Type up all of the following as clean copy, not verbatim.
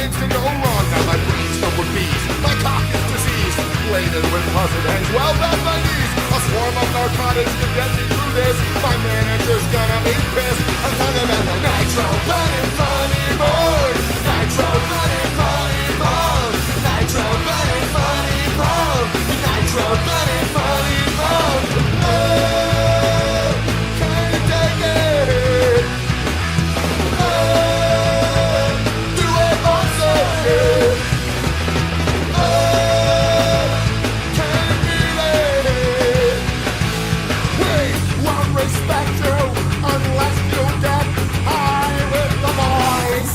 things can go wrong. Now my brain's filled with bees, my cock is diseased, laden with pus and hangs well past my knees. A swarm of narcotics can get me through this. My manager's gonna be pissed. I'm talking about the nitro bunny funny bone. Nitro bunny funny bone. Nitro bunny funny bone. Nitro bunny funny bone. Oh, can you take it? Oh, do it also. Oh, can you feel it? We won't respect you unless you get high with the boys.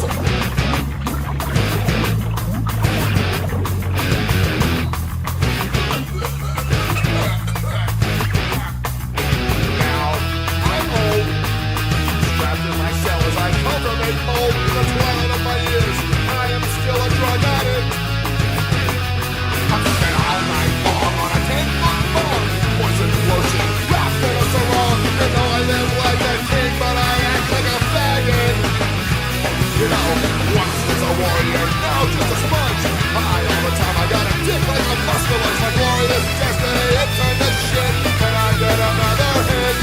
Now, I'm old, strapped in my cell as I cultivate mold in the twilight of my years. I am still a drug addict. I've spent all night long on a 10-foot bong, poison lotion, wrapped in a sarong. You know I live like a king, but I act like a faggot. You know, once was a warrior, now just a sponge. High all the time, I got a dick like a muscular. My glorious destiny, it turned to shit, and I get another hit.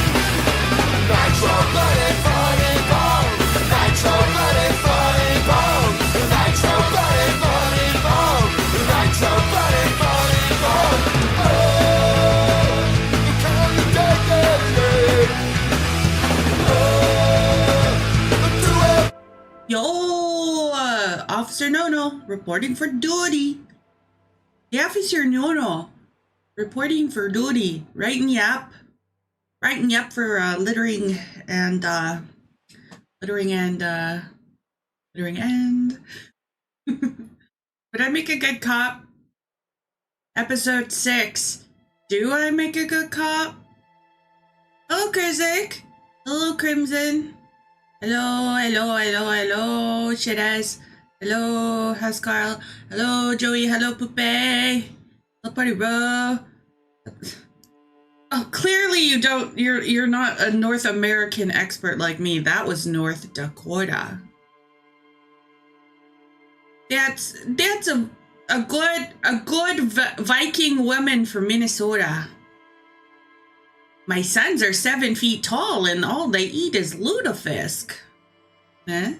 Nitro bloody funny bone. Nitro bloody funny bone. Nitro bloody funny bone. Nitro bloody funny bone. Oh, can you take it? Oh, do it. Yo, Officer Nono, reporting for duty. Yeah, Officer Nono, reporting for duty. Writing you up for littering and Would I make a good cop? Episode 6. Do I make a good cop? Hello, Krizik. Hello, Crimson. Hello, Shiraz. Hello, House Carl. Hello, Joey. Hello, Pupe. Hello, Party Bro. Oh, clearly you're not a North American expert like me. That was North Dakota. That's a good Viking woman from Minnesota. My sons are 7 feet tall and all they eat is lutefisk. Eh?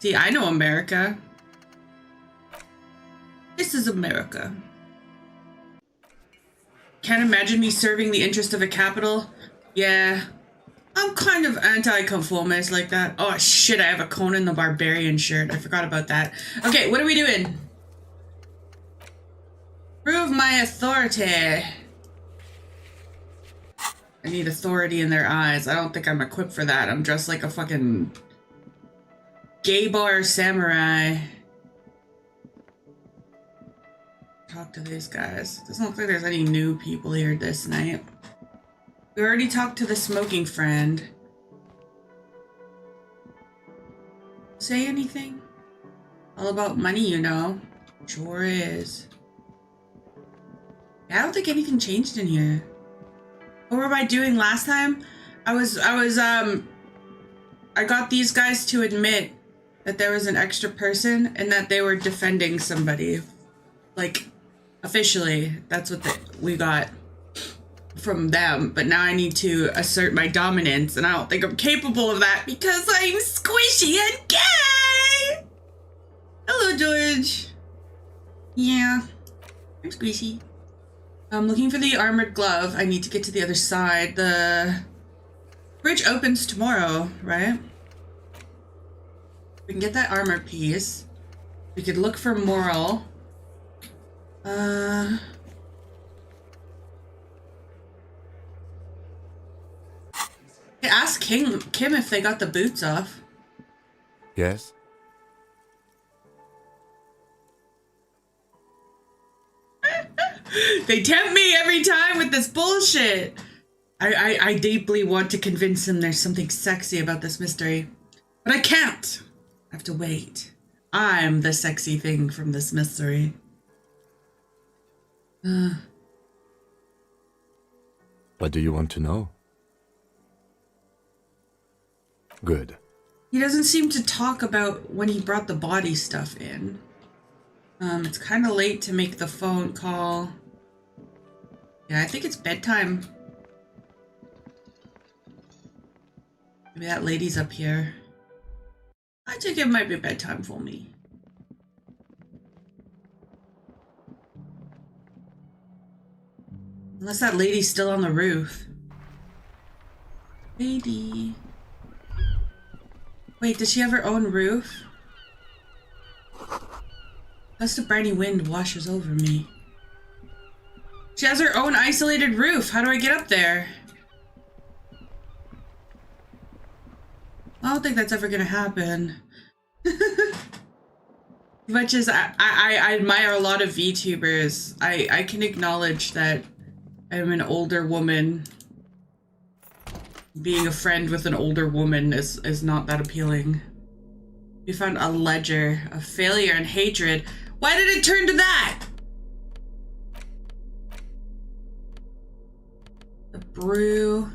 See, I know America. This is America. Can't imagine me serving the interest of a capital. Yeah, I'm kind of anti-conformist like that. Oh shit, I have a Conan the Barbarian shirt. I forgot about that. Okay, what are we doing? Prove my authority. I need authority in their eyes. I don't think I'm equipped for that. I'm dressed like a fucking gay bar samurai. Talk to these guys. Doesn't look like there's any new people here this night. We already talked to the smoking friend. Say anything? All about money, you know. Sure is. I don't think anything changed in here. What were I doing last time? I got these guys to admit that there was an extra person and that they were defending somebody. Like, officially, that's what we got from them. But now I need to assert my dominance, and I don't think I'm capable of that because I'm squishy and gay! Hello, George. Yeah, I'm squishy. I'm looking for the armored glove. I need to get to the other side. The bridge opens tomorrow, right? We can get that armor piece. We could look for Moral. Ask Kim if they got the boots off. Yes? They tempt me every time with this bullshit. I deeply want to convince them there's something sexy about this mystery. But I can't. I have to wait. I'm the sexy thing from this mystery. What do you want to know? Good. He doesn't seem to talk about when he brought the body stuff in. It's kind of late to make the phone call. Yeah, I think it's bedtime. Maybe that lady's up here. I think it might be bedtime for me. Unless that lady's still on the roof. Lady. Wait, does she have her own roof? Gust of briny wind washes over me. She has her own isolated roof. How do I get up there? I don't think that's ever gonna happen. Much as I admire a lot of VTubers, I can acknowledge that I'm an older woman. Being a friend with an older woman is not that appealing. We found a ledger of failure and hatred. Why did it turn to that? The brew.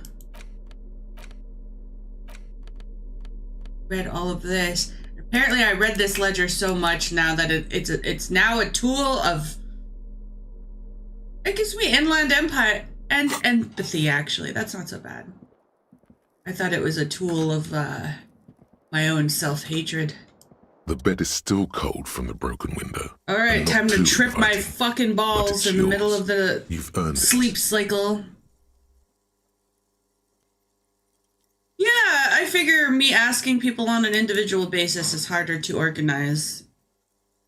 Read all of this. Apparently I read this ledger so much now that it's now a tool of... It gives me inland empire and empathy, actually. That's not so bad. I thought it was a tool of my own self-hatred. The bed is still cold from the broken window. Alright, time to trip my fucking balls in the middle of the sleep cycle. Yeah, I figure me asking people on an individual basis is harder to organize.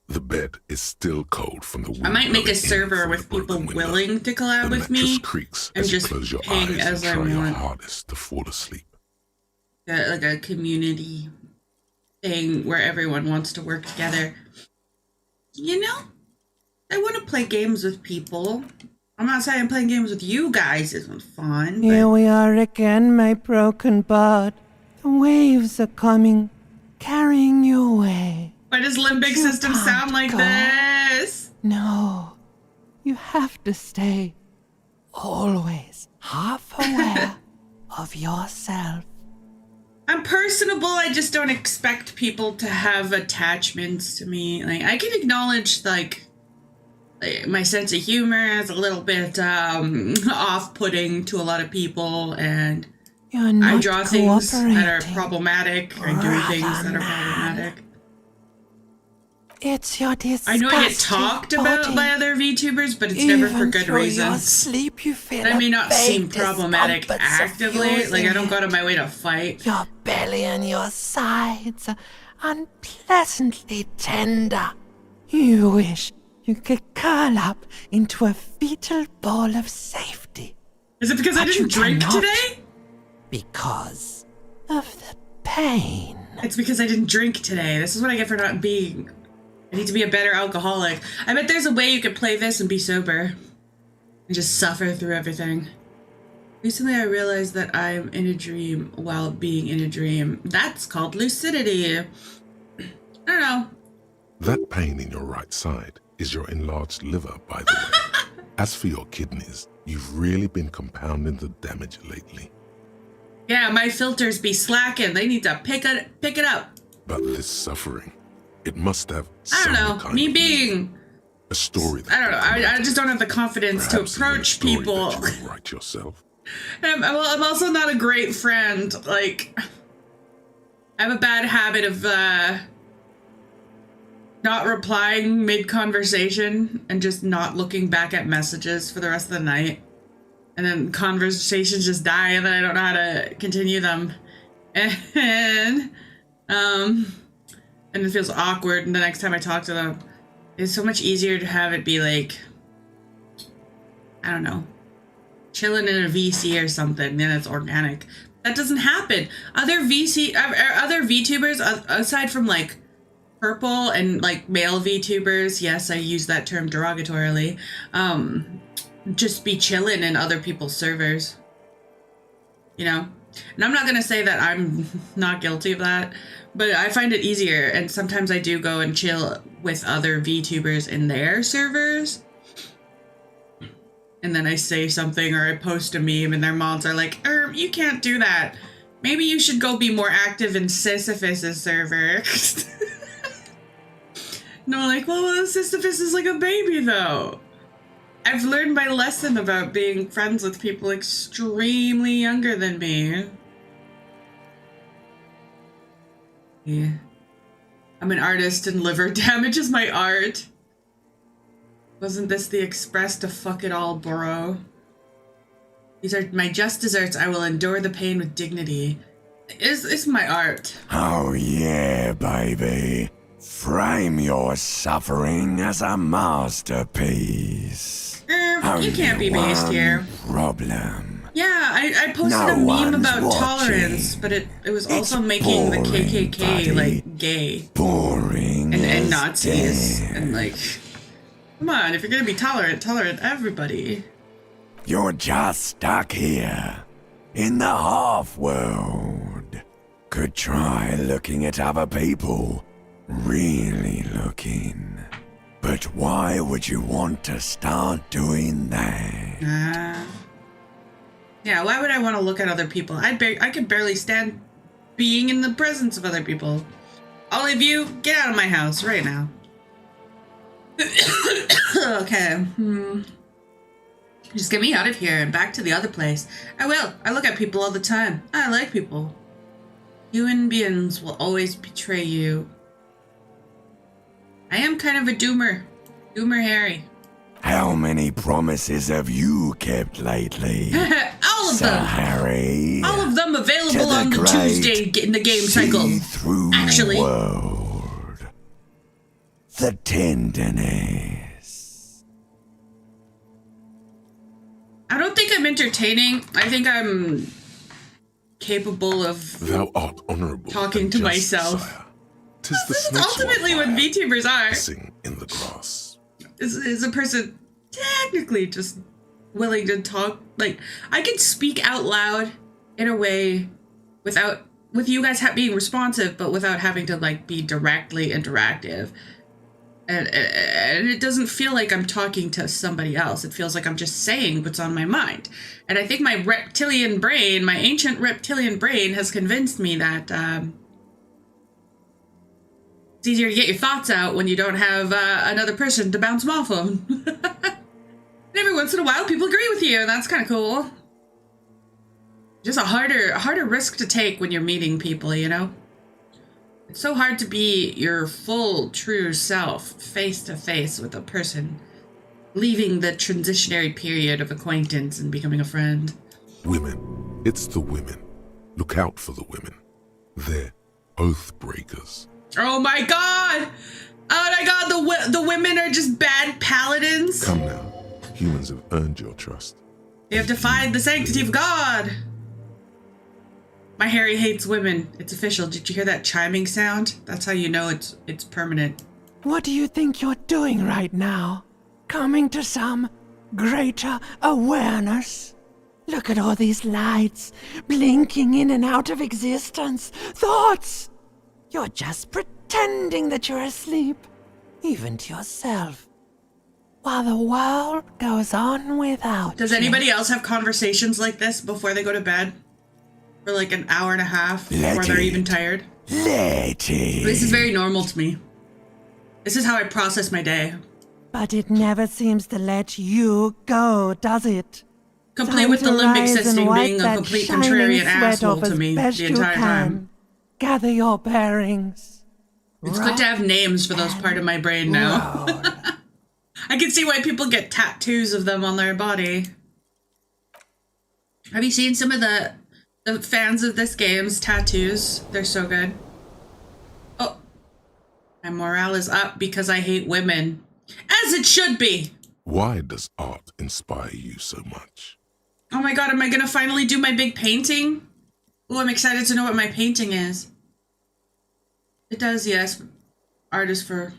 The bed is still cold from the window. I might make a server with people willing to collab with me and just ping as I want. Your hardest to fall asleep. Like a community thing where everyone wants to work together. You know, I want to play games with people. I'm not saying playing games with you guys isn't fun. Here we are again, my broken bud. The waves are coming, carrying you away. Why does limbic system sound like this? No, you have to stay always half aware of yourself. I'm personable, I just don't expect people to have attachments to me. Like, I can acknowledge, like my sense of humor is a little bit off-putting to a lot of people, and I draw things that are problematic. I do things that are problematic. It's your disgusting I know I get talked about by other VTubers, but it's never for good reasons. Sleep, you feel that may not seem problematic actively. Like, I don't go out of my way to fight. Your belly and your sides are unpleasantly tender. You wish you could curl up into a fetal ball of safety. Is it because I didn't drink today? Because of the pain. It's because I didn't drink today. This is what I get for not being... I need to be a better alcoholic. I bet there's a way you could play this and be sober. And just suffer through everything. Recently I realized that I'm in a dream while being in a dream. That's called lucidity. I don't know. That pain in your right side is your enlarged liver, by the way. As for your kidneys, you've really been compounding the damage lately. Yeah, my filters be slacking. They need to pick it up. But this suffering, it must have I don't know. Me being a story. I don't know. I just don't have the confidence to approach people. That you write yourself. I'm also not a great friend. Like, I have a bad habit of not replying mid-conversation and just not looking back at messages for the rest of the night. And then conversations just die and then I don't know how to continue them. And it feels awkward, and the next time I talk to them, it's so much easier to have it be like, I don't know, chilling in a VC or something, then it's organic. That doesn't happen. Other VTubers, aside from like Purple and like male VTubers, yes, I use that term derogatorily, just be chilling in other people's servers, you know? And I'm not gonna say that I'm not guilty of that, but I find it easier, and sometimes I do go and chill with other VTubers in their servers. And then I say something or I post a meme and their mods are like, you can't do that. Maybe you should go be more active in Sisyphus's server. No, like, well, Sisyphus is like a baby, though. I've learned my lesson about being friends with people extremely younger than me. Yeah. I'm an artist and liver damage is my art. Wasn't this the express to fuck it all, bro? These are my just desserts. I will endure the pain with dignity. It's my art. Oh yeah, baby. Frame your suffering as a masterpiece. You can't be based here. Problem. Yeah, I posted No a meme one's about watching. tolerance, but it was also It's making the boring, KKK buddy. like gay Boring. and as Nazis damn. and like, come on, if you're gonna be tolerant everybody. You're just stuck here in the half world. Could try looking at other people. Really looking. But why would you want to start doing that? Yeah, why would I want to look at other people? I could barely stand being in the presence of other people. All of you, get out of my house right now. Okay. Just get me out of here and back to the other place. I will. I look at people all the time. I like people. Human beings will always betray you. I am kind of a doomer. Doomer Harry. How many promises have you kept lately? All of Sir them. Harry? All of them To available on the great Tuesday in the game cycle. see-through Actually. world. The tenderness. I don't think I'm entertaining. I think I'm capable of Thou art honourable. talking and to just, myself. Sire. 'Tis the This is snakes ultimately what wildfire VTubers are. hissing in the grass. Is a person technically just willing to talk. Like, I can speak out loud in a way with you guys being responsive, but without having to like be directly interactive. And it doesn't feel like I'm talking to somebody else. It feels like I'm just saying what's on my mind. And I think my reptilian brain, my ancient reptilian brain, has convinced me that it's easier to get your thoughts out when you don't have another person to bounce them off of. And every once in a while, people agree with you, and that's kind of cool. Just a harder risk to take when you're meeting people, you know? It's so hard to be your full, true self, face to face with a person, leaving the transitionary period of acquaintance and becoming a friend. Women. It's the women. Look out for the women. They're oath breakers. Oh my god! Oh my god, the women are just bad paladins. Come now. Humans have earned your trust. They have defied the sanctity of God. My Harry hates women. It's official. Did you hear that chiming sound? That's how you know it's permanent. What do you think you're doing right now? Coming to some greater awareness? Look at all these lights blinking in and out of existence. Thoughts! You're just pretending that you're asleep, even to yourself, while the world goes on without Does you. anybody else have conversations like this before they go to bed? For like an hour and a half before they're even tired? Letty. This is very normal to me. This is how I process my day. But it never seems to let you go, does it? Complete Time with the to limbic rise and system wipe being a that complete shining contrarian sweat asshole off to as me best the you entire can. time. Gather your bearings. It's good to have names for those part of my brain now. I can see why people get tattoos of them on their body. Have you seen some of the fans of this game's tattoos? They're so good. Oh. My morale is up because I hate women. As it should be! Why does art inspire you so much? Oh my god, am I gonna finally do my big painting? Oh, I'm excited to know what my painting is. It does, yes. Art is for...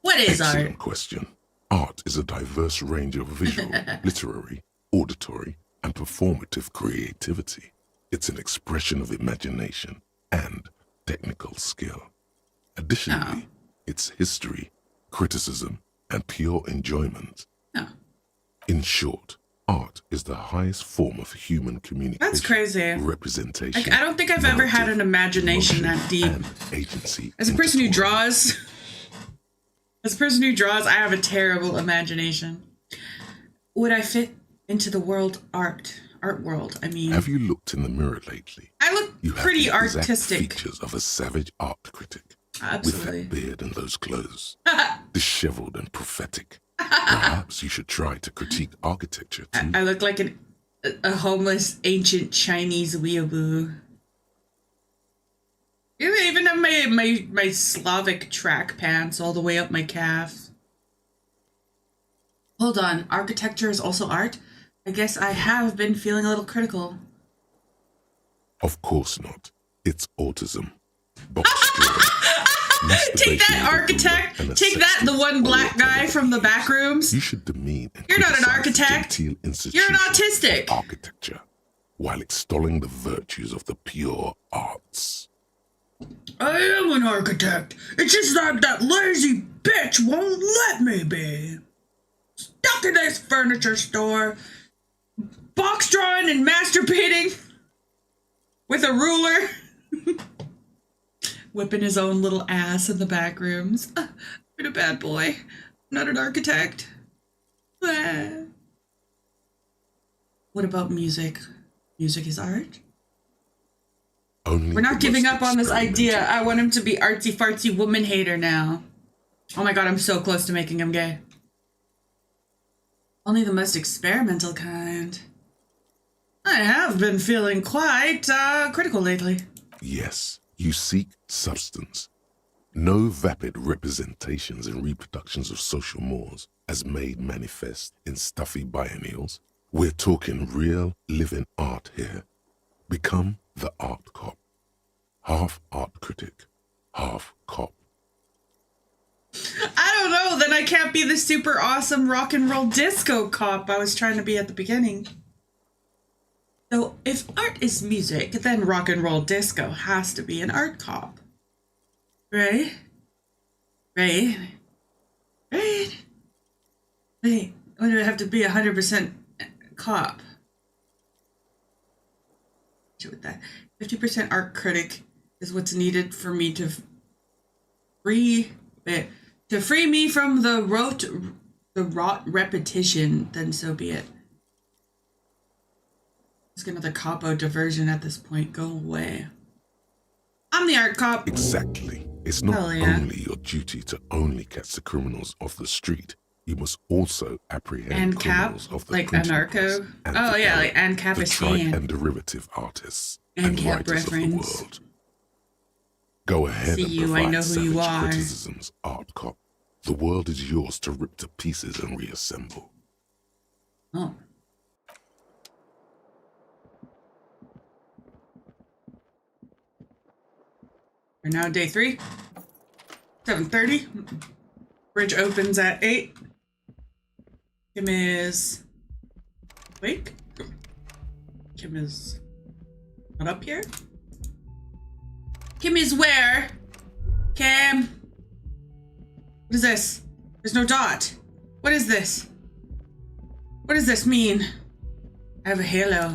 What is Excellent art? question. Art is a diverse range of visual, literary, auditory, and performative creativity. It's an expression of imagination and technical skill. Additionally, it's history, criticism, and pure enjoyment. Oh. In short, Art is the highest form of human communication. That's crazy. Representation. Like, I don't think I've ever had an imagination that deep. And agency. As a person who draws, I have a terrible imagination. Would I fit into the art world? I mean, Have you looked in the mirror lately? I look You have pretty the exact artistic. features of a savage art critic. Absolutely. With that beard and those clothes. Disheveled and prophetic. Perhaps you should try to critique architecture too. I look like a homeless ancient Chinese weeaboo. I even have my Slavic track pants all the way up my calf. Hold on, architecture is also art? I guess I have been feeling a little critical. Of course not. It's autism. Box drawing. Take that, architect! Take that, the one black guy from the back rooms! You should demean and You're not an criticize architect. the genteel You're an institution autistic! of architecture, while extolling the virtues of the pure arts. I am an architect. It's just that lazy bitch won't let me be. Stuck in this furniture store, box drawing and masturbating with a ruler. Whipping his own little ass in the back rooms. You're a bad boy. I'm not an architect. Ah. What about music? Music is art? Only We're not the giving most up on this idea. experimental- I want him to be artsy fartsy woman hater now. Oh my god, I'm so close to making him gay. Only the most experimental kind. I have been feeling quite critical lately. Yes, you seek substance. No vapid representations and reproductions of social mores as made manifest in stuffy biennials. We're talking real, living art here. Become the art cop. Half art critic, half cop. I don't know, then I can't be the super awesome rock and roll disco cop I was trying to be at the beginning. So if art is music, then rock and roll disco has to be an art cop. Right? Right? Right? Wait, why do I have to be 100% cop? With that, 50% art critic is what's needed for me to free me from the rot repetition. Then so be it. Let's get another capo diversion at this point. Go away. I'm the art cop. Exactly. It's not Hell yeah. only your duty to only catch the criminals off the street. You must also apprehend And cap, criminals of the like printing anarcho. press and Oh the yeah, gallery, like and cap the is trite saying. and derivative artists And and cap writers of the reference. world. Go ahead See and you, I provide know who you savage are. criticisms, art cop. The world is yours to rip to pieces and reassemble. Oh. We're now day 3. 7:30. Bridge opens at 8. Kim is awake. Kim is not up here. Kim is where? Kim. What is this? There's no dot. What is this? What does this mean? I have a halo.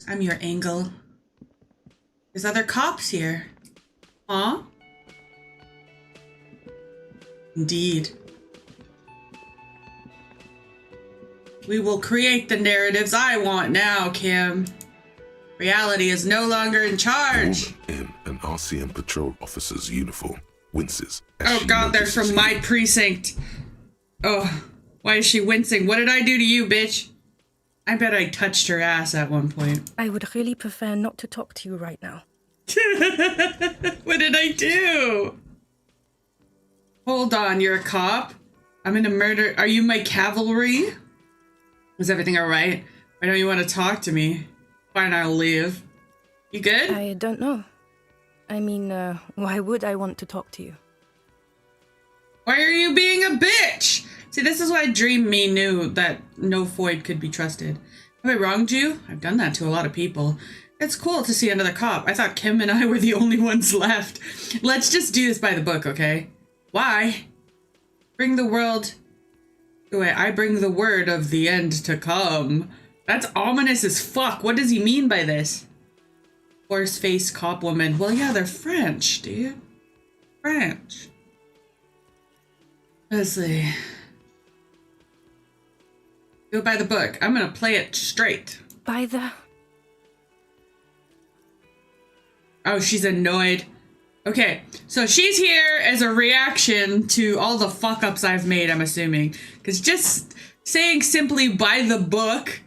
I'm your angle. There's other cops here. Huh? Indeed. We will create the narratives I want now, Kim. Reality is no longer in charge. Woman in an RCM patrol officer's uniform winces. as Oh she god, they're notices from you. my precinct. Oh, why is she wincing? What did I do to you, bitch? I bet I touched her ass at one point. I would really prefer not to talk to you right now. What did I do? Hold on, you're a cop? I'm in a murder. Are you my cavalry? Is everything alright? Why don't you want to talk to me? Fine, I'll leave. You good? I don't know. I mean, why would I want to talk to you? Why are you being a bitch? See, this is why Dream Me knew that no Foyd could be trusted. Have I wronged you? I've done that to a lot of people. It's cool to see another cop. I thought Kim and I were the only ones left. Let's just do this by the book, okay? Why? Bring the world Wait, I bring the word of the end to come. That's ominous as fuck. What does he mean by this? Horse-faced cop woman. Well, yeah, they're French, dude. French. Let's see. Go by the book. I'm gonna play it straight. By the... Oh, she's annoyed. Okay, so she's here as a reaction to all the fuck-ups I've made, I'm assuming. Because just saying simply by the book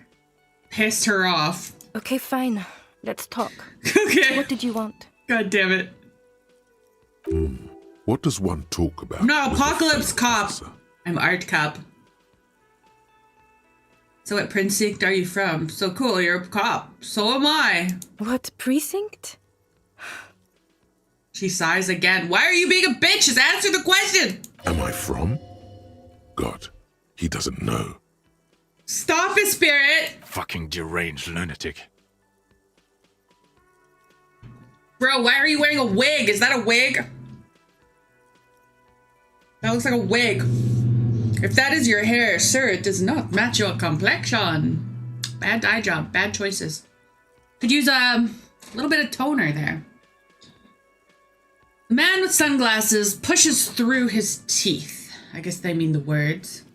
pissed her off. Okay, fine. Let's talk. Okay. What did you want? God damn it. What does one talk about? No, with a Apocalypse fellow Cop. officer? I'm Art Cop. So what precinct are you from? So cool, you're a cop. So am I. What precinct? She sighs again. Why are you being a bitch? Just answer the question. Am I from? God, he doesn't know. Stop it, Spirit. Fucking deranged lunatic. Bro, why are you wearing a wig? Is that a wig? That looks like a wig. If that is your hair, sir, it does not match your complexion. Bad eye job. Bad choices. Could use a little bit of toner there. The man with sunglasses pushes through his teeth. I guess they mean the words.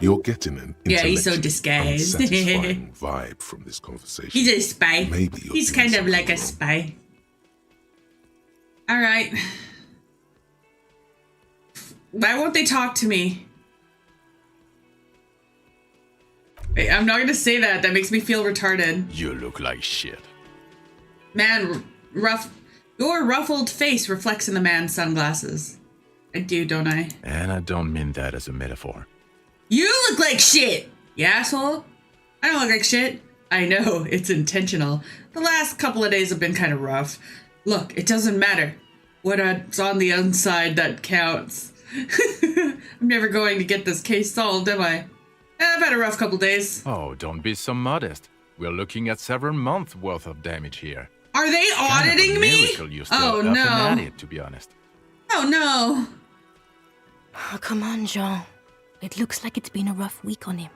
You're getting an Yeah, he's so intellectually disguised. unsatisfying vibe from this conversation. He's a spy. Maybe you're He's doing kind of like a something spy. All right. Why won't they talk to me? Wait, I'm not going to say that. That makes me feel retarded. You look like shit. Man, your ruffled face reflects in the man's sunglasses. I do, don't I? And I don't mean that as a metaphor. You look like shit, you asshole. I don't look like shit. I know, it's intentional. The last couple of days have been kind of rough. Look, it doesn't matter. What's on the inside that counts. I'm never going to get this case solved, am I? I've had a rough couple days. Oh, don't be so modest. We're looking at several months worth of damage here. Are they Kind of a auditing me? miracle you're still Oh up and at no. it, to be honest. Oh no. Oh, come on, Jean. It looks like it's been a rough week on him.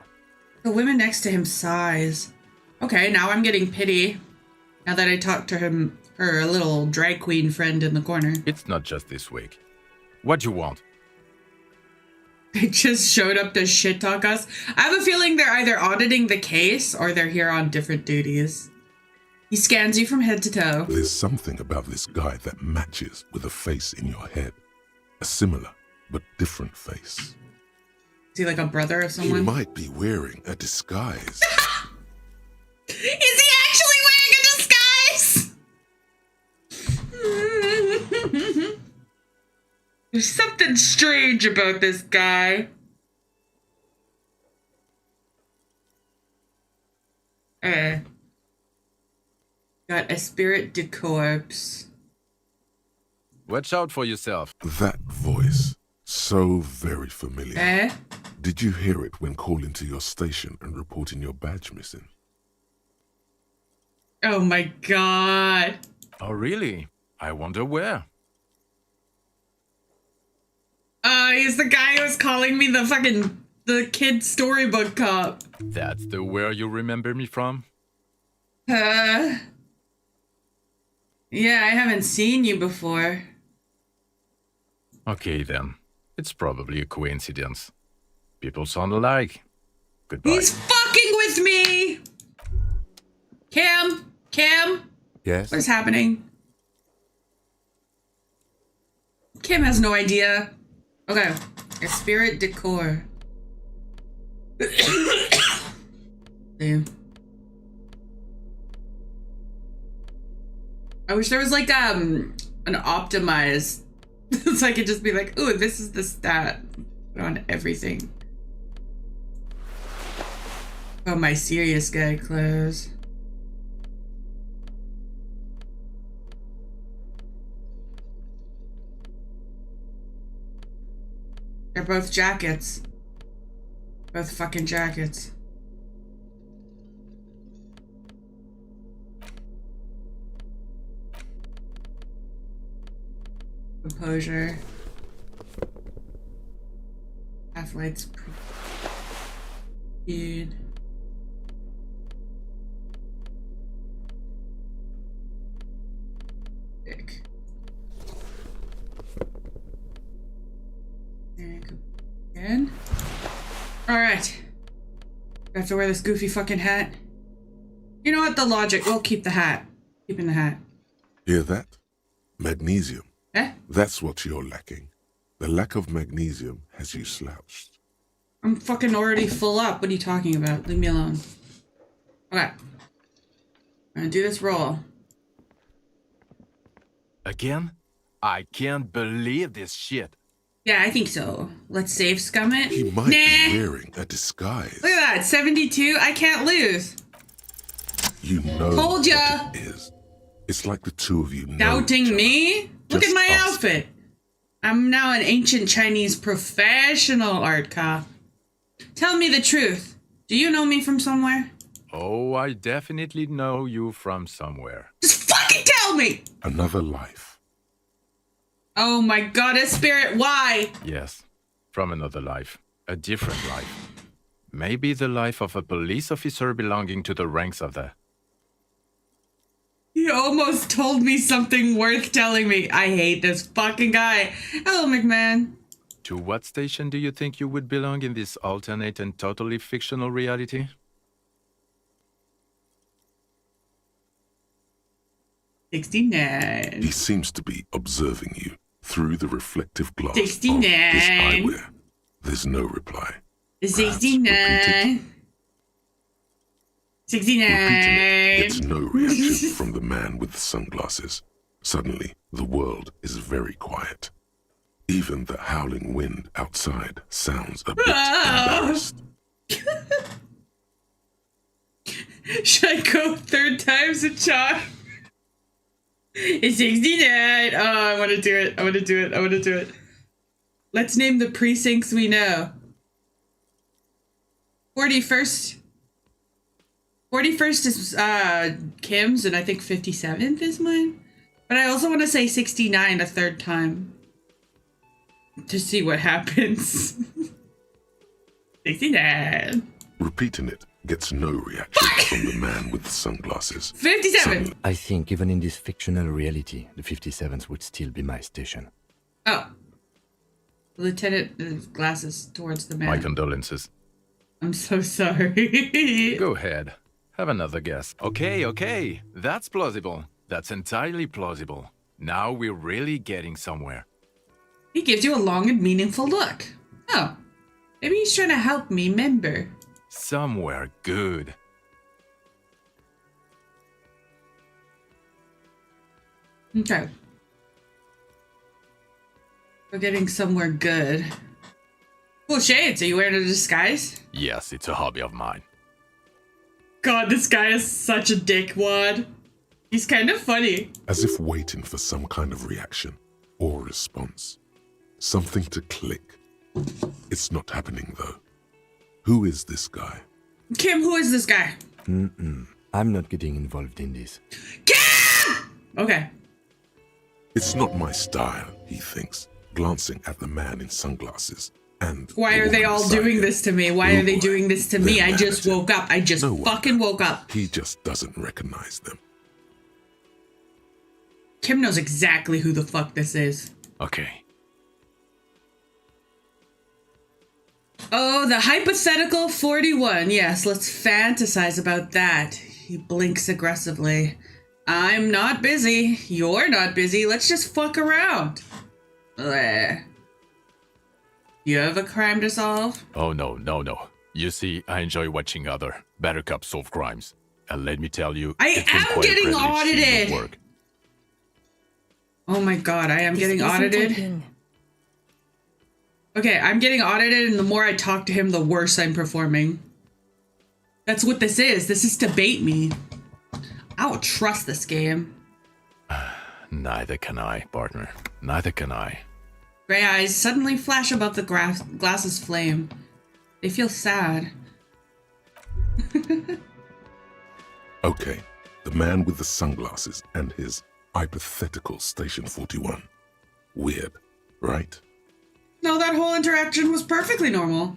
The women next to him sighs. Okay, now I'm getting pity. Now that I talked to her little drag queen friend in the corner. It's not just this week. What you want? They just showed up to shit talk us. I have a feeling they're either auditing the case or they're here on different duties. He scans you from head to toe. There's something about this guy that matches with a face in your head. A similar but different face. Is he like a brother of He someone? might be wearing a disguise. Is he actually wearing a disguise? There's something strange about this guy. Got esprit de corpse. Watch out for yourself. That voice, so very familiar. Did you hear it when calling to your station and reporting your badge missing? Oh my god. Oh, really? I wonder where. He's the guy who was calling me the kid storybook cop. That's the where you remember me from? Yeah, I haven't seen you before. Okay, then. It's probably a coincidence. People sound alike. Goodbye. He's fucking with me! Cam? Yes? What is happening? Kim has no idea. Okay. Spirit decor. Damn. I wish there was like an optimized so I could just be like, ooh, this is the stat on everything. Oh, my serious guy clothes. They're both jackets. Both fucking jackets. Composure. Half-lights. Dude. Dick. And again. Alright. I have to wear this goofy fucking hat. You know what? The logic. We'll keep the hat. Keeping the hat. Hear that? Magnesium. Eh? That's what you're lacking. The lack of magnesium has you slouched. I'm fucking already full up. What are you talking about? Leave me alone. Okay. I'm gonna do this roll. Again? I can't believe this shit. Yeah, I think so. Let's save scum it. He might be wearing a disguise. Look at that. 72. I can't lose. You know Told ya. what it is. It's like the two of you know Doubting each other. me? Look at Just my ask. outfit. I'm now an ancient Chinese professional art cop. Tell me the truth. Do you know me from somewhere? Oh, I definitely know you from somewhere. Just fucking tell me! Another life. Oh my god, a spirit, why? Yes, from another life. A different life. Maybe the life of a police officer belonging to the ranks of the... He almost told me something worth telling me. I hate this fucking guy. Hello, McMahon. To what station do you think you would belong in this alternate and totally fictional reality? He 69. seems to be observing you through the reflective glass 69. of his eyewear. There's no reply. Perhaps 69. 69. Repeating it gets no reaction from the man with the sunglasses. Suddenly, the world is very quiet. Even the howling wind outside sounds a bit embarrassed. Should I go third time's a charm? It's 69. Oh, I want to do it. I want to do it. I want to do it. Let's name the precincts we know. 41st. 41st is Kim's, and I think 57th is mine. But I also want to say 69 a third time. To see what happens. 69. Repeating it gets no reaction from the man with the sunglasses. 57. Suddenly, I think even in this fictional reality, the 57th would still be my station. Oh. Lieutenant glasses towards the man. My condolences. I'm so sorry. Go ahead. Have another guess. Okay. That's plausible. That's entirely plausible. Now we're really getting somewhere. He gives you a long and meaningful look. Oh. Maybe he's trying to help me remember. Somewhere good. Okay. We're getting somewhere good. Cool shades. Are you wearing a disguise? Yes, it's a hobby of mine. God, this guy is such a dickwad. He's kind of funny. as if waiting for some kind of reaction or response. Something to click. It's not happening though. Who is this guy? Kim, who is this guy? I'm not getting involved in this. Kim! Okay. It's not my style, he thinks, glancing at the man in sunglasses. And Why the are they woman all beside doing him. this to me? Why are they doing this to me? They're I mad just at him. woke up. I just No wonder. fucking woke up. He just doesn't recognize them. Kim knows exactly who the fuck this is. Okay. Oh, the hypothetical 41. Yes, let's fantasize about that. He blinks aggressively. I'm not busy. You're not busy. Let's just fuck around. Bleh. You have a crime to solve? Oh, no. You see, I enjoy watching other better cops solve crimes. And let me tell you, I it's been am quite a getting privilege seeing you audited. work. Oh my god, I am This getting isn't audited. working. Okay, I'm getting audited, and the more I talk to him, the worse I'm performing. That's what this is. This is to bait me. I don't trust this game. Neither can I, partner. Neither can I. Gray eyes suddenly flash above the glass's flame. They feel sad. Okay, the man with the sunglasses and his hypothetical Station 41. Weird, right? No, that whole interaction was perfectly normal.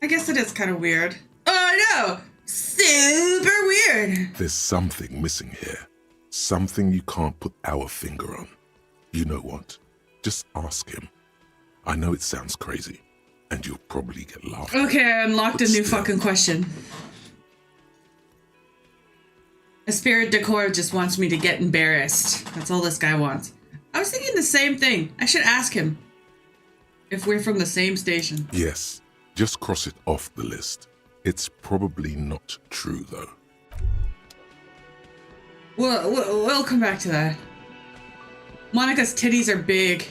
I guess it is kind of weird. Oh no! Super weird! There's something missing here. Something you can't put our finger on. You know what? Just ask him. I know it sounds crazy, and you'll probably get laughed at. Okay, I unlocked a But new still. fucking question. A spirit decor just wants me to get embarrassed. That's all this guy wants. I was thinking the same thing. I should ask him if we're from the same station. Yes, just cross it off the list. It's probably not true, though. We'll come back to that. Monica's titties are big.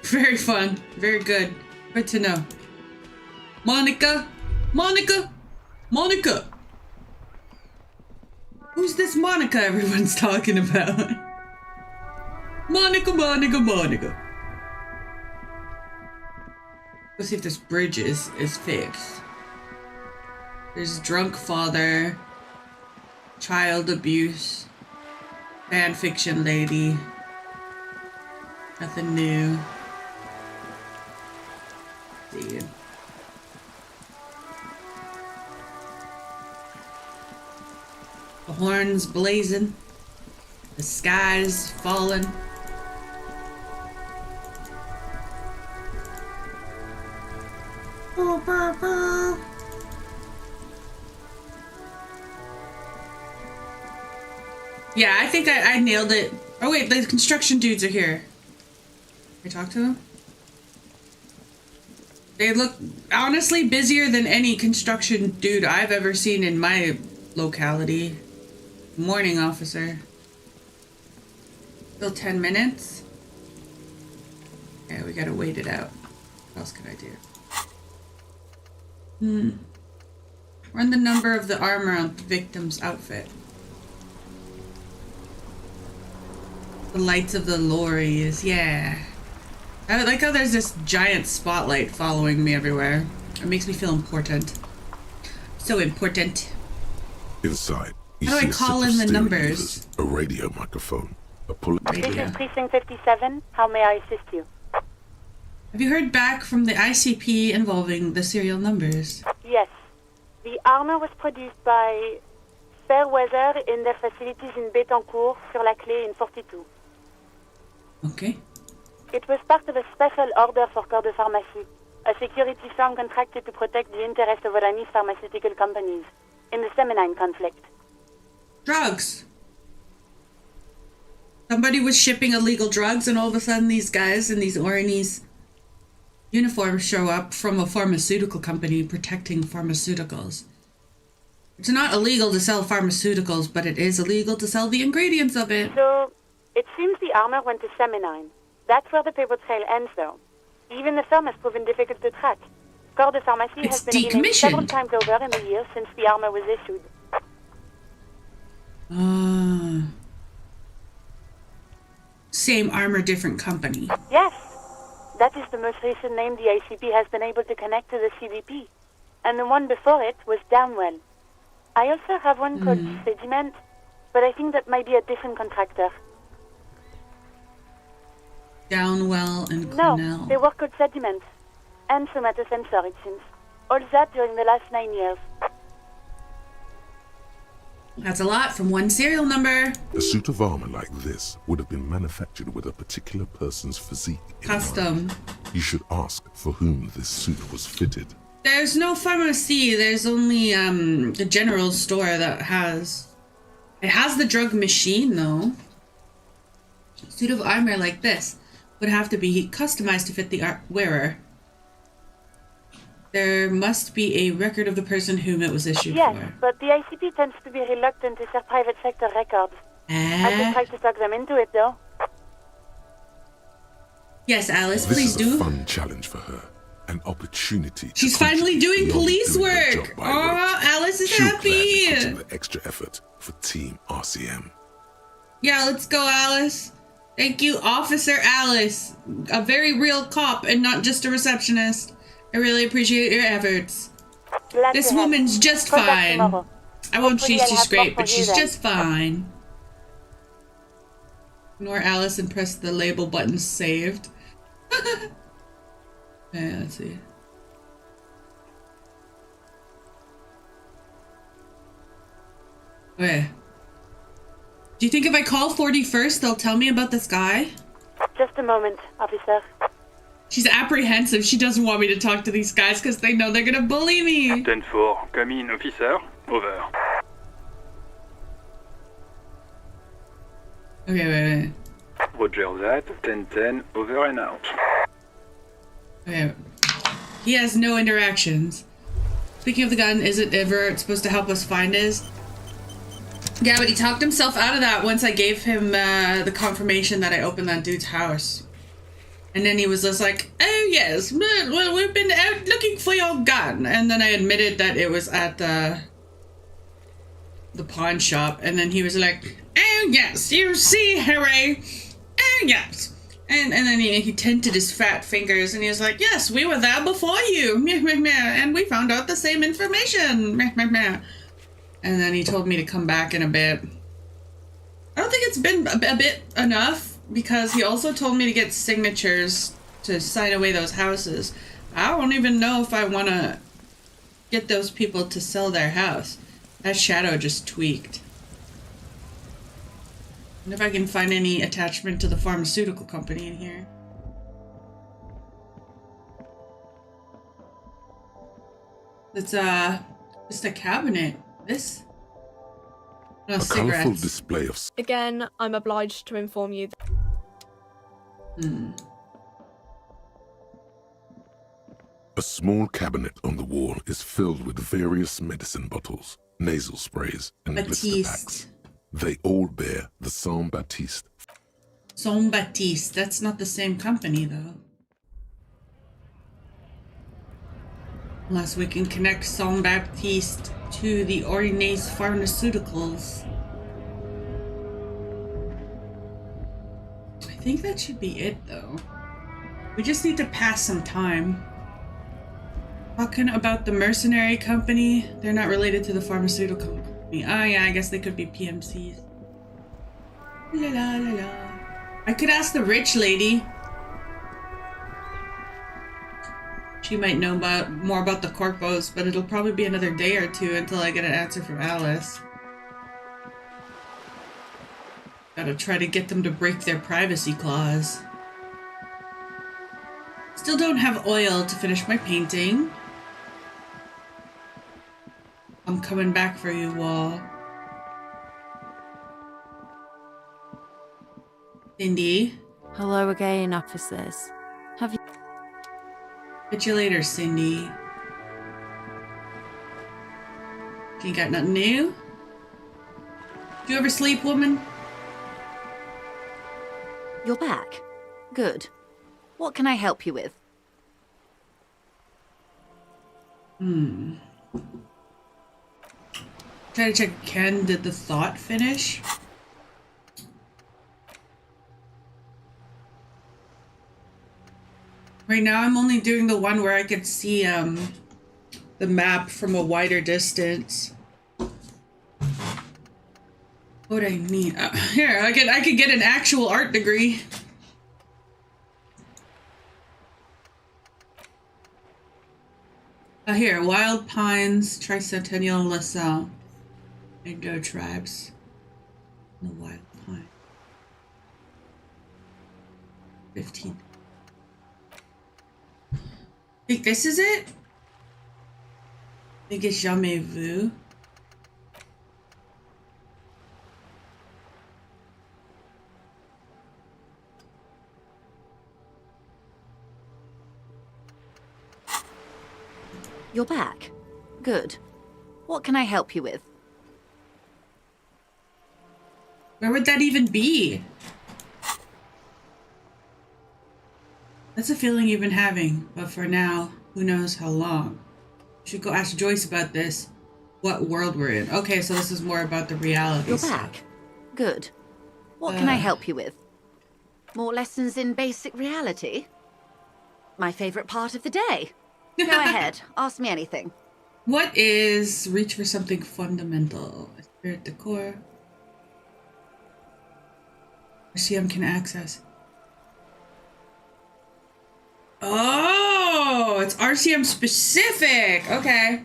Very fun. Very good. Good to know. Monica! Monica! Monica! Who's this Monica everyone's talking about? Monica, Monica, Monica. Let's see if this bridge is fixed. There's drunk father, child abuse, fan fiction lady. Nothing new. Let's see. The horns blazing. The sky's falling. Boo, boo, boo. Yeah, I think I nailed it. Oh wait, the construction dudes are here. Can I talk to them? They look honestly busier than any construction dude I've ever seen in my locality. Morning, officer. Still 10 minutes? Yeah, we gotta wait it out. What else can I do? Run the number of the armor on the victim's outfit. The lights of the lorries, yeah. I like how there's this giant spotlight following me everywhere. It makes me feel important. So important. Inside, you How do see I a call set of in the steering numbers? levers, a radio microphone, a pull. Radio. This is Precinct 57. How may I assist you? Have you heard back from the ICP involving the serial numbers? Yes. The armor was produced by Fairweather in their facilities in Betancourt, sur la Clé in 42. Okay. It was part of a special order for Corps de Pharmacie, a security firm contracted to protect the interests of Oranese pharmaceutical companies in the Semenine conflict. Drugs. Somebody was shipping illegal drugs and all of a sudden these guys in these Oranese uniforms show up from a pharmaceutical company protecting pharmaceuticals. It's not illegal to sell pharmaceuticals, but it is illegal to sell the ingredients of it. So, it seems the armor went to Semenine. That's where the paper trail ends, though. Even the firm has proven difficult to track. Corps de Pharmacie It's has been renamed several decommissioned. times over in the years since the armor was issued. Same armor, different company. Yes, that is the most recent name the ICP has been able to connect to the CDP. And the one before it was Downwell. I also have one called Sediment, but I think that might be a different contractor. Downwell and No, Cornell. they work called Sediment. And somatosensor, it seems. All that during the last 9 years. That's a lot from one serial number. A suit of armor like this would have been manufactured with a particular person's physique in mind. Custom. You should ask for whom this suit was fitted. There's no pharmacy. There's only the general store that has. It has the drug machine though. Suit of armor like this would have to be customized to fit the wearer. There must be a record of the person whom it was issued Yes, for. but the ICP tends to be reluctant to share private sector records. I could try to talk them into it, though. Yes, Alice, This please is a do. fun challenge for her. An opportunity to She's finally contribute doing beyond police doing her work. job by Oh, rote. Alice is She'll gladly put happy. in the extra effort for Team RCM. Yeah, let's go, Alice. Thank you, Officer Alice. A very real cop and not just a receptionist. I really appreciate your efforts. Glad This to help. woman's just Contact fine. tomorrow. I won't Hopefully say I'll she's have more great, for but you she's then. just fine. Ignore Alice and press the label button saved. Okay, let's see. Okay. Do you think if I call 41st, they'll tell me about this guy? Just a moment, officer. She's apprehensive. She doesn't want me to talk to these guys because they know they're gonna bully me. 10-4, come in, officer. Over. Okay, wait. Roger that. 10-10, over and out. Okay. He has no interactions. Speaking of the gun, is it ever supposed to help us find his? Yeah, but he talked himself out of that once I gave him the confirmation that I opened that dude's house. And then he was just like, oh yes, well, we've been out looking for your gun. And then I admitted that it was at the pawn shop. And then he was like, oh yes, you see, Harry. Oh yes. And then he tinted his fat fingers and he was like, yes, we were there before you. And we found out the same information. And then he told me to come back in a bit. I don't think it's been a bit enough because he also told me to get signatures to sign away those houses. I don't even know if I want to get those people to sell their house. That shadow just tweaked. And if I can find any attachment to the pharmaceutical company in here. It's just a cabinet. This? No, A colorful cigarettes. display of Again, I'm obliged to inform you. A small cabinet on the wall is filled with various medicine bottles, nasal sprays, and blister Batiste. packs. They all bear the Saint Baptiste. Saint Baptiste. That's not the same company, though. Unless we can connect Saint Baptiste to the Orinace Pharmaceuticals. I think that should be it, though. We just need to pass some time. Talking about the mercenary company, they're not related to the pharmaceutical company. Oh yeah, I guess they could be PMCs. La la la la. I could ask the rich lady. She might know more about the corpos, but it'll probably be another day or two until I get an answer from Alice. Gotta try to get them to break their privacy clause. Still don't have oil to finish my painting. I'm coming back for you, Wall. Cindy. Hello again, officers. Have you... Catch you later, Cindy. You got nothing new? Do you ever sleep, woman? You're back. Good. What can I help you with? Try to check Ken. Did the thought finish? Right now I'm only doing the one where I could see the map from a wider distance. What do I mean? Here, I could get an actual art degree. Here, Wild Pines, Tricentennial LaSalle. Indo tribes. The Wild Pine. 15. Think this is it? Think it's jamais vu. You're back. Good. What can I help you with? Where would that even be? That's a feeling you've been having, but for now, who knows how long. Should go ask Joyce about this. What world we're in. Okay, so this is more about the reality. You're stuff. back. Good. What can I help you with? More lessons in basic reality? My favorite part of the day. Go ahead. Ask me anything. What is reach for something fundamental? Spirit decor. RCM can access. Oh, it's RCM specific. Okay.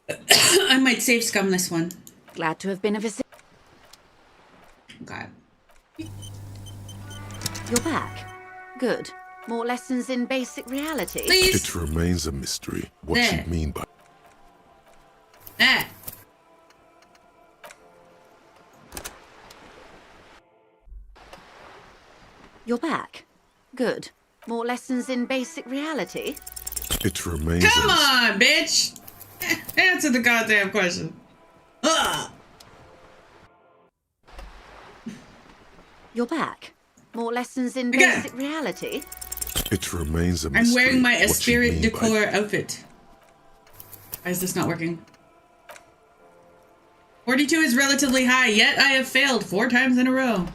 I might save scum this one. Glad to have been of assistance. Okay. You're back. Good. More lessons in basic reality? Please. It remains a mystery what There. you mean by... That. You're back. Good. More lessons in basic reality? It remains Come on, bitch. Answer the goddamn question. Ugh. You're back. More lessons in Again. basic reality? It remains a mystery. I'm wearing my what you Esprit mean decor by... outfit. Why is this not working? 42 is relatively high, yet I have failed 4 times in a row.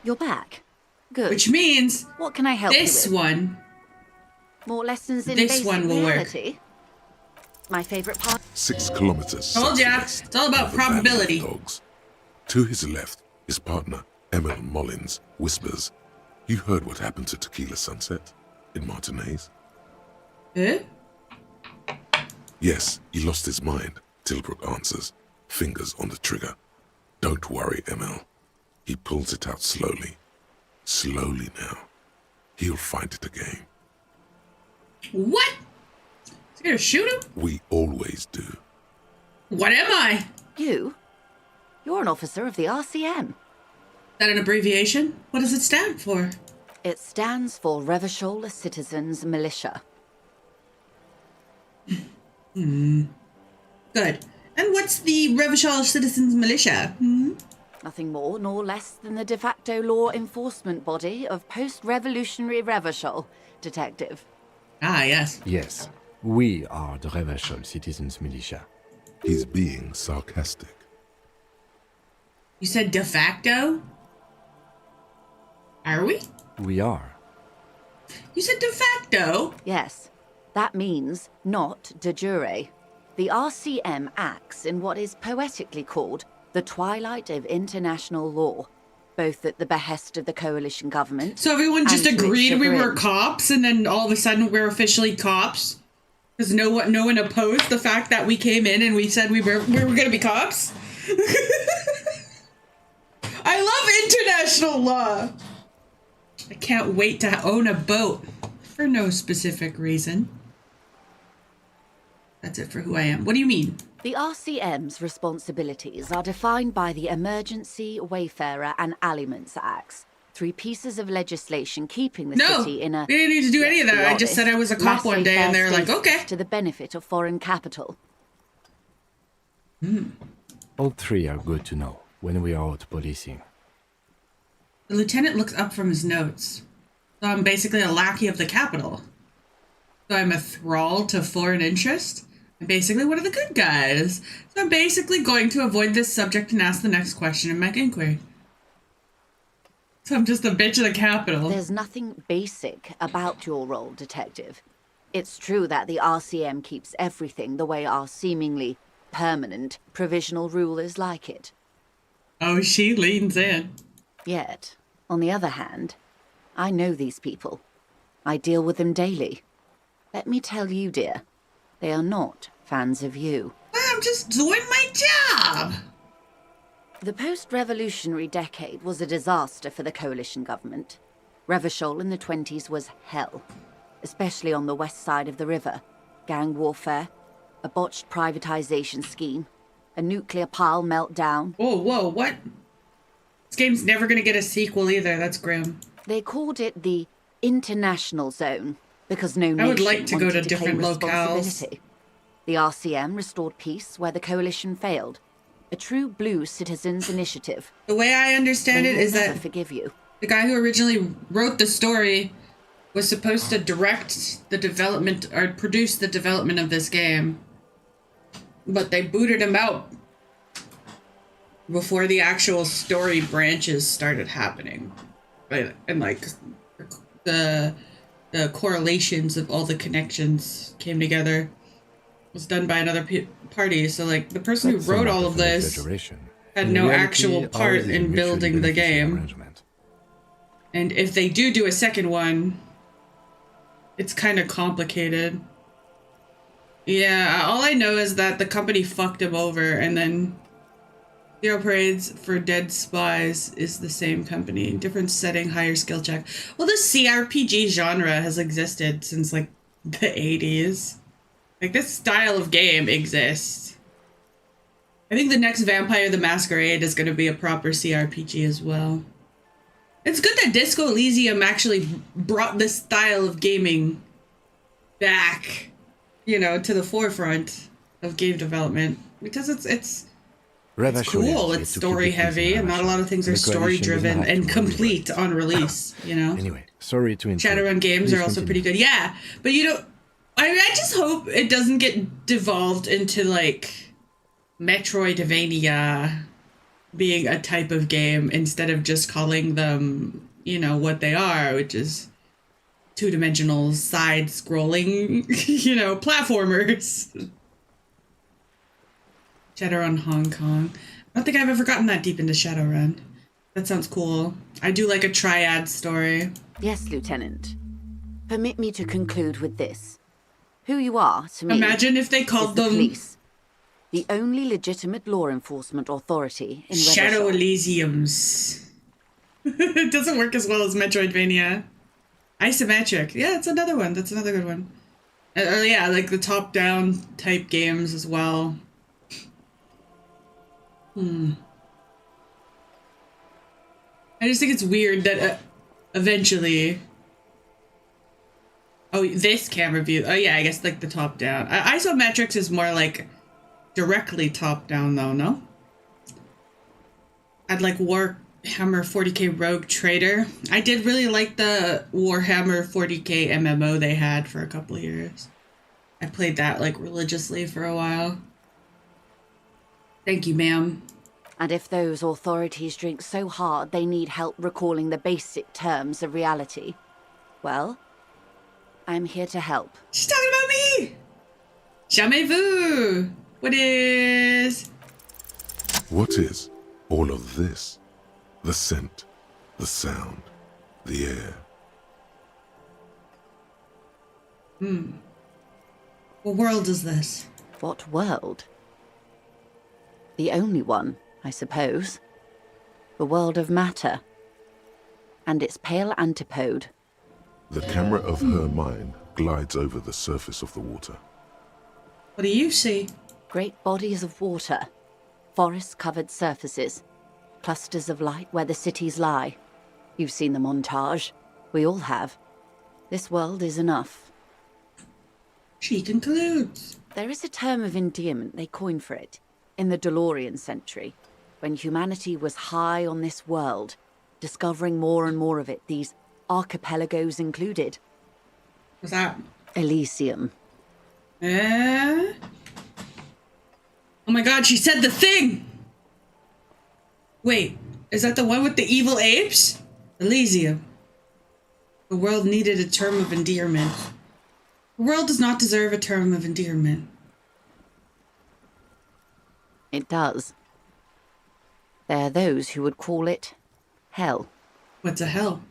You're back. Good. Which means what can I help you with? this one. More lessons in This basic one will work. reality? My favorite part. 6 kilometers. Told ya. southwest It's all about of the Valley of probability. Dogs. To his left, his partner, Emil Mullins, whispers, "You heard what happened to Tequila Sunset in Martinez?" Eh? Yes, he lost his mind, Tilbrook answers, fingers on the trigger. "Don't worry, Emil." He pulls it out slowly. Slowly now. He'll find it again. What? Is he gonna shoot him? We always do. What am I? You? You're an officer of the RCM. Is that an abbreviation? What does it stand for? It stands for Revachol Citizens Militia. Good. And what's the Revachol Citizens Militia? Nothing more nor less than the de facto law enforcement body of post-revolutionary Revachol, Detective. Ah, yes. Yes, we are the Revachol Citizens Militia. He's being sarcastic. You said de facto? Are we? We are. You said de facto? Yes, that means not de jure. The RCM acts in what is poetically called the twilight of international law, both at the behest of the coalition government. So everyone just and to its agreed we were chagrin. cops, and then all of a sudden we're officially cops? Because no one opposed the fact that we came in and we said we were gonna be cops? I love international law! I can't wait to own a boat. For no specific reason. That's it for who I am. What do you mean? The RCM's responsibilities are defined by the Emergency, Wayfarer and Aliments Acts, 3 pieces of legislation keeping the No, city in a... we didn't need to do any of let's be that. I just said I was a cop one day and they're like, laissez-faire okay. status to the benefit of foreign capital. All 3 are good to know when we are out policing. The lieutenant looks up from his notes. So I'm basically a lackey of the capital. So I'm a thrall to foreign interest. I'm basically one of the good guys. So I'm basically going to avoid this subject and ask the next question in my inquiry. So I'm just a bitch of the capital. There's nothing basic about your role, Detective. It's true that the RCM keeps everything the way our seemingly permanent provisional rulers like it. Oh, she leans in. Yet, on the other hand, I know these people. I deal with them daily. Let me tell you, dear, they are not fans of you. I'm just doing my job. The post-revolutionary decade was a disaster for the coalition government. Revachol in the 20s was hell, especially on the west side of the river. Gang warfare, a botched privatization scheme, a nuclear pile meltdown. Whoa, what? This game's never gonna get a sequel either. That's grim. They called it the International Zone because no nation I would like to go wanted to different claim locales. responsibility. The RCM restored peace where the coalition failed. A true blue citizens' initiative. The way I understand They it will is never that forgive you. the guy who originally wrote the story was supposed to direct the development or produce the development of this game. But they booted him out before the actual story branches started happening. Right? And like the correlations of all the connections came together. It was done by another party. So like the person who That's wrote somewhat all of of an this exaggeration. had In no reality, actual ours part is a in mutually building the beneficial game. arrangement. And if they do a second one, it's kind of complicated. Yeah, all I know is that the company fucked him over, and then Zero Parades for Dead Spies is the same company. Different setting, higher skill check. Well, the CRPG genre has existed since, like, the 80s. Like, this style of game exists. I think the next Vampire the Masquerade is going to be a proper CRPG as well. It's good that Disco Elysium actually brought this style of gaming back, you know, to the forefront of game development, because it's cool. It's story heavy, and not a lot of things are story driven and complete on release. You know. Anyway, sorry to interrupt. Shadowrun games Please are also continue. pretty good. Yeah, but you know, I just hope it doesn't get devolved into like Metroidvania being a type of game instead of just calling them, you know, what they are, which is two-dimensional side-scrolling, you know, platformers. Shadowrun Hong Kong. I don't think I've ever gotten that deep into Shadowrun. That sounds cool. I do like a triad story. Yes, Lieutenant. Permit me to conclude with this. Who you are, to me, Imagine if they called is the them police. The only legitimate law enforcement authority in Shadow Revachol. Elysiums. It doesn't work as well as Metroidvania. Isometric. Yeah, it's another one. That's another good one. Yeah, like the top-down type games as well. I just think it's weird that eventually... Oh, this camera view. Oh, yeah, I guess like the top-down. Isometrics is more like directly top-down, though, no? I'd like Warhammer 40k Rogue Trader. I did really like the Warhammer 40k MMO they had for a couple of years. I played that like religiously for a while. Thank you, ma'am. And if those authorities drink so hard they need help recalling the basic terms of reality, well, I'm here to help. She's talking about me! Jamais-vous! What is... What is all of this? The scent, the sound, the air. What world is this? What world? The only one, I suppose. The world of matter. And its pale antipode. The camera of her mind glides over the surface of the water. What do you see? Great bodies of water. Forest-covered surfaces. Clusters of light where the cities lie. You've seen the montage. We all have. This world is enough. She concludes. There is a term of endearment they coined for it in the DeLorean century, when humanity was high on this world, discovering more and more of it, these archipelagos included. What's that? Elysium. Oh my god, she said the thing! Wait, is that the one with the evil apes? Elysium. The world needed a term of endearment. The world does not deserve a term of endearment. It does. There are those who would call it hell. What's a hell?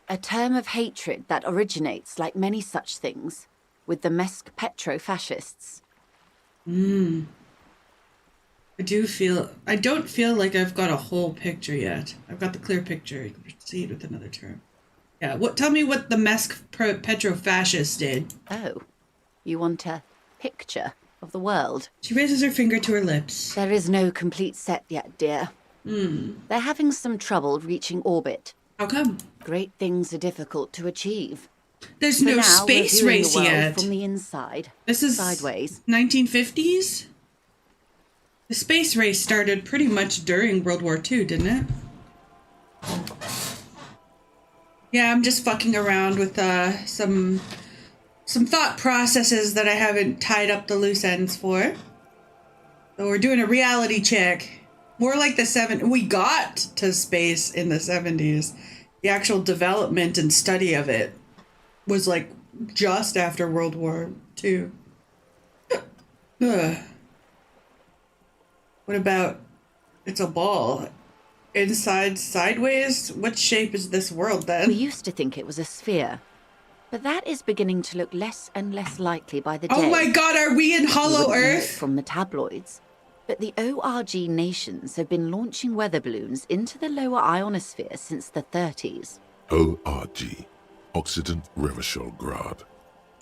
A term of hatred that originates, like many such things, with the Mesk petro-fascists. I don't feel like I've got a whole picture yet. I've got the clear picture. You can proceed with another term. Yeah, tell me what the Mesk petro-fascists did. Oh, you want a picture of the world? She raises her finger to her lips. There is no complete set yet, dear. They're having some trouble reaching orbit. How come? Great things are difficult to achieve. There's For no now, space we're viewing race the world yet. from the inside. This is sideways. 1950s? The space race started pretty much during World War II, didn't it? Yeah, I'm just fucking around with some thought processes that I haven't tied up the loose ends for. So we're doing a reality check. More like we got to space in the 70s. The actual development and study of it was like just after World War II. What about it's a ball? Inside sideways? What shape is this world then? We used to think it was a sphere. But that is beginning to look less and less likely by the day. Oh my god, are we in You Hollow wouldn't know it Earth? from the tabloids, but the ORG nations have been launching weather balloons into the lower ionosphere since the 30s. ORG, Occident Revischolgrad.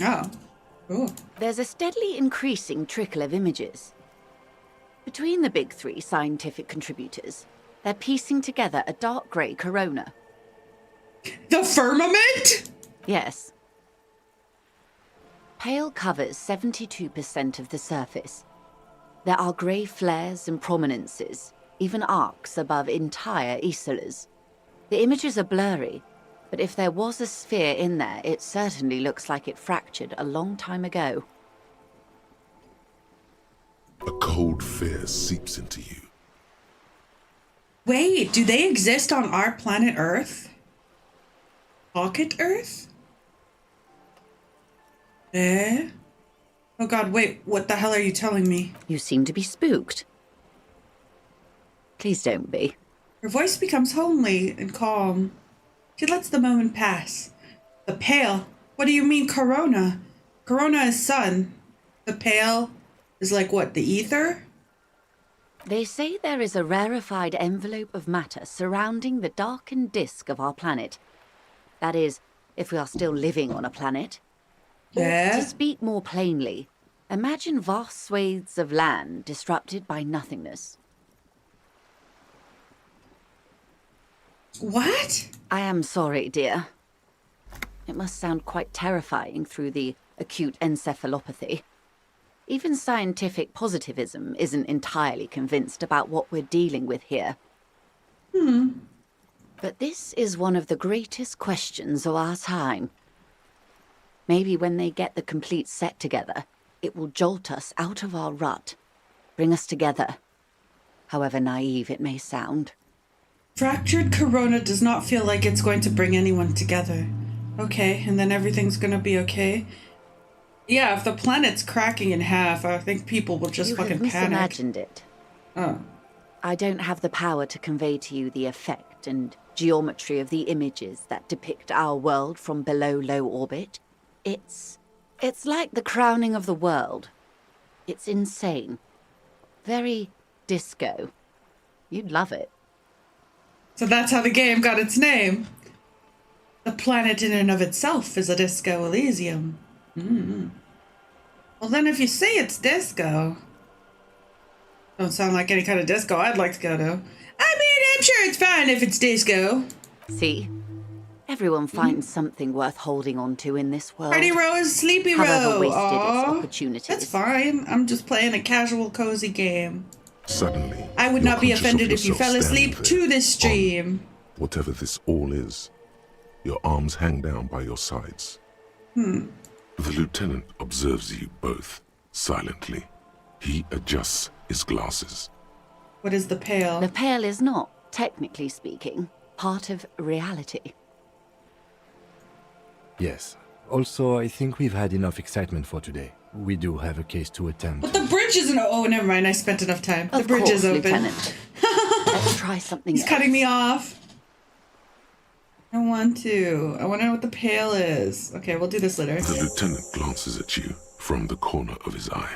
Oh. Ooh. There's a steadily increasing trickle of images. Between the big three scientific contributors, they're piecing together a dark grey corona. The firmament? Yes. Pale covers 72% of the surface. There are grey flares and prominences, even arcs above entire isolas. The images are blurry, but if there was a sphere in there, it certainly looks like it fractured a long time ago. A cold fear seeps into you. Wait, do they exist on our planet Earth? Pocket Earth? Eh? Oh god, wait, what the hell are you telling me? You seem to be spooked. Please don't be. Her voice becomes homely and calm. She lets the moment pass. The pale? What do you mean corona? Corona is sun. The pale is like what, the ether? They say there is a rarefied envelope of matter surrounding the darkened disk of our planet. That is, if we are still living on a planet. Or, Yeah? to speak more plainly, imagine vast swathes of land disrupted by nothingness. What? I am sorry, dear. It must sound quite terrifying through the acute encephalopathy. Even scientific positivism isn't entirely convinced about what we're dealing with here. But this is one of the greatest questions of our time. Maybe when they get the complete set together, it will jolt us out of our rut, bring us together, however naive it may sound. Fractured corona does not feel like it's going to bring anyone together. Okay, and then everything's gonna be okay? Yeah, if the planet's cracking in half, I think people will just You fucking have panic. misimagined it. Oh. I don't have the power to convey to you the effect and geometry of the images that depict our world from below low orbit. It's like the crowning of the world. It's insane. Very disco. You'd love it. So that's how the game got its name. The planet in and of itself is a disco Elysium. Well then if you say it's disco... Don't sound like any kind of disco I'd like to go to. I mean, I'm sure it's fine if it's disco. See? Everyone finds something worth holding on to in this world. Party Row is Sleepy However Row. wasted its Aw, opportunities. that's fine. I'm just playing a casual, cozy game. Suddenly, I would you're not be conscious of offended if you yourself fell asleep standing to there, this stream. whatever this all is. Your arms hang down by your sides. The lieutenant observes you both, silently. He adjusts his glasses. What is the pale? The pale is not, technically speaking, part of reality. Yes. Also, I think we've had enough excitement for today. We do have a case to attend But to. the bridge isn't... Oh, never mind. I spent enough time. The Of bridge course, is open. Lieutenant. Let's try something He's else. cutting me off. I don't want to. I want to know what the pale is. Okay, we'll do this later. The lieutenant glances at you from the corner of his eye.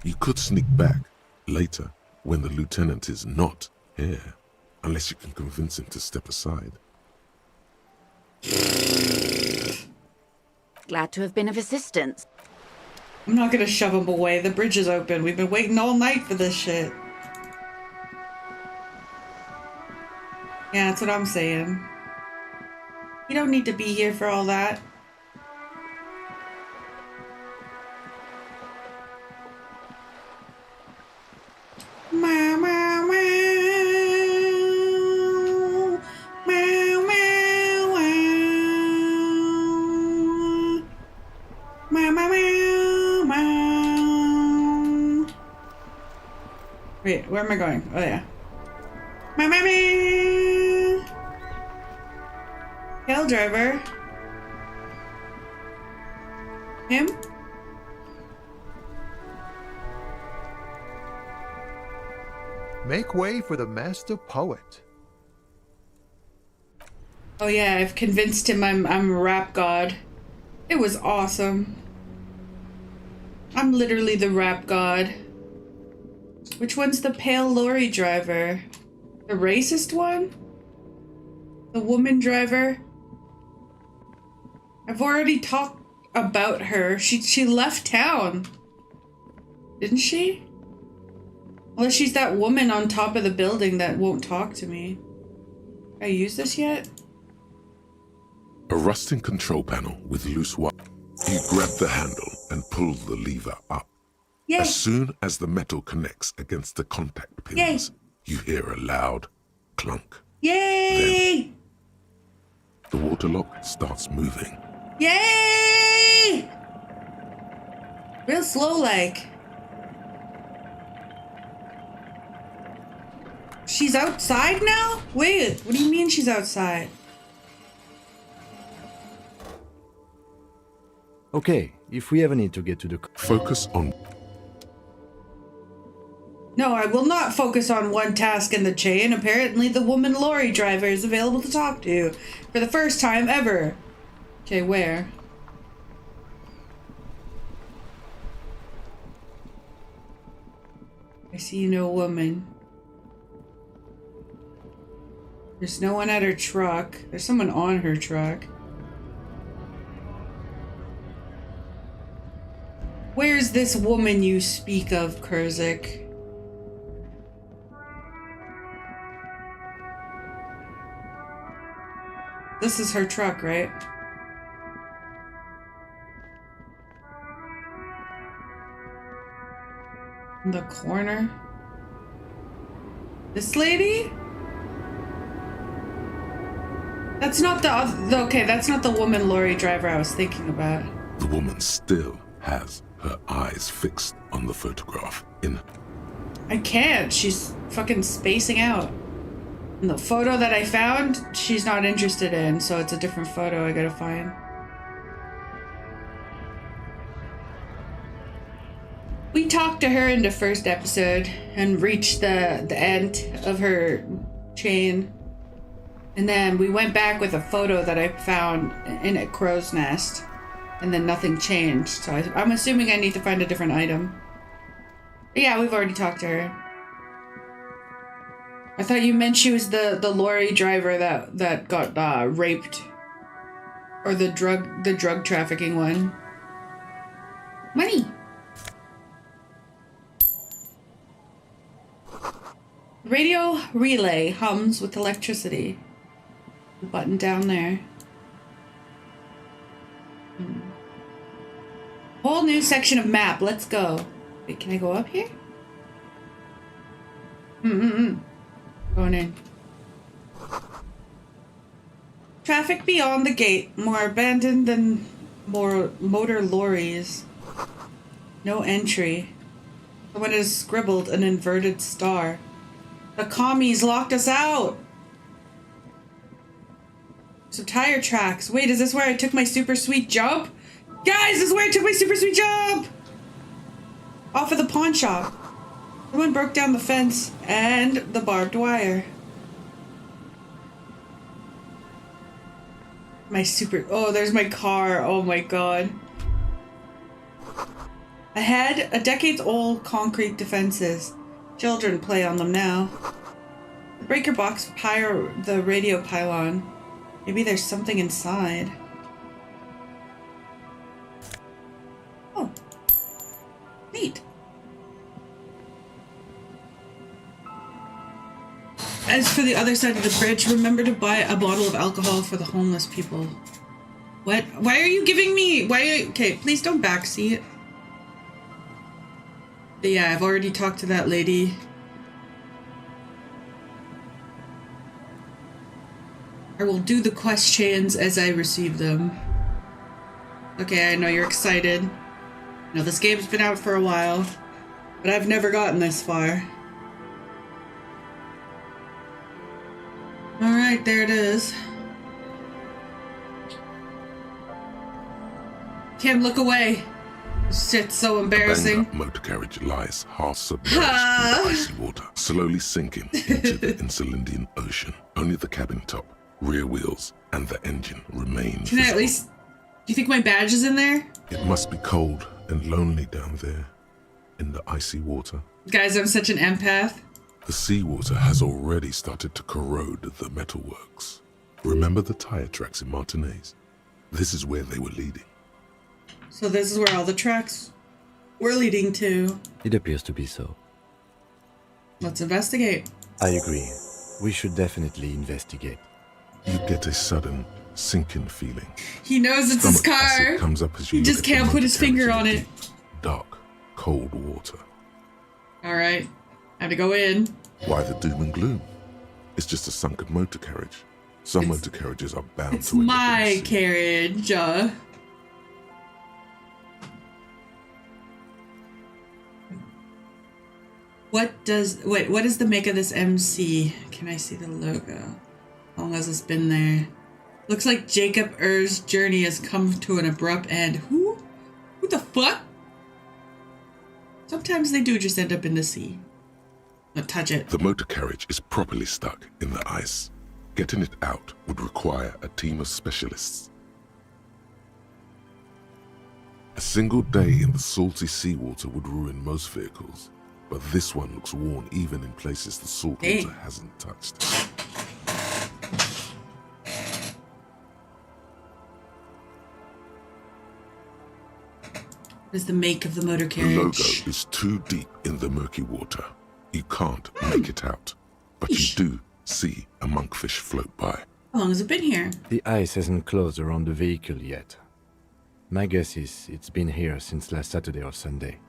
You could sneak back later when the lieutenant is not here, unless you can convince him to step aside. Glad to have been of assistance. I'm not gonna shove him away. The bridge is open. We've been waiting all night for this shit. Yeah, that's what I'm saying. You don't need to be here for all that. Meow, meow, meow. Meow, meow, meow. Meow, meow, meow, meow. Wait, where am I going? Oh, yeah. Meow, meow, meow. Hell driver. Him? Make way for the master poet. Oh yeah, I've convinced him I'm a rap god. It was awesome. I'm literally the rap god. Which one's the pale lorry driver? The racist one? The woman driver? I've already talked about her. She left town. Didn't she? Unless she's that woman on top of the building that won't talk to me. Have I used this yet? A rusting control panel with loose wire. You grab the handle and pull the lever up. Yay. As soon as the metal connects against the contact pins, you hear a loud clunk. Yay! Then the water lock starts moving. Yay! Real slow like. She's outside now? Wait, what do you mean she's outside? Okay, if we ever need to get to the... Focus on... No, I will not focus on one task in the chain. Apparently the woman lorry driver is available to talk to. For the first time ever. Okay, where? I see no woman. There's no one at her truck. There's someone on her truck. Where's this woman you speak of, Kurzik? This is her truck, right? In the corner? This lady? That's not the okay, that's not the woman lorry driver I was thinking about. The woman still has her eyes fixed on the photograph I can't. She's fucking spacing out. And the photo that I found, she's not interested in, so it's a different photo I gotta find. We talked to her in the first episode and reached the end of her chain. And then we went back with a photo that I found in a crow's nest. And then nothing changed. So I'm assuming I need to find a different item. But yeah, we've already talked to her. I thought you meant she was the lorry driver that got raped. Or the drug trafficking one. Money! Radio relay hums with electricity. The button down there. Whole new section of map. Let's go. Wait, can I go up here? Going in. Traffic beyond the gate. More abandoned than more motor lorries. No entry. Someone has scribbled an inverted star. The commies locked us out. Some tire tracks. Wait, is this where I took my super sweet jump? Guys, this is where I took my super sweet jump! Off of the pawn shop. Someone broke down the fence and the barbed wire. My super... Oh, there's my car. Oh my god. Ahead, a decades-old concrete defenses. Children play on them now. The breaker box power the radio pylon. Maybe there's something inside. Oh. Neat. As for the other side of the bridge, remember to buy a bottle of alcohol for the homeless people. What? Why are you giving me... Okay, please don't backseat. But yeah, I've already talked to that lady. I will do the quest chains as I receive them. Okay, I know you're excited. I know this game's been out for a while, but I've never gotten this far. Alright, there it is. Can't look away. Shit's so embarrassing. The motor carriage lies half submerged in the icy water, slowly sinking into the Insulindian Ocean. Only the cabin top, rear wheels, and the engine remain Can I at least... you think my badge is in there? It must be cold and lonely down there in the icy water. Guys, I'm such an empath. The seawater has already started to corrode the metalworks. Remember the tire tracks in Martinez? This is where they were leading. So this is where all the tracks were leading to. It appears to be so. Let's investigate. I agree. We should definitely investigate. You get a sudden sinking feeling. He knows it's his Stomach acid car. comes up as you He look just at can't the put his finger on motor it. Dark, cold water. All right. I have to go in. Why the doom and gloom? It's just a sunken motor carriage. Some motor carriages are bound It's to end up in the my sea. carriage. What is the make of this MC? Can I see the logo? How long has this been there? Looks like Jacob Er's journey has come to an abrupt end. Who the fuck? Sometimes they do just end up in the sea. Don't touch it. The motor carriage is properly stuck in the ice. Getting it out would require a team of specialists. A single day in the salty seawater would ruin most vehicles, but this one looks worn even in places the salt water hasn't touched. What is the make of the motor The logo carriage? is too deep in the murky water. You can't make it out, but you do see a monkfish float by. How long has it been here? The ice hasn't closed around the vehicle yet. My guess is it's been here since last Saturday or Sunday.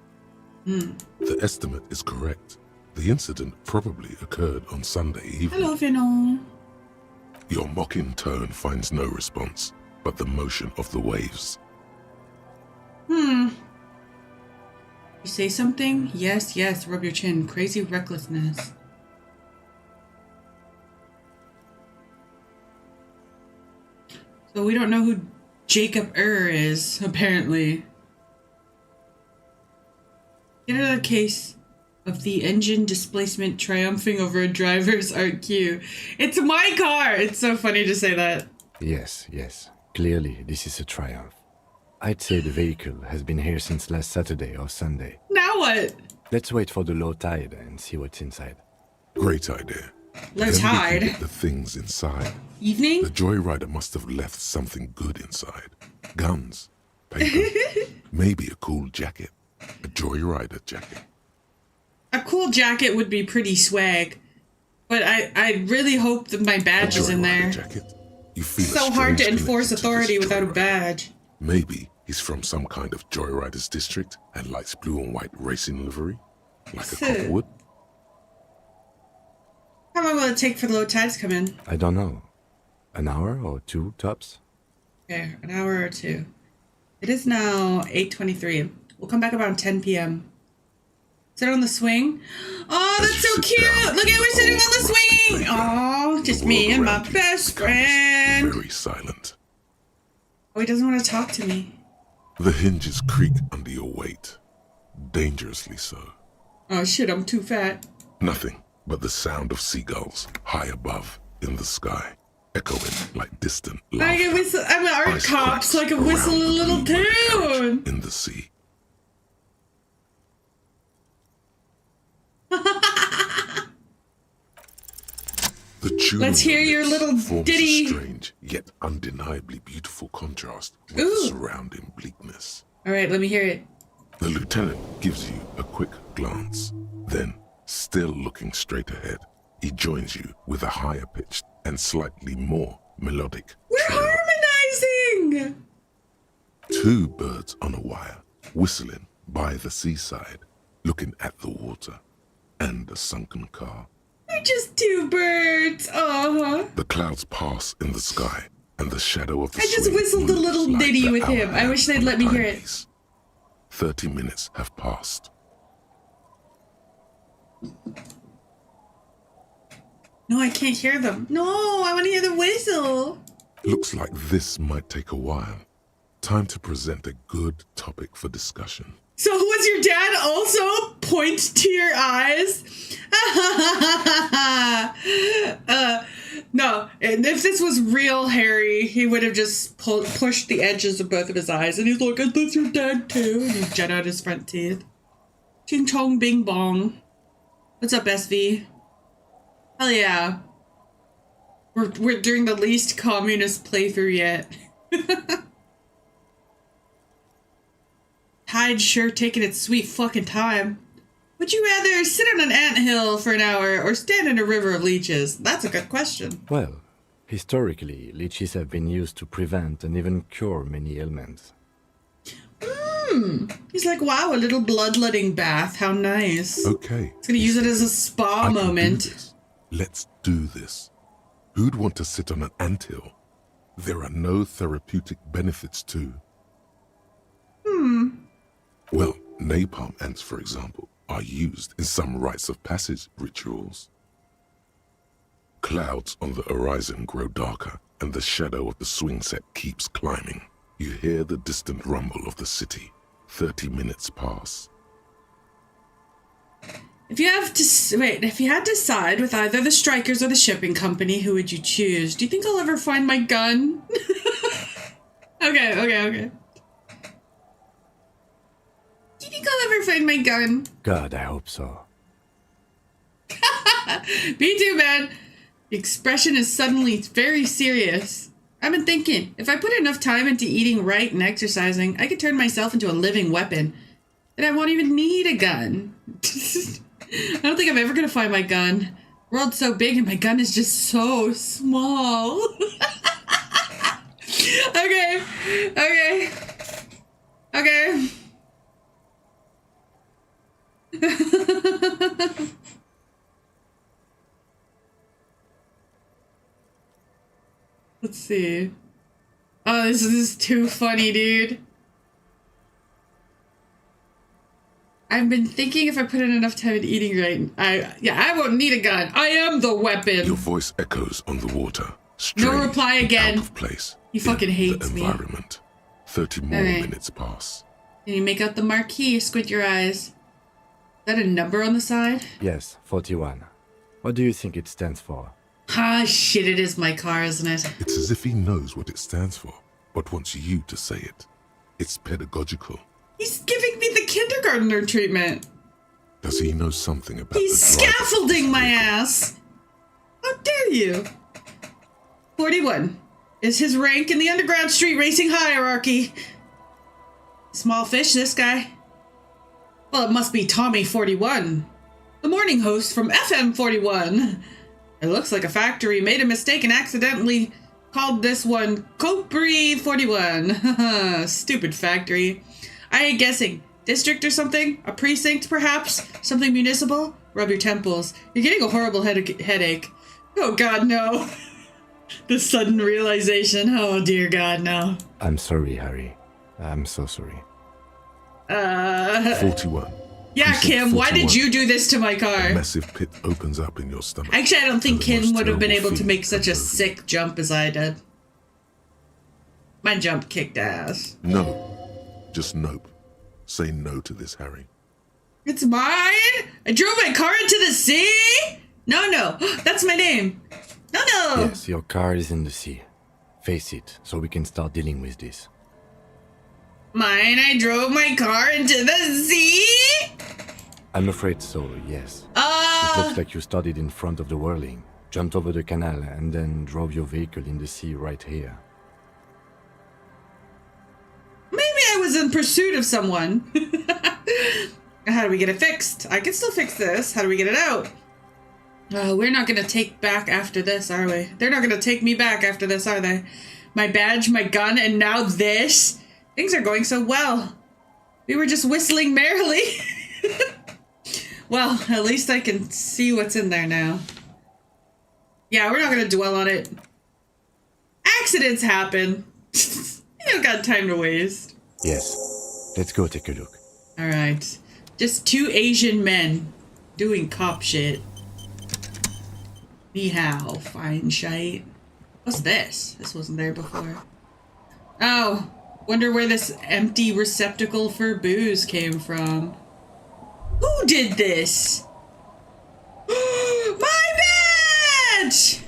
The estimate is correct. The incident probably occurred on Sunday evening. Hello, Vinno. Your mocking tone finds no response, but the motion of the waves. You say something? Yes, yes. Rub your chin. Crazy recklessness. So we don't know who Jacob is, apparently. Get another case of the engine displacement triumphing over a driver's RQ. It's my car! It's so funny to say that. Yes, yes. Clearly, this is a triumph. I'd say the vehicle has been here since last Saturday or Sunday. Now what? Let's wait for the low tide and see what's inside. Great idea. Low Then we can tide? get the things inside. Evening? The joyrider must have left something good inside. Guns, paper, maybe a cool jacket. A joyrider jacket. A cool jacket would be pretty swag. But I really hope that my badge is in there. Jacket. You feel So a hard to strange enforce connection to authority this without a joyrider. badge. Maybe he's from some kind of joyriders district and likes blue and white racing livery, like a cop would. How long will it take for the low tides to come in? I don't know. An hour or two, tops? Okay, an hour or two. It is now 8:23. We'll come back around 10 p.m. Sit on the swing. Oh, As that's you so sit cute! down Look in at we're the sitting old on the rusty swing! playground, Oh, the just world me and my around you best becomes friend. Very silent. Oh, he doesn't want to talk to me. The hinges creak under your weight, dangerously so. Oh shit, I'm too fat. Nothing but the sound of seagulls high above in the sky, echoing like distant I laughter. can whistle. I'm an art Ice cop, cracks so I can whistle around a the little blue motor carriage tune. in the sea. The tune Let's on your hear your lips little forms ditty. a strange yet undeniably beautiful contrast with the Ooh. surrounding bleakness. All right, let me hear it. The lieutenant gives you a quick glance. Then, still looking straight ahead, he joins you with a higher pitched and slightly more melodic We're trill. harmonizing. Two birds on a wire, whistling by the seaside, looking at the water and a sunken car. We're just two birds. Uh-huh. The clouds pass in the sky, and the shadow of the I just swing whistled a moves little like ditty the with hour him. I hand wish they'd on a let me hear it. timepiece. 30 minutes have passed. No, I can't hear them. No, I want to hear the whistle. Looks like this might take a while. Time to present a good topic for discussion. So was your dad also point to your eyes? No, and if this was real Harry, he would have just pushed the edges of both of his eyes, and he's like, "Is this your dad too?" And he jet out his front teeth. Ching chong bing bong. What's up, SV? Hell yeah. We're doing the least communist playthrough yet. Tide's sure taking its sweet fucking time. Would you rather sit on an anthill for an hour or stand in a river of leeches? That's a good question. Well, historically, leeches have been used to prevent and even cure many ailments. He's like, wow, a little bloodletting bath. How nice. Okay. He's gonna use it as a spa moment. Let's do this. Who'd want to sit on an anthill? There are no therapeutic benefits to... Well, napalm ants, for example, are used in some rites of passage rituals. Clouds on the horizon grow darker, and the shadow of the swing set keeps climbing. You hear the distant rumble of the city. 30 minutes pass. If you had to side with either the strikers or the shipping company, who would you choose? Do you think I'll ever find my gun? Okay. Do you think I'll ever find my gun? God, I hope so. Me too, man. The expression is suddenly very serious. I've been thinking, if I put enough time into eating right and exercising, I could turn myself into a living weapon. And I won't even need a gun. I don't think I'm ever gonna find my gun. The world's so big and my gun is just so small. Okay. Let's see. Oh, this is too funny, dude. I've been thinking if I put in enough time in eating right, I won't need a gun. I am the weapon. Your voice echoes on the water. No reply again. Out of place. He fucking hates the me. environment. 30 more minutes pass. Can you make out the marquee? Squint your eyes. Is that a number on the side? Yes, 41. What do you think it stands for? Ah, shit, it is my car, isn't it? It's as if he knows what it stands for, but wants you to say it. It's pedagogical. He's giving me the kindergartner treatment. Does he know something about He's scaffolding my ass. How dare you? 41 is his rank in the underground street racing hierarchy. Small fish, this guy. Well, it must be Tommy 41, the morning host from FM 41. It looks like a factory made a mistake and accidentally called this one Copri 41. Stupid factory. I ain't guessing. District or something? A precinct, perhaps? Something municipal? Rub your temples. You're getting a horrible headache. Oh, God, no. The sudden realization. Oh, dear God, no. I'm sorry, Harry. I'm so sorry. 41. Yeah, Precinct Kim, why 41. did you do this to my car? A massive pit opens up in your stomach. Actually, I don't think The most Kim would have been terrible able to feeling make such a ever. sick jump as I did. My jump kicked ass. No. Just nope. Say no to this, Harry. It's mine? I drove my car into the sea? No. That's my name. No. Yes, your car is in the sea. Face it, so we can start dealing with this. Mine? I drove my car into the sea? I'm afraid so, yes. It looks like you started in front of the whirling, jumped over the canal, and then drove your vehicle in the sea right here. Maybe I was in pursuit of someone. How do we get it fixed? I can still fix this. How do we get it out? We're not gonna take back after this, are we? They're not gonna take me back after this, are they? My badge, my gun, and now this? Things are going so well. We were just whistling merrily. Well, at least I can see what's in there now. Yeah, we're not gonna dwell on it. Accidents happen. You don't got time to waste. Yes. Let's go take a look. Alright. Just two Asian men doing cop shit. Ni hao, fine shite. What's this? This wasn't there before. Oh. Wonder where this empty receptacle for booze came from. Who did this? My badge!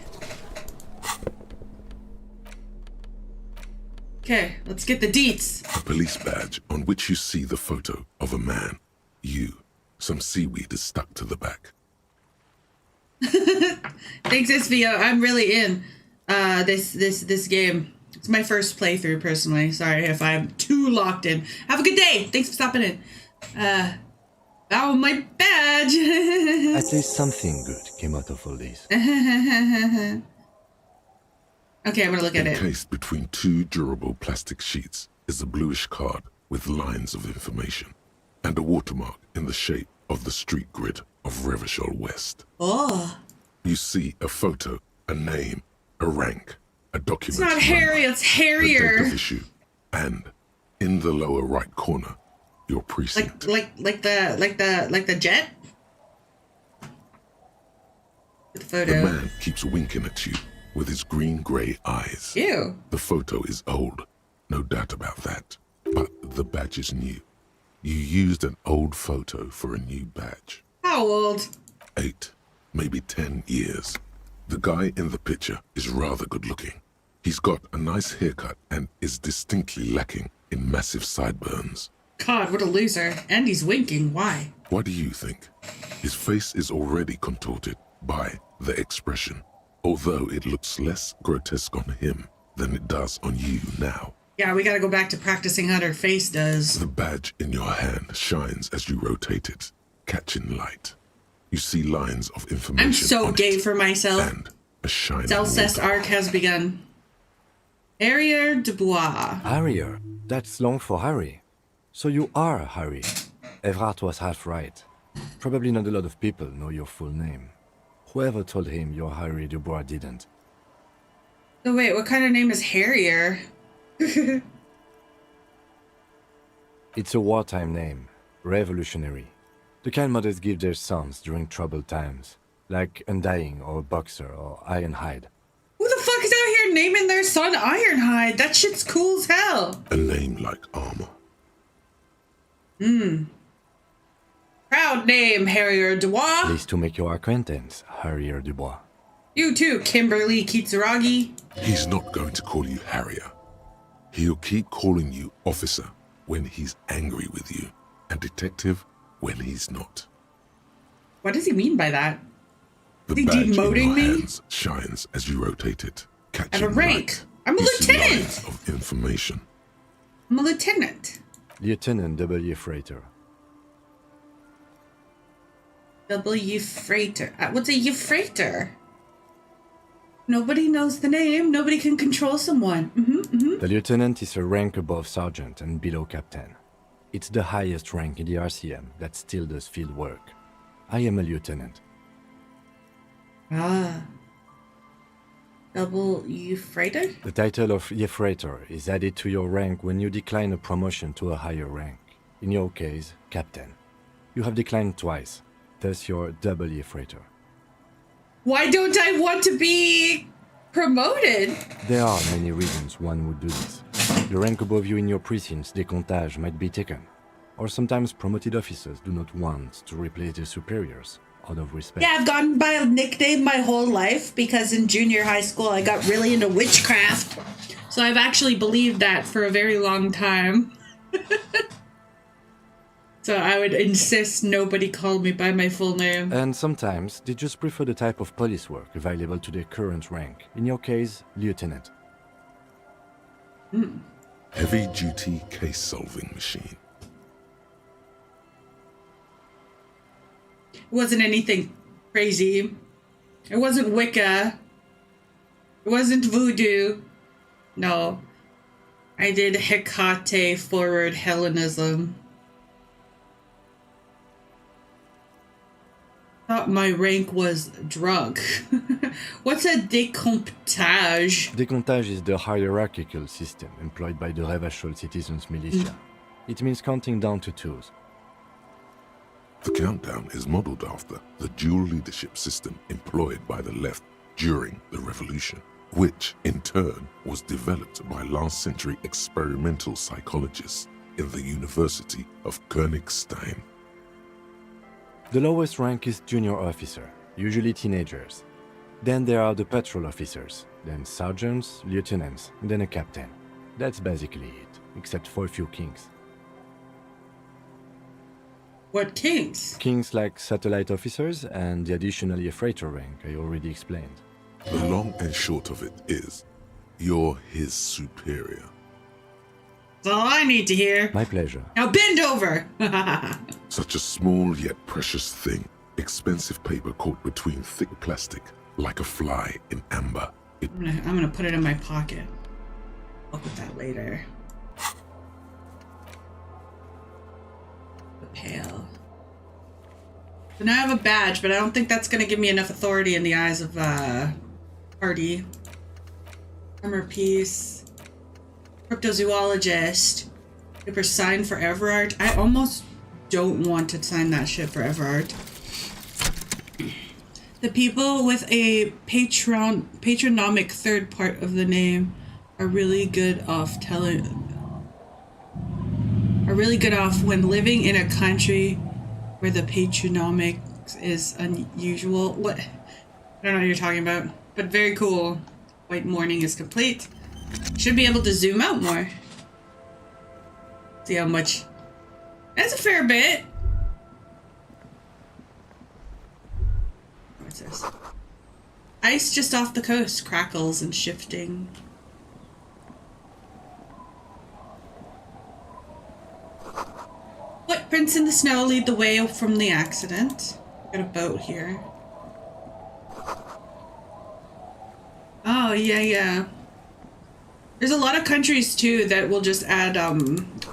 Okay, let's get the deets. A police badge on which you see the photo of a man. You. Some seaweed is stuck to the back. Thanks, SVO. I'm really in this game. It's my first playthrough, personally. Sorry if I'm too locked in. Have a good day. Thanks for stopping in. Oh, my badge. At least something good came out of all this. Okay, I'm gonna look at it. Encased between two durable plastic sheets is a bluish card with lines of information and a watermark in the shape of the street grid of Revachol West. Oh. You see a photo, a name, a rank, a document. It's not Harry, it's Harrier. The date of issue, and in the lower right corner, your precinct. Like the jet. The photo. The man keeps winking at you with his green-grey eyes. Ew. The photo is old, no doubt about that. But the badge is new. You used an old photo for a new badge. How old? 8, maybe 10 years. The guy in the picture is rather good-looking. He's got a nice haircut and is distinctly lacking in massive sideburns. God, what a loser. And he's winking. Why? What do you think? His face is already contorted by the expression, although it looks less grotesque on him than it does on you now. Yeah, we gotta go back to practicing how her face does. The badge in your hand shines as you rotate it, catching light. You see lines of information. I'm so on gay it, for myself. And a shining Celcest water. arc has begun. Harrier Dubois. Harrier? That's long for Harry. So you are Harry. Evrard was half right. Probably not a lot of people know your full name. Whoever told him you're Harry Dubois didn't. So wait, what kind of name is Harrier? It's a wartime name. Revolutionary. The kind mothers give their sons during troubled times. Like Undying or Boxer or Ironhide. Who the fuck is out here naming their son Ironhide? That shit's cool as hell. A name like armor. Proud name, Harrier Dubois. Pleased to make your acquaintance, Harrier Dubois. You too, Kimberly Kitsuragi. He's not going to call you Harrier. He'll keep calling you officer when he's angry with you, and detective when he's not. What does he mean by that? The Is he badge in demoting your me? hands shines as you rotate it, I have catching a rank. light. I'm a You see lieutenant. lines of information. I'm a lieutenant. Lieutenant W. Freighter. W. Freighter. What's a Freighter? Nobody knows the name. Nobody can control someone. The lieutenant is a rank above sergeant and below captain. It's the highest rank in the RCM that still does field work. I am a lieutenant. Ah. W. Freighter? The title of Freighter is added to your rank when you decline a promotion to a higher rank. In your case, captain. You have declined twice, thus you're W. Freighter. Why don't I want to be promoted? There are many reasons one would do this. The rank above you in your precinct's décomptage might be taken, or sometimes promoted officers do not want to replace their superiors out of respect. Yeah, I've gone by a nickname my whole life because in junior high school I got really into witchcraft. So I've actually believed that for a very long time. So I would insist nobody call me by my full name. And sometimes they just prefer the type of police work available to their current rank. In your case, lieutenant. Heavy-duty case-solving machine. It wasn't anything crazy. It wasn't Wicca. It wasn't voodoo. No. I did Hecate forward Hellenism. Thought my rank was drunk. What's a décomptage? Décomptage is the hierarchical system employed by the Revachol citizens militia. It means counting down to twos. The countdown is modeled after the dual leadership system employed by the left during the revolution. which in turn was developed by last century experimental psychologists in the University of Königstein. The lowest rank is junior officer, usually teenagers. Then there are the patrol officers, then sergeants, lieutenants, and then a captain. That's basically it, except for a few kings. What kings? Kings like satellite officers and the additionally a freighter rank I already explained. The long and short of it is, you're his superior. That's all I need to hear. My pleasure. Now bend over! Such a small yet precious thing, expensive paper caught between thick plastic, like a fly in amber. I'm gonna put it in my pocket. I'll put that later. The pail. So now I have a badge, but I don't think that's gonna give me enough authority in the eyes of party. Armor piece. Cryptozoologist. Paper signed for Everard. I almost don't want to sign that shit for Everard. The people with a patronymic third part of the name are really good off when living in a country where the patronymic is unusual. What? I don't know what you're talking about, but very cool. White morning is complete. Should be able to zoom out more. See how much. That's a fair bit. What's this? Ice just off the coast crackles and shifting. Footprints in the snow lead the way from the accident. Got a boat here. Oh, yeah. There's a lot of countries, too, that will just add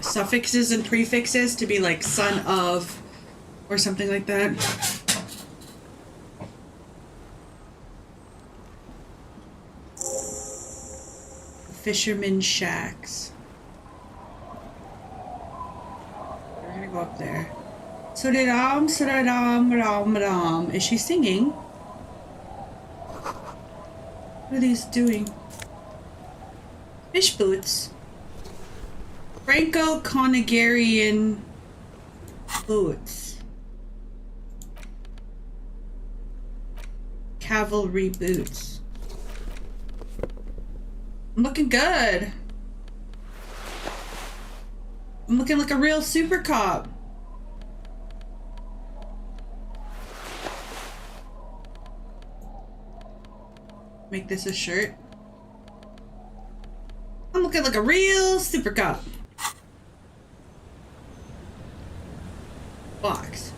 suffixes and prefixes to be like son of or something like that. Fisherman shacks. We're gonna go up there. Suridam, suridam, ram, ram. Is she singing? What are these doing? Fish boots. Franco-Conigerian boots. Cavalry boots. I'm looking good. I'm looking like a real super cop. Make this a shirt. I'm looking like a real super cop. Box.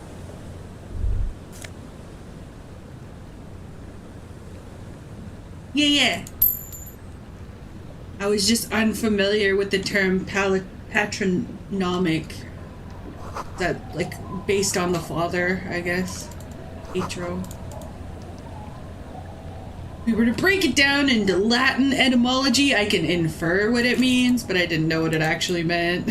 Yeah. I was just unfamiliar with the term patronymic. That, like, based on the father, I guess. Patro. If we were to break it down into Latin etymology, I can infer what it means, but I didn't know what it actually meant.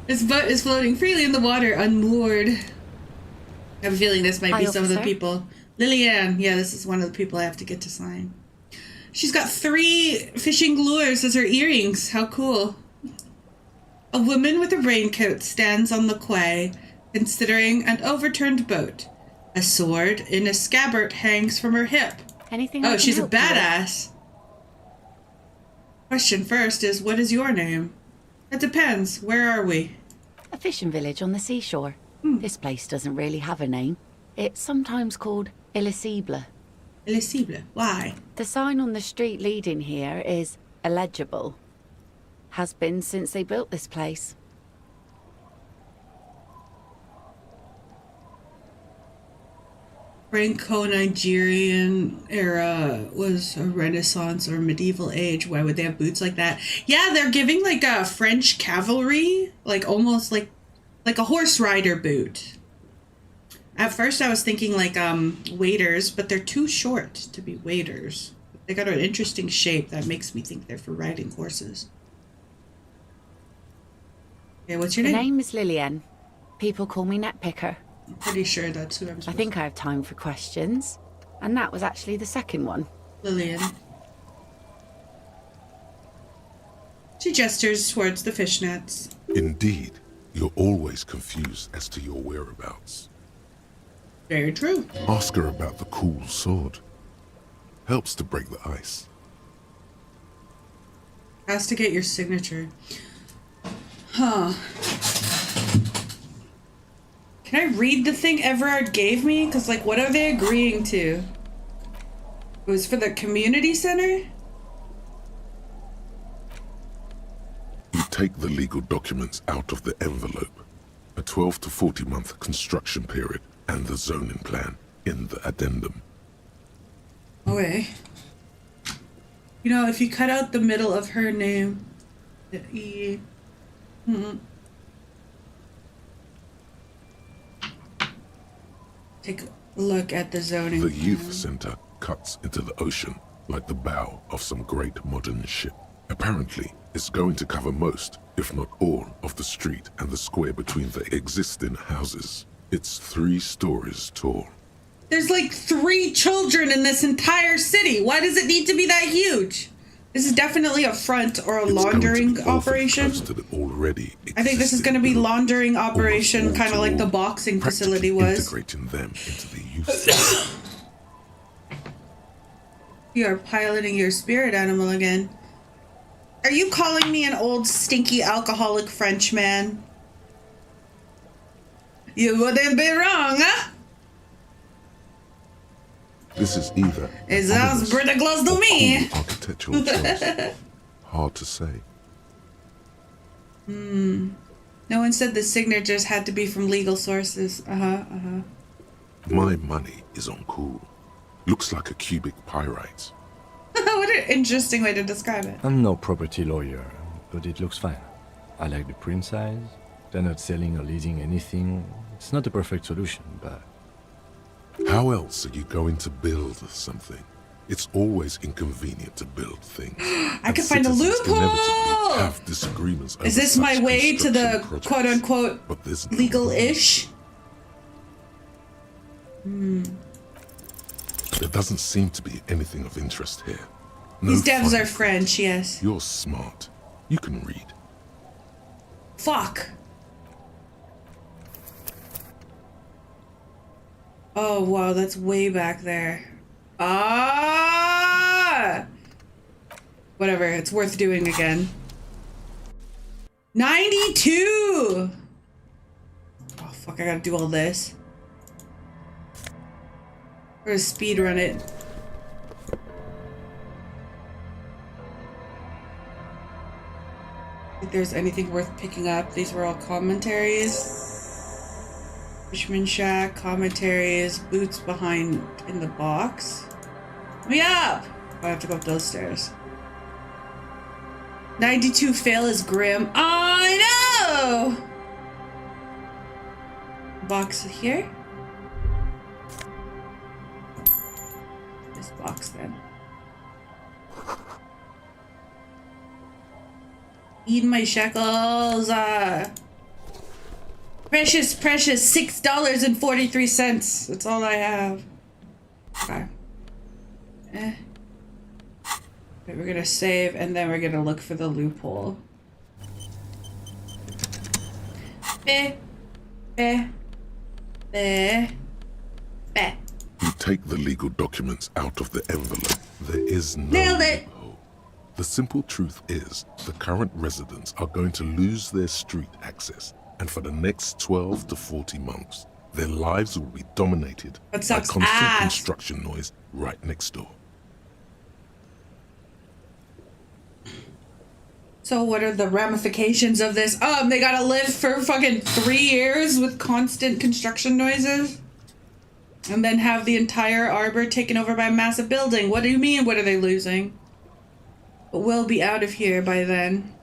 This boat is floating freely in the water, unmoored. I have a feeling this might be some of the people. Lillian, yeah, this is one of the people I have to get to sign. She's got 3 fishing lures as her earrings. How cool. A woman with a raincoat stands on the quay, considering an overturned boat. A sword in a scabbard hangs from her hip. Anything? Oh, she's a badass. Question first is, what is your name? It depends. Where are we? A fishing village on the seashore. This place doesn't really have a name. It's sometimes called Elysium. Elysium. Why? The sign on the street leading here is illegible. Has been since they built this place. Franco-Nigerian era was a Renaissance or medieval age. Why would they have boots like that? Yeah, they're giving like a French cavalry, like almost like a horse rider boot. At first I was thinking like waders, but they're too short to be waders. They got an interesting shape that makes me think they're for riding horses. Okay, what's your name? My name is Lillian. People call me Netpicker. I'm pretty sure that's who I'm supposed to. I think I have time for questions. And that was actually the second one. Lillian. She gestures towards the fishnets. Indeed, you're always confused as to your whereabouts. Very true. Ask her about the cool sword. Helps to break the ice. Has to get your signature. Huh. Can I read the thing Everard gave me? Because, like, what are they agreeing to? It was for the community center? You take the legal documents out of the envelope. A 12 to 40 month construction period and the zoning plan in the addendum. Okay. You know, if you cut out the middle of her name, the E. Take a look at the zoning. The youth center cuts into the ocean like the bow of some great modern ship. Apparently, it's going to cover most, if not all, of the street and the square between the existing houses. It's 3 stories tall. There's like 3 children in this entire city. Why does it need to be that huge? This is definitely a front or a laundering operation. I think this is going to be laundering operation, kind of like the boxing facility was. Integrating them into the youth. You are piloting your spirit animal again. Are you calling me an old stinky alcoholic Frenchman? You wouldn't be wrong, huh? This is either. It sounds pretty close to me. Cool architectural choice. Hard to say. No one said the signatures had to be from legal sources. My money is on cool. Looks like a cubic pyrite. What an interesting way to describe it. I'm no property lawyer, but it looks fine. I like the print size. They're not selling or leasing anything. It's not a perfect solution, but... How else are you going to build something? It's always inconvenient to build things. I can find a loophole! Have disagreements over is this my such way to the projects. quote-unquote legal-ish? There doesn't seem to be anything of interest here. No These devs fun. are French, yes. You're smart. You can read. Fuck. Oh, wow, that's way back there. Ah! Whatever, it's worth doing again. 92! Oh, fuck, I gotta do all this. Or speed run it. If there's anything worth picking up, these were all commentaries. Fishman Shack, commentaries, boots behind in the box. Let me up! Oh, I have to go up those stairs. 92 fail is grim. Oh, no! Box here. This box then. Eat my shekels. Precious $6.43. That's all I have. Okay. Okay, we're gonna save and then we're gonna look for the loophole. You take the legal documents out of the envelope. There is no Nailed it. loophole. The simple truth is the current residents are going to lose their street access, and for the next 12 to 40 months, their lives will be dominated by constant construction noise right next door. So what are the ramifications of this? They gotta live for fucking 3 years with constant construction noises? And then have the entire arbor taken over by a massive building. What do you mean, what are they losing? But we'll be out of here by then.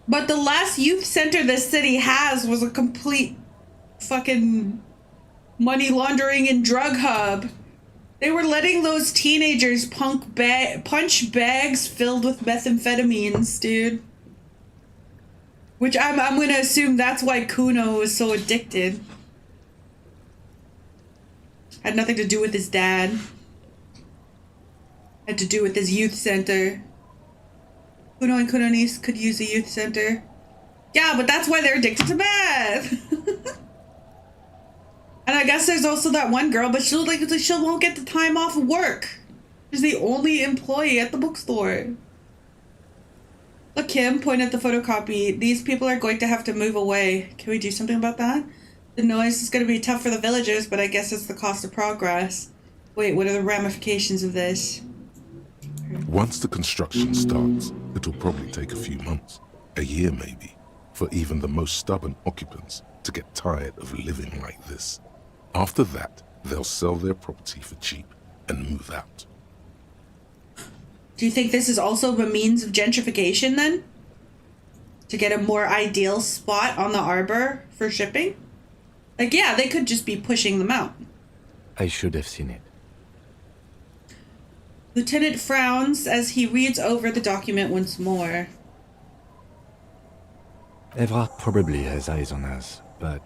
But the last youth center this city has was a complete fucking money laundering and drug hub. They were letting those teenagers punch bags filled with methamphetamines, dude. Which I'm gonna assume that's why Kuno was so addicted. Had nothing to do with his dad. Had to do with his youth center. Kuno and Kunonis could use a youth center. Yeah, but that's why they're addicted to meth. And I guess there's also that one girl, but she won't get the time off of work. She's the only employee at the bookstore. Look, Kim, point at the photocopy. These people are going to have to move away. Can we do something about that? The noise is going to be tough for the villagers, but I guess it's the cost of progress. Wait, what are the ramifications of this? Once the construction starts, it'll probably take a few months, a year maybe, for even the most stubborn occupants to get tired of living like this. After that, they'll sell their property for cheap and move out. Do you think this is also a means of gentrification then? To get a more ideal spot on the arbor for shipping? Like, yeah, they could just be pushing them out. I should have seen it. Lieutenant frowns as he reads over the document once more. Evrard probably has eyes on us, but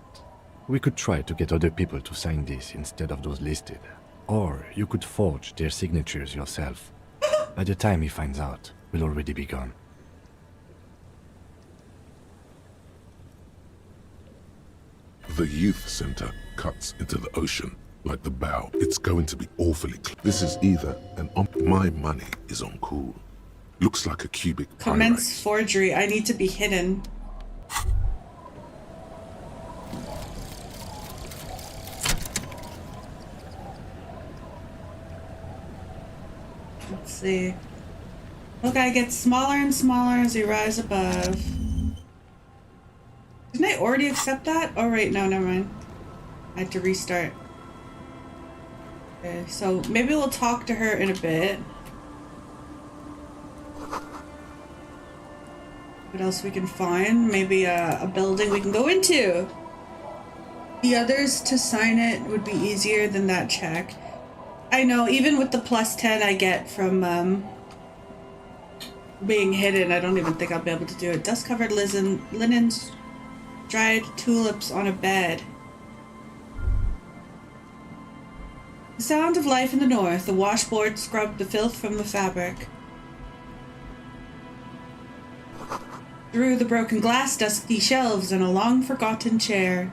we could try to get other people to sign this instead of those listed. Or you could forge their signatures yourself. By the time he finds out, we'll already be gone. The youth center cuts into the ocean like the bow. It's going to be awfully This is either an my money is on cool. Looks like a cubic Commence pyrite. forgery. I need to be hidden. Let's see. The guy gets smaller and smaller as he rises above. Didn't I already accept that? Oh, right. No, never mind. I had to restart. Okay, so maybe we'll talk to her in a bit. What else we can find? Maybe a building we can go into. The others to sign it would be easier than that check. I know, even with the +10 I get from being hidden, I don't even think I'll be able to do it. Dust-covered linens, dried tulips on a bed. The sound of life in the north. The washboard scrubbed the filth from the fabric. Through the broken glass, dusty shelves, and a long-forgotten chair.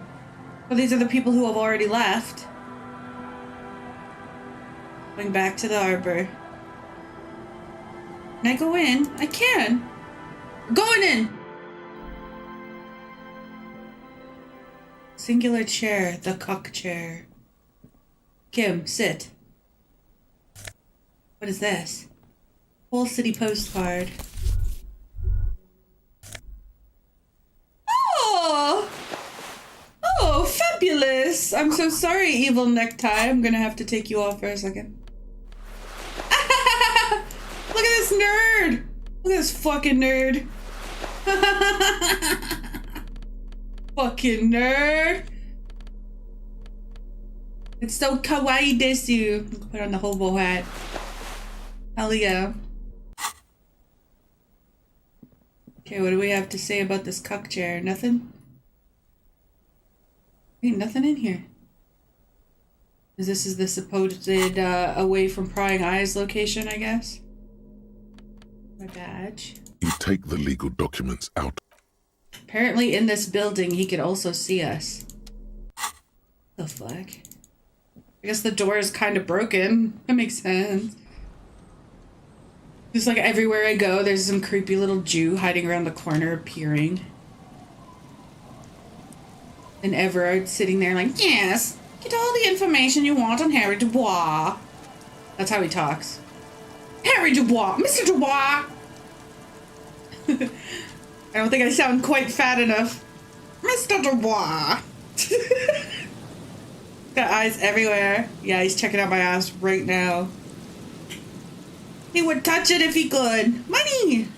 Well, these are the people who have already left. Going back to the arbor. Can I go in? I can. I'm going in! Singular chair. The cuck chair. Kim, sit. What is this? Whole city postcard. Oh! Oh, fabulous! I'm so sorry, evil necktie. I'm gonna have to take you off for a second. Look at this nerd! Look at this fucking nerd. Fucking nerd. It's so kawaii desu. Put on the hobo hat. Hell yeah. Okay, what do we have to say about this cuck chair? Nothing? Ain't nothing in here. This is the supposed away from prying eyes location, I guess. My badge. You take the legal documents out. Apparently in this building he could also see us. The fuck? I guess the door is kind of broken. That makes sense. Just like everywhere I go, there's some creepy little Jew hiding around the corner, peering. And Everard sitting there like, yes, get all the information you want on Harry Dubois. That's how he talks. Harry Dubois, Mr. Dubois. I don't think I sound quite fat enough. Mr. Dubois. Got eyes everywhere. Yeah, he's checking out my ass right now. He would touch it if he could. Money! Is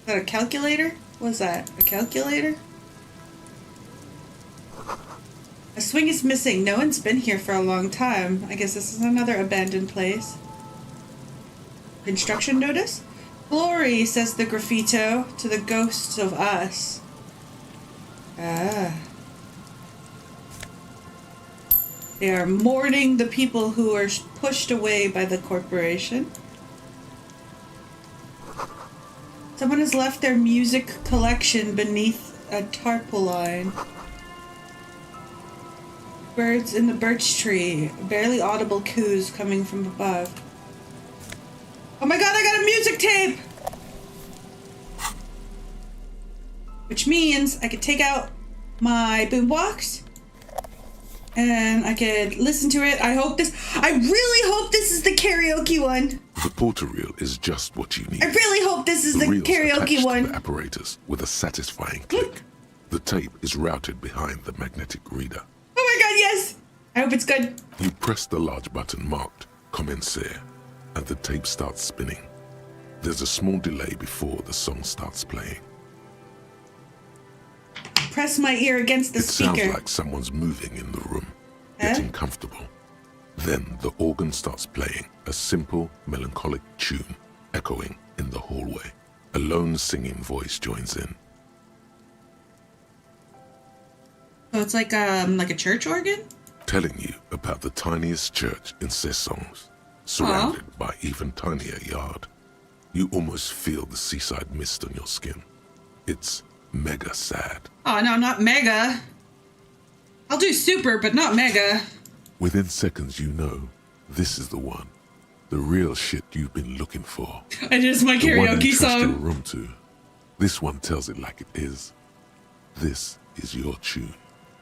that a calculator? What's that? A calculator? A swing is missing. No one's been here for a long time. I guess this is another abandoned place. Construction notice? Glory, says the graffito, to the ghosts of us. Ah. They are mourning the people who are pushed away by the corporation. Someone has left their music collection beneath a tarpaulin. Birds in the birch tree. Barely audible coos coming from above. Oh my god, I got a music tape! Which means I could take out my boombox and I could listen to it. I really hope this is the karaoke one. The porter reel is just what you need. I really hope this is the reel's karaoke attached one. to the apparatus with a satisfying click. The tape is routed behind the magnetic reader. Oh my god, yes! I hope it's good. You press the large button marked Commencer, and the tape starts spinning. There's a small delay before the song starts playing. Press my ear against the speaker. It sounds like someone's moving in the room, getting comfortable. Then the organ starts playing a simple, melancholic tune, echoing in the hallway. A lone singing voice joins in. So it's like a church organ? Telling you about the tiniest church in Cessons, surrounded by even tinier yard. You almost feel the seaside mist on your skin. It's mega sad. Oh no, not mega. I'll do super, but not mega. Within seconds, you know this is the one. The real shit you've been looking for. It is my the one karaoke you trust your song. room to. This one tells it like it is. This is your tune.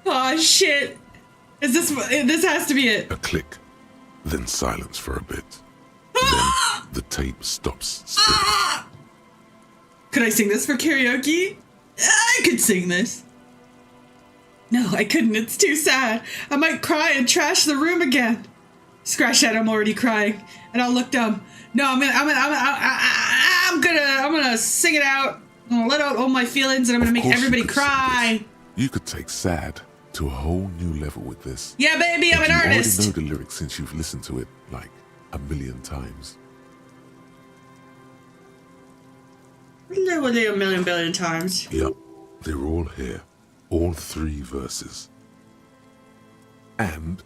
Oh shit. Is this has to be it. A click, then silence for a bit. Then the tape stops spinning. Could I sing this for karaoke? I could sing this. No, I couldn't. It's too sad. I might cry and trash the room again. Scratch that. I'm already crying, and I'll look dumb. No, I'm gonna sing it out. I'm gonna let out all my feelings, and I'm gonna make everybody cry. You could take sad to a whole new level with this. Yeah, baby, I'm an artist. You already know the lyrics since you've listened to it like a million times. Literally a million billion times. Yep, they're all here. All 3 verses. And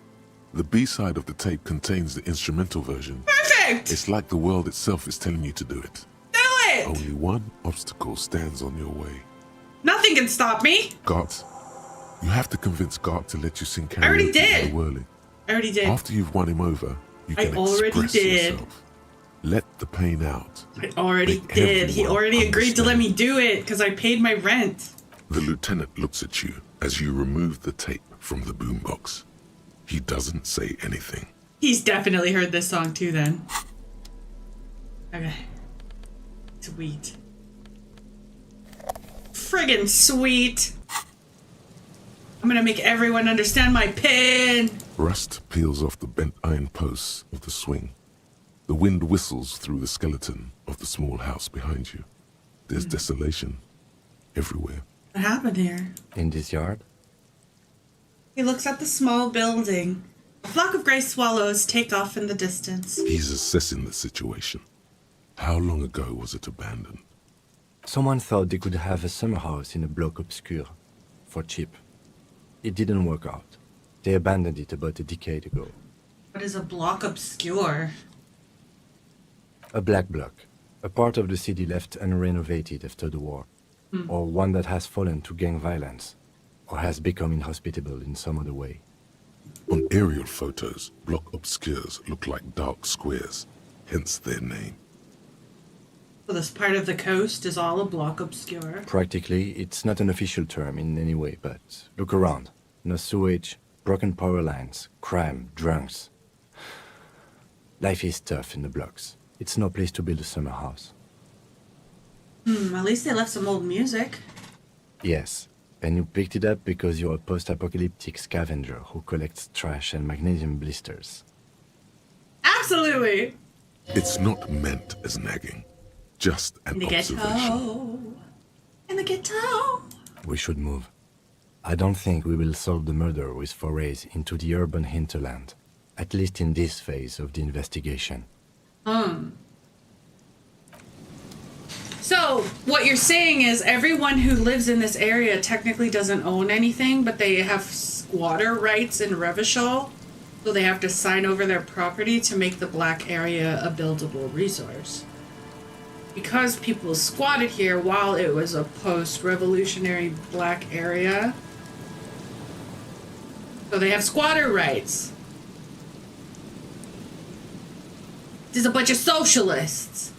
the B-side of the tape contains the instrumental version. Perfect! It's like the world itself is telling you to do it. Do it! Only one obstacle stands on your way. Nothing can stop me. Gart. You have to convince Gart to let you sing karaoke. I already did. Whirling. I already did. After you've won him over, you can already express did. yourself. Let the pain out. I already Make did. He everyone already agreed to let understand. me do it because I paid my rent. The lieutenant looks at you as you remove the tape from the boombox. He doesn't say anything. He's definitely heard this song too then. Okay. Sweet. Friggin' sweet. I'm gonna make everyone understand my pain. Rust peels off the bent iron posts of the swing. The wind whistles through the skeleton of the small house behind you. There's desolation everywhere. What happened here? In this yard? He looks at the small building. A flock of gray swallows take off in the distance. He's assessing the situation. How long ago was it abandoned? Someone thought they could have a summer house in a bloc obscur for cheap. It didn't work out. They abandoned it about a decade ago. What is a block obscure? A black bloc, a part of the city left unrenovated after the war, or one that has fallen to gang violence, or has become inhospitable in some other way. On aerial photos, block obscures look like dark squares, hence their name. So this part of the coast is all a block obscure. Practically, it's not an official term in any way, but look around. No sewage, broken power lines, crime, drunks. Life is tough in the blocks. It's no place to build a summer house. At least they left some old music. Yes, and you picked it up because you're a post-apocalyptic scavenger who collects trash and magnesium blisters. Absolutely! It's not meant as nagging, just an In the observation. ghetto. In the ghetto. We should move. I don't think we will solve the murder with forays into the urban hinterland, at least in this phase of the investigation. So, what you're saying is everyone who lives in this area technically doesn't own anything, but they have squatter rights in Revachol? So they have to sign over their property to make the black area a buildable resource. Because people squatted here while it was a post-revolutionary black area, so they have squatter rights. There's a bunch of socialists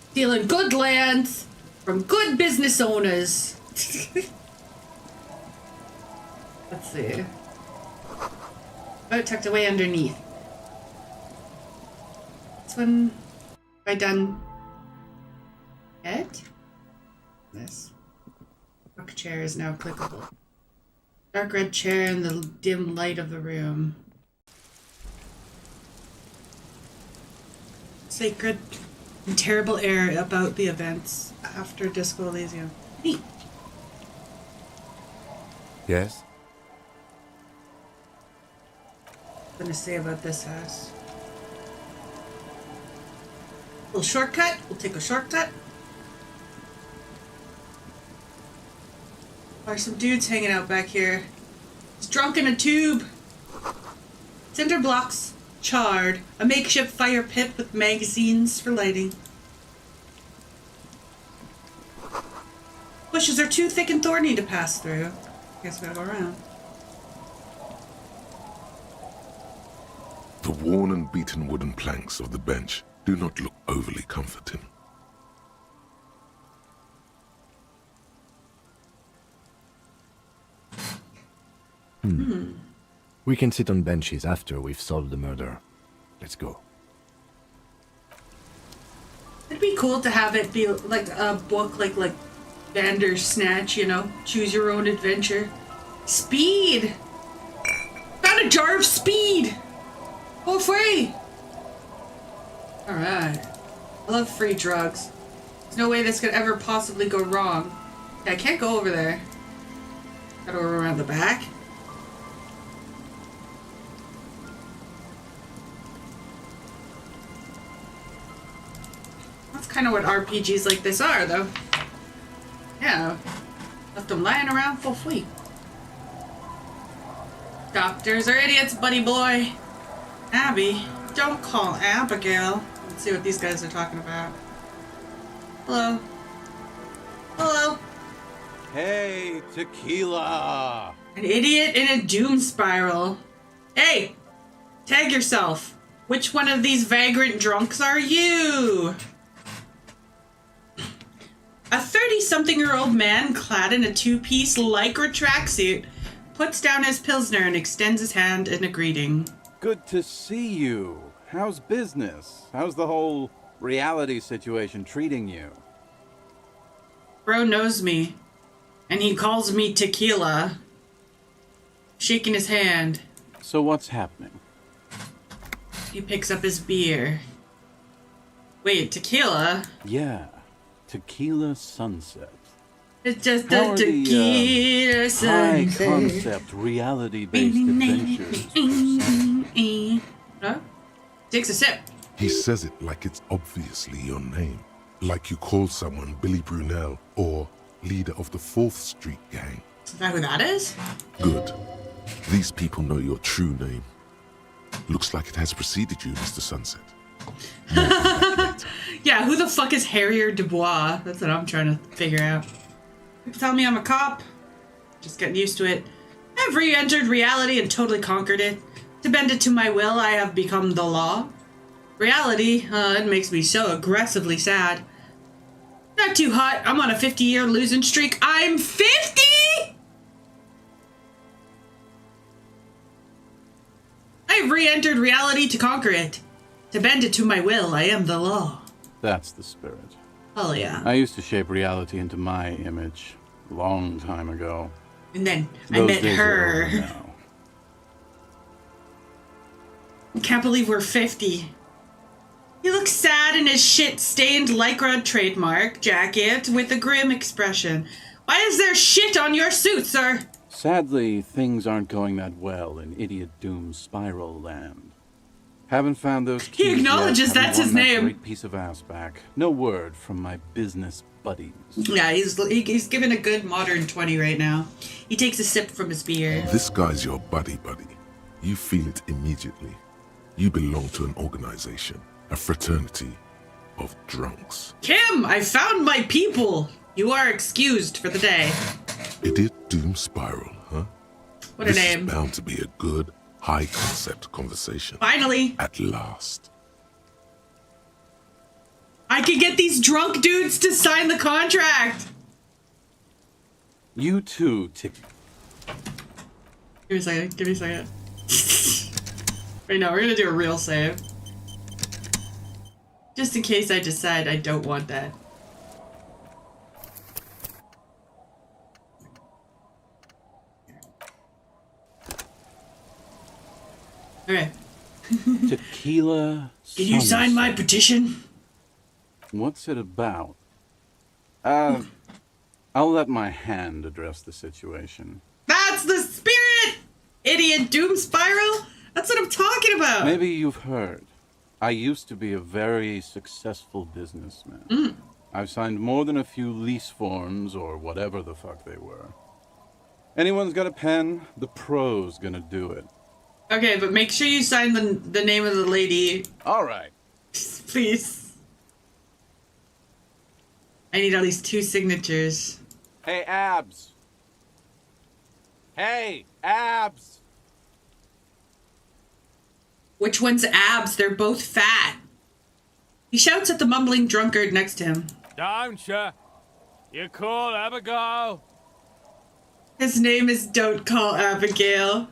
stealing good lands from good business owners. Let's see. Oh, tucked away underneath. This one, have I done yet? This rock chair is now clickable. Dark red chair in the dim light of the room. Sacred and terrible air about the events after Disco Elysium. Neat. Yes? I'm gonna say about this house. Little shortcut. We'll take a shortcut. There's some dudes hanging out back here. He's drunk in a tube. Cinder blocks, charred. A makeshift fire pit with magazines for lighting. Bushes are too thick and thorny to pass through. Guess we gotta go around. The worn and beaten wooden planks of the bench do not look overly comforting. We can sit on benches after we've solved the murder. Let's go. It'd be cool to have it be like a book like Bandersnatch, you know? Choose your own adventure. Speed! Found a jar of speed! Oh, free! Alright. I love free drugs. There's no way this could ever possibly go wrong. Okay, I can't go over there. Gotta go around the back. That's kind of what RPGs like this are, though. Yeah. Left them lying around for free. Doctors are idiots, buddy boy. Abby, don't call Abigail. Let's see what these guys are talking about. Hello. Hello. Hey, tequila! An idiot in a doom spiral. Hey! Tag yourself. Which one of these vagrant drunks are you? A 30-something-year-old man clad in a two-piece lycra tracksuit puts down his Pilsner and extends his hand in a greeting. Good to see you. How's business? How's the whole reality situation treating you? Bro knows me, and he calls me Tequila. Shaking his hand. So what's happening? He picks up his beer. Wait, Tequila? Yeah, Tequila Sunset. It's just How a are tequila the sunset. high-concept, reality-based adventures? Huh? Takes a sip. He says it like it's obviously your name. Like you call someone Billy Brunel or leader of the 4th Street Gang. Is that who that is? Good. These people know your true name. Looks like it has preceded you, Mr. Sunset. Yeah, who the fuck is Harrier Dubois? That's what I'm trying to figure out. People tell me I'm a cop. Just getting used to it. I've re-entered reality and totally conquered it. To bend it to my will, I have become the law. Reality, it makes me so aggressively sad. Not too hot. I'm on a 50-year losing streak. I'm 50?! I've re-entered reality to conquer it. To bend it to my will, I am the law. That's the spirit. Hell yeah. I used to shape reality into my image a long time ago. And then Those I met days are her. over now. I can't believe we're 50. He looks sad in his shit-stained lycra trademark jacket with a grim expression. Why is there shit on your suit, sir? Sadly, things aren't going that well in Idiot Doom Spiral Land. Haven't found those keys He acknowledges yet. that's his Haven't won that name. Great piece of ass back. No word from my business buddies. Yeah, he's giving a good modern 20 right now. He takes a sip from his beer. This guy's your buddy. You feel it immediately. You belong to an organization, a fraternity of drunks. Kim, I found my people. You are excused for the day. Idiot Doom Spiral, huh? What a This name. is bound to be a good, high-concept conversation. Finally. At last. I could get these drunk dudes to sign the contract. You too, Give me a second. Give me a second. Wait, no, we're gonna do a real save. Just in case I decide I don't want that. Okay. Tequila. Can you sign my sunset. petition? What's it about? I'll let my hand address the situation. That's the spirit! Idiot Doom Spiral? That's what I'm talking about! Maybe you've heard. I used to be a very successful businessman. I've signed more than a few lease forms or whatever the fuck they were. Anyone's got a pen? The pro's gonna do it. Okay, but make sure you sign the name of the lady. All right. Please. I need at least 2 signatures. Hey, Abs. Hey, Abs. Which one's Abs? They're both fat. He shouts at the mumbling drunkard next to him. Don't you? You call Abigail? His name is Don't Call Abigail.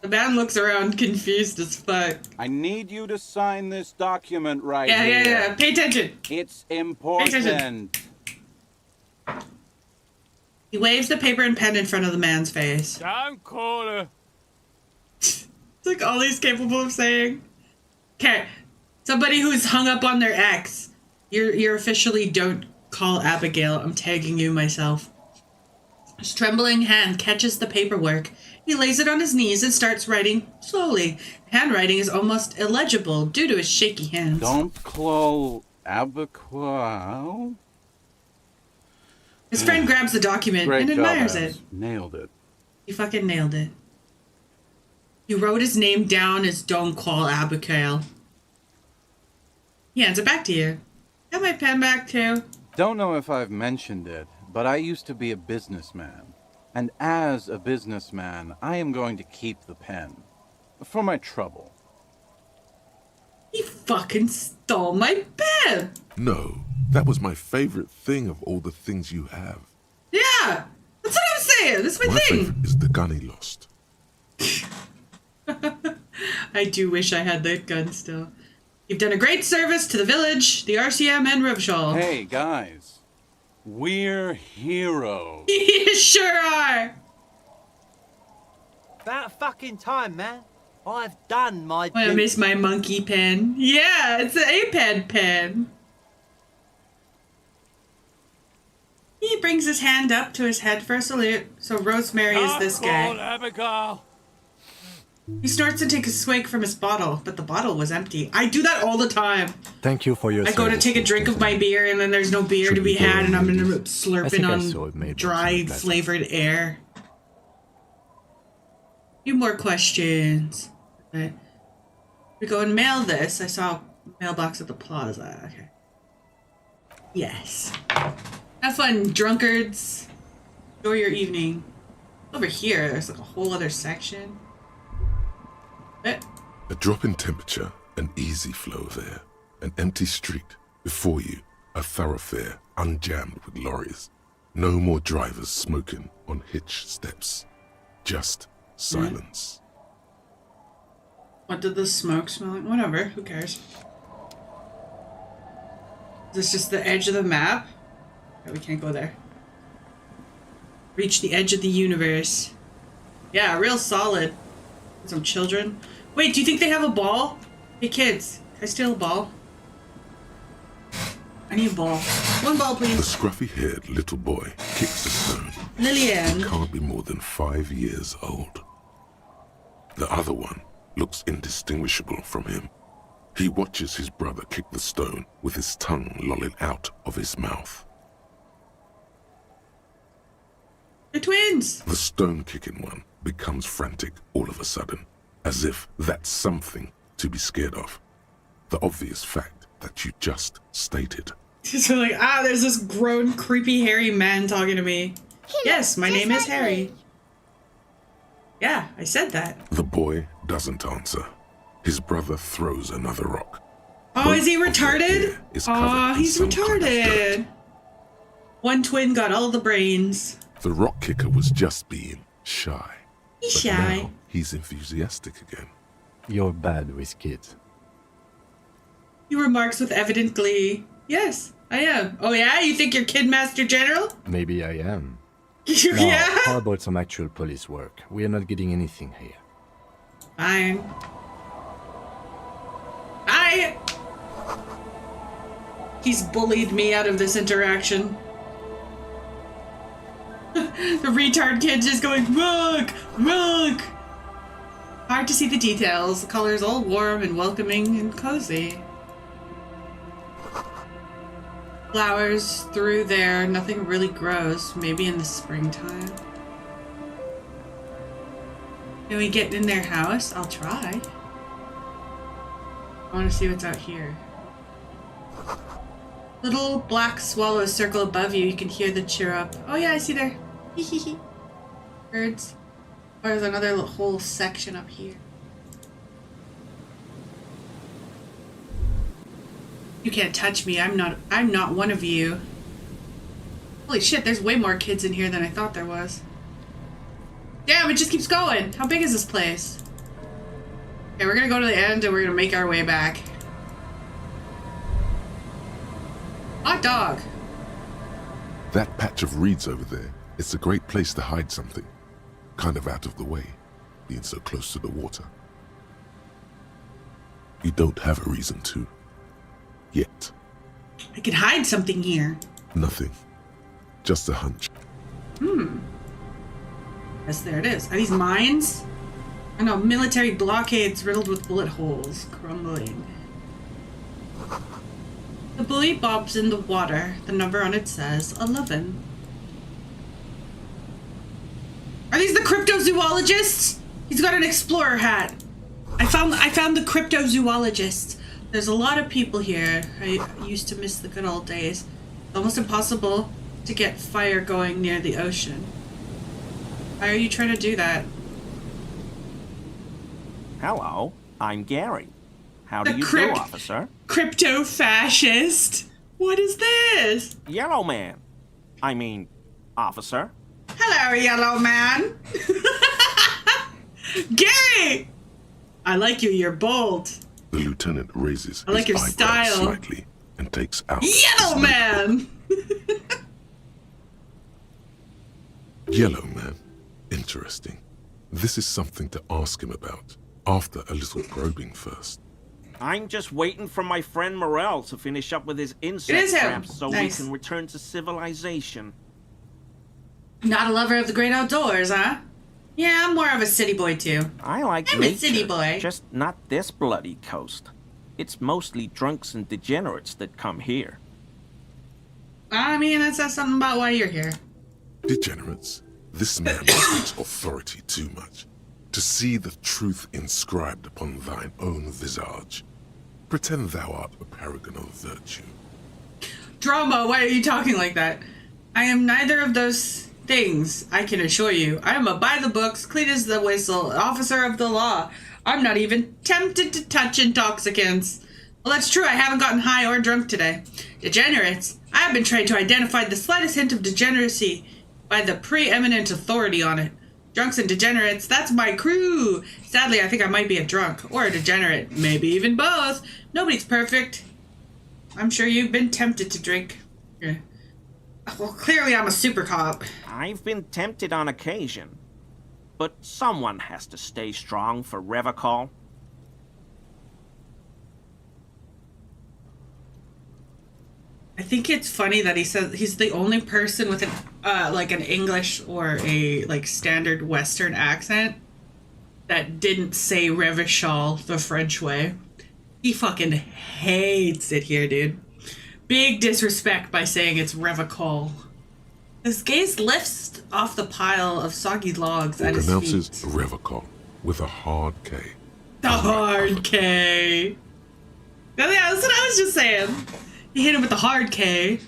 The man looks around confused as fuck. I need you to sign this document right Yeah, here. yeah. Pay attention. It's important. He waves the paper and pen in front of the man's face. Don't call her. It's like all he's capable of saying. Okay. Somebody who's hung up on their ex. You're officially Don't Call Abigail. I'm tagging you myself. His trembling hand catches the paperwork. He lays it on his knees and starts writing slowly. Handwriting is almost illegible due to his shaky hands. Don't call Abigail. His friend grabs the document Great and job, admires Abs. it. Nailed it. He fucking nailed it. He wrote his name down as Don't Call Abigail. He hands it back to you. Got my pen back too. Don't know if I've mentioned it, but I used to be a businessman. And as a businessman, I am going to keep the pen. For my trouble. He fucking stole my pen! No, that was my favorite thing of all the things you have. Yeah! That's what I'm saying! That's my thing! favorite is the gun he lost. I do wish I had that gun still. You've done a great service to the village, the RCM, and Revshol. Hey, guys. We're heroes. You sure are! About fucking time, man. I've done my I miss my monkey pen. Yeah, it's an iPad pen. He brings his hand up to his head for a salute. So Rosemary is this guy. Abigail. He snorts and takes a swig from his bottle, but the bottle was empty. I do that all the time. Thank you for your I go to service, take a drink of my beer, and then there's no beer to be had, and I'm slurping on dry, flavored air. Few more questions. Okay. We go and mail this. I saw a mailbox at the plaza. Okay. Yes. Have fun, drunkards. Enjoy your evening. Over here, there's like a whole other section. A drop in temperature, an easy flow of air, an empty street. Before you, a thoroughfare unjammed with lorries. No more drivers smoking on hitch steps. Just silence. What did the smoke smell like? Whatever, who cares? Is this just the edge of the map? Okay, we can't go there. Reach the edge of the universe. Yeah, real solid. Some children. Wait, do you think they have a ball? Hey kids, can I steal a ball? I need a ball. One ball, The please. scruffy-haired little boy kicks a stone. Lillian. He can't be more than 5 years old. The other one looks indistinguishable from him. He watches his brother kick the stone with his tongue lolling out of his mouth. They're twins. The stone-kicking one becomes frantic all of a sudden, as if that's something to be scared of. The obvious fact that you just stated. So like, there's this grown, creepy, hairy man talking to me. Yes, my name is Harry. Yeah, I said that. The boy doesn't answer. His brother throws another rock. Oh, is he retarded? Oh, he's retarded. One twin got all the brains. The rock kicker was just being shy. He's But shy. now he's enthusiastic again. You're bad with kids. He remarks with evident glee. Yes, I am. Oh yeah? You think you're Kid Master General? Maybe I am. Yeah? Now, how about some actual police work? We are not getting anything here. Fine. He's bullied me out of this interaction. The retard kid just going, look, look. Hard to see the details. The color's all warm and welcoming and cozy. Flowers through there. Nothing really grows. Maybe in the springtime. Can we get in their house? I'll try. I want to see what's out here. Little black swallows circle above you. You can hear the chirrup. Oh yeah, I see there. Birds. Oh, there's another whole section up here. You can't touch me. I'm not one of you. Holy shit, there's way more kids in here than I thought there was. Damn, it just keeps going. How big is this place? Okay, we're gonna go to the end and we're gonna make our way back. Hot dog. That patch of reeds over there, it's a great place to hide something. Kind of out of the way, being so close to the water. You don't have a reason to. Yet. I could hide something here. Nothing. Just a hunch. Yes, there it is. Are these mines? I know, military blockades riddled with bullet holes, crumbling. The buoy bobs in the water. The number on it says 11. Are these the cryptozoologists? He's got an explorer hat. I found the cryptozoologist. There's a lot of people here. I used to miss the good old days. It's almost impossible to get fire going near the ocean. Why are you trying to do that? Hello, I'm Gary. How do you do, officer? Crypto-fascist? What is this? Yellow man. I mean, officer. Hello, yellow man. Gary! I like you, you're bold. The lieutenant raises I like his your eyebrows style. slightly and takes out Yellow his man! Yellow man. Interesting. This is something to ask him about, after a little probing first. I'm just waiting for my friend Morel to finish up with his insect traps so Nice. we can return to civilization. Not a lover of the great outdoors, huh? Yeah, I'm more of a city boy too. I like I'm nature, a city boy. just not this bloody coast. It's mostly drunks and degenerates that come here. I mean, that says something about why you're here. Degenerates. This man respects authority too much. To see the truth inscribed upon thine own visage. Pretend thou art a paragon of virtue. Drama, why are you talking like that? I am neither of those things, I can assure you. I am a by-the-books, clean as the whistle, officer of the law. I'm not even tempted to touch intoxicants. Well, that's true, I haven't gotten high or drunk today. Degenerates. I have been trained to identify the slightest hint of degeneracy by the preeminent authority on it. Drunks and degenerates, that's my crew. Sadly, I think I might be a drunk or a degenerate. Maybe even both. Nobody's perfect. I'm sure you've been tempted to drink. Yeah. Well, clearly I'm a super cop. I've been tempted on occasion. But someone has to stay strong for Revacol. I think it's funny that he says he's the only person with an like an English or a like standard Western accent that didn't say Revachol the French way. He fucking hates it here, dude. Big disrespect by saying it's Revacol. His gaze lifts off the pile of soggy logs at his Pronounces feet. Revocol with a hard K. The hard K. Yeah, that's what I was just saying. He hit him with the hard K. You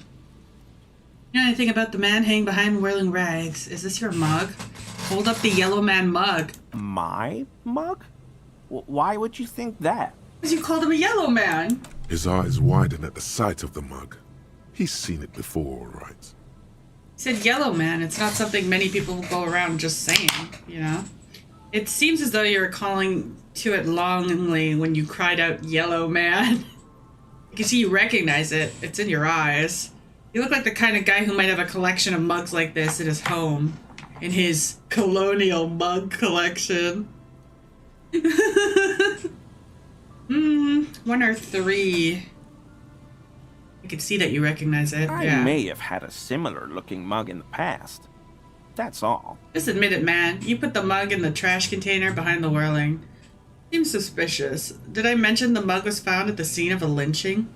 know anything about the man hanging behind whirling rags? Is this your mug? Hold up the yellow man mug. My mug? Why would you think that? Because you called him a yellow man. His eyes widen at the sight of the mug. He's seen it before, all right. He said yellow man. It's not something many people will go around just saying, you know? It seems as though you were calling to it longingly when you cried out yellow man. You can see you recognize it. It's in your eyes. You look like the kind of guy who might have a collection of mugs like this in his home. In his colonial mug collection. One or three. I can see that you recognize it. I may have had a similar looking mug in the past. That's all. Just admit it, man. You put the mug in the trash container behind the whirling. Seems suspicious. Did I mention the mug was found at the scene of a lynching?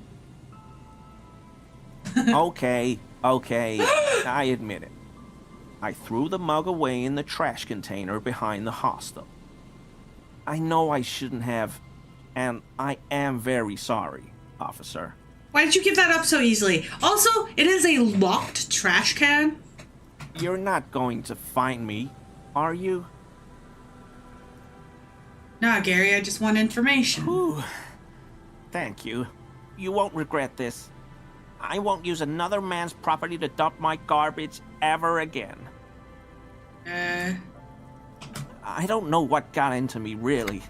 Okay. I admit it. I threw the mug away in the trash container behind the hostel. I know I shouldn't have, and I am very sorry, officer. Why did you give that up so easily? Also, it is a locked trash can. You're not going to find me, are you? Nah, Gary, I just want information. Whew. Thank you. You won't regret this. I won't use another man's property to dump my garbage ever again. I don't know what got into me, really.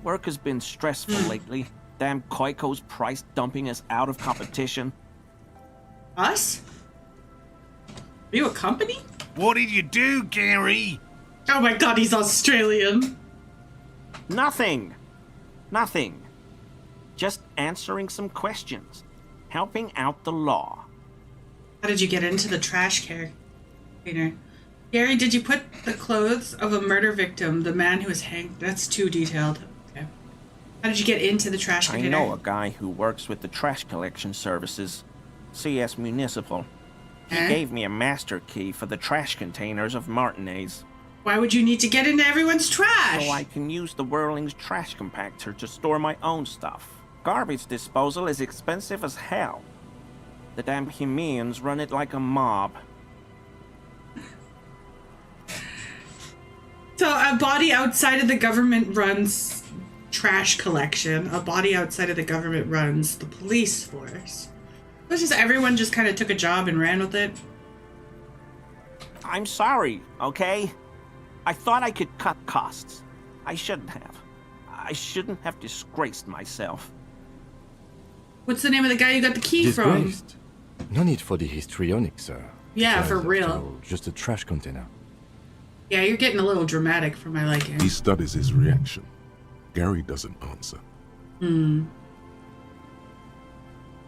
Work has been stressful lately. Damn Koiko's price dumping us out of competition. Us? Are you a company? What did you do, Gary? Oh my god, he's Australian. Nothing. Just answering some questions. Helping out the law. How did you get into the trash container? Gary, did you put the clothes of a murder victim, the man who was hanged? That's too detailed. Okay. How did you get into the trash container? I know a guy who works with the trash collection services. CS Municipal. He gave me a master key for the trash containers of Martinez. Why would you need to get into everyone's trash? So I can use the Whirling's trash compactor to store my own stuff. Garbage disposal is expensive as hell. The damn Hemians run it like a mob. So a body outside of the government runs trash collection. A body outside of the government runs the police force. It's just everyone just kind of took a job and ran with it. I'm sorry, okay? I thought I could cut costs. I shouldn't have. I shouldn't have disgraced myself. What's the name of the guy you got the key from? Disgraced? No need for the histrionic, sir. Yeah, Just, for real. after all, just a trash container. Yeah, you're getting a little dramatic for my liking. He studies his reaction. Gary doesn't answer.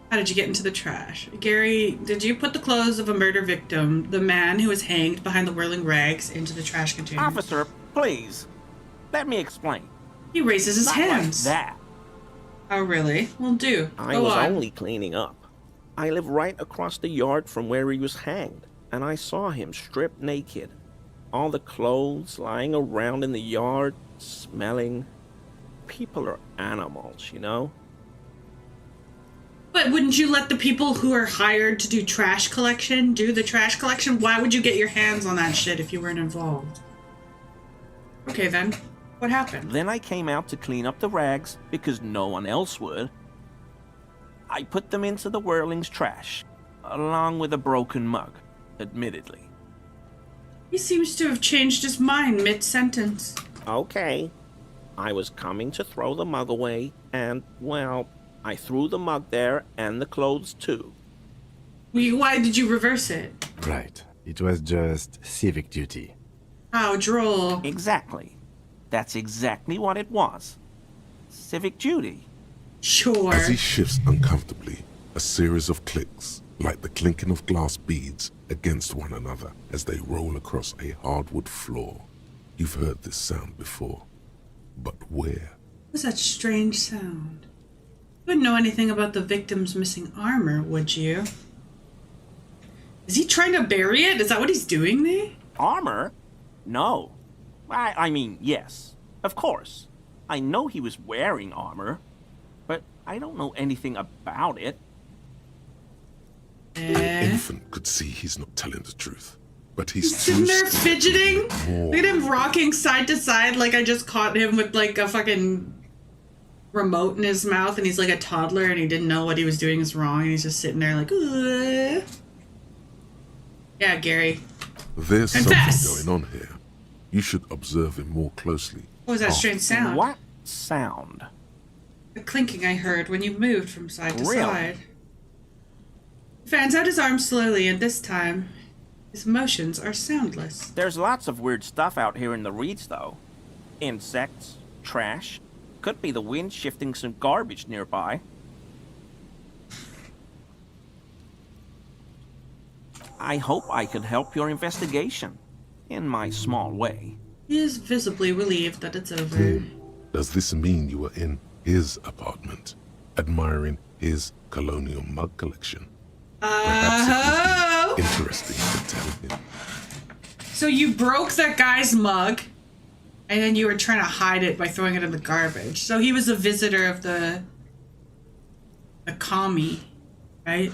How did you get into the trash? Gary, did you put the clothes of a murder victim, the man who was hanged behind the whirling rags, into the trash container? Officer, please. Let me explain. He raises his Not hands. like that. Oh, really? Well, do. I Go was on. only cleaning up. I live right across the yard from where he was hanged, and I saw him stripped naked. All the clothes lying around in the yard, smelling. People are animals, you know? But wouldn't you let the people who are hired to do trash collection do the trash collection? Why would you get your hands on that shit if you weren't involved? Okay, then. What happened? Then I came out to clean up the rags because no one else would. I put them into the Whirling's trash, along with a broken mug, admittedly. He seems to have changed his mind mid-sentence. Okay. I was coming to throw the mug away, and, well, I threw the mug there and the clothes too. Why did you reverse it? Right. It was just civic duty. How droll. Exactly. That's exactly what it was. Civic duty. Sure. As he shifts uncomfortably, a series of clicks, like the clinking of glass beads against one another as they roll across a hardwood floor. You've heard this sound before. But where? What was that strange sound? You wouldn't know anything about the victim's missing armor, would you? Is he trying to bury it? Is that what he's doing there? Armor? No. I mean, yes. Of course. I know he was wearing armor, but I don't know anything about it. An infant could see he's not telling the truth, but he's sitting there scared fidgeting. more. Look at him rocking side to side like I just caught him with like a fucking remote in his mouth and he's like a toddler and he didn't know what he was doing is wrong and he's just sitting there like, ugh. Yeah, Gary. There's Confess. something going on here. You should observe him more closely. What was that strange sound? What sound? The clinking I heard when you moved from side to Really? side. He fans out his arms slowly, and this time, his motions are soundless. There's lots of weird stuff out here in the reeds, though. Insects, trash. Could be the wind shifting some garbage nearby. I hope I could help your investigation, in my small way. He is visibly relieved that it's over. Does this mean you were in his apartment, admiring his colonial mug collection? Perhaps it would be interesting to tell him. So you broke that guy's mug, and then you were trying to hide it by throwing it in the garbage. So he was a visitor of the commie, right?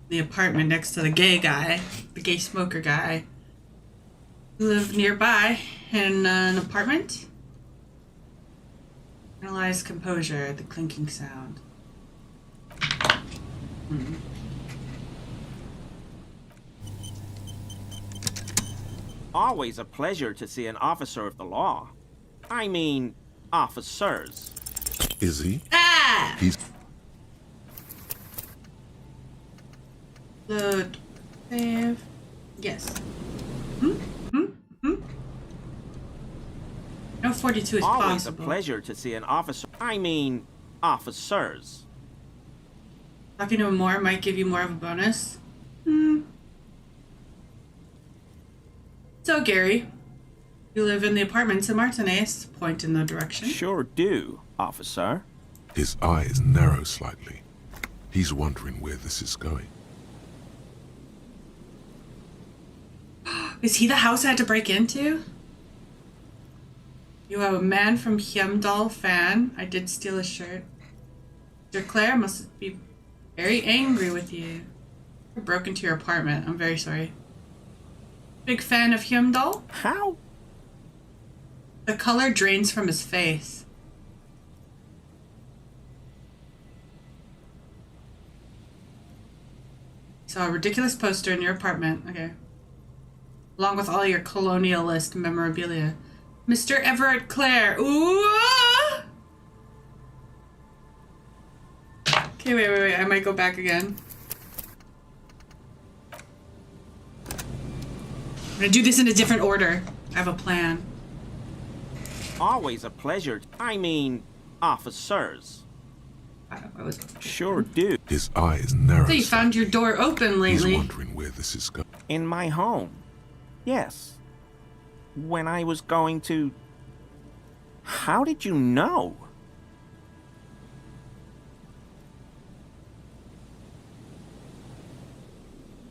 The apartment next to the gay guy, the gay smoker guy, who lived nearby in an apartment. Analyze composure, the clinking sound. Always a pleasure to see an officer of the law. I mean, officers. Is he? Ah! He's Load. Save. Yes. No 42 is Always possible. a pleasure to see an officer. I mean, officers. Talking to him more might give you more of a bonus. So, Gary, you live in the apartments in Martinez. Point in the direction. Sure do, officer. His eyes narrow slightly. He's wondering where this is going. Is he the house I had to break into? You have a man from Hyemdal fan. I did steal a shirt. Mr. Claire must be very angry with you. I broke into your apartment. I'm very sorry. Big fan of Hyemdal? How? The color drains from his face. Saw a ridiculous poster in your apartment. Okay. Along with all your colonialist memorabilia. Mr. Everett Clare. Ooh! Ah! Okay, wait. I might go back again. I'm gonna do this in a different order. I have a plan. Always a pleasure. I mean, officers. I was... Sure do. His eyes narrow. So you found your door open lately. He's wondering where this is going. In my home. Yes. When I was going to... How did you know?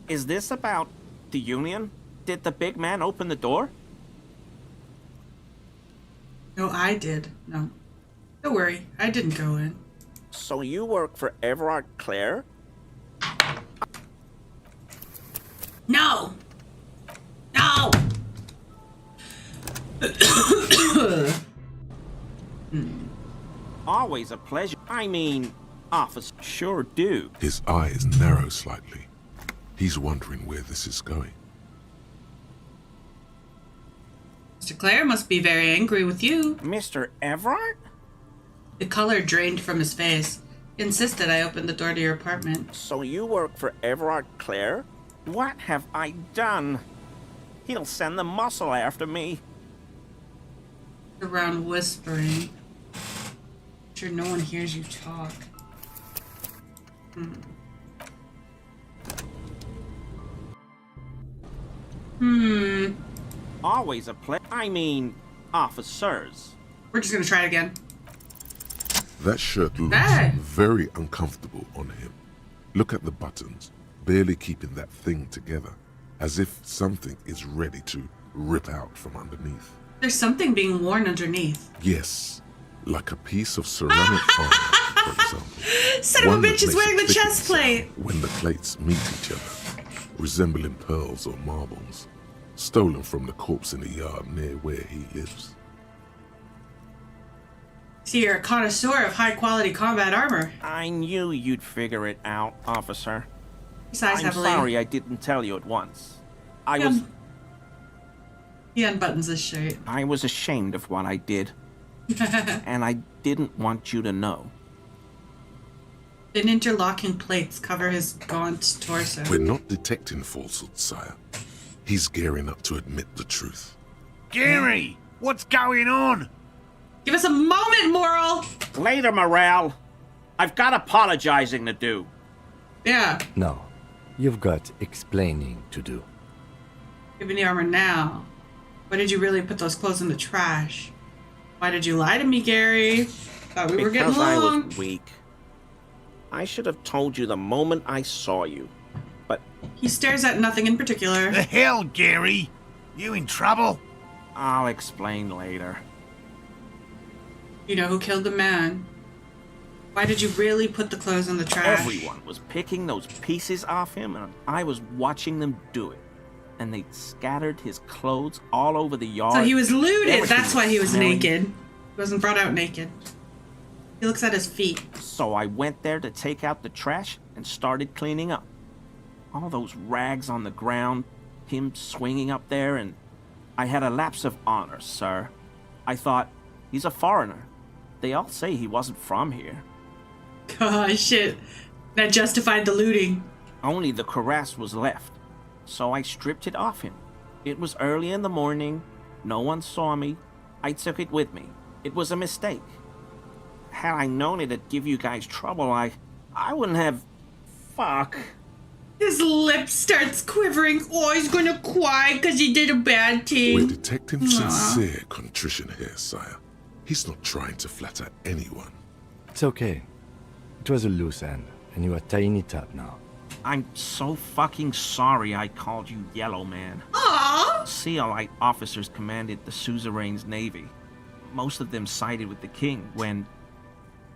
Is this about the Union? Did the big man open the door? No, I did. No. Don't worry. I didn't go in. So you work for Everard Clare? No! No! Always a pleasure. I mean, officer. Sure do. His eyes narrow slightly. He's wondering where this is going. Mr. Clare must be very angry with you. Mr. Everard? The color drained from his face. He insisted I open the door to your apartment. So you work for Everard Clare? What have I done? He'll send the muscle after me. Around whispering. Sure no one hears you talk. Always a I mean, officers. We're just gonna try it again. That shirt looks Hey. very uncomfortable on him. Look at the buttons. barely keeping that thing together, as if something is ready to rip out from underneath. There's something being worn underneath. Yes, like a piece of ceramic armor, for example. Son of a bitch is wearing the chest plate! When the plates meet each other, resembling pearls or marbles, stolen from the corpse in the yard near where he lives. See, you're a connoisseur of high-quality combat armor. I knew you'd figure it out, officer. Sighs I'm heavily. sorry I didn't tell you at once. He unbuttons his shirt. I was ashamed of what I did. And I didn't want you to know. Thin interlocking plates cover his gaunt torso. We're not detecting falsehood, sire. He's gearing up to admit the truth. Gary, what's going on? Give us a moment, Moral! Later, Morale. I've got apologizing to do. Yeah. No, you've got explaining to do. Give me the armor now. Why did you really put those clothes in the trash? Why did you lie to me, Gary? Thought we were getting Because I along. was weak. I should have told you the moment I saw you. But He stares at nothing in particular. The hell, Gary? You in trouble? I'll explain later. You know who killed the man. Why did you really put the clothes in the trash? Everyone was picking those pieces off him, and I was watching them do it. And they scattered his clothes all over the yard. So he was looted. Everything That's why he was smelling. naked. He wasn't brought out naked. He looks at his feet. So I went there to take out the trash and started cleaning up. All those rags on the ground, him swinging up there, and I had a lapse of honor, sir. I thought, he's a foreigner. They all say he wasn't from here. Oh, shit. That justified the looting. Only the cuirass was left, so I stripped it off him. It was early in the morning. No one saw me. I took it with me. It was a mistake. Had I known it'd give you guys trouble, I wouldn't have... Fuck. His lip starts quivering. Oh, he's gonna cry because he did a bad thing. We're detecting sincere contrition here, sire. He's not trying to flatter anyone. It's okay. It was a loose end, and you are tying it up now. I'm so fucking sorry I called you Yellow Man. Aww. Sealite officers commanded the suzerain's navy. Most of them sided with the king when...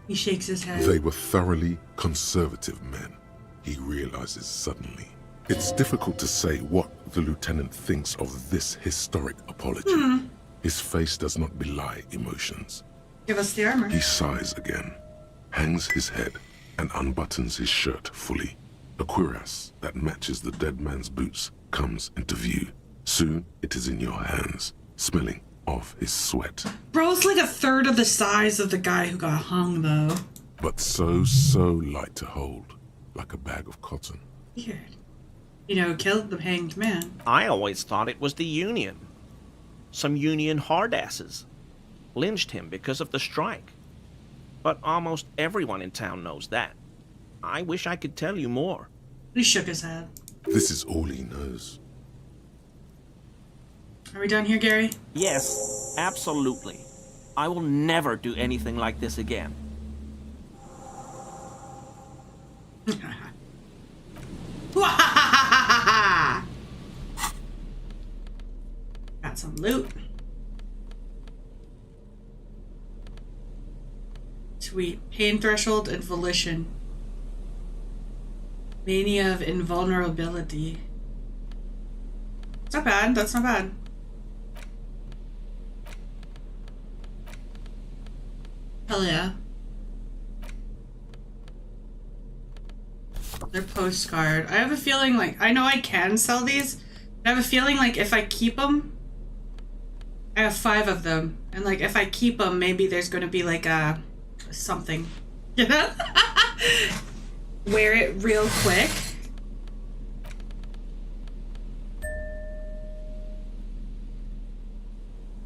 He shakes his head. They were thoroughly conservative men, he realizes suddenly. It's difficult to say what the lieutenant thinks of this historic apology. His face does not belie emotions. Give us the armor. He sighs again, hangs his head, and unbuttons his shirt fully. A cuirass that matches the dead man's boots comes into view. Soon it is in your hands, smelling of his sweat. Bro's like a third of the size of the guy who got hung, though. But so light to hold, like a bag of cotton. Weird. You know who killed the hanged man? I always thought it was the Union. Some Union hardasses lynched him because of the strike. But almost everyone in town knows that. I wish I could tell you more. He shook his head. This is all he knows. Are we done here, Gary? Yes, absolutely. I will never do anything like this again. Got some loot. Sweet. Pain threshold and volition. Mania of invulnerability. It's not bad. That's not bad. Hell yeah. Their postcard. I have a feeling like, I know I can sell these, but I have a feeling like if I keep them, I have 5 of them. And like if I keep them, maybe there's going to be like a something. You know? Wear it real quick.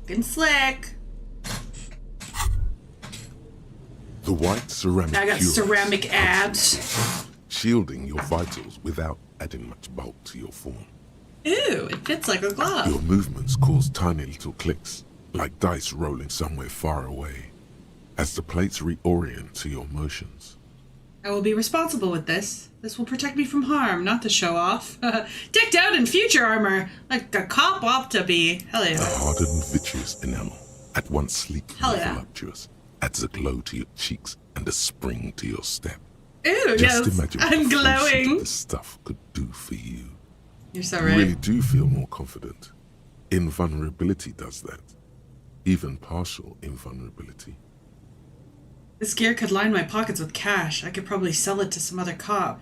Looking slick. The white ceramic I got cuirass ceramic abs. shielding your vitals without adding much bulk to your form. Ooh, it fits like a glove. Your movements cause tiny little clicks, like dice rolling somewhere far away, as the plates reorient to your motions. I will be responsible with this. This will protect me from harm, not to show off. Decked out in future armor, like a cop ought to be. Hell yeah. The hardened vitreous enamel, at once sleek Hell and yeah. voluptuous, adds a glow to your cheeks and a spring to your step. Ew, Just yes, imagine I'm what the full sheet glowing. of this stuff could do for you. You're so You right. really do feel more confident. Invulnerability does that. Even partial invulnerability. This gear could line my pockets with cash. I could probably sell it to some other cop.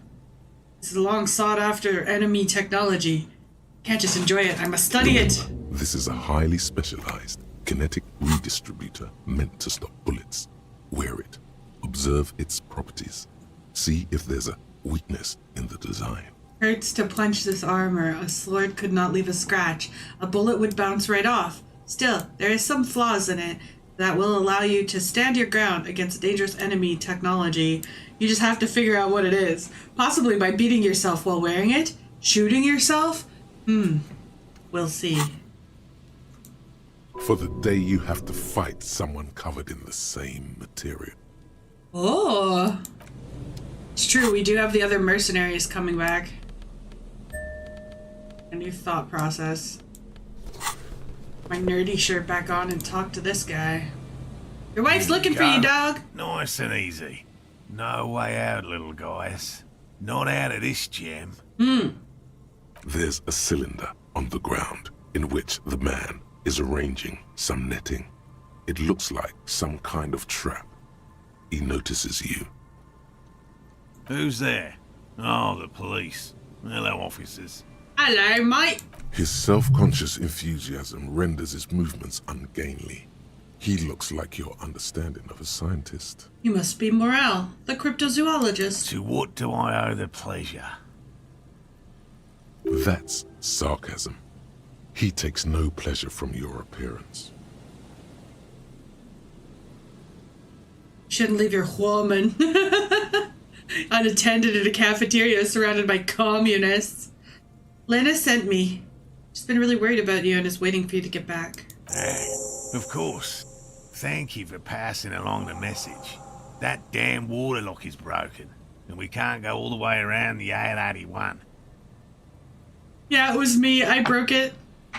This is long sought after enemy technology. Can't just enjoy it, I must study it. This is a highly specialized kinetic redistributor meant to stop bullets. Wear it. Observe its properties. See if there's a weakness in the design. Hurts to punch this armor. A sword could not leave a scratch. A bullet would bounce right off. Still, there is some flaws in it that will allow you to stand your ground against dangerous enemy technology. You just have to figure out what it is. Possibly by beating yourself while wearing it? Shooting yourself? We'll see. For the day you have to fight someone covered in the same material. Oh. It's true, we do have the other mercenaries coming back. A new thought process. My nerdy shirt back on and talk to this guy. Your wife's looking for you, dog. Nice and easy. No way out, little guys. Not out of this gem. There's a cylinder on the ground in which the man is arranging some netting. It looks like some kind of trap. He notices you. Who's there? Oh, the police. Hello, officers. Hello, mate. His self-conscious enthusiasm renders his movements ungainly. He looks like your understanding of a scientist. You must be Morel, the cryptozoologist. To what do I owe the pleasure? That's sarcasm. He takes no pleasure from your appearance. Shouldn't leave your woman unattended in a cafeteria surrounded by communists. Lena sent me. She's been really worried about you and is waiting for you to get back. Of course. Thank you for passing along the message. That damn water lock is broken, and we can't go all the way around the AL-81. Yeah, it was me. I broke it.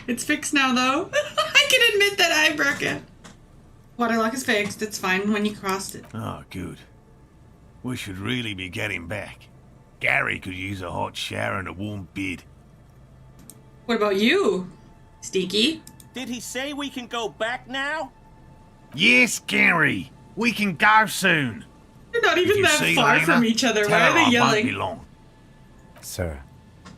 It's fixed now, though. I can admit that I broke it. Waterlock is fixed. It's fine when you crossed it. Oh, good. We should really be getting back. Gary could use a hot shower and a warm bed. What about you, Stinky? Did he say we can go back now? Yes, Gary! We can go soon! They're not even If you that see far Lena, from each other. tell Why are her they I won't yelling? be long. Sir,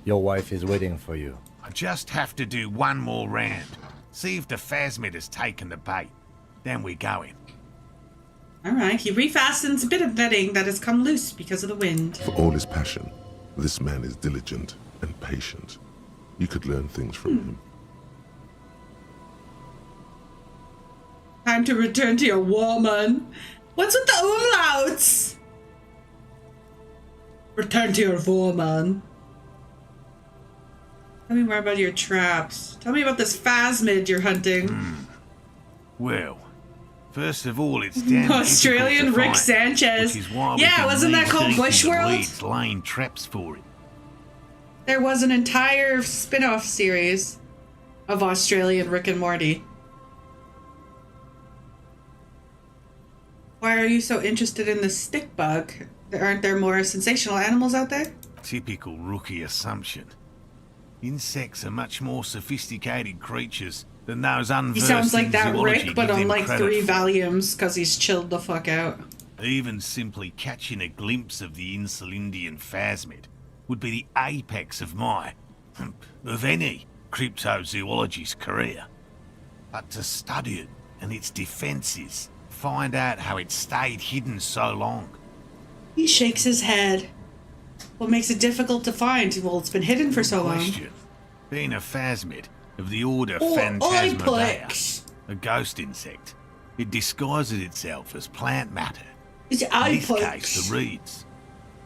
your wife is waiting for you. I just have to do one more round. See if the phasmid has taken the bait. Then we go in. Alright, he refastens a bit of netting that has come loose because of the wind. For all his passion, this man is diligent and patient. You could learn things from him. Time to return to your woman. What's with the umlauts? Return to your woman. Tell me more about your traps. Tell me about this phasmid you're hunting. Well, first of all, it's damn Australian difficult to Rick find, Sanchez. which is why we Yeah, can wasn't that leave called deep into Bushworld? the weeds laying traps for it. There was an entire spin-off series of Australian Rick and Morty. Why are you so interested in the stick bug? Aren't there more sensational animals out there? Typical rookie assumption. Insects are much more sophisticated creatures than those unversed He sounds like in that zoology Rick, but give on them like credit 3 for. volumes because he's chilled the fuck out. Even simply catching a glimpse of the Insulindian phasmid would be the apex of of any cryptozoologist's career. But to study it and its defenses, find out how it stayed hidden so long. He shakes his head. What makes it difficult to find? Well, it's been hidden for so long. Question. Being a phasmid of the order Oh, Phantasmadeia, Iplex. a ghost insect, it disguises itself as plant matter. It's In this Iplex. case, the reeds.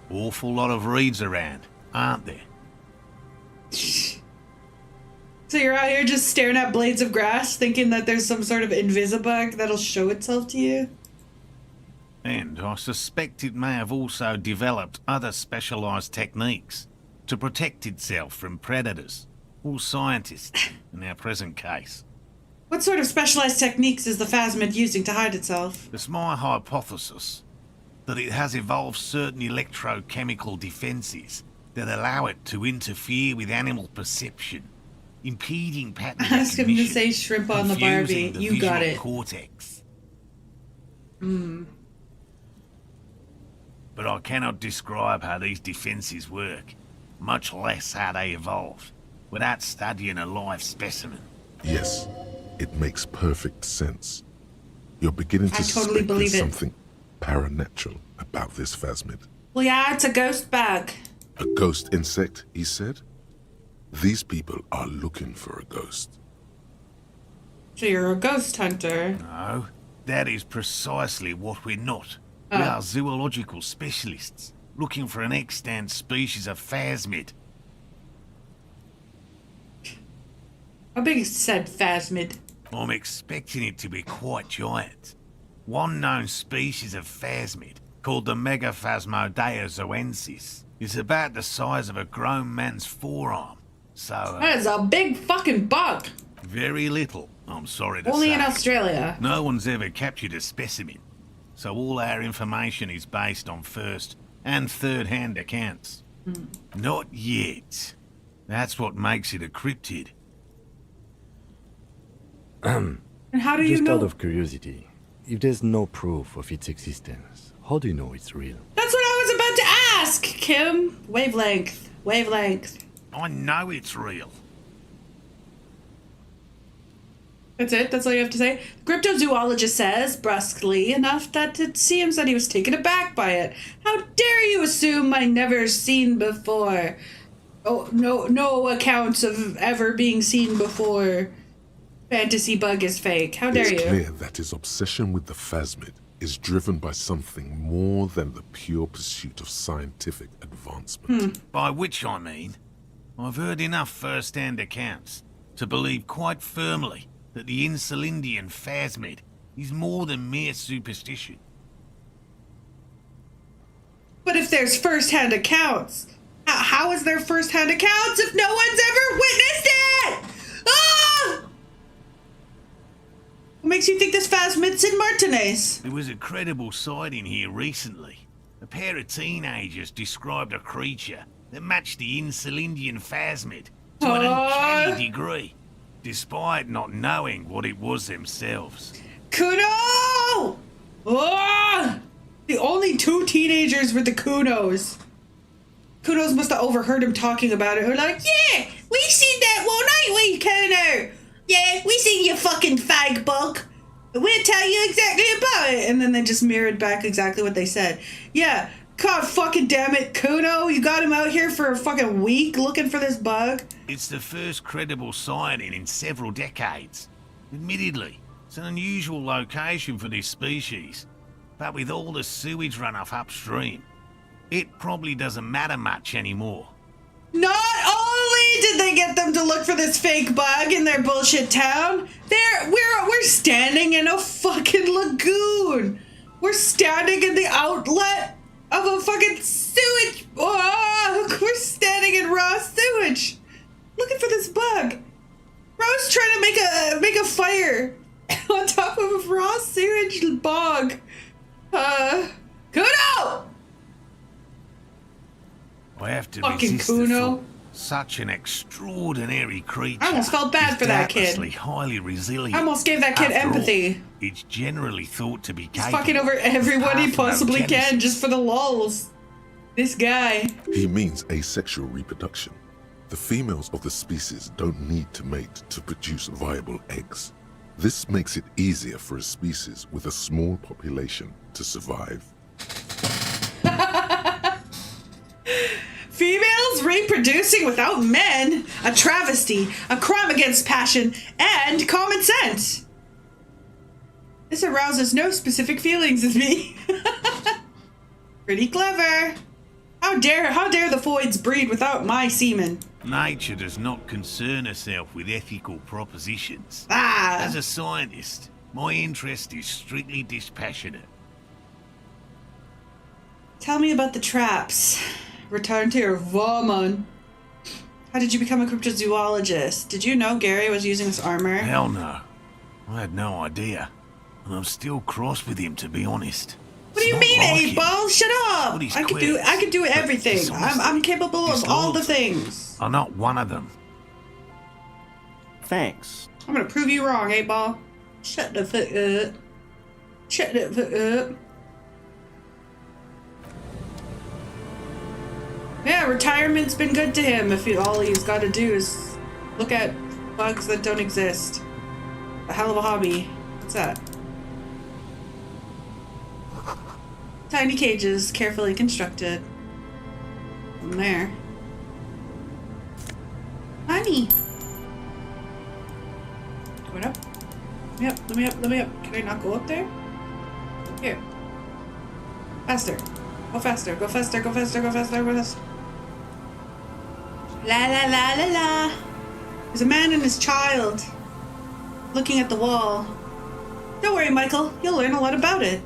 Awful lot of reeds around, aren't there? So you're out here just staring at blades of grass, thinking that there's some sort of invisibug that'll show itself to you? And I suspect it may have also developed other specialized techniques to protect itself from predators or scientists in our present case. What sort of specialized techniques is the phasmid using to hide itself? It's my hypothesis that it has evolved certain electrochemical defenses that allow it to interfere with animal perception, impeding pattern I was going to recognition, say shrimp on the confusing Barbie. You got visual it. cortex. Hmm. But I cannot describe how these defenses work, much less how they evolved, without studying a live specimen. Yes, it makes perfect sense. You're beginning to I totally suspect believe there's it. something paranatural about this phasmid. Well, yeah, it's a ghost bug. A ghost insect, he said? These people are looking for a ghost. So you're a ghost hunter. No, that is precisely what we're not. We are zoological specialists, looking for an extant species of phasmid. How big is said phasmid? I'm expecting it to be quite giant. One known species of phasmid, called the Megaphasmodeozoensis, is about the size of a grown man's forearm. So, That is a big fucking bug. very little, I'm sorry to say. Only in Australia. No one's ever captured a specimen, so all our information is based on first and third-hand accounts. Not yet. That's what makes it a cryptid. And how do you Just out know? of curiosity, if there's no proof of its existence, how do you know it's real? That's what I was about to ask, Kim. Wavelength. Wavelength. I know it's real. That's it? That's all you have to say? The cryptozoologist says, brusquely enough, that it seems that he was taken aback by it. How dare you assume I never seen before? Oh, no accounts of ever being seen before. Fantasy bug is fake. How dare It's you? clear that his obsession with the phasmid is driven by something more than the pure pursuit of scientific advancement. By which I mean, I've heard enough first-hand accounts to believe quite firmly that the Insulindian phasmid is more than mere superstition. But if there's first-hand accounts, how is there first-hand accounts if no one's ever witnessed it? Ah! What makes you think this phasmid's in Martinez? There was a credible sighting here recently. A pair of teenagers described a creature that matched the Insulindian phasmid to an uncanny degree, despite not knowing what it was themselves. Kuno! Oh! The only two teenagers were the Kunos. Kunos must have overheard him talking about it. They're like, yeah, we seen that one, ain't we, Kuno? Yeah, we seen you fucking fag bug. We'll tell you exactly about it. And then they just mirrored back exactly what they said. Yeah, God fucking damn it, Kuno. You got him out here for a fucking week looking for this bug? It's the first credible sighting in several decades. Admittedly, it's an unusual location for this species, but with all the sewage runoff upstream, it probably doesn't matter much anymore. Not only did they get them to look for this fake bug in their bullshit town, we're standing in a fucking lagoon. We're standing in the outlet of a fucking sewage. Oh, we're standing in raw sewage, looking for this bug. Bro's trying to make a fire on top of a raw sewage bog. Kuno! I have to Fucking resist the Kuno. thought. Such an extraordinary creature. I almost felt bad is for that kid. doubtlessly highly resilient. I almost gave that kid After all, empathy. it's generally thought to be He's capable fucking over everyone he possibly can just for the lulz. This guy. He means asexual reproduction. The females of the species don't need to mate to produce viable eggs. This makes it easier for a species with a small population to survive. Females reproducing without men, a travesty, a crime against passion, and common sense. This arouses no specific feelings in me. Pretty clever. How dare the Foids breed without my semen? Nature does not concern herself with ethical propositions. Ah. As a scientist, my interest is strictly dispassionate. Tell me about the traps. Return to your woman. How did you become a cryptozoologist? Did you know Gary was using this armor? Hell no. I had no idea. And I'm still cross with him, to be honest. What do you mean, like 8-Ball? Shut up! I can do everything. I'm capable of all the things. I'm not one of them. Thanks. I'm gonna prove you wrong, 8-Ball. Shut the fuck up. Shut the fuck up. Yeah, retirement's been good to him if all he's got to do is look at bugs that don't exist. A hell of a hobby. What's that? Tiny cages, carefully constructed. From there. Honey! Going up? Let me up. Can I not go up there? Here. Faster. Go faster. La la la la la. There's a man and his child looking at the wall. Don't worry, Michael. You'll learn a lot about it.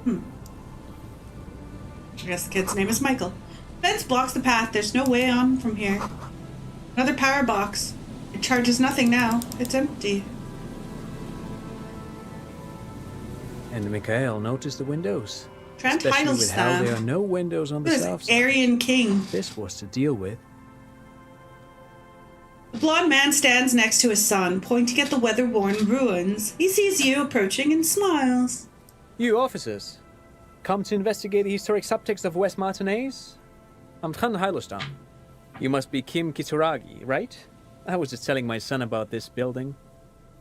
I guess the kid's name is Michael. Fence blocks the path. There's no way on from here. Another power box. It charges nothing now. It's empty. And Mikhail noticed the windows. Trent Especially Heidel's with how there are no windows on the south side. Aryan King. This was to deal with. The blonde man stands next to his son, pointing at the weather-worn ruins. He sees you approaching and smiles. You officers, come to investigate the historic subtext of West Martinez? I'm Trent Heilstam. You must be Kim Kituragi, right? I was just telling my son about this building.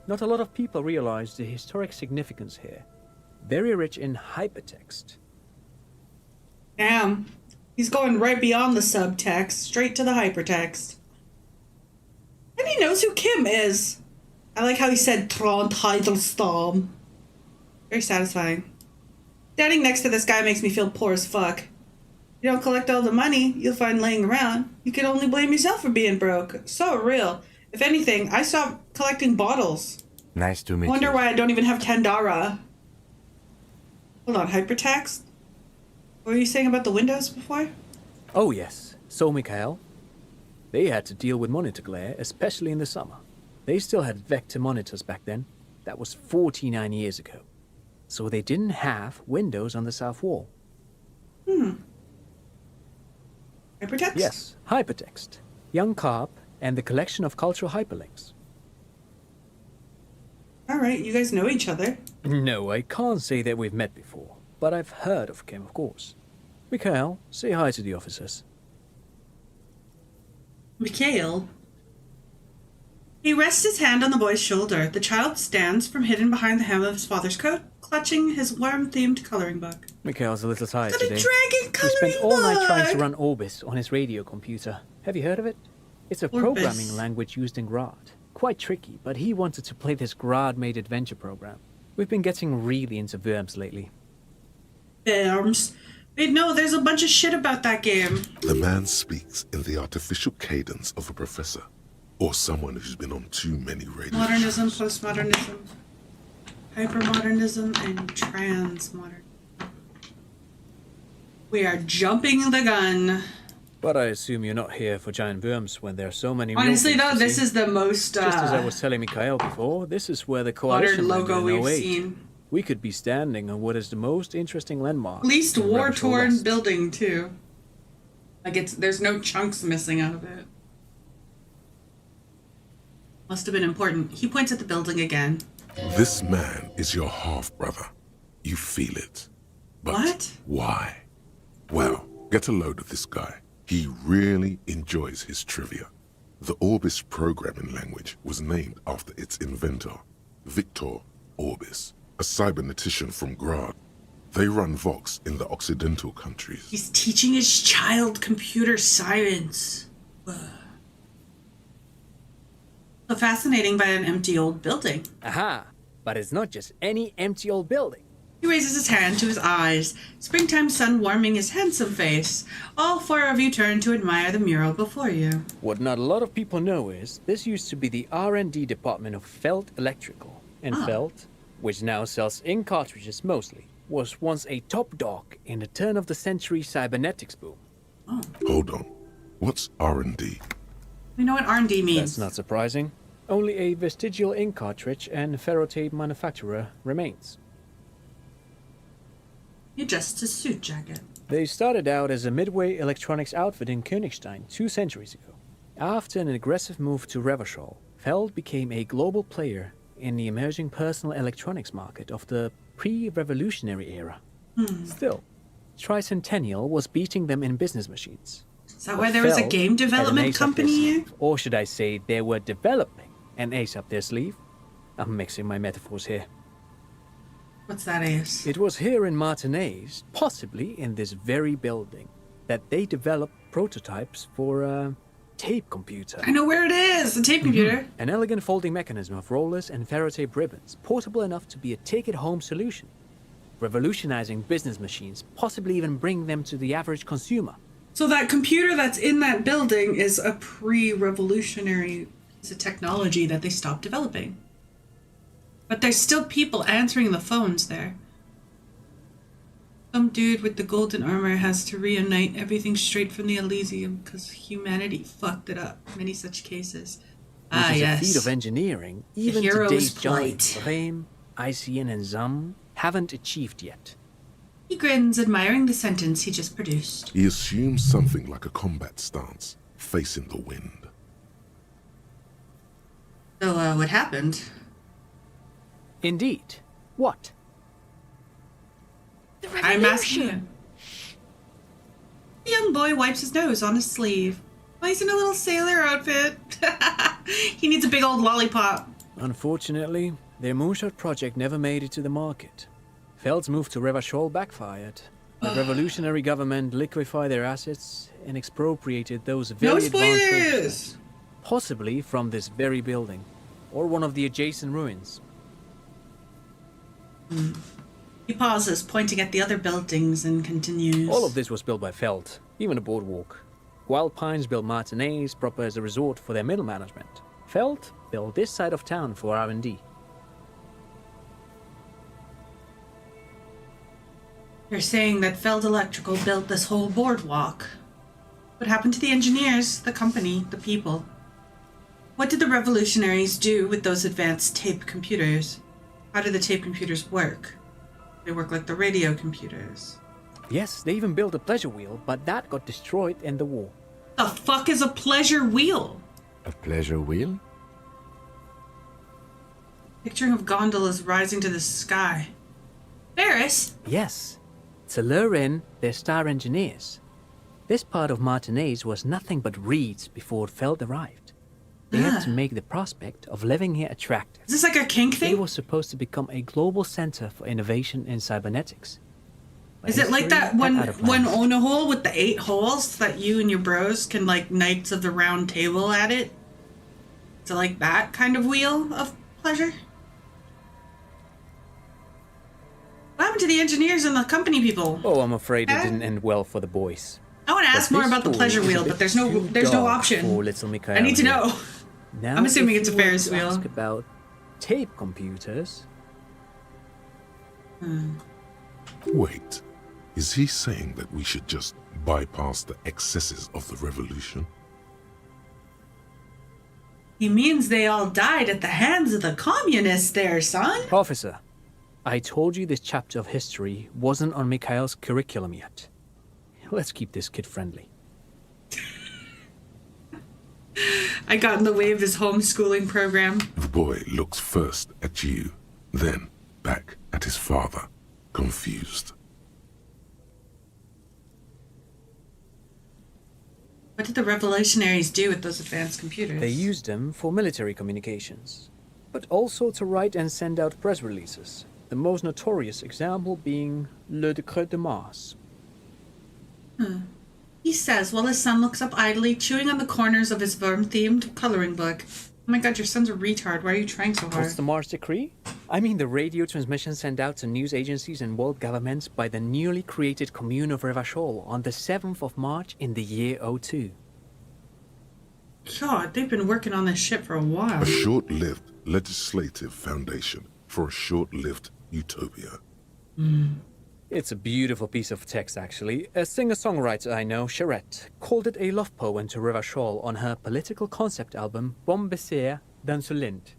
Not a lot of people realize the historic significance here. Very rich in hypertext. Damn. He's going right beyond the subtext, straight to the hypertext. And he knows who Kim is. I like how he said Trond Heidelstam. Very satisfying. Standing next to this guy makes me feel poor as fuck. You don't collect all the money you'll find laying around. You can only blame yourself for being broke. So real. If anything, I stopped collecting bottles. Nice to meet Wonder you. why I don't even have $10. Hold on, hypertext? What were you saying about the windows before? Oh yes, so Mikhail. They had to deal with monitor glare, especially in the summer. They still had vector monitors back then. That was 49 years ago. So they didn't have windows on the south wall. Hypertext? Yes, hypertext. Young Carp and the collection of cultural hyperlinks. Alright, you guys know each other. No, I can't say that we've met before, but I've heard of Kim, of course. Mikhail, say hi to the officers. Mikhail. He rests his hand on the boy's shoulder. The child stands from hidden behind the hem of his father's coat, clutching his worm-themed coloring book. Mikhail's a little tired Got a today. dragon We coloring spent all night trying to book! run Orbis on his radio computer. Have you heard of it? It's a Orbis. programming language used in Grad. Quite tricky, but he wanted to play this Grad-made adventure program. We've been getting really into Worms lately. Worms. Wait, no, there's a bunch of shit about that game. The man speaks in the artificial cadence of a professor, or someone who's been on too many radio Modernism, shows. postmodernism, hypermodernism, and transmodernism. We are jumping the gun. But I assume you're not here for giant worms when there are so many. Honestly, real though, things to this see. is the most Just as I was telling Mikhail before, this is where the coalition modern logo landed in we've 08. seen. We could be standing on what is the most interesting landmark. Least in Revachol war-torn West. building, too. Like, there's no chunks missing out of it. Must have been important. He points at the building again. This man is your half-brother. You feel it. But What? why? Well, get a load of this guy. He really enjoys his trivia. The Orbis programming language was named after its inventor, Victor Orbis, a cybernetician from Grad. They run Vox in the Occidental countries. He's teaching his child computer science. So fascinating by an empty old building. Aha! But it's not just any empty old building. He raises his hand to his eyes, springtime sun warming his handsome face. All four of you turn to admire the mural before you. What not a lot of people know is this used to be the R&D department of Felt Electrical. And Felt, which now sells ink cartridges mostly, was once a top dog in the turn-of-the-century cybernetics boom. Hold on. What's R&D? We know what R&D means. That's not surprising. Only a vestigial ink cartridge and ferrotape manufacturer remains. He adjusts his suit jacket. They started out as a midway electronics outfit in Königstein 2 centuries ago. After an aggressive move to Revachol, Feld became a global player in the emerging personal electronics market of the pre-revolutionary era. Still, Tricentennial was beating them in business machines. Is that why there was a game development company here? Or should I say they were developing an ace up their sleeve? I'm mixing my metaphors here. What's that, ace? It was here in Martinez, possibly in this very building, that they developed prototypes for a tape computer. I know where it is, the tape computer. An elegant folding mechanism of rollers and ferrotape ribbons, portable enough to be a take-it-home solution. Revolutionizing business machines, possibly even bring them to the average consumer. So that computer that's in that building is a pre-revolutionary piece of technology that they stopped developing. But there's still people answering the phones there. Some dude with the golden armor has to reunite everything straight from the Elysium because humanity fucked it up. Many such cases. Which is yes. a feat of engineering even hero's today's plight. giants Brehm, ICN and ZAM haven't achieved yet. He grins, admiring the sentence he just produced. He assumes something like a combat stance, facing the wind. So, what happened? Indeed. What? I'm asking you. The young boy wipes his nose on his sleeve. Why he's in a little sailor outfit? He needs a big old lollipop. Unfortunately, their moonshot project never made it to the market. Feld's move to Revachol backfired. The revolutionary government liquefied their assets and expropriated those very advanced prototypes, possibly from this very building, or one of the adjacent ruins. He pauses, pointing at the other buildings, and continues. All of this was built by Feld, even the boardwalk. Wild Pines built Martinez proper as a resort for their middle management. Feld built this side of town for R&D. You're saying that Feld Electrical built this whole boardwalk. What happened to the engineers, the company, the people? What did the revolutionaries do with those advanced tape computers? How do the tape computers work? They work like the radio computers. Yes, they even built a pleasure wheel, but that got destroyed in the war. The fuck is a pleasure wheel? A pleasure wheel? Picturing of gondolas rising to the sky. Ferris? Yes, to lure in their star engineers. This part of Martinez was nothing but reeds before Feld arrived. They had to make the prospect of living here attractive. Is this like a kink thing? It was supposed to become a global center for innovation in cybernetics. But Is it like that one on a hole with the 8 holes that you and your bros can like Knights of the Round Table at it? Is it like that kind of wheel of pleasure? What happened to the engineers and the company people? Oh, I'm afraid it didn't end well for the boys. I want to ask more about the pleasure wheel, but there's no option. I need to know. Now, I'm assuming if it's a you want Ferris to wheel. Ask about tape computers. Wait, is he saying that we should just bypass the excesses of the revolution? He means they all died at the hands of the communists there, son. Officer, I told you this chapter of history wasn't on Mikhail's curriculum yet. Let's keep this kid friendly. I got in the way of his homeschooling program. The boy looks first at you, then back at his father, confused. What did the revolutionaries do with those advanced computers? They used them for military communications, but also to write and send out press releases. The most notorious example being Le Décret de Mars. He says while his son looks up idly, chewing on the corners of his worm-themed coloring book. Oh my god, your son's a retard. Why are you trying so hard? What's the Mars Decree? I mean the radio transmission sent out to news agencies and world governments by the newly created Commune of Revachol on the 7th of March in the year 02. God, they've been working on this shit for a while. A short-lived legislative foundation for a short-lived utopia. It's a beautiful piece of text, actually. A singer-songwriter I know, Charette, called it a love poem to Revachol on her political concept album, Bombecer dans ce Lind.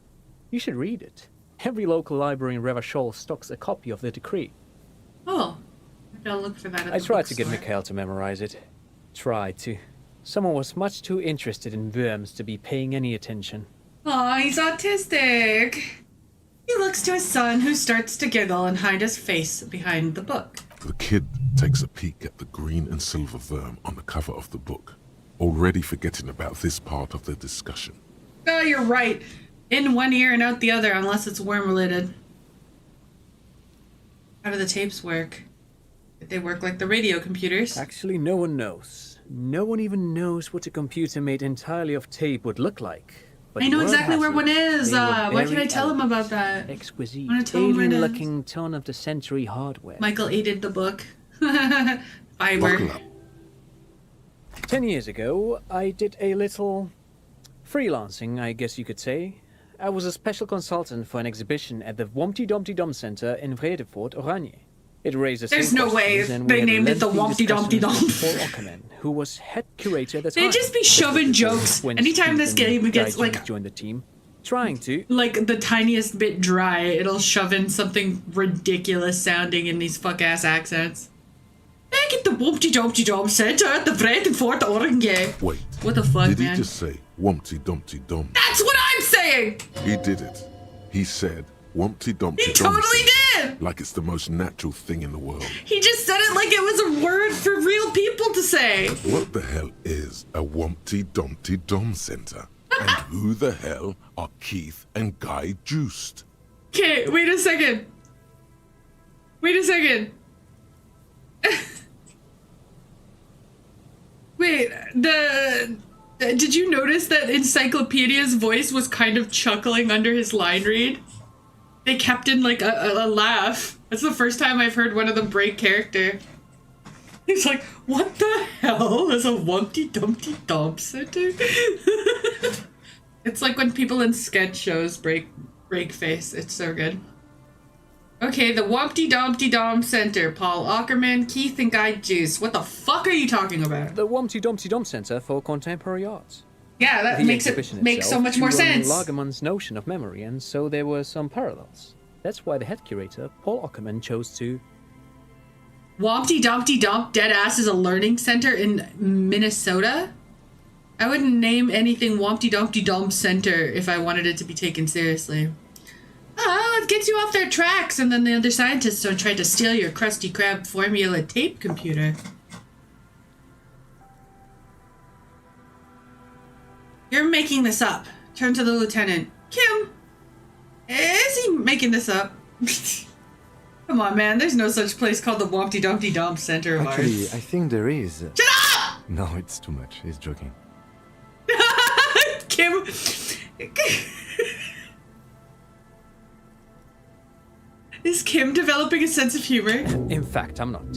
You should read it. Every local library in Revachol stocks a copy of the decree. Oh, maybe I'll look for that at I the tried to get bookstore. Mikhail to memorize it. Tried to. Someone was much too interested in worms to be paying any attention. Aw, he's autistic. He looks to his son, who starts to giggle and hide his face behind the book. The kid takes a peek at the green and silver worm on the cover of the book, already forgetting about this part of the discussion. Oh, you're right. In one ear and out the other, unless it's worm-related. How do the tapes work? Did they work like the radio computers? Actually, no one knows. No one even knows what a computer made entirely of tape would look like. But I know word exactly has where it, one is. they were Why can I very tell him elegant, about that? Exquisite, Wanna tell him where it is? alien-looking turn-of-the-century hardware. Michael aided the book. Buckle Fiber. up. 10 years ago, I did a little freelancing, I guess you could say. I was a special consultant for an exhibition at the Wompty Dumpty Dum Center in Vredefort, Oranje. It raised the There's same no way questions, and they we had named it the lengthy Wompty Dumpty discussions Dum. with Paul Ockerman, who was head curator at the time. They'd just be shoving jokes. When Anytime this Steve and game gets, Gaijin like, joined the team, trying to like the tiniest bit dry, it'll shove in something ridiculous sounding in these fuck-ass accents. Back at the Wompty Dumpty Dum Center at the Vredefort, Oranje. Wait, What the fuck, did he man? just say Wumpty Dumpty Dum? That's what I'm saying! He did it. He said Wumpty Dumpty He Dum. totally did! Like it's the most natural thing in the world. He just said it like it was a word for real people to say. What the hell is a Wumpty Dumpty Dum Center? And who the hell are Keith and Guy Juiced? Okay, wait a second. Wait a second. Wait, did you notice that Encyclopedia's voice was kind of chuckling under his line read? They kept in like a laugh. That's the first time I've heard one of them break character. He's like, what the hell is a Wumpty Dumpty Dum Center? It's like when people in sketch shows break face. It's so good. Okay, the Wumpty Dumpty Dum Center. Paul Ockerman, Keith and Guy Juice. What the fuck are you talking about? the Wompty Dumpty Dum Center for Contemporary Arts. Yeah, that The makes exhibition it make so itself much more drew on sense. Lagerman's notion of memory, and so there were some parallels. That's why the head curator, Paul Ockerman, chose to... Wompty Dumpty Dump Deadass is a learning center in Minnesota? I wouldn't name anything Wompty Dumpty Dump Center if I wanted it to be taken seriously. Oh, it gets you off their tracks, and then the other scientists don't try to steal your Krusty Krab formula tape computer. You're making this up. Turn to the lieutenant. Kim, is he making this up? Come on, man. There's no such place called the Wompty Dumpty Dump Center of Actually, Arts. I think there is. Shut up! No, it's too much. He's joking. Kim. Is Kim developing a sense of humor? In fact, I'm not.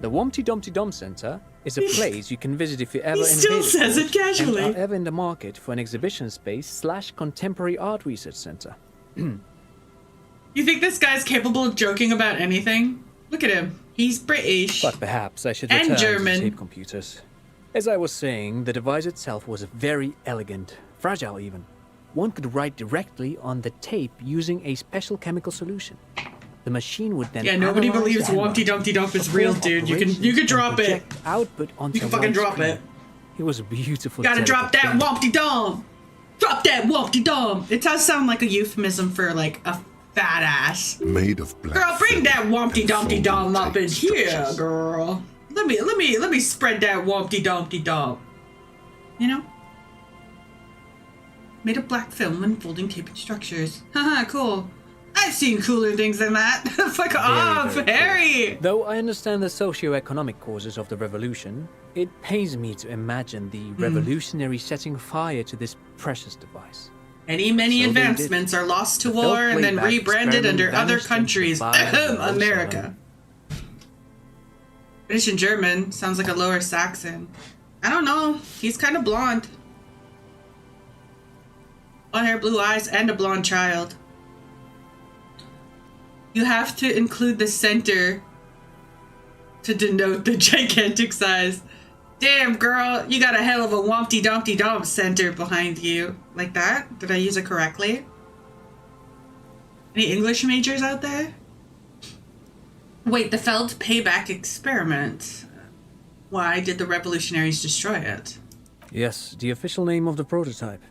The Wompty Dumpty Dum Center is a place you can visit if you ever He still invade says it and casually. are ever in the market for an exhibition space / contemporary art research center. You think this guy's capable of joking about anything? Look at him. He's British. But perhaps I should And return to German. the tape computers. As I was saying, the device itself was very elegant, fragile even. One could write directly on the tape using a special chemical solution. The machine would then Yeah, nobody analyze believes the Wompty Dumpty Dump is real, perform dude. You can operations drop and it. project output onto You can a fucking white drop screen. it. It was a beautiful. Gotta drop that delicate thing. Wompty Dump. Drop that Wompty Dump. It does sound like a euphemism for like a fat ass. Made of black. Girl, bring that Wompty and Dumpty folded Dump up in tape here, structures. girl. Let me spread that Wompty Dumpty Dump. You know? Made of black film and folding tape structures. Haha, cool. I've seen cooler things than that. Fuck off, very cool. Harry! Though I understand the socio-economic causes of the revolution, it pains me to imagine the revolutionary setting fire to this precious device. Many So they advancements did. are lost to The war and felt then way back rebranded under experiment other vanished into countries. the fire of the America. British and German sounds like a lower Saxon. I don't know. He's kind of blonde. Blonde hair, blue eyes, and a blonde child. You have to include the center to denote the gigantic size. Damn, girl, you got a hell of a Wompty Dumpty Dump center behind you. Like that? Did I use it correctly? Any English majors out there? Wait, the failed payback experiment. Why did the revolutionaries destroy it? Yes, the official name of the prototype.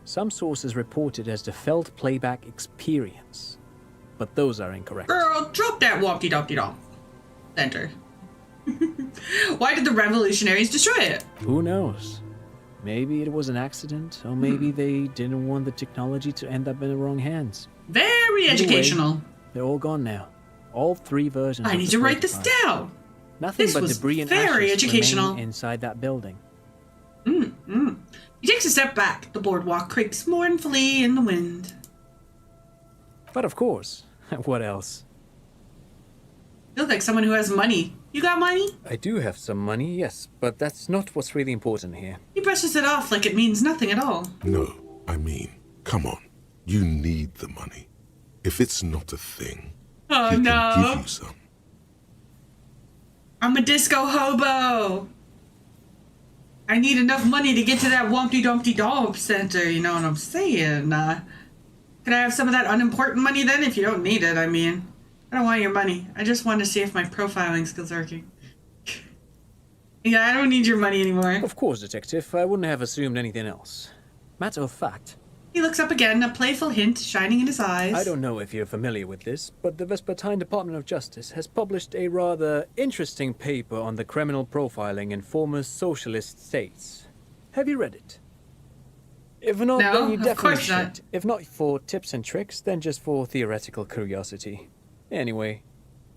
Some sources report it as the Felt Playback Experience, but those are incorrect. Girl, drop that Wompty Dumpty Dump center. Why did the revolutionaries destroy it? Who knows? Maybe it was an accident, or maybe they didn't want the technology to end up in the wrong hands. Very educational. They're all gone now. All 3 versions. I need to write this down. Nothing but debris and very ashes educational. remain inside that building. He takes a step back. The boardwalk creaks mournfully in the wind. But of course, what else? You look like someone who has money. You got money? I do have some money, yes, but that's not what's really important here. He brushes it off like it means nothing at all. No, I mean, come on. You need the money. If it's not a thing, Oh he no. can give you some. I'm a disco hobo. I need enough money to get to that Wompty Dumpty Dump center, you know what I'm saying? Can I have some of that unimportant money then, if you don't need it, I mean? I don't want your money. I just want to see if my profiling skills are working. Yeah, I don't need your money anymore. Of course, Detective. I wouldn't have assumed anything else. Matter of fact, He looks up again, a playful hint shining in his eyes. I don't know if you're familiar with this, but the Vespertine Department of Justice has published a rather interesting paper on the criminal profiling in former socialist states. Have you read it? If not, No, then you of definitely course should. not. If not for tips and tricks, then just for theoretical curiosity. Anyway,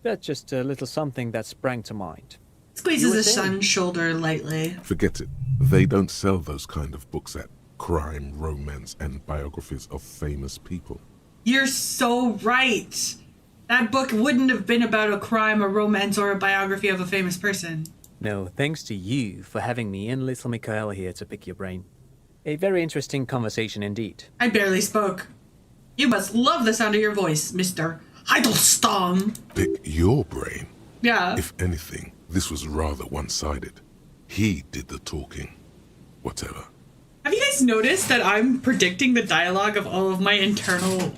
that's just a little something that sprang to mind. Squeezes his son's shoulder lightly. Forget it. They don't sell those kind of books at crime, romance, and biographies of famous people. You're so right. That book wouldn't have been about a crime, a romance, or a biography of a famous person. No, thanks to you for having me and little Mikhail here to pick your brain. A very interesting conversation indeed. I barely spoke. You must love the sound of your voice, Mr. Heidelstone. Pick your brain. Yeah. If anything, this was rather one-sided. He did the talking. Whatever. Have you guys noticed that I'm predicting the dialogue of all of my internal,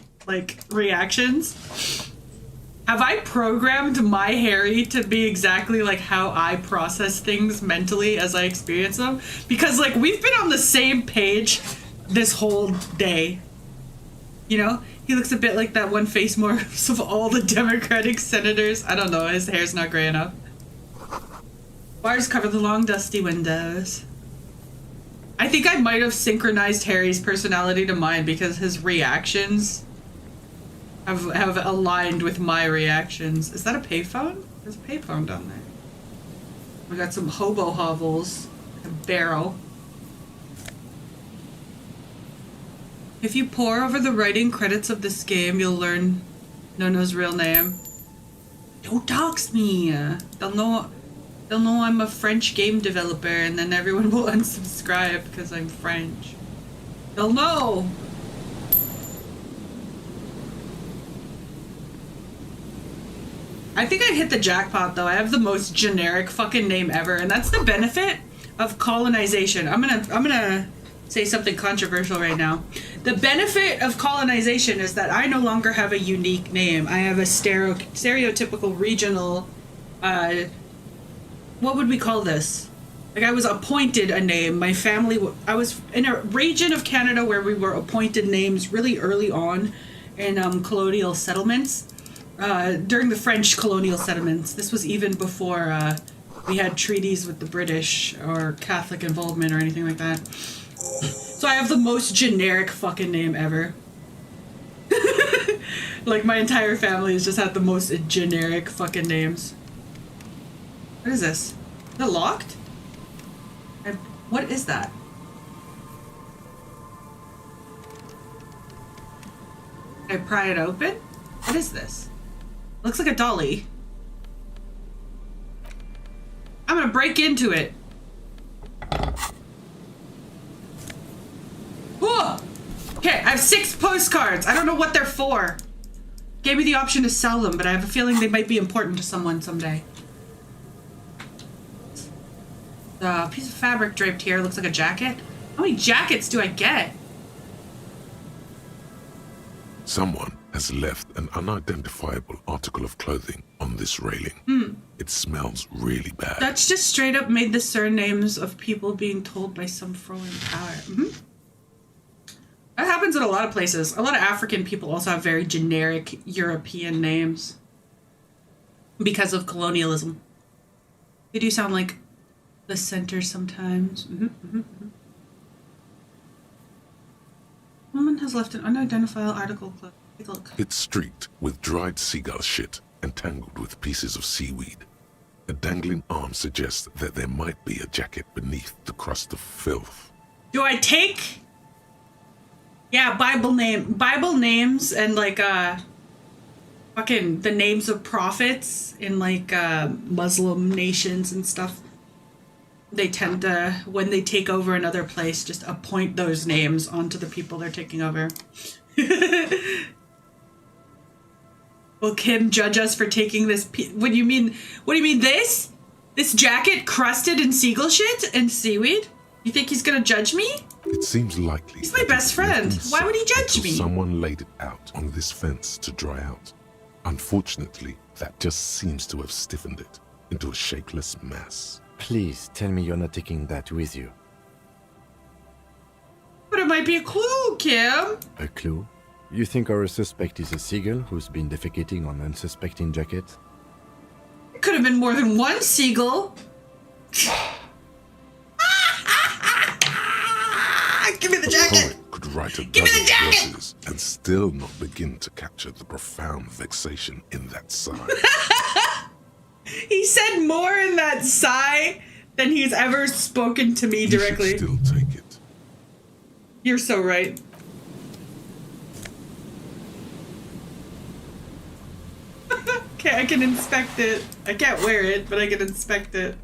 reactions? Have I programmed my Harry to be exactly like how I process things mentally as I experience them? Because, we've been on the same page this whole day. You know? He looks a bit like that one face morphs of all the Democratic senators. I don't know, his hair's not gray enough. Bars cover the long, dusty windows. I think I might have synchronized Harry's personality to mine because his reactions have aligned with my reactions. Is that a payphone? There's a payphone down there. We got some hobo hovels. A barrel. If you pore over the writing credits of this game, you'll learn Nono's real name. Don't dox me. They'll know I'm a French game developer, and then everyone will unsubscribe because I'm French. They'll know. I think I hit the jackpot, though. I have the most generic fucking name ever, and that's the benefit of colonization. I'm gonna say something controversial right now. The benefit of colonization is that I no longer have a unique name. I have a stereotypical regional, what would we call this? I was appointed a name. My family, I was in a region of Canada where we were appointed names really early on in colonial settlements. During the French colonial settlements. This was even before we had treaties with the British or Catholic involvement or anything like that. So I have the most generic fucking name ever. My entire family has just had the most generic fucking names. What is this? Is it locked? What is that? Can I pry it open? What is this? Looks like a dolly. I'm gonna break into it. Whoa! Okay, I have 6 postcards. I don't know what they're for. Gave me the option to sell them, but I have a feeling they might be important to someone someday. The piece of fabric draped here looks like a jacket. How many jackets do I get? Someone has left an unidentifiable article of clothing on this railing. It smells really bad. That's just straight up made the surnames of people being told by some foreign power. That happens in a lot of places. A lot of African people also have very generic European names because of colonialism. They do sound like the center sometimes. Woman has left an unidentifiable article. Take a look. It's streaked with dried seagull shit and tangled with pieces of seaweed. A dangling arm suggests that there might be a jacket beneath the crust of filth. Do I take? Yeah, Bible names and like fucking the names of prophets in like Muslim nations and stuff. They tend to, when they take over another place, just appoint those names onto the people they're taking over. Will Kim judge us for taking this? What do you mean this? This jacket crusted in seagull shit and seaweed? You think he's gonna judge me? It seems likely. He's my best friend. Why would he judge me? Someone laid it out on this fence to dry out. Unfortunately, that just seems to have stiffened it into a shapeless mass. Please tell me you're not taking that with you. But it might be a clue, Kim. A clue? You think our suspect is a seagull who's been defecating on unsuspecting jackets? It could have been more than one seagull. Give me the jacket. A poet could write a dozen verses and still not begin to capture the profound vexation in that sigh. He said more in that sigh than he's ever spoken to me directly. You should still take it. You're so right. Okay, I can inspect it. I can't wear it, but I can inspect it.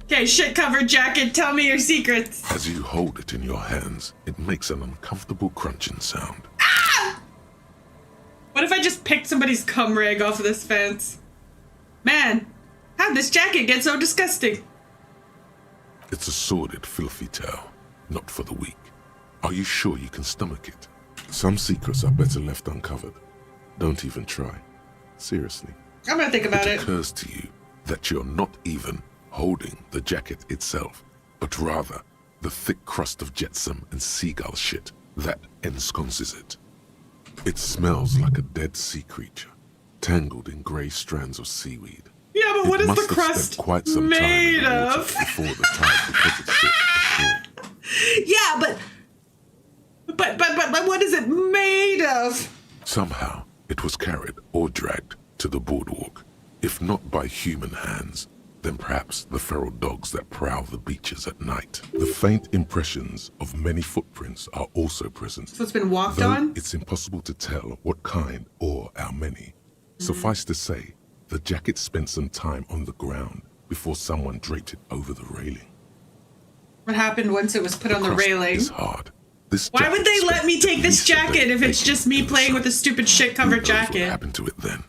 Okay, shit-covered jacket, tell me your secrets. As you hold it in your hands, it makes an uncomfortable crunching sound. Ah! What if I just picked somebody's cum rag off of this fence? Man, how'd this jacket get so disgusting? It's a sordid, filthy tale, not for the weak. Are you sure you can stomach it? Some secrets are better left uncovered. Don't even try. Seriously. I'm gonna think about it. It occurs to you that you're not even holding the jacket itself, but rather the thick crust of jetsam and seagull shit that ensconces it. It smells like a dead sea creature, tangled in grey strands of seaweed. Yeah, but what is the crust quite some made time of? Before the tide deposits it ashore. Yeah, but what is it made of? Somehow, it was carried or dragged to the boardwalk, if not by human hands, then perhaps the feral dogs that prowl the beaches at night. The faint impressions of many footprints are also present. So it's been walked though on? It's impossible to tell what kind or how many. Suffice to say, the jacket spent some time on the ground before someone draped it over the railing. What happened once it was put on the railing? It's hard. Why would they let me take this jacket if it's just me playing with a stupid shit-covered jacket? What happened to it then?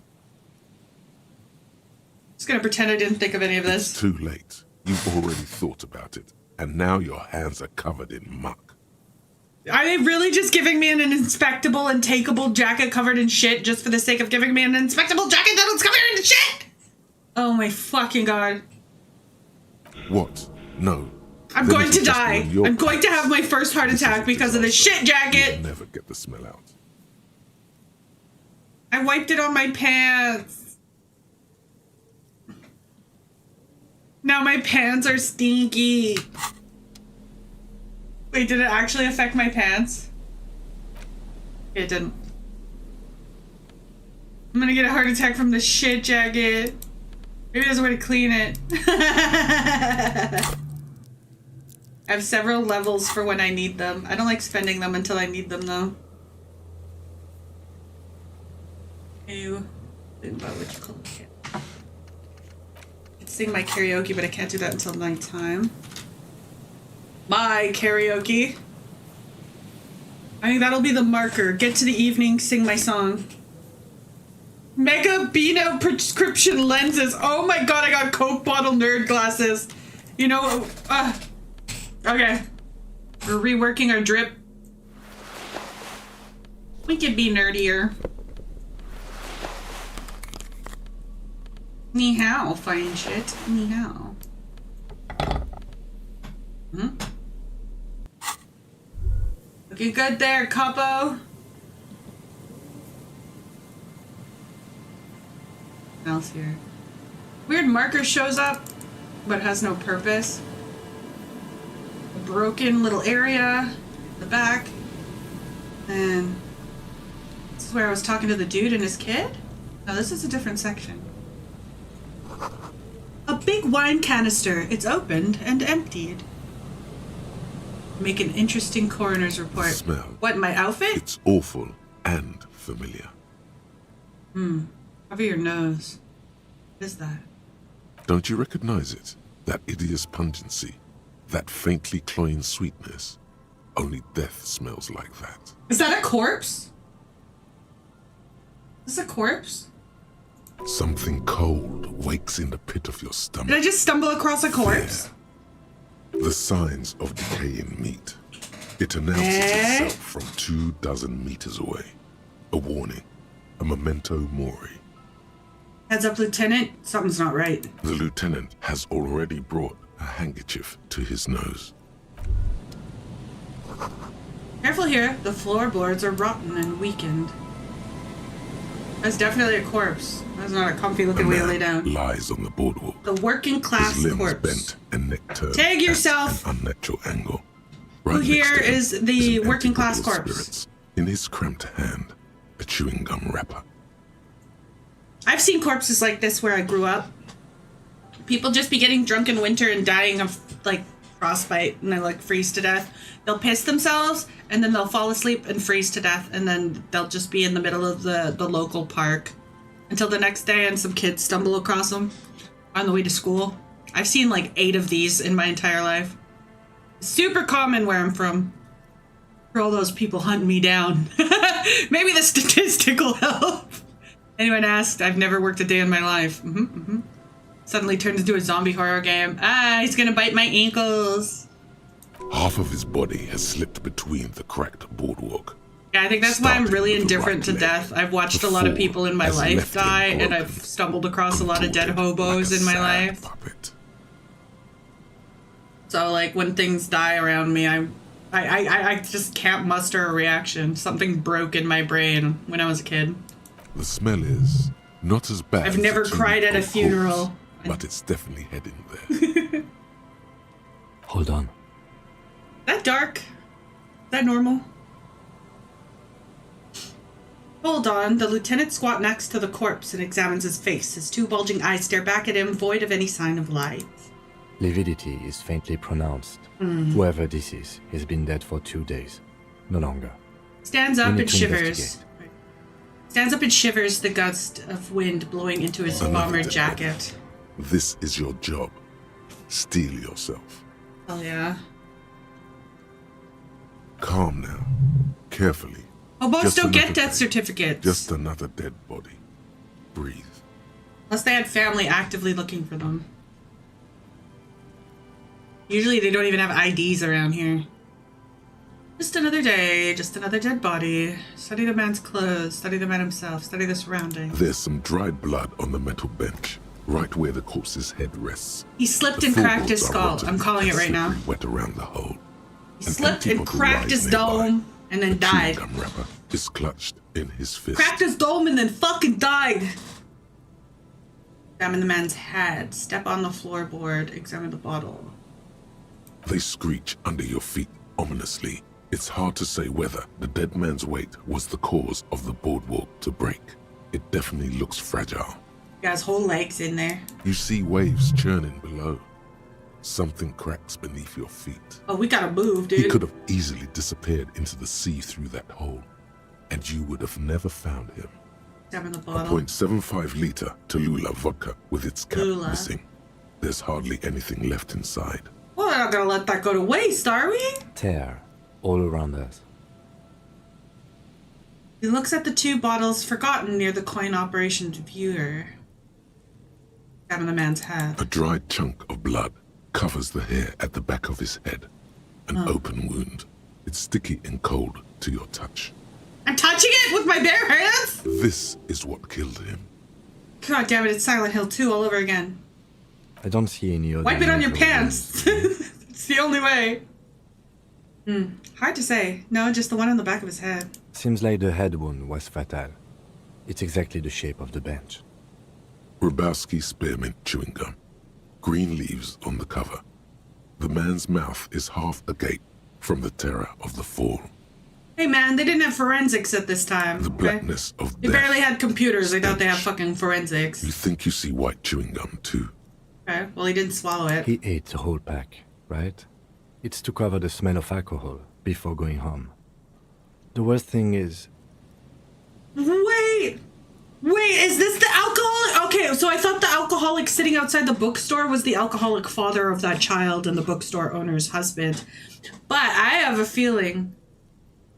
Just gonna pretend I didn't think of any of this. It's too late. You've already thought about it, and now your hands are covered in muck. Are they really just giving me an inspectable and takeable jacket covered in shit just for the sake of giving me an inspectable jacket that was covered in shit? Oh my fucking god. What? No. I'm going to die. I'm going to have my first heart attack because of this shit jacket. You'll never get the smell out. I wiped it on my pants. Now my pants are stinky. Wait, did it actually affect my pants? It didn't. I'm gonna get a heart attack from the shit jacket. Maybe there's a way to clean it. I have several levels for when I need them. I don't like spending them until I need them though. Ew. Sing my karaoke, but I can't do that until nighttime. My karaoke. I think that'll be the marker. Get to the evening, sing my song. Mega Beano prescription lenses. Oh my god, I got Coke bottle nerd glasses. You know, okay. We're reworking our drip. We could be nerdier. Ni hao, fine shit. Ni hao. Looking good there, Capo. What else here? Weird marker shows up, but has no purpose. A broken little area in the back. And this is where I was talking to the dude and his kid? No, this is a different section. A big wine canister. It's opened and emptied. Make an interesting coroner's report. Smell. What, my outfit? It's awful and familiar. Cover your nose. What is that? Don't you recognize it? That hideous pungency. That faintly cloying sweetness. Only death smells like that. Is that a corpse? Is this a corpse? Something cold wakes in the pit of your stomach. Did I just stumble across a corpse? There. The signs of decaying meat. It announces itself from 24 meters away. A warning. A memento mori. Heads up, Lieutenant. Something's not right. The lieutenant has already brought a handkerchief to his nose. Careful here. The floorboards are rotten and weakened. That's definitely a corpse. That's not a comfy looking way to lay down. Lies on the boardwalk. The working class his limbs corpse. Bent and neck turned Tag yourself. At an unnatural angle. Who Right here next to him is the an working empty class bottle of corpse? spirits. In his cramped hand, a chewing gum wrapper. I've seen corpses like this where I grew up. People just be getting drunk in winter and dying of like frostbite and they like freeze to death. They'll piss themselves and then they'll fall asleep and freeze to death and then they'll just be in the middle of the local park until the next day and some kids stumble across them on the way to school. I've seen like 8 of these in my entire life. Super common where I'm from. For all those people hunting me down. Maybe the statistic will help. Anyone asked? I've never worked a day in my life. Suddenly turned into a zombie horror game. He's gonna bite my ankles. Half of his body has slipped between the cracked boardwalk. Yeah, I think that's why I'm really Starting with the indifferent to right death. leg, I've watched the a lot of fall people in my has life left him die, and broken, I've stumbled across a lot of dead hobos in my life. Puppet. So, like, when things die around me, I just can't muster a reaction. Something broke in my brain when I was a kid. The smell is not as bad. I've as never the tomb cried at a of funeral. corpse, but it's definitely heading there. Hold on. That dark? Is that normal? Hold on. The lieutenant squat next to the corpse and examines his face. His 2 bulging eyes stare back at him, void of any sign of life. Lividity is faintly pronounced. Whoever this is has been dead for 2 days. No longer. Stands We up need and to shivers. investigate. Stands up and shivers, the gust of wind blowing into his Another bomber dead jacket. This is your job. Steel yourself. Oh yeah. Calm now. Carefully. Hobos Just don't get another death day. certificates. Just another dead body. Breathe. Unless they had family actively looking for them. Usually they don't even have IDs around here. Just another day, just another dead body. Study the man's clothes, study the man himself, study the surroundings. There's some dried blood on the metal bench, right where the corpse's head rests. He slipped The and cracked his floorboards are skull. rotten I'm calling it and right now. slippery wet around the hole. He An slipped empty and bottle cracked lies his nearby. dome and then A chewing died. gum wrapper is clutched in his fist. Cracked his dome and then fucking died. Examine the man's head. Step on the floorboard. Examine the bottle. They screech under your feet ominously. It's hard to say whether the dead man's weight was the cause of the boardwalk to break. It definitely looks fragile. He has whole legs in there. You see waves churning below. Something cracks beneath your feet. Oh, we gotta move, He dude. could have easily disappeared into the sea through that hole, and you would have never found him. Examine the A bottle. .75 liter Tallulah vodka with its cap Tallulah. missing. There's hardly anything left inside. Well, we're not gonna let that go to waste, are we? Tear all around us. He looks at the 2 bottles forgotten near the coin operations viewer. Examine the man's head. A dried chunk of blood, covers the hair at the back of his head. An open wound. It's sticky and cold to your touch. I'm touching it with my bare hands? This is what killed him. God damn it, it's Silent Hill 2 all over again. I don't see any other. Wipe it on your major pants. It's the only way. Hard to say. No, just the one on the back of his head. Seems like the head wound was fatal. It's exactly the shape of the bench. Rybowski spearmint chewing gum. Green leaves on the cover. The man's mouth is half agape from the terror of the fall. Hey man, they didn't have forensics at this time. The blackness of They death. barely had computers. They thought they had fucking forensics. You think you see white chewing gum too? Okay, well he didn't swallow it. He ate the whole pack, right? It's to cover the smell of alcohol before going home. The worst thing is... Wait, is this the alcoholic? Okay, so I thought the alcoholic sitting outside the bookstore was the alcoholic father of that child and the bookstore owner's husband. But I have a feeling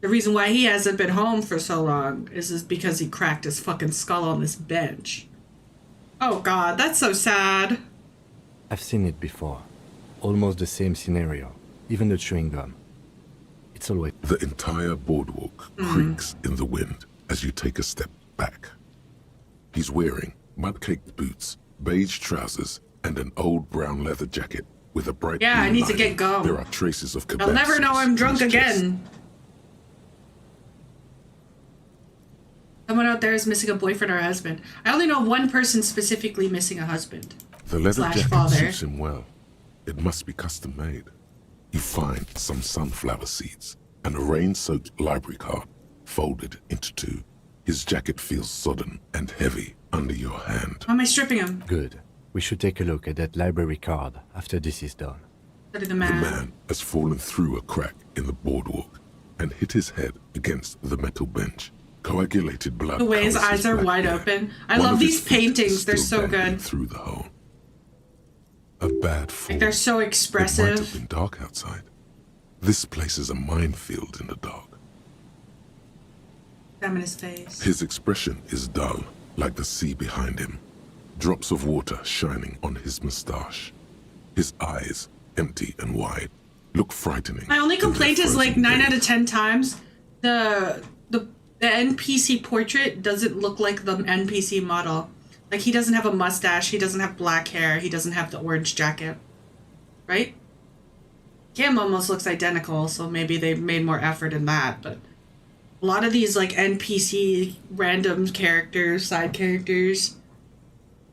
the reason why he hasn't been home for so long is because he cracked his fucking skull on this bench. Oh god, that's so sad. I've seen it before. Almost the same scenario. Even the chewing gum. It's always... The entire boardwalk creaks in the wind as you take a step back. He's wearing mud-caked boots, beige trousers, and an old brown leather jacket with a bright Yeah, I blue need to lining. get going. There are traces of kebab I'll never know sauce I'm on drunk his chest. again. Someone out there is missing a boyfriend or a husband. I only know one person specifically missing a husband. The leather Slash jacket father. suits him well. It must be custom made. You find some sunflower seeds and a rain-soaked library card folded into two. His jacket feels sodden and heavy under your hand. Why am I stripping him? Good. We should take a look at that library card after this is done. Look at the The man. man has fallen through a crack in the boardwalk and hit his head against the metal bench. Coagulated blood. The way his covers eyes are black wide hair. open. I One love of his these feet is paintings. They're still so dangling good. through the hole. A bad fall. Like they're so It might have expressive. been dark outside. This place is a minefield in the dark. Examine his face. His expression is dull, like the sea behind him. Drops of water shining on his mustache. His eyes, empty and wide, look frightening. My only in their complaint is like frozen 9 out gaze. of 10 times the NPC portrait doesn't look like the NPC model. Like he doesn't have a mustache, he doesn't have black hair, he doesn't have the orange jacket. Right? Kim almost looks identical, so maybe they made more effort in that, but a lot of these like NPC random characters, side characters,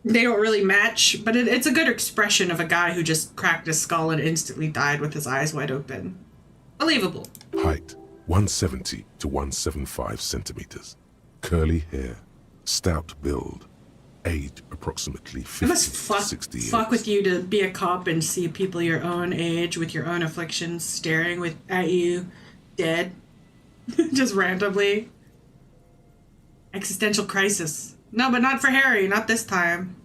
they don't really match, but it's a good expression of a guy who just cracked his skull and instantly died with his eyes wide open. Believable. Height, 170 to 175 centimeters. Curly hair, stout build. Age, approximately It 50 must to fuck, 60 years. fuck with you to be a cop and see people your own age with your own afflictions staring at you dead. Just randomly. Existential crisis. No, but not for Harry, not this time.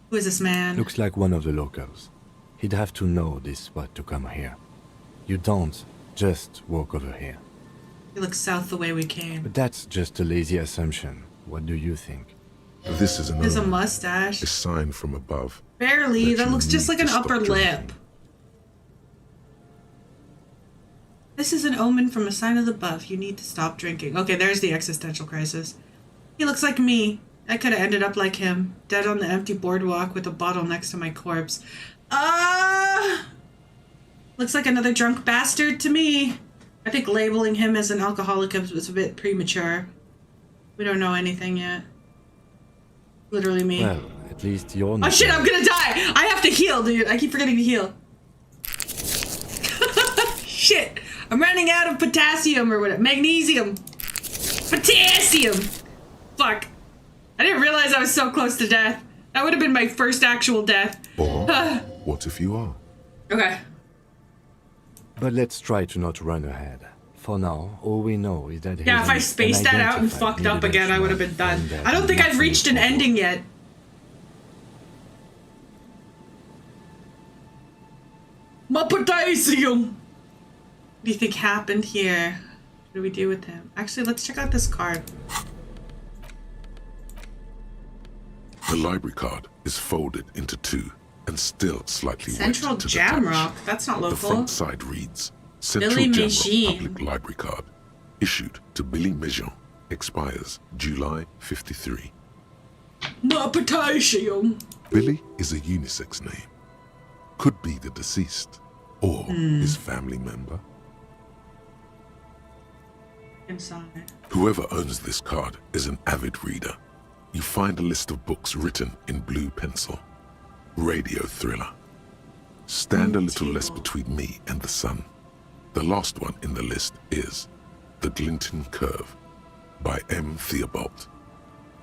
Who is this man? Looks like one of the locals. He'd have to know this spot to come here. You don't just walk over here. He looks south the way we came. But that's just a lazy assumption. What do you think? This is an There's a omen, mustache. a sign from above. Barely. That you looks just need like an to stop upper drinking. lip. This is an omen from a sign of the above. You need to stop drinking. Okay, there's the existential crisis. He looks like me. I could have ended up like him. Dead on the empty boardwalk with a bottle next to my corpse. Looks like another drunk bastard to me. I think labeling him as an alcoholic was a bit premature. We don't know anything yet. Literally me. Well, at least you're Oh not... shit, I'm gonna die! I have to heal, dude. I keep forgetting to heal. Shit! I'm running out of potassium or whatever. Magnesium! Potassium! Fuck. I didn't realize I was so close to death. That would have been my first actual death. Or what if you are? Okay. But let's try to not run ahead. For now, all we know is that... Yeah, if I spaced that out and fucked up again, I would have been done. I don't think I've reached an ending yet. My potassium! What do you think happened here? What do we do with him? Actually, let's check out this card. The library card is folded into two and still slightly Central wet to the Jamrock. touch. That's not The local. front side reads Central Billy Jamrock Machine. Public Library Card, issued to Billy Mejean, expires July 53. My potassium. Billy is a unisex name. Could be the deceased or his family member. Inside. Whoever owns this card is an avid reader. You find a list of books written in blue pencil. Radio thriller. Stand a little less between me and the sun. The last one in the list is The Glinton Curve by M. Theobald.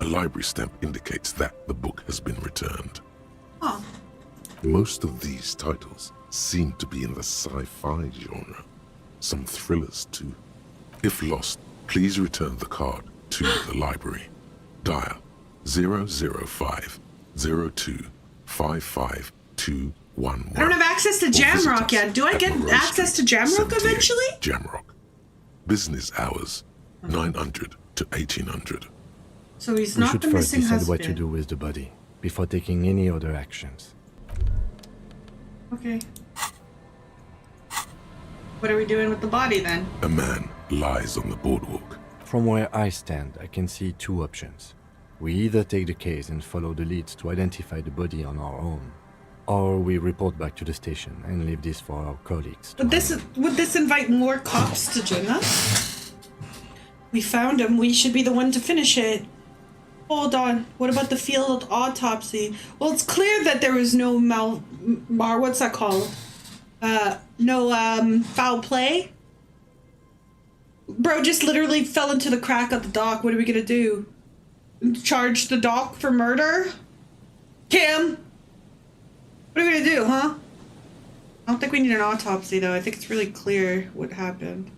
A library stamp indicates that the book has been returned. Oh. Most of these titles seem to be in the sci-fi genre. Some thrillers too. If lost, please return the card to the library. Dial 005 02 55 211. I don't have access to Jamrock yet. Do I get access to Jamrock eventually? Jamrock. Business hours 900 to 1800. So he's We not should the first missing decide husband. what to do with the body before taking any other actions. Okay. What are we doing with the body then? A man lies on the boardwalk. From where I stand, I can see two options. We either take the case and follow the leads to identify the body on our own, or we report back to the station and leave this for our colleagues. Would this invite more cops to join us? We found him. We should be the one to finish it. Hold on. What about the field autopsy? Well, it's clear that there was no what's that called? No foul play. Bro just literally fell into the crack of the dock. What are we gonna do? Charge the dock for murder? Kim? What are we gonna do, huh? I don't think we need an autopsy though. I think it's really clear what happened.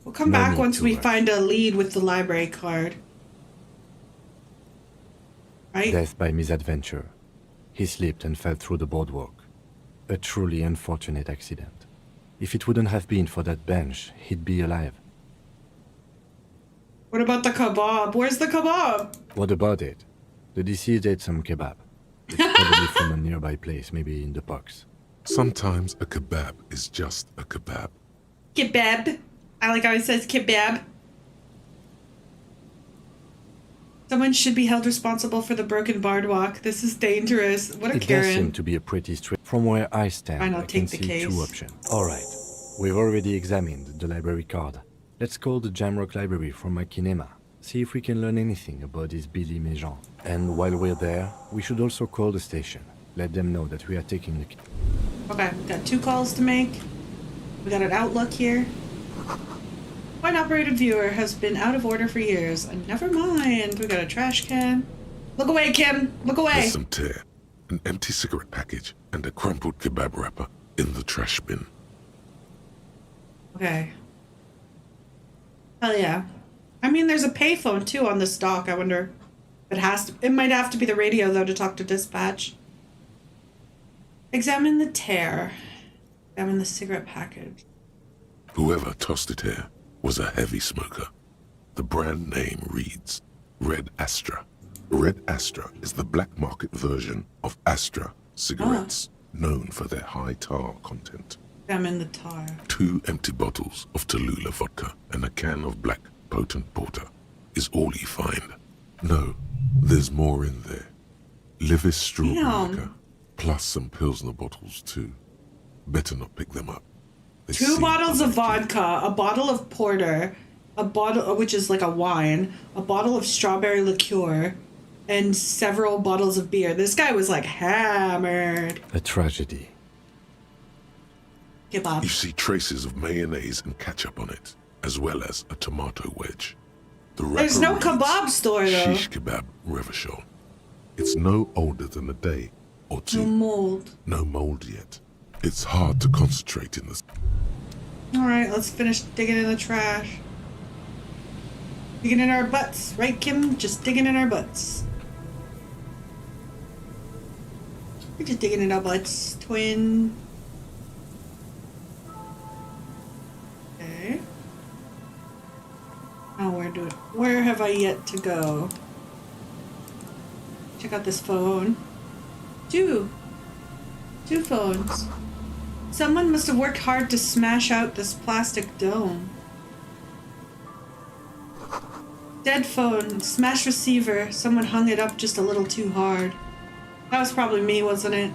We'll come back once we find a lead with the library card. Right? Death by misadventure. He slipped and fell through the boardwalk. A truly unfortunate accident. If it wouldn't have been for that bench, he'd be alive. What about the kebab? Where's the kebab? What about it? The deceased ate some kebab. It's probably from a nearby place, maybe in the parks. Sometimes a kebab is just a kebab. Kebab. I like how it says kebab. Someone should be held responsible for the broken boardwalk. This is dangerous. What a It does seem Karen. to be a pretty straight. From where I stand, Fine, I'll I can take the see case. two options. All right, we've already examined the library card. Let's call the Jamrock Library from my kinema. See if we can learn anything about this Billy Mejean. And while we're there, we should also call the station. Let them know that we are taking the. Okay, we got 2 calls to make. We got an outlook here. One operated viewer has been out of order for years. Never mind. We got a trash can. Look away, Kim. Look away. There's some tear, an empty cigarette package, and a crumpled kebab wrapper in the trash bin. Okay. Hell yeah. I mean, there's a payphone too on this dock. I wonder if it might have to be the radio though to talk to dispatch. Examine the tear. Examine the cigarette package. Whoever tossed it here was a heavy smoker. The brand name reads Red Astra. Red Astra is the black market version of Astra cigarettes, known for their high tar content. Examine the tar. 2 empty bottles of Tallulah vodka and a can of black potent porter is all you find. No, there's more in there. Livis strawberry Damn. liquor, plus some Pilsner bottles too. Better not pick them up. They 2 seem bottles of vodka, a bottle of porter, a bottle which is like a wine, a bottle of strawberry liqueur, and several bottles of beer. This guy was like hammered. A tragedy. Kebab. You see traces of mayonnaise and ketchup on it, as well as a tomato wedge. The There's wrapper no reads, kebab store though. Shish kebab Revachol. It's no older than a day or No two. mold. No mold yet. It's hard to concentrate in this. Alright, let's finish digging in the trash. Digging in our butts, right, Kim? Just digging in our butts. We're just digging in our butts, twin. do it. Where have I yet to go? Check out this phone. Two phones. Someone must have worked hard to smash out this plastic dome. Dead phone, smashed receiver. Someone hung it up just a little too hard. That was probably me, wasn't it?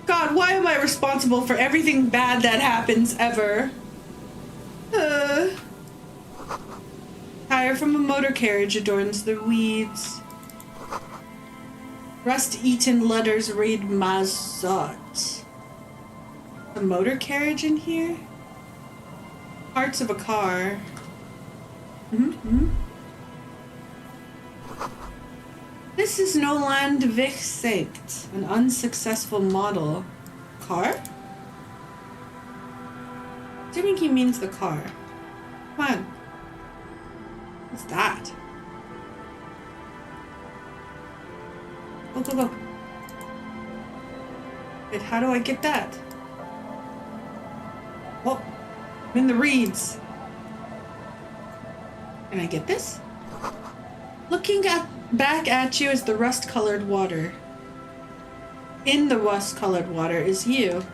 God, why am I responsible for everything bad that happens ever? Tire from a motor carriage adorns the weeds. Rust-eaten letters read Mazot. A motor carriage in here? Parts of a car. This is Noland Vichsect, an unsuccessful model. Car? Assuming he means the car. Come on. What's that? Go, go, go. Wait, how do I get that? Oh, I'm in the reeds. Can I get this? Looking back at you is the rust-colored water. In the rust-colored water is you.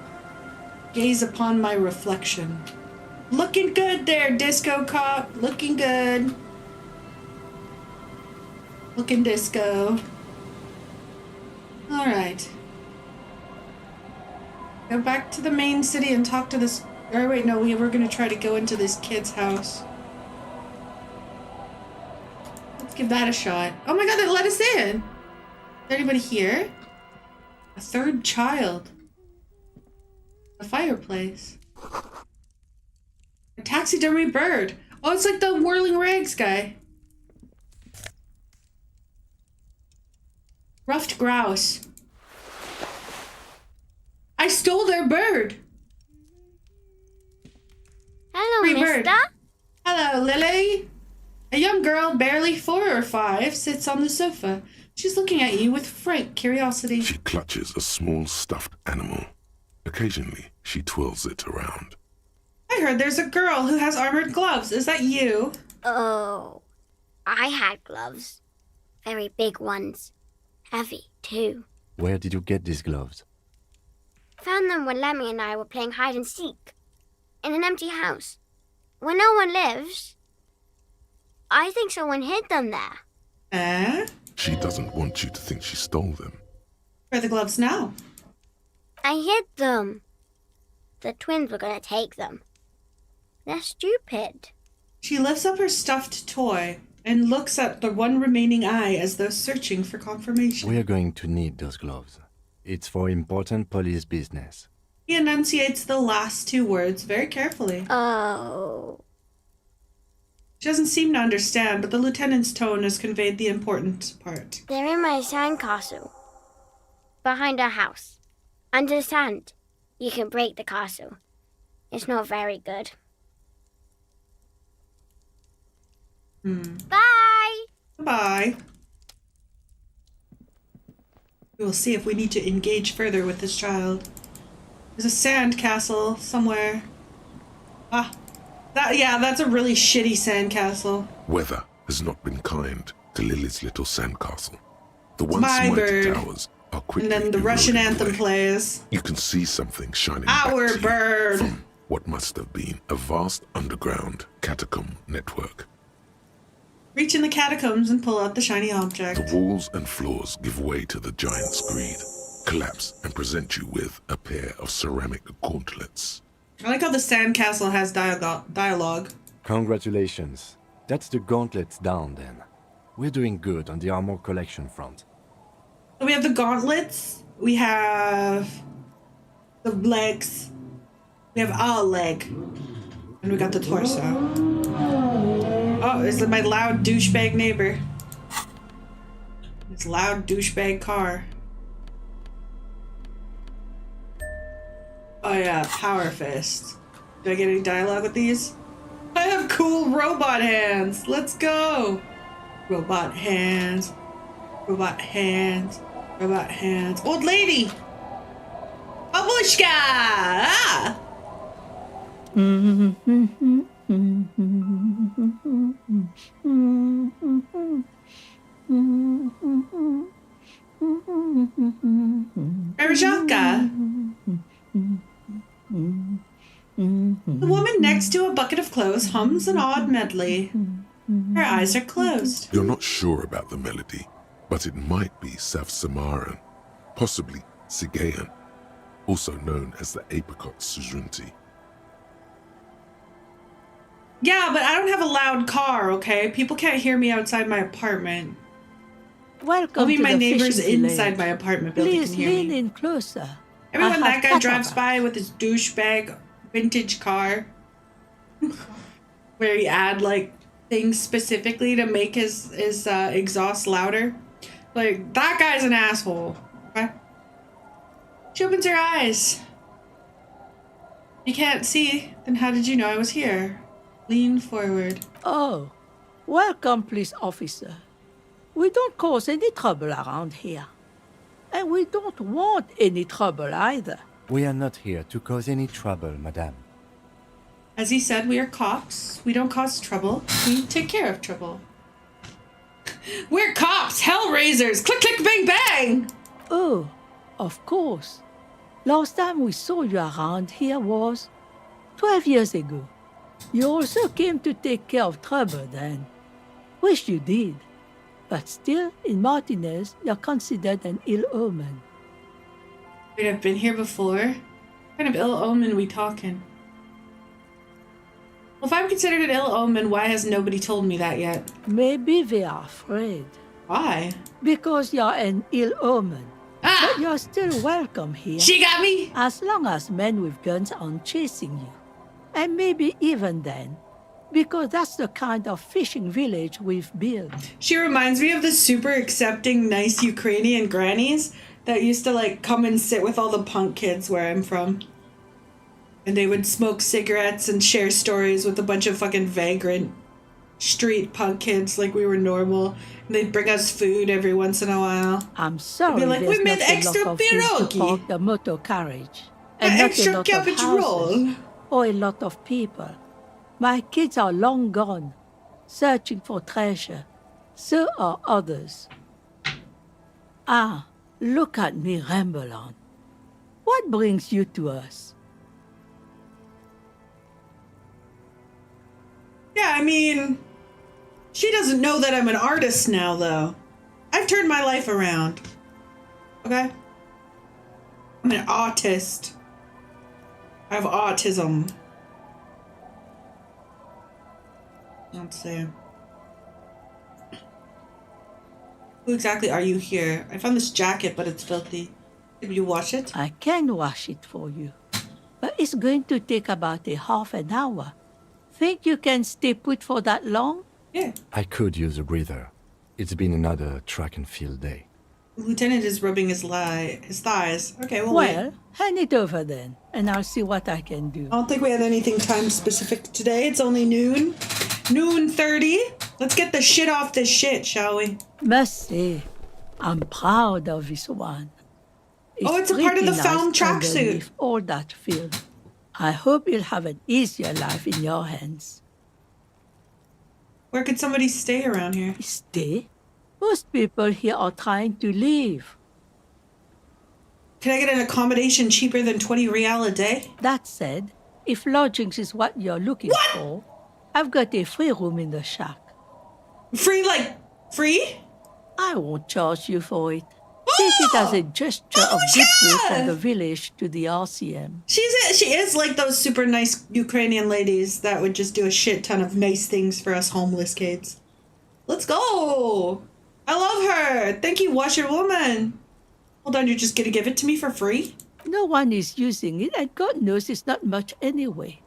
Gaze upon my reflection. Looking good there, disco cop. Looking good. Looking disco. Alright. Go back to the main city and talk to this... Or wait, no, we were gonna try to go into this kid's house. Let's give that a shot. Oh my god, they let us in! Is there anybody here? A third child. A fireplace. A taxidermy bird. Oh, it's like the Whirling Rags guy. Ruffed grouse. I stole their bird. Hello, Free mister. bird. Hello, Lily. A young girl, barely 4 or 5, sits on the sofa. She's looking at you with frank curiosity. She clutches a small stuffed animal. Occasionally, she twirls it around. I heard there's a girl who has armored gloves. Is that you? Oh, I had gloves. Very big ones. Heavy, too. Where did you get these gloves? Found them when Lemmy and I were playing hide and seek. In an empty house. Where no one lives. I think someone hid them there. Eh? She doesn't want you to think she stole them. Where are the gloves now? I hid them. The twins were gonna take them. They're stupid. She lifts up her stuffed toy and looks at the one remaining eye as though searching for confirmation. We are going to need those gloves. It's for important police business. He enunciates the last 2 words very carefully. Oh. She doesn't seem to understand, but the lieutenant's tone has conveyed the important part. They're in my sandcastle. Behind our house. Under the sand. You can break the castle. It's not very good. Bye! Bye. We will see if we need to engage further with this child. There's a sand castle somewhere. Ah, that's a really shitty sand castle. Weather has not been kind to Lily's little sandcastle. The once My mighty bird. towers are quickly And then the Russian eroding anthem away. plays. You can see something shining back Our to you bird. from what must have been a vast underground catacomb network. Reach in the catacombs and pull out the shiny object. The walls and floors give way to the giant's greed, collapse and present you with a pair of ceramic gauntlets. I like how the sandcastle has dialogue. Congratulations. That's the gauntlets down then. We're doing good on the armor collection front. So we have the gauntlets. We have the legs. We have our leg. And we got the torso. Oh, is it my loud douchebag neighbor? This loud douchebag car. Oh yeah, Power Fist. Do I get any dialogue with these? I have cool robot hands. Let's go. Robot hands. Robot hands. Robot hands. Old lady. Babushka. Ah! nose hums an odd medley. Her eyes are closed. You're not sure about the melody, but it might be South Samaran, possibly Sigayan, also known as the apricot sujunti. Yeah, but I don't have a loud car, okay? People can't hear me outside my apartment. Welcome Only to my the neighbors fishing inside village. my apartment building Please can hear lean me. in closer. Every I when that have guy drives cataracts. by with his douchebag vintage car, where he add like things specifically to make his exhaust louder, like that guy's an asshole. Okay? She opens her eyes. You can't see, then how did you know I was here? Lean forward. Oh, welcome, police officer. We don't cause any trouble around here. And we don't want any trouble either. We are not here to cause any trouble, madame. As he said, we are cops. We don't cause trouble. We take care of trouble. We're cops, hellraisers. Click, click, bang, bang. Oh, of course. Last time we saw you around here was 12 years ago. You also came to take care of trouble then. Wish you did. But still, in Martinez, you're considered an ill omen. Wait, I've been here before? What kind of ill omen we talking? Well, if I'm considered an ill omen, why has nobody told me that yet? Maybe they are afraid. Why? Because you're an ill omen. But you're still welcome here. She got me! As long as men with guns aren't chasing you. And maybe even then. Because that's the kind of fishing village we've built. She reminds me of the super accepting, nice Ukrainian grannies that used to like come and sit with all the punk kids where I'm from. And they would smoke cigarettes and share stories with a bunch of fucking vagrant street punk kids like we were normal. And they'd bring us food every once in a while. I'm sorry, They'd be like, there's we made not a extra lot of room to pierogi. park the motor carriage. And not a Extra lot of cabbage houses. roll. Or a lot of people. My kids are long gone, searching for treasure. So are others. Ah, look at me ramble on. What brings you to us? Yeah, I mean, she doesn't know that I'm an artist now, though. I've turned my life around. Okay? I'm an autist. I have autism. Let's see. Who exactly are you here? I found this jacket, but it's filthy. Did you wash it? I can wash it for you. But it's going to take about a half an hour. Think you can stay put for that long? Yeah. I could use a breather. It's been another track and field day. Lieutenant is rubbing his thighs. Okay, well, Well, hand it over then, and I'll see what I can do. I don't think we had anything time specific today. It's only noon. Noon 30. Let's get the shit off this shit, shall we? Must say, I'm proud of this one. It's a part of the pretty found nice tracksuit. underneath all that filth. I hope you'll have an easier life in your hands. Where could somebody stay around here? Stay? Most people here are trying to leave. Can I get an accommodation cheaper than 20 real a day? That said, if lodgings is what you're looking for, I've got a free room in the shack. Free, like, free? I won't charge you for it. Take it as a gesture of goodwill from the village to the RCM. She is like those super nice Ukrainian ladies that would just do a shit ton of nice things for us homeless kids. Let's go! I love her! Thank you, washerwoman! Hold on, you're just gonna give it to me for free? No one is using it, and God knows it's not much anyway.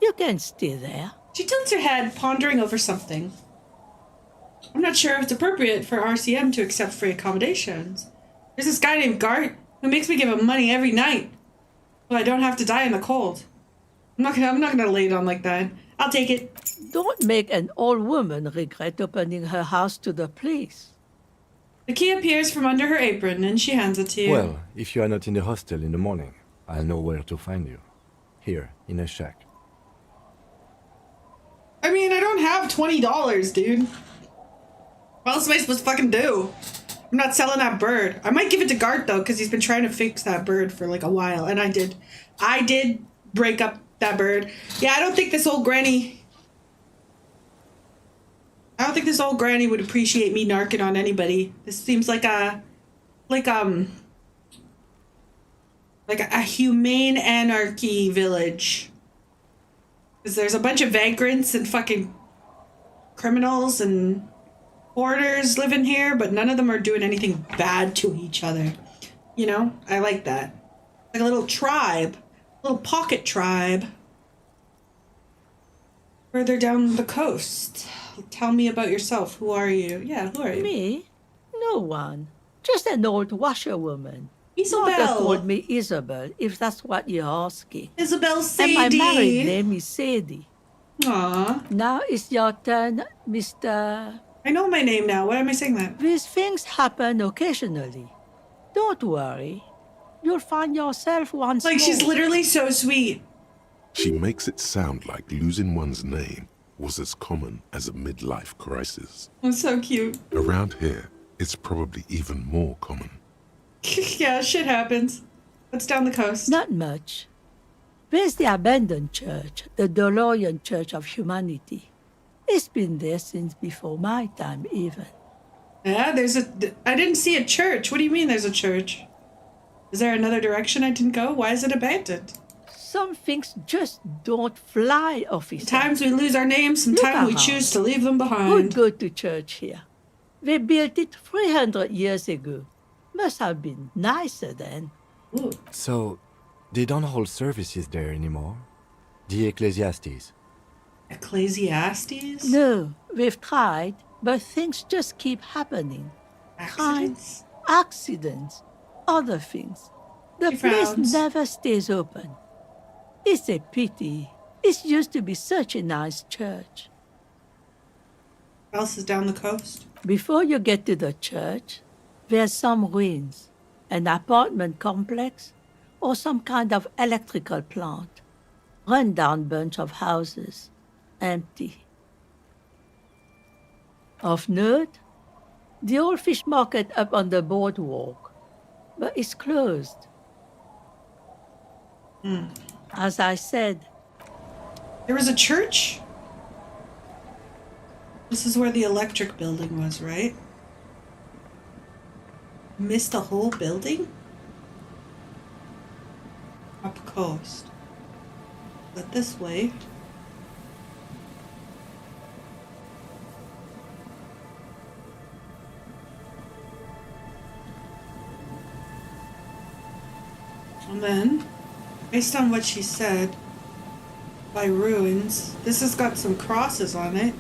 You can stay there. She tilts her head, pondering over something. I'm not sure if it's appropriate for RCM to accept free accommodations. There's this guy named Gart who makes me give him money every night, so I don't have to die in the cold. I'm not gonna lay it on like that. I'll take it. Don't make an old woman regret opening her house to the police. The key appears from under her apron, and she hands it to you. Well, if you are not in the hostel in the morning, I'll know where to find you. Here, in a shack. I mean, I don't have $20, dude. What else am I supposed to fucking do? I'm not selling that bird. I might give it to Gart, though, because he's been trying to fix that bird for, like, a while. And I did break up that bird. Yeah, I don't think this old granny would appreciate me narking on anybody. This seems like a humane anarchy village. Because there's a bunch of vagrants and fucking criminals and foreigners living here, but none of them are doing anything bad to each other. You know? I like that. Like a little tribe. Little pocket tribe. Further down the coast. Tell me about yourself. Who are you? Yeah, who are you? Me? No one. Just an old washerwoman. Isabel. Mother called me Isabel, if that's what you're asking. Isabel Sadie. And my married name is Sadie. Aww. Now it's your turn, Mr. I know my name now. Why am I saying that? These things happen occasionally. Don't worry. You'll find yourself once Like, more. she's literally so sweet. She makes it sound like losing one's name was as common as a midlife crisis. That's so cute. Around here, it's probably even more common. Yeah, shit happens. What's down the coast? Not much. There's the abandoned church, the DeLorean Church of Humanity. It's been there since before my time, even. Yeah, I didn't see a church. What do you mean there's a church? Is there another direction I didn't go? Why is it abandoned? Some things just don't fly, officer. Sometimes we lose our names, sometimes we choose to leave them behind. Who'd go to church here? They built it 300 years ago. Must have been nicer then. Ooh. So, they don't hold services there anymore? The Ecclesiastes? Ecclesiastes? No, we've tried, but things just keep happening. Accidents? Accidents, other things. The She place frowns. never stays open. It's a pity. It used to be such a nice church. What else is down the coast? Before you get to the church, there's some ruins, an apartment complex, or some kind of electrical plant. Run-down bunch of houses, empty. Of note, the old fish market up on the boardwalk, but it's closed. As I said, There was a church? This is where the electric building was, right? Missed the whole building? Up coast. But this way. And then, based on what she said, by ruins, this has got some crosses on it.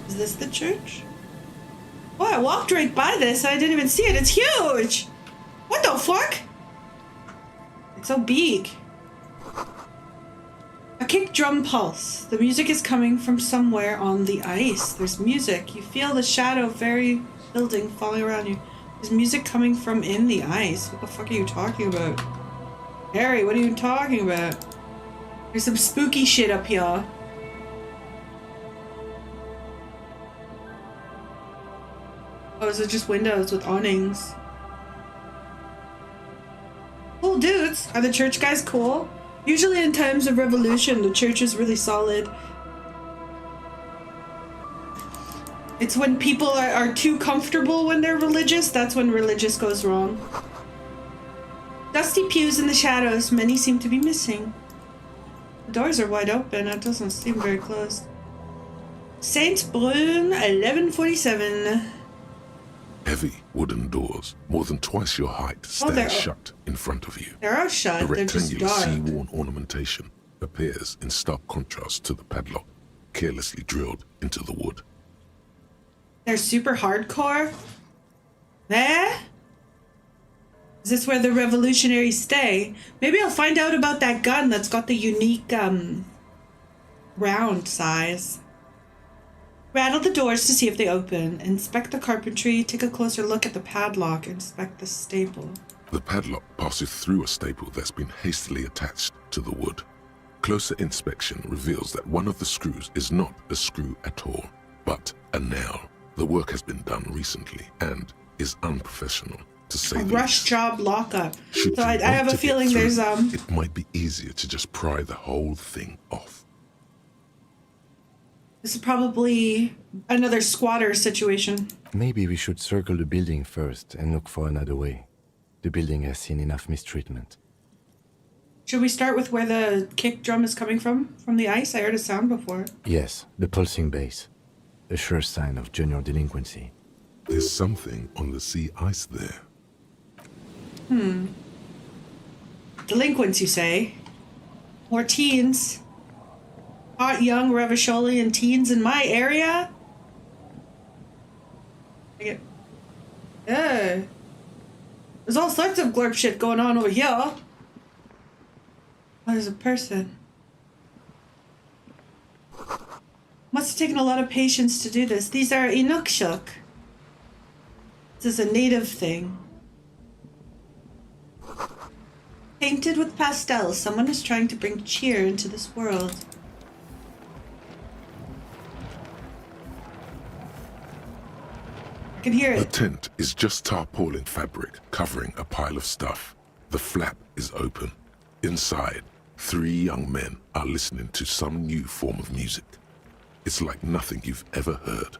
Is this the church? Oh, I walked right by this and I didn't even see it. It's huge! What the fuck? It's so big. A kick drum pulse. The music is coming from somewhere on the ice. There's music. You feel the shadow of very building falling around you. There's music coming from in the ice. What the fuck are you talking about? Harry, what are you talking about? There's some spooky shit up here. Oh, is it just windows with awnings? Cool dudes. Are the church guys cool? Usually in times of revolution, the church is really solid. It's when people are too comfortable when they're religious, that's when religious goes wrong. Dusty pews in the shadows, many seem to be missing. The doors are wide open, it doesn't seem very closed. Saints Brun, 1147. Heavy wooden doors, more than twice your height, stand they're- shut in front of you. They are shut, The they're just rectangular dark. sea-worn ornamentation appears in stark contrast to the padlock, carelessly drilled into the wood. They're super hardcore? Eh? Is this where the revolutionaries stay? Maybe I'll find out about that gun that's got the unique, round size. Rattle the doors to see if they open. Inspect the carpentry. Take a closer look at the padlock. Inspect the staple. The padlock passes through a staple that's been hastily attached to the wood. Closer inspection reveals that one of the screws is not a screw at all, but a nail. The work has been done recently and is unprofessional, to to say A the rush least. job lockup. Should So you I want have a to get feeling through, there's it might be easier to just pry the whole thing off. this is probably another squatter situation. Maybe we should circle the building first and look for another way. The building has seen enough mistreatment. Should we start with where the kick drum is coming from? From the ice? I heard a sound before. Yes, the pulsing base. A sure sign of junior delinquency. There's something on the sea ice there. Delinquents, you say? More teens? Hot young Revacholian teens in my area? There's all sorts of glurp shit going on over here. Oh, there's a person. Must have taken a lot of patience to do this. These are Inukshuk. This is a native thing. Painted with pastels, someone is trying to bring cheer into this world. I can hear The it. tent is just tarpaulin fabric covering a pile of stuff. The flap is open. Inside, 3 young men are listening to some new form of music. It's like nothing you've ever heard.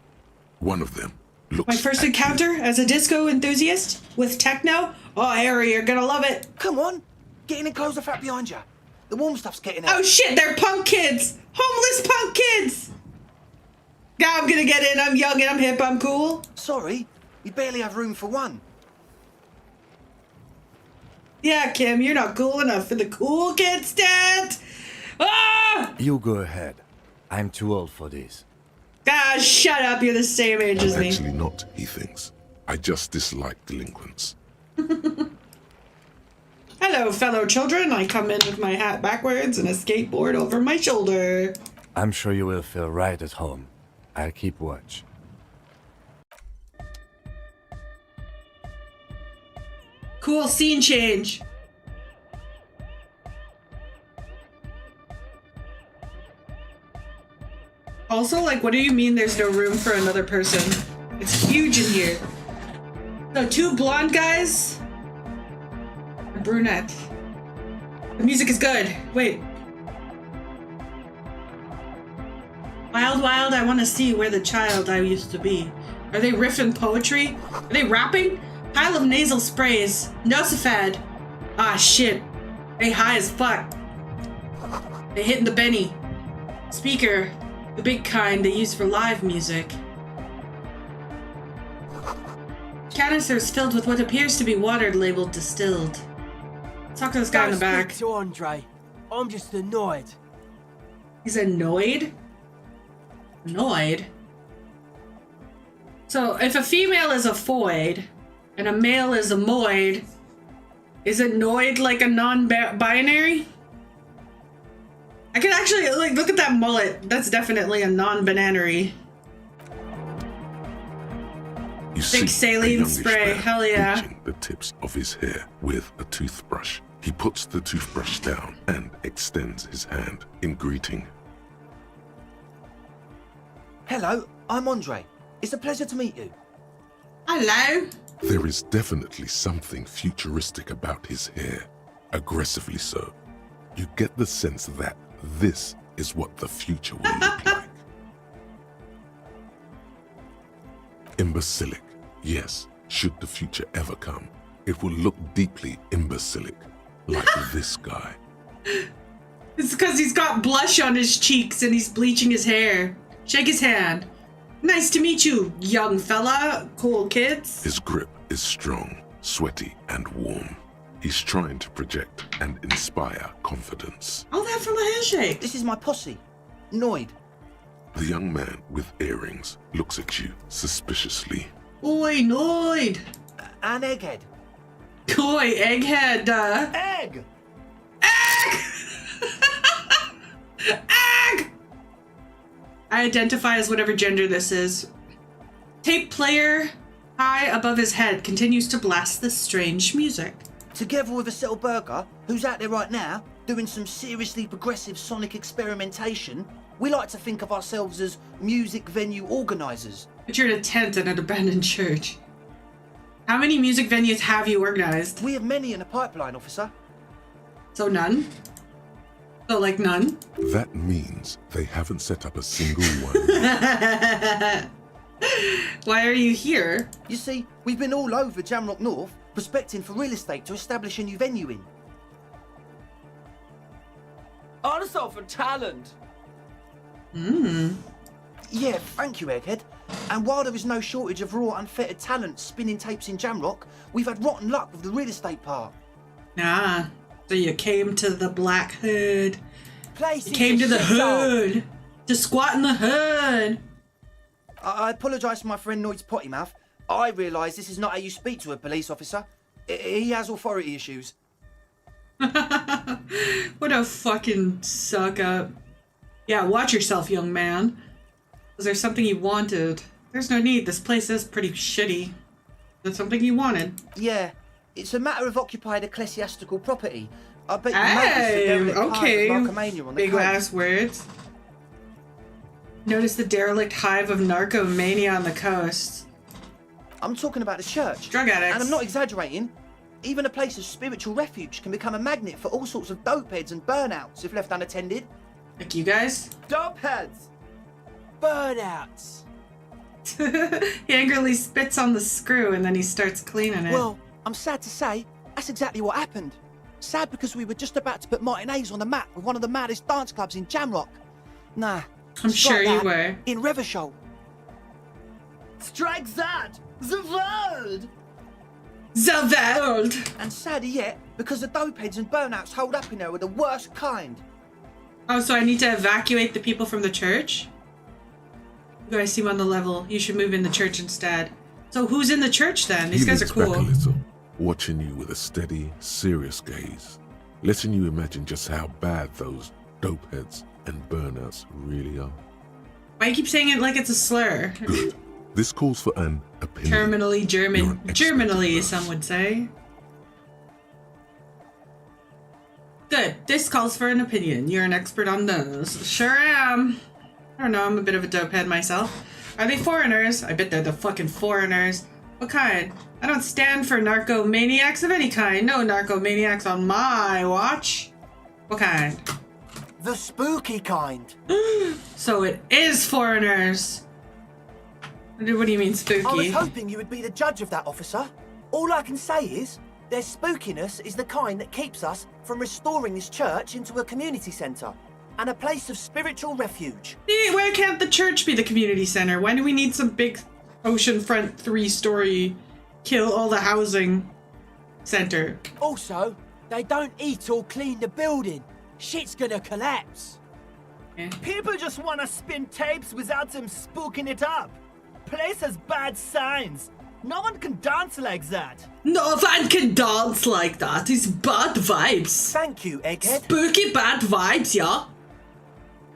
One of them looks My first at encounter as a disco enthusiast with techno? Oh, Harry, you're gonna love it. Come on, get in and close the flap behind you. The warm stuff's getting out. Oh shit, they're punk kids! Homeless punk kids! Yeah, I'm gonna get in. I'm young and I'm hip. I'm cool. Sorry, we barely have room for one. Yeah, Kim, you're not cool enough for the cool kids, Dad! Ah! You go ahead. I'm too old for this. Ah, shut up. You're the same age as me. Actually not, he thinks. I just dislike delinquents. Hello, fellow children. I come in with my hat backwards and a skateboard over my shoulder. I'm sure you will feel right at home. I'll keep watch. Cool scene change. Also, like, what do you mean there's no room for another person? It's huge in here. So 2 blonde guys, a brunette. The music is good. Wait. Wild, wild, I want to see where the child I used to be. Are they riffing poetry? Are they rapping? Pile of nasal sprays. Nosifad. Ah, shit. They high as fuck. They hitting the Benny. Speaker. The big kind they use for live music. Canisters filled with what appears to be water labeled distilled. Let's talk to this guy in the back. To Andre. I'm just annoyed. He's annoyed? Annoyed? So, if a female is a foid, and a male is a moid, is annoyed like a non-binary? I can actually, like, look at that mullet. That's definitely a non-binary. You see Big a saline youngish spray, man hell yeah. reaching the tips of his hair with a toothbrush. He puts the toothbrush down and extends his hand in greeting. Hello, I'm Andre. It's a pleasure to meet you. Hello. There is definitely something futuristic about his hair, aggressively so. You get the sense that this is what the future will look like. Imbecilic, yes, should the future ever come, it will look deeply imbecilic, like this guy. It's because he's got blush on his cheeks and he's bleaching his hair. Shake his hand. Nice to meet you, young fella. Cool kids. His grip is strong, sweaty, and warm. He's trying to project and inspire confidence. All that from a handshake. This is my posse. Noid. The young man with earrings looks at you suspiciously. Oi, Noid. An egghead. Oi, egghead. Egg! Egg! Egg! I identify as whatever gender this is. Tape player high above his head continues to blast this strange music. Together with a Settle Burger, who's out there right now, doing some seriously progressive sonic experimentation, we like to think of ourselves as music venue organisers. But you're in a tent in an abandoned church. How many music venues have you organized? We have many in the pipeline, officer. So none? So like none? That means they haven't set up a single one. Why are you here? You see, we've been all over Jamrock North, prospecting for real estate to establish a new venue in. Also for talent. Yeah, thank you, Egghead. And while there is no shortage of raw, unfettered talent spinning tapes in Jamrock, we've had rotten luck with the real estate part. Ah, so you came to the Black Hood. Place You came to the hood. To squat in the hood. I apologise for my friend Noid's potty mouth. I realise this is not how you speak to a police officer. He has authority issues. What a fucking suck up. Yeah, watch yourself, young man. Was there something you wanted? There's no need. This place is pretty shitty. That's something you wanted. Yeah, it's a matter of occupied ecclesiastical property. I bet you Hey, noticed the okay. Narcomania on the Big coast. ass words. Notice the derelict hive of narcomania on the coast. I'm talking about the church. Drug addicts. And I'm not exaggerating. Even a place of spiritual refuge can become a magnet for all sorts of dope heads and burnouts if left unattended. Like you guys? Dope heads. Burnouts. He angrily spits on the screw and then he starts cleaning it. Well, I'm sad to say, that's exactly what happened. Sad because we were just about to put Martinez on the map with one of the maddest dance clubs in Jamrock. Nah. I'm sure strike you that were. In Revachol. Strike that! The world! The world! And sadder yet, because the dope heads and burnouts hold up in there are the worst kind. Oh, so I need to evacuate the people from the church? You guys seem on the level. You should move in the church instead. So who's in the church then? These He guys are leans back cool. a little, watching you with a steady, serious gaze, letting you imagine just how bad those dope heads and burnouts really are. Why you keep saying it like it's a slur? Good. This calls for an opinion. Terminally German. You're an expert Germinally, in some would say. Good. This calls for an opinion. You're an expert on those. Sure am. I don't know, I'm a bit of a dope head myself. Are they foreigners? I bet they're the fucking foreigners. What kind? I don't stand for narco-maniacs of any kind. No narco-maniacs on my watch. What kind? The spooky kind. So it is foreigners. What do you mean spooky? I was hoping you would be the judge of that, officer. All I can say is, their spookiness is the kind that keeps us from restoring this church into a community centre and a place of spiritual refuge. Why can't the church be the community center? Why do we need some big oceanfront 3-story kill all the housing center? Also, they don't eat or clean the building. Shit's gonna collapse. People just wanna spin tapes without them spooking it up. Place has bad signs. No one can dance like that. No one can dance like that. It's bad vibes. Thank you, Egghead. Spooky bad vibes, yeah?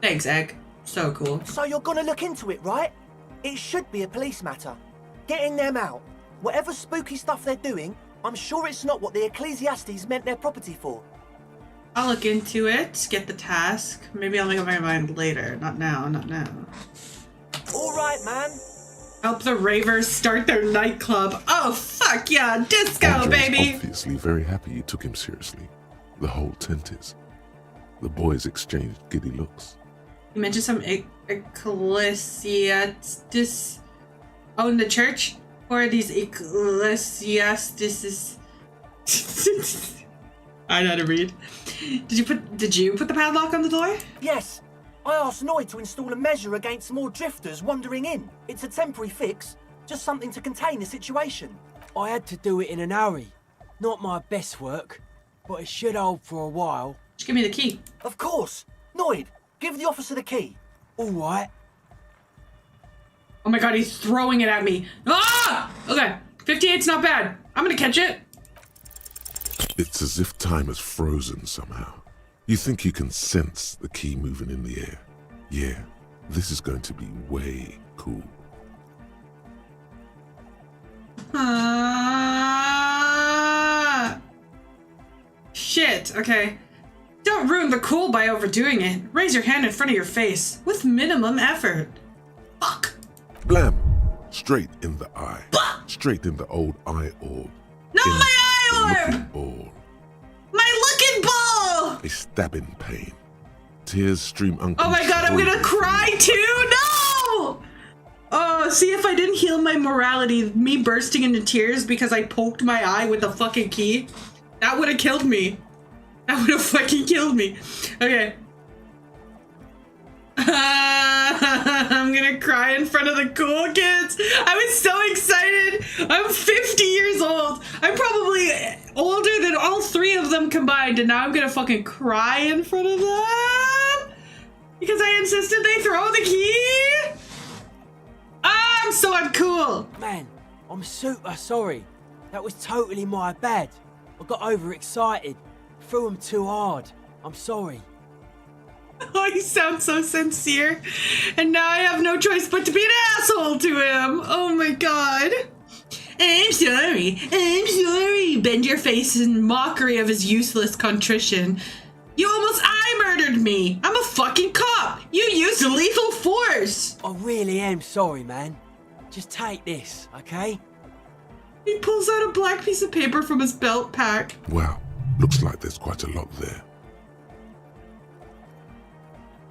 Thanks, Egg. So cool. So you're gonna look into it, right? It should be a police matter. Getting them out. Whatever spooky stuff they're doing, I'm sure it's not what the Ecclesiastes meant their property for. I'll look into it, get the task. Maybe I'll make up my mind later. Not now, not now. All right, man. Help the ravers start their nightclub. Oh, fuck yeah, disco, Andre's baby! obviously very happy you took him seriously. The whole tent is. The boys exchanged giddy looks. You mentioned some ecclesiastes. Oh, in the church? Who are these ecclesiastes? I know how to read. Did you put the padlock on the door? Yes. I asked Noid to install a measure against more drifters wandering in. It's a temporary fix, just something to contain the situation. I had to do it in an hurry. Not my best work, but it should hold for a while. Just give me the key. Of course. Noid, give the officer the key. All right. Oh my god, he's throwing it at me. Ah! Okay, 58's not bad. I'm gonna catch it. It's as if time has frozen somehow. You think you can sense the key moving in the air. Yeah, this is going to be way cool. Shit, okay. Don't ruin the cool by overdoing it. Raise your hand in front of your face with minimum effort. Fuck. Blam! Straight in the eye. straight in the old eye orb. Not in my eye the orb! looking ball. My looking ball! A stabbing pain. Tears stream uncontrollably. Oh my god, I'm gonna cry too! No! Oh, see, if I didn't heal my morality, me bursting into tears because I poked my eye with a fucking key, that would have killed me. That would have fucking killed me. Okay. I'm gonna cry in front of the cool kids. I was so excited. I'm 50 years old. I'm probably older than all three of them combined, and now I'm gonna fucking cry in front of them because I insisted they throw the key. I'm so uncool. Man, I'm super sorry. That was totally my bad. I got overexcited. Threw him too hard. I'm sorry. Oh, you sound so sincere. And now I have no choice but to be an asshole to him. Oh my god. I'm sorry. I'm sorry. Bend your face in mockery of his useless contrition. You almost eye murdered me. I'm a fucking cop. You used lethal force. I really am sorry, man. Just take this, okay? He pulls out a black piece of paper from his belt pack. Wow, looks like there's quite a lot there.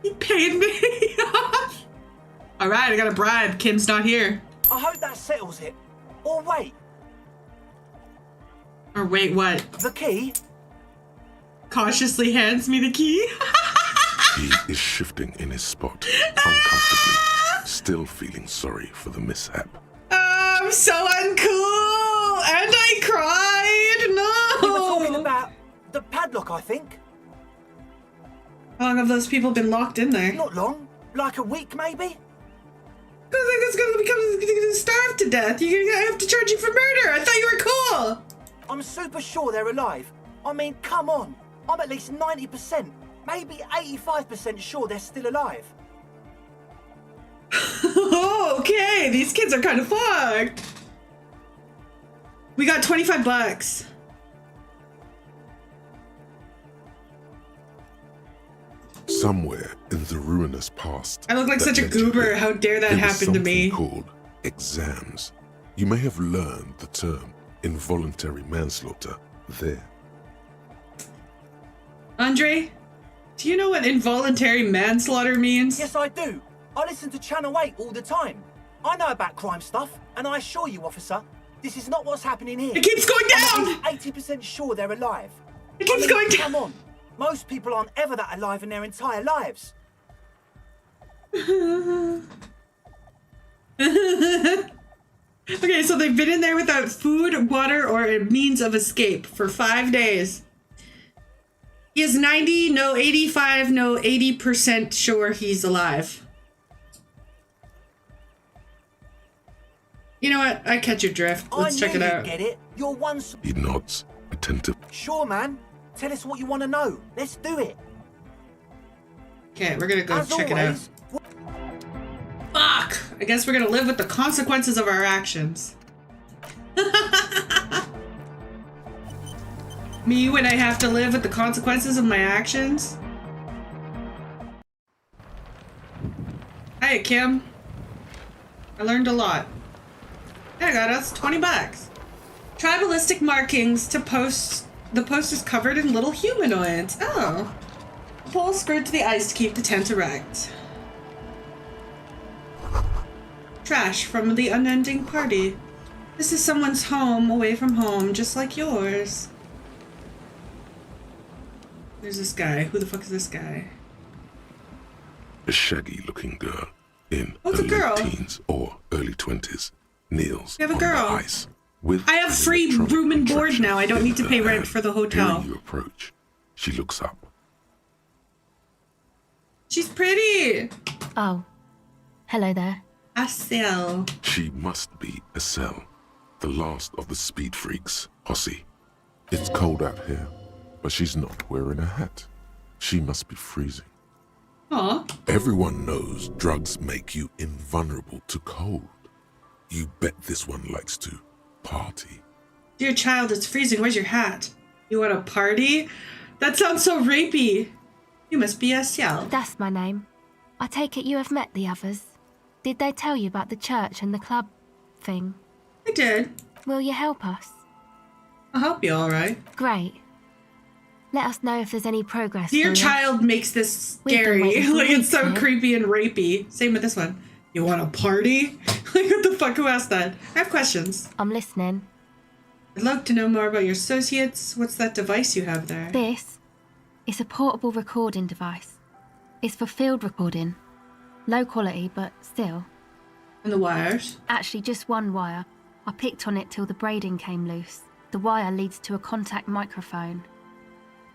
He paid me. All right, I got a bribe. Kim's not here. I hope that settles it. Or wait. Or wait, what? The key? Cautiously hands me the key. He is shifting in his spot, uncomfortably, still feeling sorry for the mishap. I'm so uncool. And I cried. No. You were talking about the padlock, I think. How long have those people been locked in there? Not long. Like a week, maybe? I think it's gonna starve to death. I have to charge you for murder. I thought you were cool. I'm super sure they're alive. I mean, come on. I'm at least 90%, maybe 85% sure they're still alive. Okay, these kids are kind of fucked. We got $25. Somewhere in the ruinous past. I look like such a goober. How dare that happen to me? Called exams. You may have learned the term involuntary manslaughter there. Andre, do you know what involuntary manslaughter means? Yes, I do. I listen to Channel 8 all the time. I know about crime stuff, and I assure you, officer, this is not what's happening here. It keeps going down! I'm 80% sure they're alive. It keeps going down! Come on. Most people aren't ever that alive in their entire lives. Okay, so they've been in there without food, water, or a means of escape for 5 days. He is 90, no 85, no 80% sure he's alive. You know what? I catch your drift. Let's check it out. Get it? You're one. He nods, attentive. Sure, man. Tell us what you want to know. Let's do it. Okay, we're gonna go check it out. Fuck! I guess we're gonna live with the consequences of our actions. Me when I have to live with the consequences of my actions? Hiya, Kim. I learned a lot. I got us $20. Tribalistic markings to post. The post is covered in little humanoids. Oh. Pole screwed to the ice to keep the tent erect. Trash from the unending party. This is someone's home away from home, just like yours. There's this guy. Who the fuck is this guy? A shaggy-looking girl in Oh, it's her a girl. late teens or early 20s kneels We have a on girl. the ice with I have an free electronic room and board contraption now. I don't need to in pay her rent hand. for the hotel. Hearing you approach, she looks up. She's pretty. Oh. Hello there. Estelle. She must be Estelle, the last of the speed freaks, Hossie. It's cold out here, but she's not wearing a hat. She must be freezing. Aw. Everyone knows drugs make you invulnerable to cold. You bet this one likes to party. Dear child, it's freezing. Where's your hat? You want a party? That sounds so rapey. You must be Estelle. That's my name. I take it you have met the others. Did they tell you about the church and the club thing? I did. Will you help us? I'll help you, alright. Great. Let us know if there's any progress. Dear for you. child makes this We've been scary. waiting for Like, it's weeks so here. creepy and rapey. Same with this one. You want a party? Like, what the fuck? Who asked that? I have questions. I'm listening. I'd love to know more about your associates. What's that device you have there? This is a portable recording device. It's for field recording. Low quality, but still. And the wires? Actually, just one wire. I picked on it till the braiding came loose. The wire leads to a contact microphone.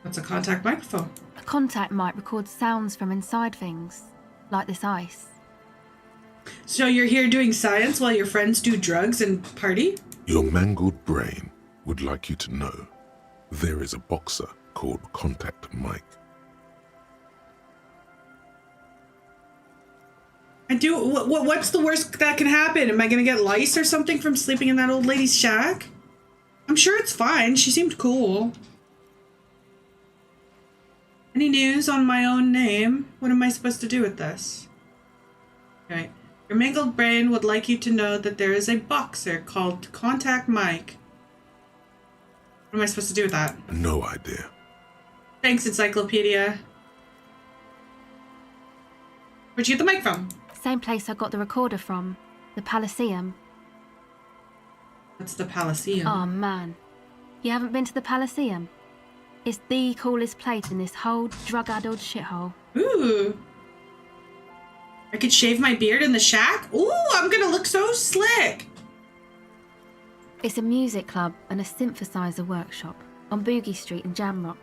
What's a contact microphone? A contact mic records sounds from inside things, like this ice. So you're here doing science while your friends do drugs and party? Your mangled brain would like you to know there is a boxer called Contact Mike. I do. What's the worst that can happen? Am I gonna get lice or something from sleeping in that old lady's shack? I'm sure it's fine. She seemed cool. Any news on my own name? What am I supposed to do with this? Okay. Your mangled brain would like you to know that there is a boxer called Contact Mike. What am I supposed to do with that? No idea. Thanks, Encyclopedia. Where'd you get the mic from? Same place I got the recorder from, the Palaceum. What's the Palaceum? Oh man. You haven't been to the Palaceum? It's the coolest place in this whole drug-addled shithole. Ooh. I could shave my beard in the shack? Ooh, I'm gonna look so slick. It's a music club and a synthesizer workshop on Boogie Street in Jamrock.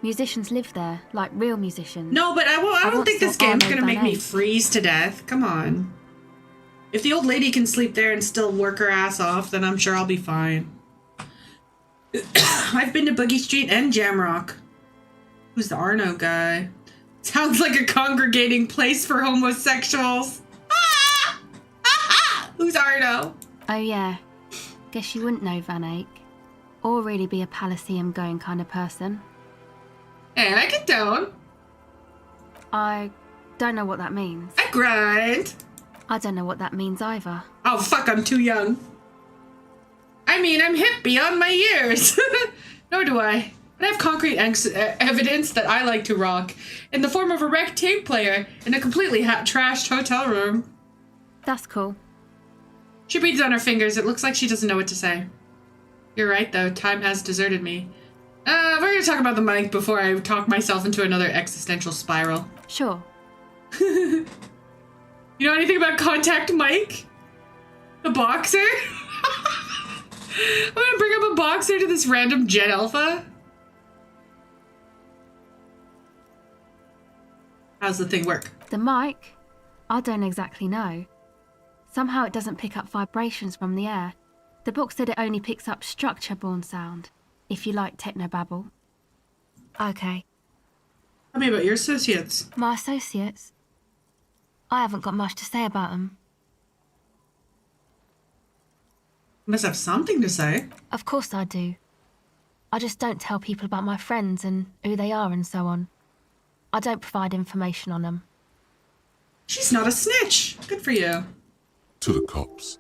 Musicians live there, like real musicians. No, but I don't think this game's gonna make me Van Eyck. freeze to death. Come on. If the old lady can sleep there and still work her ass off, then I'm sure I'll be fine. I've been to Boogie Street and Jamrock. Who's the Arno guy? Sounds like a congregating place for homosexuals. Ah! Ah! Who's Arno? Oh yeah. Guess you wouldn't know Van Eyck. Or really be a Palaceum going kind of person. And I get down. I don't know what that means. I grind. I don't know what that means either. Oh fuck, I'm too young. I mean, I'm hip beyond my years. Nor do I. But I have concrete evidence that I like to rock in the form of a wrecked tape player in a completely trashed hotel room. That's cool. She breathes on her fingers. It looks like she doesn't know what to say. You're right, though. Time has deserted me. We're gonna talk about the mic before I talk myself into another existential spiral. Sure. You know anything about Contact Mike? The boxer? I'm gonna bring up a boxer to this random Gen Alpha. How's the thing work? The mic? I don't exactly know. Somehow it doesn't pick up vibrations from the air. The book said it only picks up structure-born sound, if you like technobabble. Okay. Tell me about your associates. My associates? I haven't got much to say about them. You must have something to say. Of course I do. I just don't tell people about my friends and who they are and so on. I don't provide information on them. She's not a snitch. Good for you. To the cops.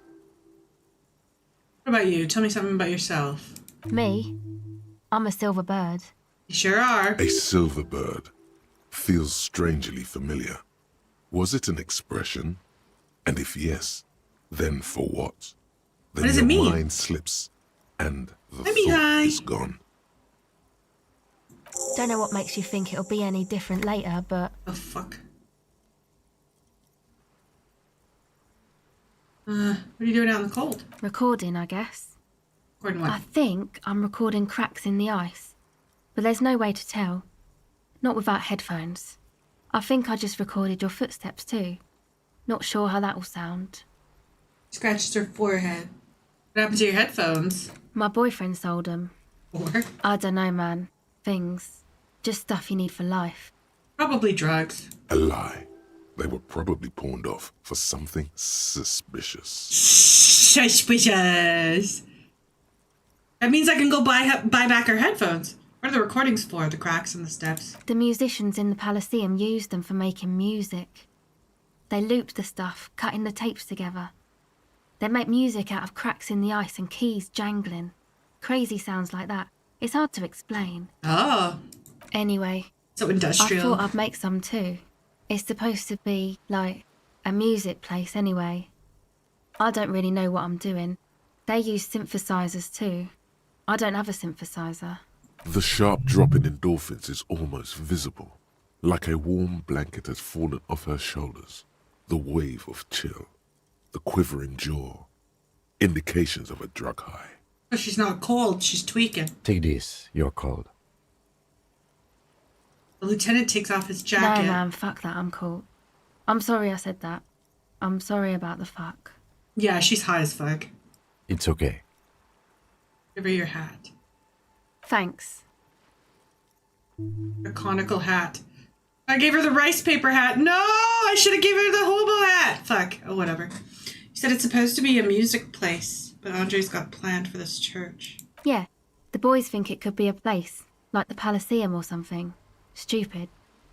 What about you? Tell me something about yourself. Me? I'm a silver bird. You sure are. A silver bird feels strangely familiar. Was it an expression? And if yes, then for what? Then What does it your mean? mind slips and the Let me thought high. is gone. Don't know what makes you think it'll be any different later, but... Oh, fuck. What are you doing out in the cold? Recording, I guess. Recording what? I think I'm recording cracks in the ice. But there's no way to tell. Not without headphones. I think I just recorded your footsteps too. Not sure how that will sound. Scratches her forehead. What happened to your headphones? My boyfriend sold them. Or? I don't know, man. Things. Just stuff you need for life. Probably drugs. A lie. They were probably pawned off for something suspicious. Suspicious. That means I can go buy back her headphones. What are the recordings for? The cracks in the steps. The musicians in the Palaceum used them for making music. They looped the stuff, cutting the tapes together. They make music out of cracks in the ice and keys jangling. Crazy sounds like that. It's hard to explain. Oh. Anyway, So industrial. I thought I'd make some too. It's supposed to be, like, a music place anyway. I don't really know what I'm doing. They use synthesizers too. I don't have a synthesizer. The sharp drop in endorphins is almost visible, like a warm blanket has fallen off her shoulders. The wave of chill, the quivering jaw, indications of a drug high. But she's not cold, she's tweaking. Take this, you're cold. The lieutenant takes off his No, jacket. man, fuck that, I'm cool. I'm sorry I said that. I'm sorry about the fuck. Yeah, she's high as fuck. It's okay. Give her your hat. Thanks. A conical hat. I gave her the rice paper hat. No, I should have given her the hobo hat. Fuck. Oh, whatever. You said it's supposed to be a music place, but Andre's got planned for this church. Yeah, the boys think it could be a place, like the Elysium or something. Stupid.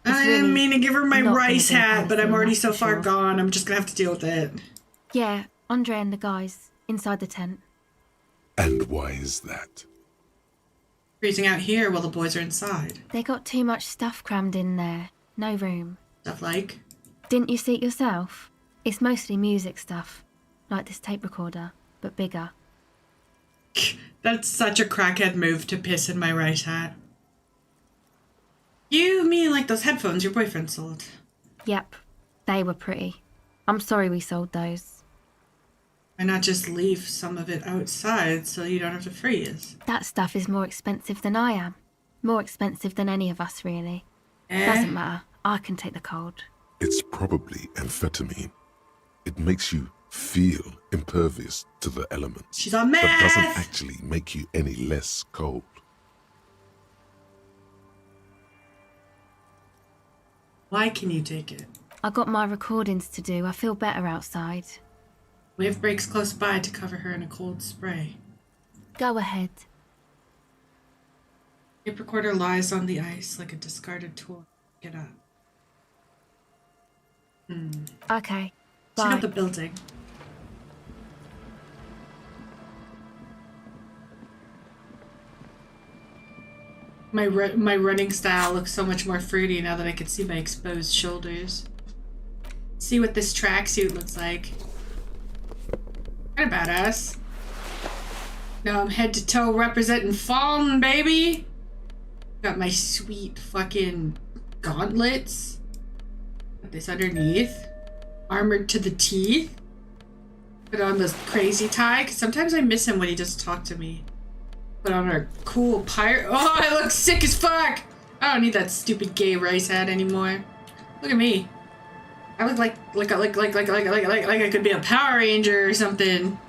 I didn't mean to give her my rice hat, but I'm already so far gone. I'm just gonna have to deal with it. Yeah, Andre and the guys, inside the tent. And why is that? Freezing out here while the boys are inside. They got too much stuff crammed in there. No room. Stuff like? Didn't you see it yourself? It's mostly music stuff. Like this tape recorder, but bigger. That's such a crackhead move to piss in my rice hat. You mean like those headphones your boyfriend sold? Yep, they were pretty. I'm sorry we sold those. Why not just leave some of it outside so you don't have to freeze? That stuff is more expensive than I am. More expensive than any of us, really. Doesn't matter. I can take the cold. It's probably amphetamine. It makes you feel impervious to the elements. She's on meth! But doesn't actually make you any less cold. Why can you take it? I got my recordings to do. I feel better outside. We have breaks close by to cover her in a cold spray. Go ahead. Tape recorder lies on the ice like a discarded tool. Get up. Okay. Check Bye. out the building. My running style looks so much more fruity now that I can see my exposed shoulders. See what this tracksuit looks like. Kind of badass. Now I'm head to toe representing Fallen, baby. Got my sweet fucking gauntlets. Put this underneath. Armored to the teeth. Put on this crazy tie, because sometimes I miss him when he doesn't talk to me. Put on our cool pirate. Oh, I look sick as fuck! I don't need that stupid gay rice hat anymore. Look at me. I look like I could be a Power Ranger or something.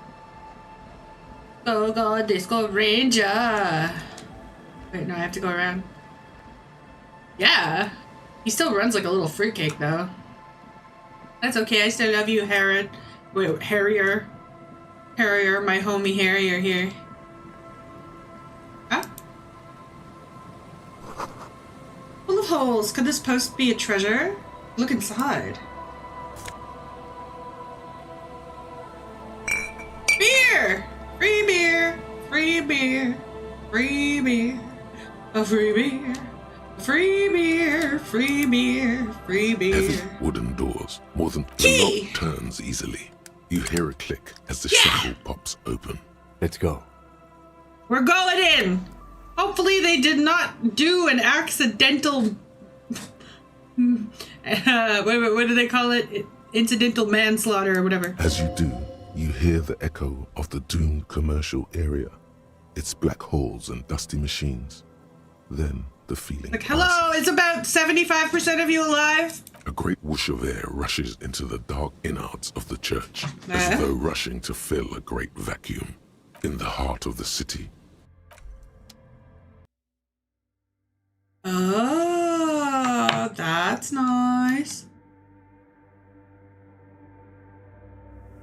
Go, Disco Ranger. Wait, no, I have to go around. Yeah. He still runs like a little fruitcake, though. That's okay, I still love you, Harriet. Wait, Harrier. Harrier, my homie Harrier here. Huh? Full of holes. Could this post be a treasure? Look inside. Beer! Free beer! Free beer! Free beer! A free beer! Free beer! Free beer! Free beer! Heavy wooden doors, more than the lock turns easily. You hear a click as the shuffle pops open. Let's go. We're going in! Hopefully they did not do an accidental... what do they call it? Incidental manslaughter or whatever. As you do, you hear the echo of the doomed commercial area. Its black holes and dusty machines. Then the feeling Like, hello, is about 75% of you alive? A great whoosh of air rushes into the dark innards of the church, as though rushing to fill a great vacuum in the heart of the city. Oh, that's nice.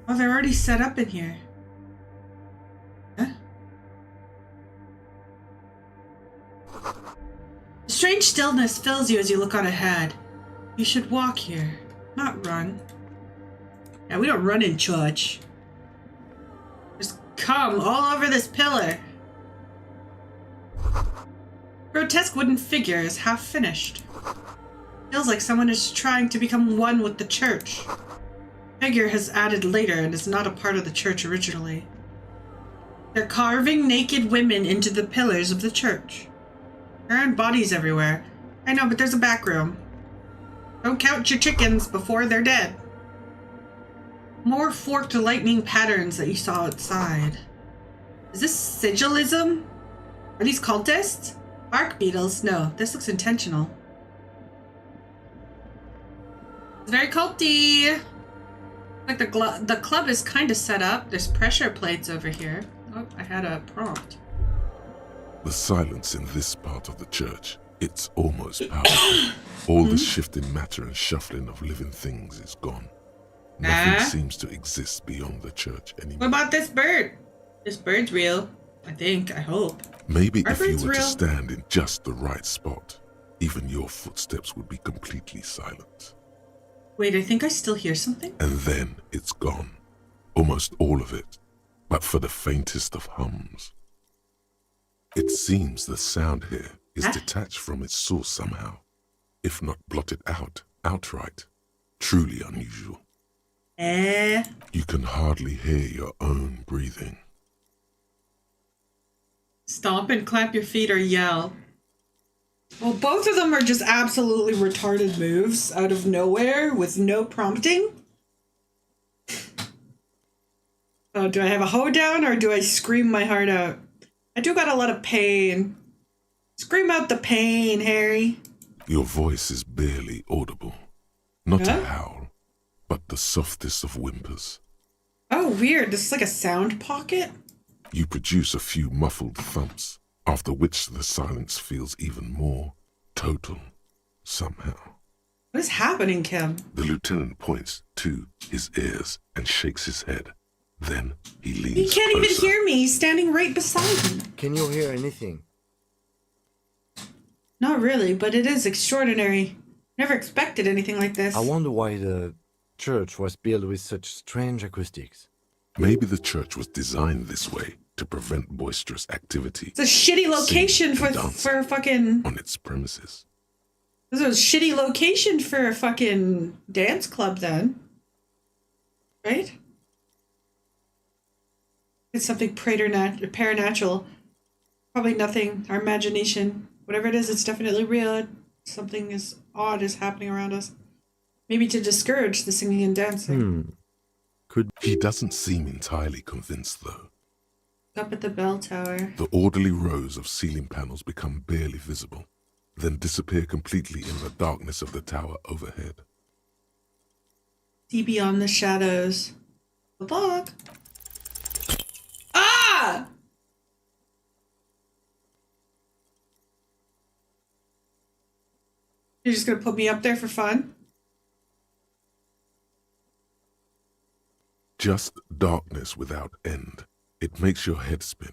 Oh, they're already set up in here. Huh? A strange stillness fills you as you look on ahead. You should walk here, not run. Yeah, we don't run in church. cum all over this pillar. Grotesque wooden figure is half finished. Feels like someone is trying to become one with the church. Figure has added later and is not a part of the church originally. They're carving naked women into the pillars of the church. There aren't bodies everywhere. I know, but there's a back room. Don't count your chickens before they're dead. More forked lightning patterns that you saw outside. Is this sigilism? Are these cultists? Bark beetles? No, this looks intentional. It's very culty. Like the club is kind of set up. There's pressure plates over here. Oh, I had a prompt. The silence in this part of the church, it's almost powerful. All the shifting matter and shuffling of living things is gone. Nothing seems to exist beyond the church anymore. What about this bird? This bird's real. I think. I hope. Maybe if you were to stand in just the right spot, even your footsteps would be completely silent. Wait, I think I still hear something. And then it's gone. Almost all of it. But for the faintest of hums. It seems the sound here is detached from its source somehow, if not blotted out outright. Truly unusual. You can hardly hear your own breathing. Stomp and clap your feet or yell. Well, both of them are just absolutely retarded moves out of nowhere with no prompting. Oh, do I have a hoedown or do I scream my heart out? I do got a lot of pain. Scream out the pain, Harry. Your voice is barely audible. Not a howl, but the softest of whimpers. Oh, weird. This is like a sound pocket? You produce a few muffled thumps, after which the silence feels even more total, somehow. What is happening, Kim? The lieutenant points to his ears and shakes his head. Then he leans He can't closer. even hear me. He's standing right beside me. Can you hear anything? Not really, but it is extraordinary. Never expected anything like this. I wonder why the church was built with such strange acoustics. Maybe the church was designed this way to prevent boisterous activity. It's a shitty location for fucking... on its premises. This is a shitty location for a fucking dance club then. Right? It's something paranatural. Probably nothing. Our imagination. Whatever it is, it's definitely real. Something is odd is happening around us. Maybe to discourage the singing and dancing. He doesn't seem entirely convinced, though. Up at the bell tower. The orderly rows of ceiling panels become barely visible, then disappear completely in the darkness of the tower overhead. See beyond the shadows. Good luck. Ah! You're just gonna put me up there for fun? Just darkness without end. It makes your head spin.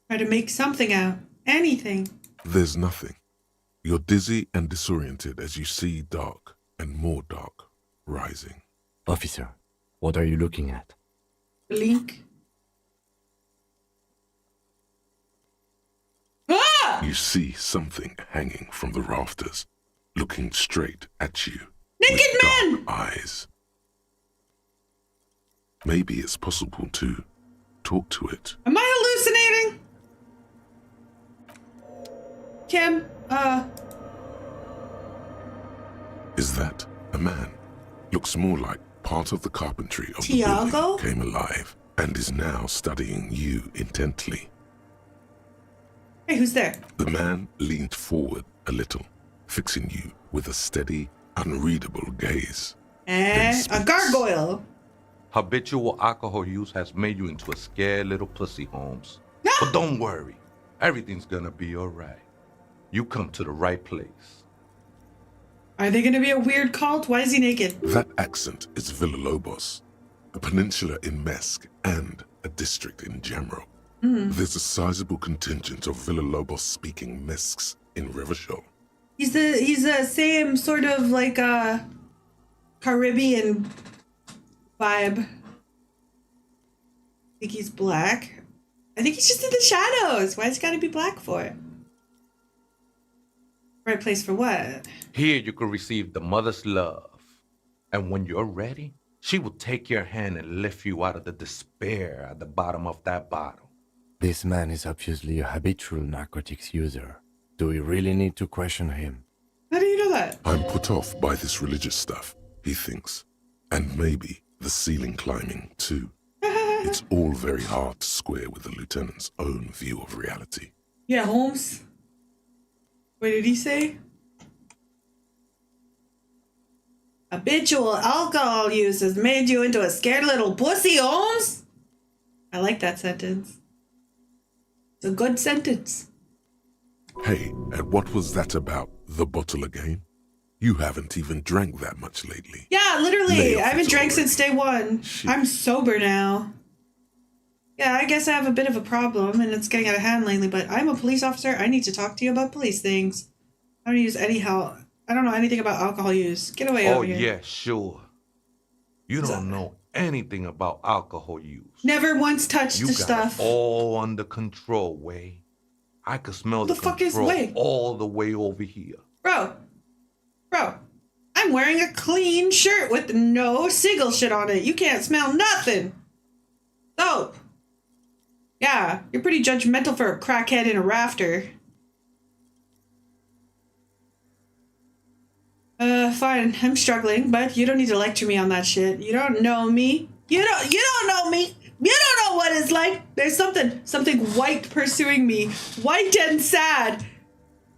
Try to make something out. Anything. There's nothing. You're dizzy and disoriented as you see dark and more dark rising. Officer, what are you looking at? Blink. Ah! You see something hanging from the rafters, looking straight at you. Naked with dark eyes. Maybe it's possible to talk to it. Am I hallucinating? Kim, Is that a man? Looks more like part of the carpentry of Tiago? the building came alive and is now studying you intently. Hey, who's there? The man leaned forward a little, fixing you with a steady, unreadable gaze. A gargoyle. Habitual alcohol use has made you into a scared little pussy, Holmes. But don't worry. Everything's gonna be alright. You come to the right place. Are they gonna be a weird cult? Why is he naked? That accent is Villalobos, a peninsula in Mesk and a district in Jamrock. There's a sizable contingent of Villalobos-speaking Mesks in Revachol. He's the same sort of like Caribbean vibe. think he's black. I think he's just in the shadows. Why's it gotta be black for? Right place for what? Here you can receive the mother's love. And when you're ready, she will take your hand and lift you out of the despair at the bottom of that bottle. This man is obviously a habitual narcotics user. Do we really need to question him? How do you know that? I'm put off by this religious stuff, he thinks. And maybe the ceiling climbing, too. It's all very hard to square with the lieutenant's own view of reality. Yeah, Holmes. What did he say? Habitual alcohol use has made you into a scared little pussy, Holmes. I like that sentence. It's a good sentence. Hey, and what was that about? The bottle again? You haven't even drank that much lately. Yeah, literally. Lay off I haven't it drank already. since day one. Shit. I'm sober now. Yeah, I guess I have a bit of a problem and it's getting out of hand lately, but I'm a police officer. I need to talk to you about police things. I don't use any help. I don't know anything about alcohol use. Get away over here. Oh, yeah, sure. You don't know anything about alcohol use. Never once touched You the got stuff. it all under control, Way. I could smell the fuck is control Way? all the way over here. Bro, I'm wearing a clean shirt with no seagull shit on it. You can't smell nothing. Dope. Yeah, you're pretty judgmental for a crackhead in a rafter. Fine, I'm struggling, but you don't need to lecture me on that shit. You don't know me. You don't know me. You don't know what it's like. There's something white pursuing me. White and sad.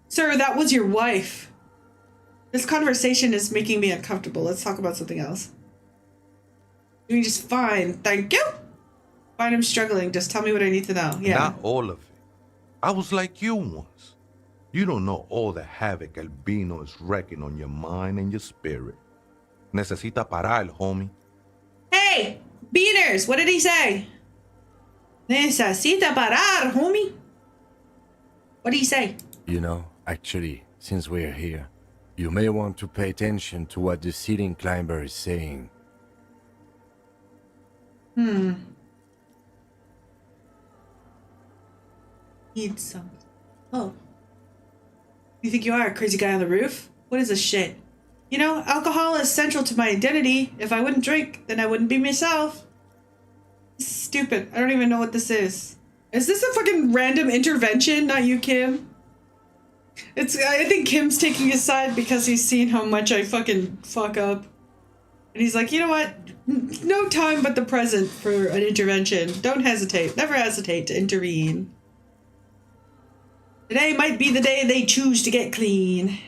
Sir, that was your wife. This conversation is making me uncomfortable. Let's talk about something else. Doing just fine. Thank you. Fine, I'm struggling. Just tell me what I need to know. Yeah. Not all of it. I was like you once. You don't know all the havoc Albino is wrecking on your mind and your spirit. Necesita parar, homie. Hey, Beaters, what did he say? Necesita parar, homie. What did he say? You know, actually, since we're here, you may want to pay attention to what the ceiling climber is saying. Need some. Oh. You think you are a crazy guy on the roof? What is this shit? You know, alcohol is central to my identity. If I wouldn't drink, then I wouldn't be myself. This is stupid. I don't even know what this is. Is this a fucking random intervention? Not you, Kim? I think Kim's taking his side because he's seen how much I fucking fuck up. And he's like, you know what? No time but the present for an intervention. Don't hesitate. Never hesitate to intervene. Today might be the day they choose to get clean.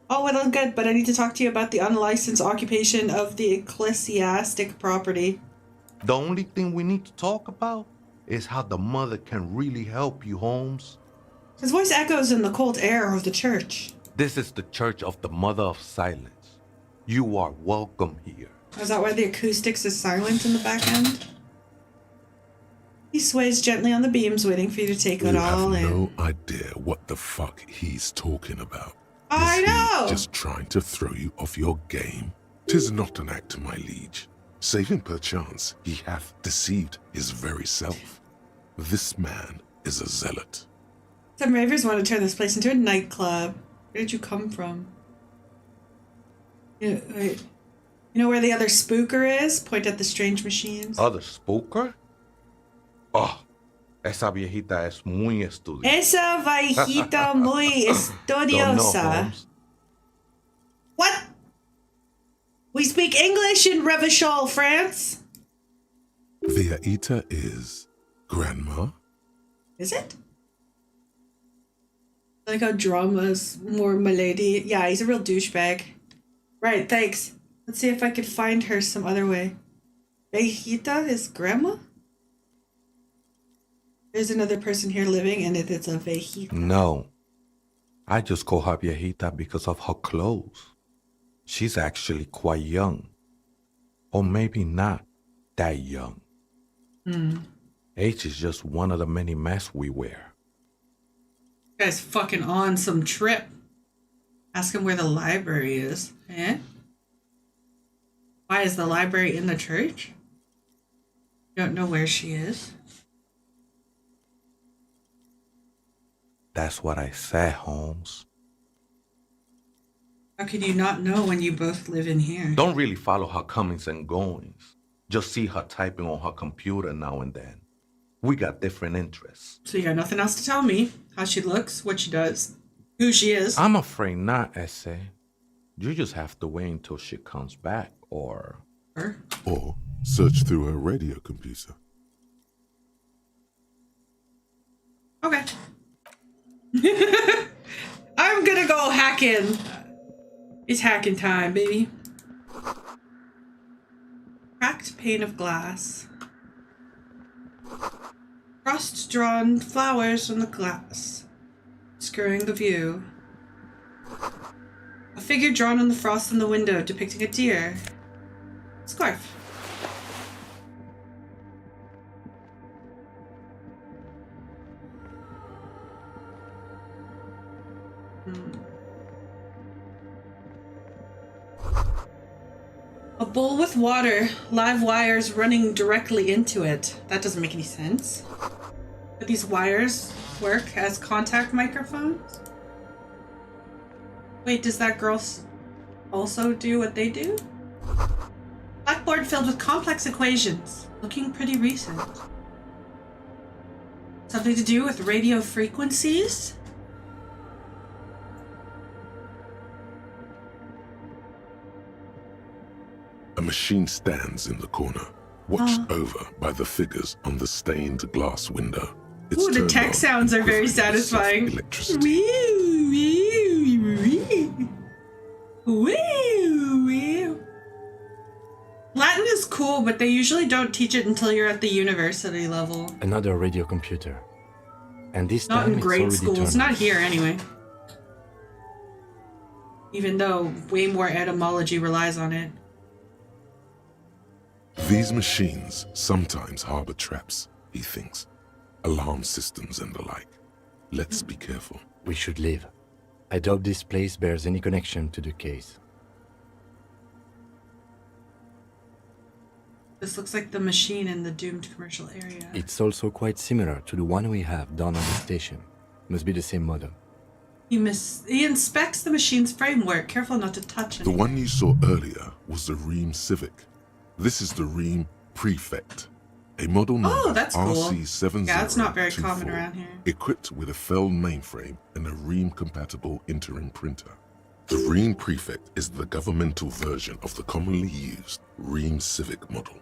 Oh, well, good, but I need to talk to you about the unlicensed occupation of the ecclesiastic property. The only thing we need to talk about is how the mother can really help you, Holmes. His voice echoes in the cold air of the church. This is the Church of the Mother of Silence. You are welcome here. Is that why the acoustics is silent in the back end? He sways gently on the beams, waiting for you to take it all in. You have no idea what the fuck he's talking about. I know! Just trying to throw you off your game? 'Tis not an act, my liege. Save him perchance, he hath deceived his very self. This man is a zealot. Some ravers want to turn this place into a nightclub. Where did you come from? Yeah, wait. You know where the other spooker is? Point at the strange machines. Other spooker? Oh, esa viejita es muy estudiosa. Esa viejita muy Don't know, estudiosa. Holmes. What? We speak English in Revachol, France. Viejita is grandma? Is it? Like how drama's more milady. Yeah, he's a real douchebag. Right, thanks. Let's see if I could find her some other way. Viejita is grandma? There's another person here living, and it's a viejita. No. I just call her viejita because of her clothes. She's actually quite young. Or maybe not that young. Age is just one of the many masks we wear. You guys fucking on some trip. Ask him where the library is. Eh? Why is the library in the church? Don't know where she is. That's what I said, Holmes. How could you not know when you both live in here? Don't really follow her comings and goings. Just see her typing on her computer now and then. We got different interests. So you got nothing else to tell me? How she looks, what she does, who she is? I'm afraid not, Essay. You just have to wait until she comes back, or search through her radio computer. Okay. I'm gonna go hacking. It's hacking time, baby. Cracked pane of glass. Frost drawn flowers on the glass, obscuring the view. A figure drawn on the frost in the window depicting a deer. Scarf. A bowl with water, live wires running directly into it. That doesn't make any sense. But these wires work as contact microphones? Wait, does that girl also do what they do? Blackboard filled with complex equations, looking pretty recent. Something to do with radio frequencies? A machine stands in the corner, watched over by the figures on the stained glass window. Ooh, the tech sounds are very satisfying. Electricity. Latin is cool, but they usually don't teach it until you're at the university level. Another radio computer. And this Not time in it's grade already schools, turned not on. here anyway. Even though way more etymology relies on it. These machines sometimes harbor traps, he thinks. Alarm systems and the like. Let's be careful. We should leave. I doubt this place bears any connection to the case. This looks like the machine in the doomed commercial area. It's also quite similar to the one we have down on the station. Must be the same model. He inspects the machine's framework, careful not to touch it. The one you saw earlier was the Ream Civic. This is the Ream Prefect. A model number that's cool. RC7024, Yeah, it's not very common around here. equipped with a Feld mainframe and a Ream-compatible interim printer. The Ream Prefect is the governmental version of the commonly used Ream Civic model.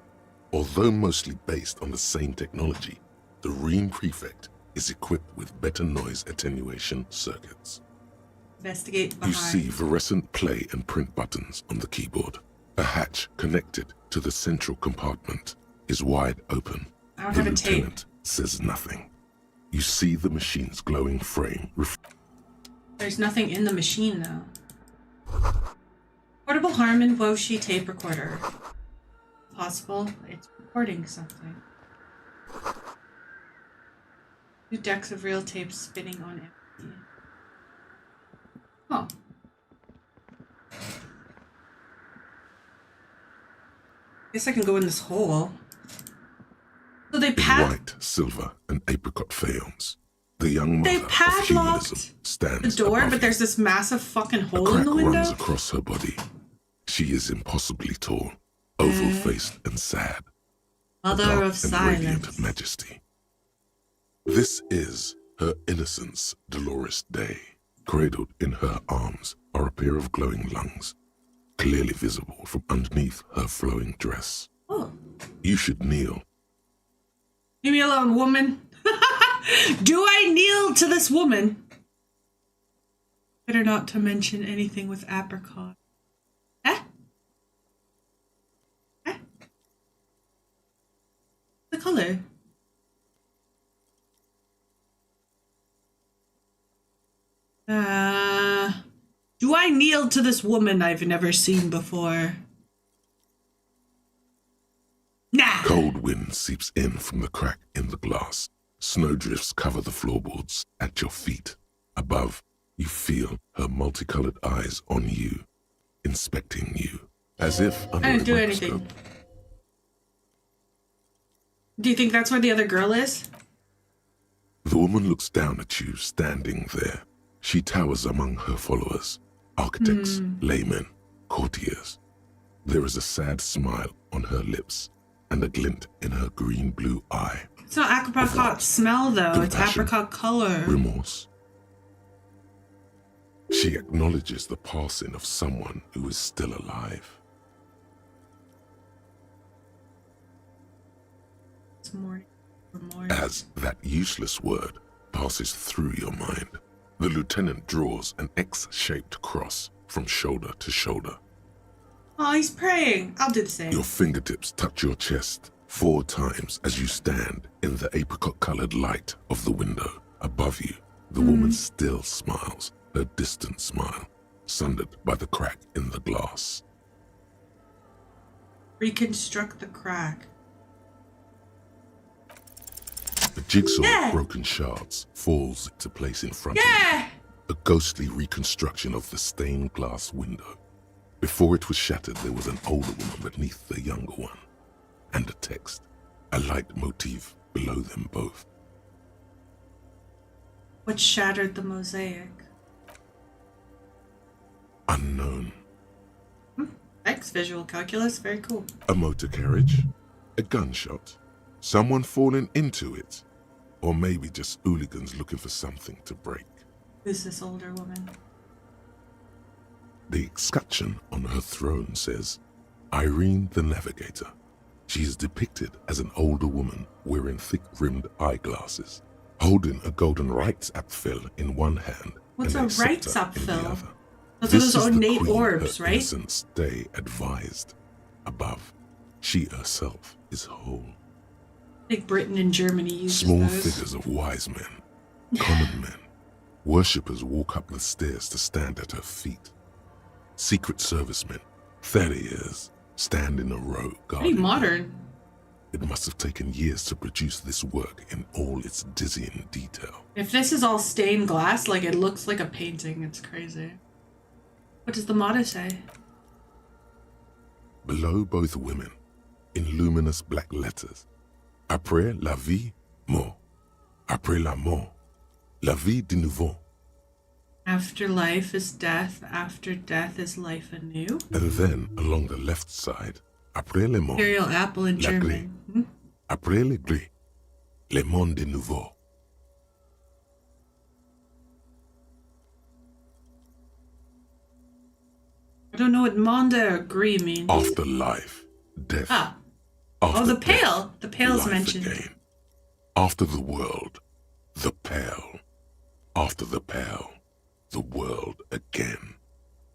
Although mostly based on the same technology, the Ream Prefect is equipped with better noise attenuation circuits. Investigate You behind. see fluorescent play and print buttons on the keyboard. A hatch connected to the central compartment is wide open. I don't The have a tape. lieutenant says nothing. You see the machine's glowing frame. There's nothing in the machine, though. Portable Harman Woshi tape recorder. Possible it's recording something. 2 decks of real tape spinning on empty. Oh. Guess I can go in this hole. So they White, silver, and apricot faience. The young They mother of padlocked humanism the stands door, above but you. there's this massive fucking A hole in crack the window. runs across her body. She is impossibly tall, oval-faced and sad. Mother dark of and radiant silence. majesty. This is her innocence, Dolores Day. Cradled in her arms are a pair of glowing lungs, clearly visible from underneath her flowing dress. Oh. You should kneel. Leave me alone, woman. Do I kneel to this woman? Better not to mention anything with apricot. The color. Do I kneel to this woman I've never seen before? Nah. Cold wind seeps in from the crack in the glass. Snowdrifts cover the floorboards at your feet. Above, you feel her multicolored eyes on you, inspecting you, as if under I didn't a do microscope. anything. Do you think that's where the other girl is? The woman looks down at you standing there. She towers among her followers, architects, laymen, courtiers. There is a sad smile on her lips and a glint in her green-blue eye. It's not apricot smell, though. It's Compassion, apricot color. Remorse. She acknowledges the passing of someone who is still alive. It's morning. As that useless word passes through your mind, the lieutenant draws an X-shaped cross from shoulder to shoulder. Oh, he's praying. I'll do the same. Your fingertips touch your chest 4 times as you stand in the apricot-colored light of the window. Above you, the woman still smiles, her distant smile, sundered by the crack in the glass. Reconstruct the crack. A jigsaw of broken shards falls into place in front of you. A ghostly reconstruction of the stained glass window. Before it was shattered, there was an older woman beneath the younger one, and a text, a light motif below them both. What shattered the mosaic? Unknown. X visual calculus, very cool. A motor carriage, a gunshot, someone falling into it, or maybe just hooligans looking for something to break. Who's this older woman? The escutcheon on her throne says, Irene the Navigator. She is depicted as an older woman wearing thick-rimmed eyeglasses, holding a golden Reichsapfel in one hand. What's and a scepter in the Reichsapfel? other. Those This are is those the ornate queen orbs, her right? innocence stay advised. Above, she herself is whole. I think Britain and Germany use Small those. figures of wise men, common men, worshippers walk up the stairs to stand at her feet. Secret servicemen, farriers, stand in a row Pretty guarding her. modern. It must have taken years to produce this work in all its dizzying detail. If this is all stained glass, like it looks like a painting, it's crazy. What does the motto say? Below both women, in luminous black letters, Après la vie, mort. Après la mort, la vie de nouveau. After life is death, after death is life anew. And then, along the left side, Après le mort, Imperial apple in la German. grille. Après le gris, le monde de nouveau. I don't know what monde or gris means. After life, death. Ah. After Oh, the death, pale. The pale's life mentioned. Again. After the world, the pale. After the pale, the world again.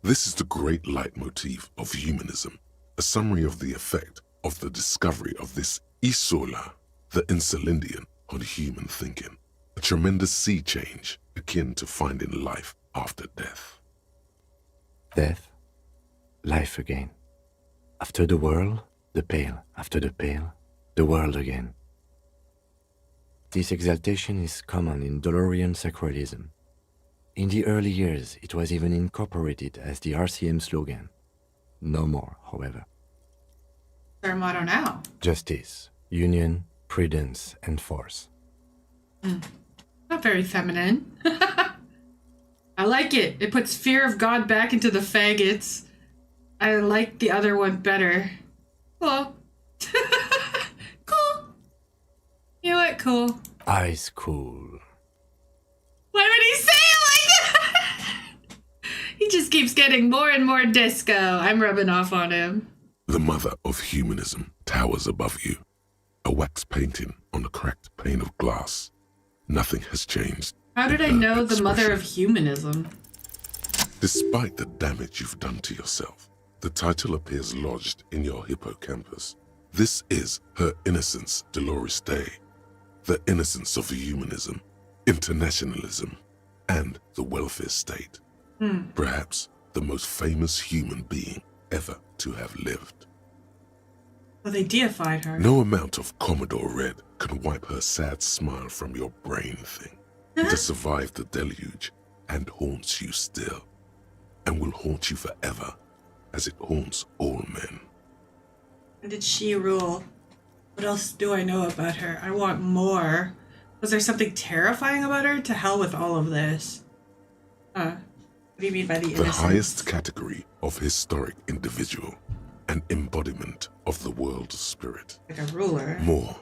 This is the great leitmotif of humanism, a summary of the effect of the discovery of this isola, the Insulindian, on human thinking, a tremendous sea change akin to finding life after death. Death, life again. After the world, the pale. After the pale, the world again. This exaltation is common in Dolorian sacralism. In the early years, it was even incorporated as the RCM slogan. No more, however. Their motto now. Justice, union, prudence, and force. Not very feminine. I like it. It puts fear of God back into the faggots. I like the other one better. Cool. Cool. You know what? Cool. Ice cool. Why would he say it like that? He just keeps getting more and more disco. I'm rubbing off on him. The mother of humanism towers above you, a wax painting on a cracked pane of glass. Nothing has changed. How did I know the mother of humanism? Despite the damage you've done to yourself, the title appears lodged in your hippocampus. This is her innocence, Dolores Day, the innocence of humanism, internationalism, and the welfare state. Perhaps the most famous human being ever to have lived. Well, they deified her. No amount of Commodore Red can wipe her sad smile from your brain thing. It has survived the deluge and haunts you still, and will haunt you forever, as it haunts all men. When did she rule? What else do I know about her? I want more. Was there something terrifying about her? To hell with all of this. What do you mean by the innocence? The highest category of historic individual, an embodiment of the world spirit. Like a ruler. More,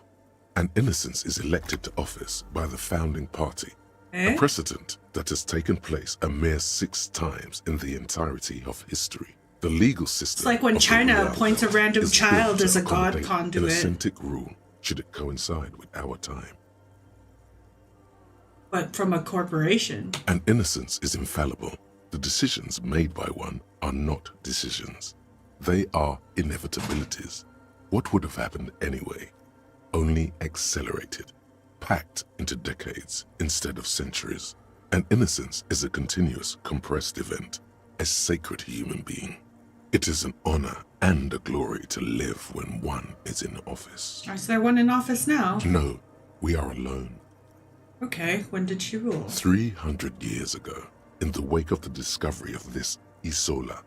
an innocence is elected to office by the founding party. A precedent that has taken place a mere 6 times in the entirety of history. The legal system. It's like when China appoints a random child as a god conduit. Innocent rule, should it coincide with our time. But from a corporation. An innocence is infallible. The decisions made by one are not decisions. They are inevitabilities. What would have happened anyway? Only accelerated, packed into decades instead of centuries. An innocence is a continuous, compressed event, a sacred human being. It is an honor and a glory to live when one is in office. Is there one in office now? No, we are alone. Okay, when did she rule? 300 years ago, in the wake of the discovery of this Isola,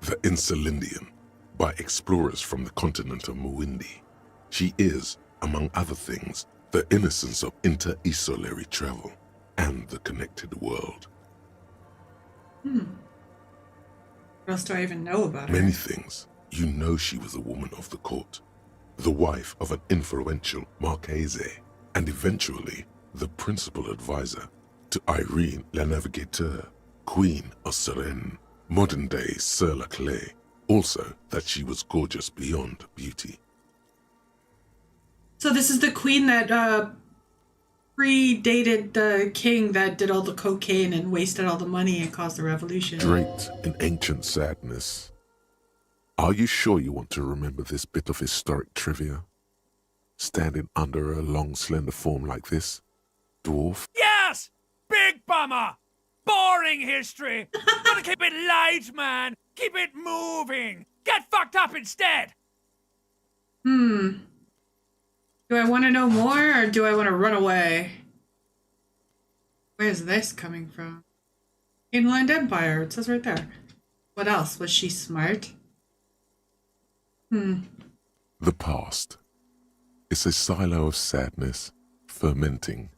the Insulindian, by explorers from the continent of Muindi. She is, among other things, the innocence of inter-isolary travel and the connected world. What else do I even know about her? Many things. You know she was a woman of the court, the wife of an influential Marchese, and eventually the principal advisor to Irene La Navigateur, Queen of Suresnes, modern-day Sir La Clé. Also, that she was gorgeous beyond beauty. So this is the queen that predated the king that did all the cocaine and wasted all the money and caused the revolution. Draped in ancient sadness. Are you sure you want to remember this bit of historic trivia? Standing under a long, slender form like this? Dwarf? Yes! Big bummer! Boring history! Gotta keep it light, man! Keep it moving! Get fucked up instead! Do I want to know more or do I want to run away? Where's this coming from? Inland Empire, it says right there. What else? Was she smart? The past. It's a silo of sadness, fermenting.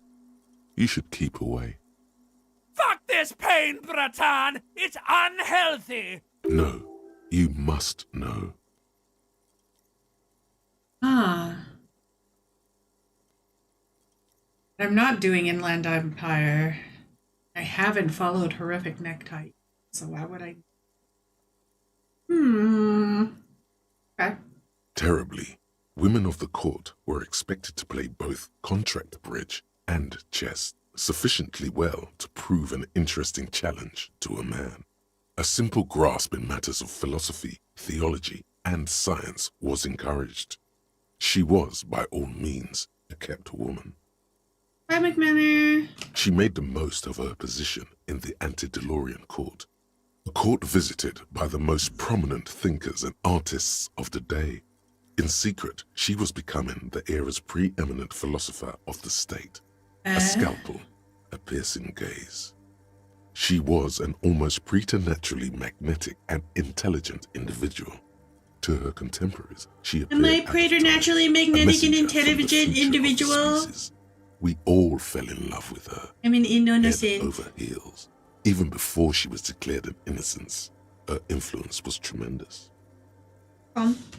You should keep away. Fuck this pain, Bratan! It's unhealthy! No, you must know. I'm not doing Inland Empire. I haven't followed Horrific Necktie, so why would I? Okay. Terribly, women of the court were expected to play both contract bridge and chess sufficiently well to prove an interesting challenge to a man. A simple grasp in matters of philosophy, theology, and science was encouraged. She was, by all means, a kept woman. Bye, McManor. She made the most of her position in the antediluvian court, a court visited by the most prominent thinkers and artists of the day. In secret, she was becoming the era's preeminent philosopher of the state. A scalpel, a piercing gaze. She was an almost preternaturally magnetic and intelligent individual. To her contemporaries, she appeared Am I preternaturally magnetic and intelligent individual? We all fell in love with her. I'm an innocent. Head over heels. Even before she was declared an innocence, her influence was tremendous.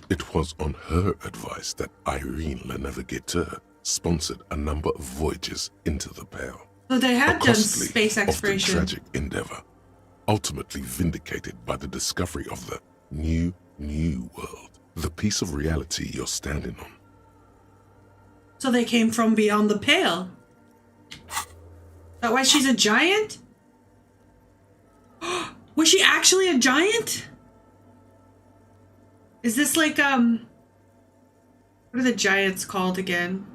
It was on her advice that Irene La Navigateur sponsored a number of voyages into the Pale. So they had A done costly, space often exploration. tragic endeavor, ultimately vindicated by the discovery of the new world, the piece of reality you're standing on. So they came from beyond the Pale. Is that why she's a giant? Was she actually a giant? Is this like, what are the giants called again?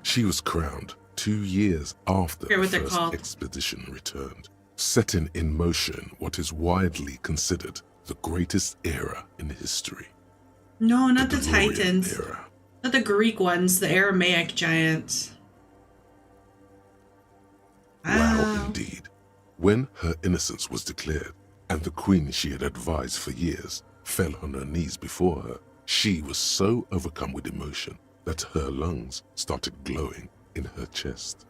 She was crowned 2 years after Forget the what they're first called. expedition returned, setting in motion what is widely considered the greatest era in history. No, not the DeLorean Titans. era. Not the Greek ones, the Aramaic giants. Wow, indeed. When her innocence was declared, and the queen she had advised for years fell on her knees before her, she was so overcome with emotion that her lungs started glowing in her chest.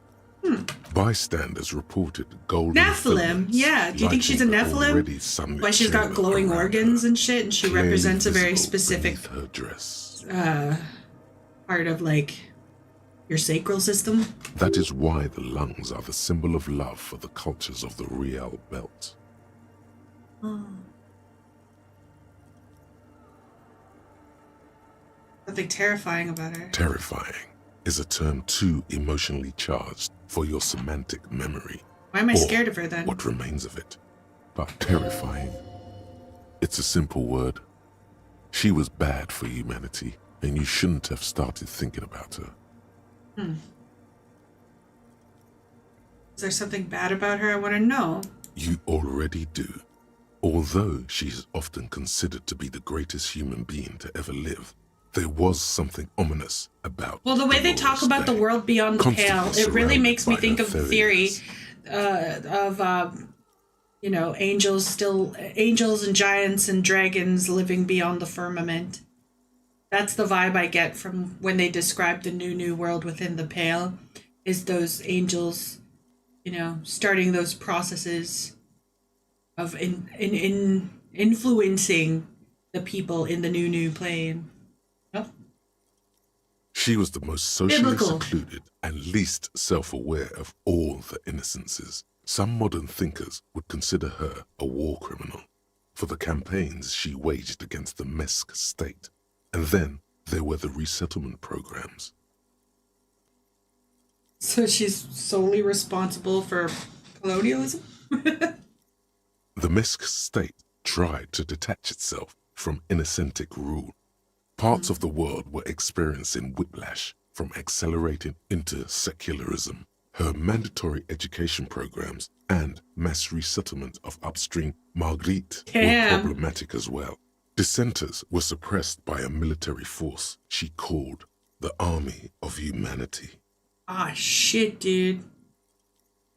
Bystanders reported golden Nephilim, filaments yeah. Do you think she's a lighting the already Nephilim? sunlit Why she's got chamber glowing around organs her, and shit, and she clearly represents a very visible specific beneath her dress. part of like your sacral system. That is why the lungs are the symbol of love for the cultures of the Riel Belt. Oh. Something terrifying about her. Terrifying is a term too emotionally charged for your semantic memory. Why am I or scared of her then? What remains of it. But terrifying, it's a simple word. She was bad for humanity, and you shouldn't have started thinking about her. Is there something bad about her I want to know? You already do. Although she is often considered to be the greatest human being to ever live, there was something ominous about. Well, the way they talk about the world beyond the pale, it really makes me think of the theory of angels and giants and dragons living beyond the firmament. That's the vibe I get from when they describe the new world within the pale, is those angels, starting those processes of influencing the people in the new plane. She was the most socially Biblical. secluded and least self-aware of all the innocences. Some modern thinkers would consider her a war criminal for the campaigns she waged against the Mesk state. And then there were the resettlement programs. So she's solely responsible for colonialism? The Mesk state tried to detach itself from inauthentic rule. Parts of the world were experiencing whiplash from accelerating into secularism. Her mandatory education programs and mass resettlement of upstream Marguerite were problematic as well. Dissenters were suppressed by a military force she called the Army of Humanity. Ah, shit, dude.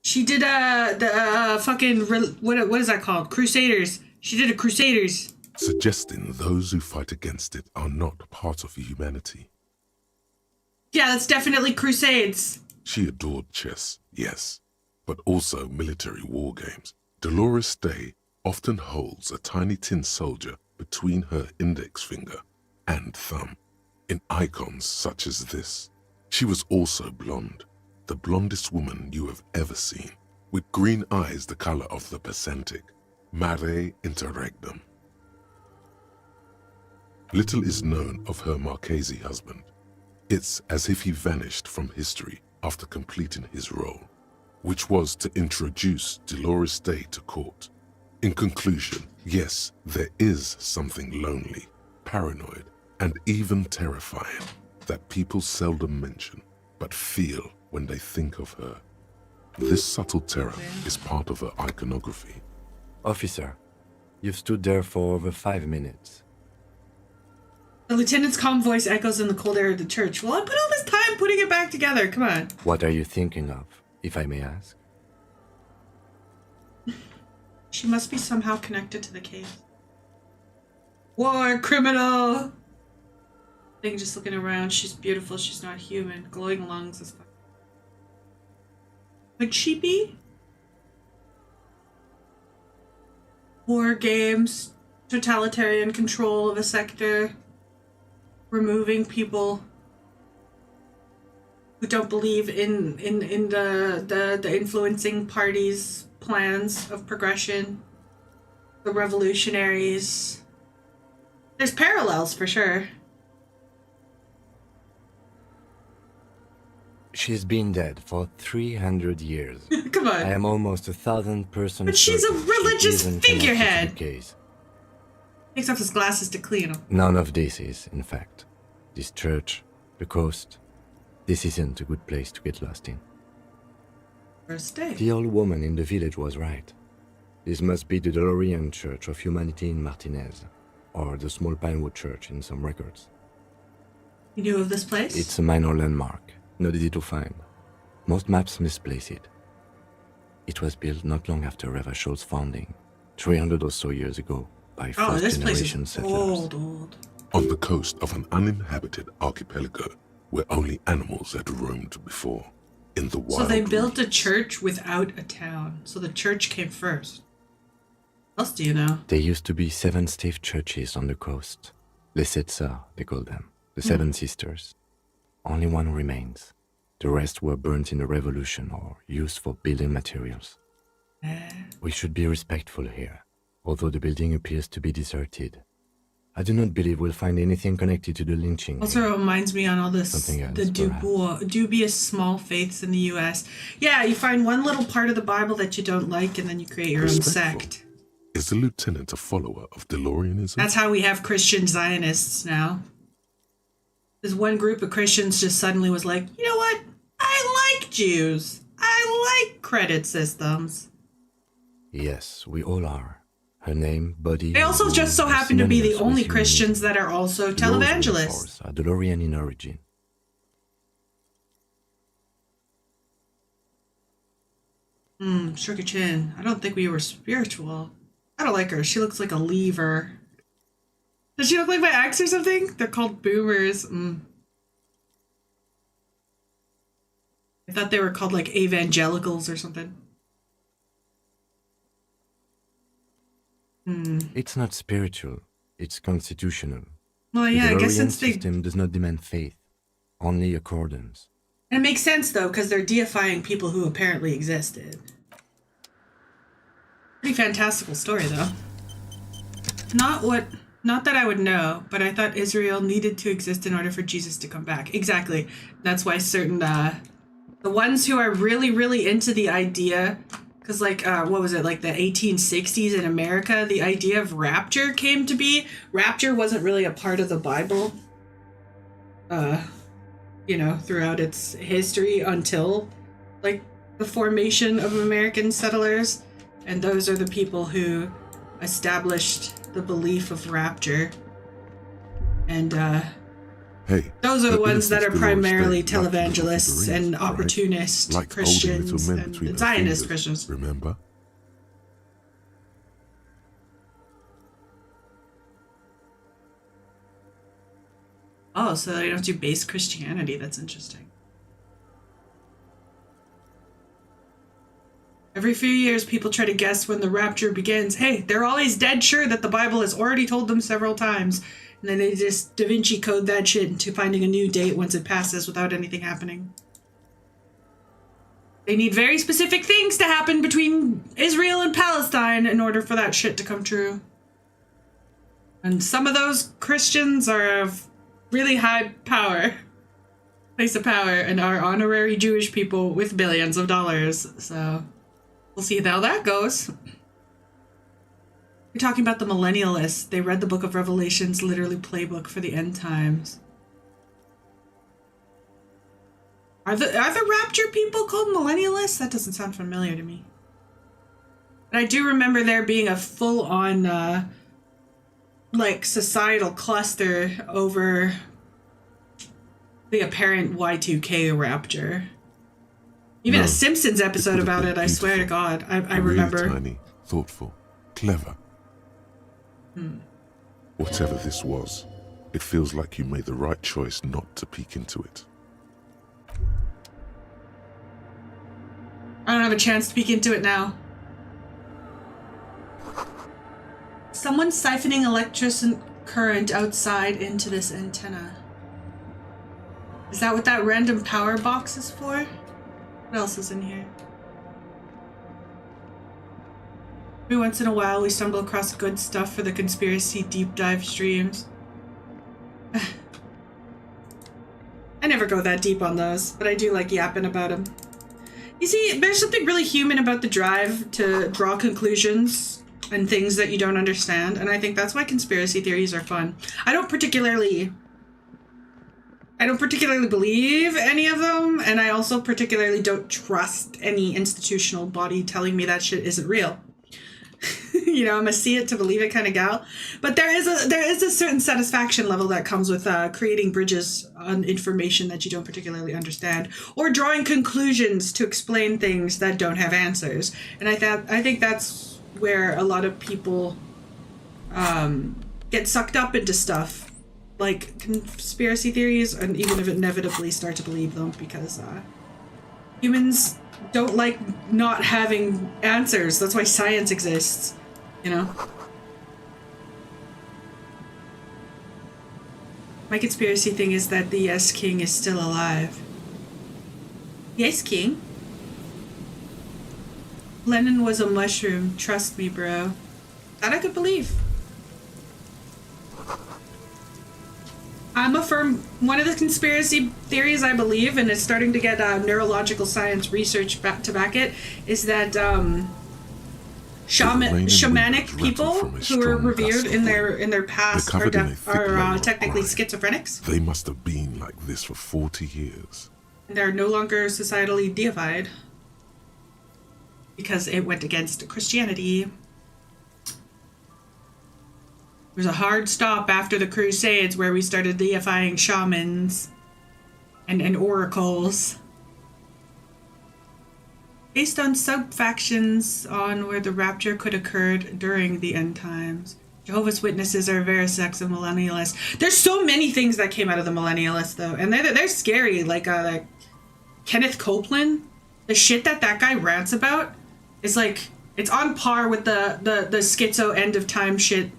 She did what is that called? Crusaders. She did a Crusaders. Suggesting those who fight against it are not part of humanity. Yeah, that's definitely Crusades. She adored chess, yes, but also military war games. Dolores Day often holds a tiny tin soldier between her index finger and thumb in icons such as this. She was also blonde, the blondest woman you have ever seen, with green eyes the color of the Pacific, mare interregnum. Little is known of her Marchese husband. It's as if he vanished from history after completing his role, which was to introduce Dolores Day to court. In conclusion, yes, there is something lonely, paranoid, and even terrifying that people seldom mention, but feel when they think of her. This subtle terror is part of her iconography. Officer, you've stood there for over 5 minutes. The lieutenant's calm voice echoes in the cold air of the church. Well, I put all this time putting it back together. Come on. What are you thinking of, if I may ask? She must be somehow connected to the case. War criminal! Thing just looking around. She's beautiful. She's not human. Glowing lungs is fine. Could she be? War games. Totalitarian control of a sector. Removing people who don't believe in the influencing parties' plans of progression. The revolutionaries. There's parallels for sure. She's been dead for 300 years. Come on. I am almost 1,000% But she's a certain religious she isn't connected to the figurehead. case. Takes off his glasses to clean them. None of this is, in fact. This church, the coast, this isn't a good place to get lost in. First day. The old woman in the village was right. This must be the Delorean Church of Humanity in Martinez, or the small Pinewood Church in some records. You knew of this place? It's a minor landmark, not easy to find. Most maps misplace it. It was built not long after Revachol's founding, 300 or so years ago, by first-generation settlers. Old. On the coast of an uninhabited archipelago where only animals had roamed before, in the wild. So they built a church without a town. So the church came first. What else do you know? There used to be 7 stave churches on the coast. Les Sept Sœurs, they call them. The 7 sisters. Only one remains. The rest were burnt in the revolution or used for building materials. We should be respectful here, although the building appears to be deserted. I do not believe we'll find anything connected to the lynching. Also reminds me on all this, Something else, the dubious small faiths in the U.S. Yeah, you find one little part of the Bible that you don't like, and then you create your own sect. Is the lieutenant a follower of DeLoreanism? That's how we have Christian Zionists now. This one group of Christians just suddenly was like, you know what? I like Jews. I like credit systems. Yes, we all are. Her name, body... They also just so happen to be the only Christians that are also televangelists. Are DeLorean in origin. Sugar Chin. I don't think we were spiritual. I don't like her. She looks like a lever. Does she look like my ex or something? They're called boomers. I thought they were called like evangelicals or something. It's not spiritual. It's constitutional. Well, yeah, I guess since the system does not demand faith, only accordance. And it makes sense though, because they're deifying people who apparently existed. Pretty fantastical story though. Not that I would know, but I thought Israel needed to exist in order for Jesus to come back. Exactly. That's why certain the ones who are really, really into the idea, because like what was it, like the 1860s in America, the idea of rapture came to be. Rapture wasn't really a part of the Bible, throughout its history until like the formation of American settlers, and those are the people who established the belief of rapture. And those are the ones that are primarily televangelists and opportunist Christians and Zionist Christians. Remember? Oh, so they don't do base Christianity. That's interesting. Every few years, people try to guess when the rapture begins. Hey, they're always dead sure that the Bible has already told them several times. And then they just Da Vinci code that shit into finding a new date once it passes without anything happening. They need very specific things to happen between Israel and Palestine in order for that shit to come true. And some of those Christians are of really high place of power, and are honorary Jewish people with billions of dollars. So we'll see how that goes. You're talking about the millennialists. They read the book of Revelation's literally playbook for the end times. Are the rapture people called millennialists? That doesn't sound familiar to me. But I do remember there being a full-on societal cluster over the apparent Y2K rapture. Even a Simpsons episode about it, I swear to God. I remember. Really tiny, thoughtful, clever. Whatever this was, it feels like you made the right choice not to peek into it. I don't have a chance to peek into it now. Someone's siphoning electricity current outside into this antenna. Is that what that random power box is for? What else is in here? Every once in a while, we stumble across good stuff for the conspiracy deep dive streams. I never go that deep on those, but I do like yapping about them. You see, there's something really human about the drive to draw conclusions and things that you don't understand, and I think that's why conspiracy theories are fun. I don't particularly believe any of them, and I also particularly don't trust any institutional body telling me that shit isn't real. I'm a see it to believe it kind of gal. But there is a certain satisfaction level that comes with creating bridges on information that you don't particularly understand, or drawing conclusions to explain things that don't have answers. And I think that's where a lot of people get sucked up into stuff like conspiracy theories, and even if inevitably start to believe them, because humans don't like not having answers. That's why science exists, you know? My conspiracy thing is that the Yes King is still alive. Yes, King? Lenin was a mushroom. Trust me, bro. That I could believe. I'm a firm... One of the conspiracy theories I believe, and it's starting to get neurological science research to back it, is that shamanic people who are revered in their past are technically schizophrenics. They must have been like this for 40 years. And they're no longer societally deified because it went against Christianity. There was a hard stop after the Crusades where we started deifying shamans and oracles. Based on sub-factions on where the rapture could occur during the end times. Jehovah's Witnesses are very sex and millennialists. There's so many things that came out of the millennialists, though, and they're scary. Like Kenneth Copeland, the shit that guy rants about is like, it's on par with the schizo end of time shit,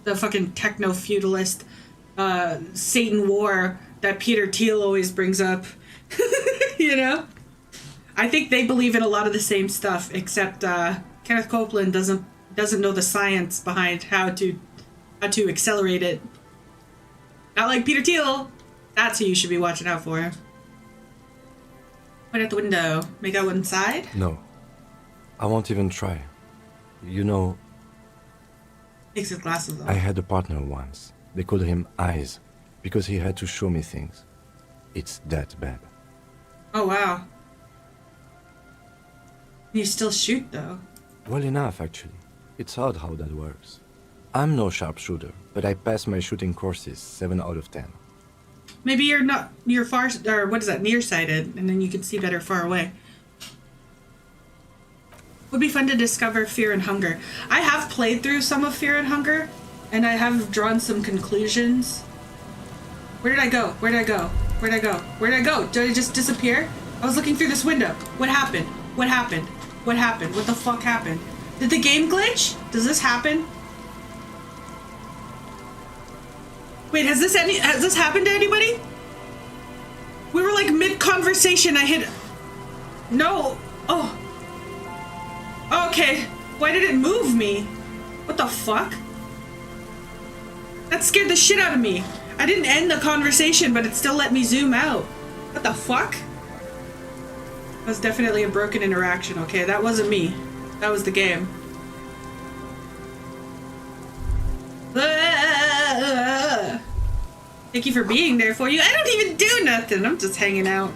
the fucking techno-feudalist Satan war that Peter Thiel always brings up. You know? I think they believe in a lot of the same stuff, except Kenneth Copeland doesn't know the science behind how to accelerate it. Not like Peter Thiel. That's who you should be watching out for. Point at the window. May go inside? No. I won't even try. You know... Takes his glasses off. I had a partner once. They called him Eyes, because he had to show me things. It's that bad. Oh, wow. You still shoot, though. Well enough, actually. It's odd how that works. I'm no sharpshooter, but I pass my shooting courses 7 out of 10. Maybe you're far, or what is that, nearsighted, and then you can see better far away. Would be fun to discover Fear and Hunger. I have played through some of Fear and Hunger, and I have drawn some conclusions. Where did I go? Where did I go? Where did I go? Where did I go? Did I just disappear? I was looking through this window. What happened? What happened? What happened? What the fuck happened? Did the game glitch? Does this happen? Wait, has this happened to anybody? We were like mid-conversation. I hit... No. Oh. Okay. Why did it move me? What the fuck? That scared the shit out of me. I didn't end the conversation, but it still let me zoom out. What the fuck? That was definitely a broken interaction, okay? That wasn't me. That was the game. Thank you for being there for you. I don't even do nothing. I'm just hanging out.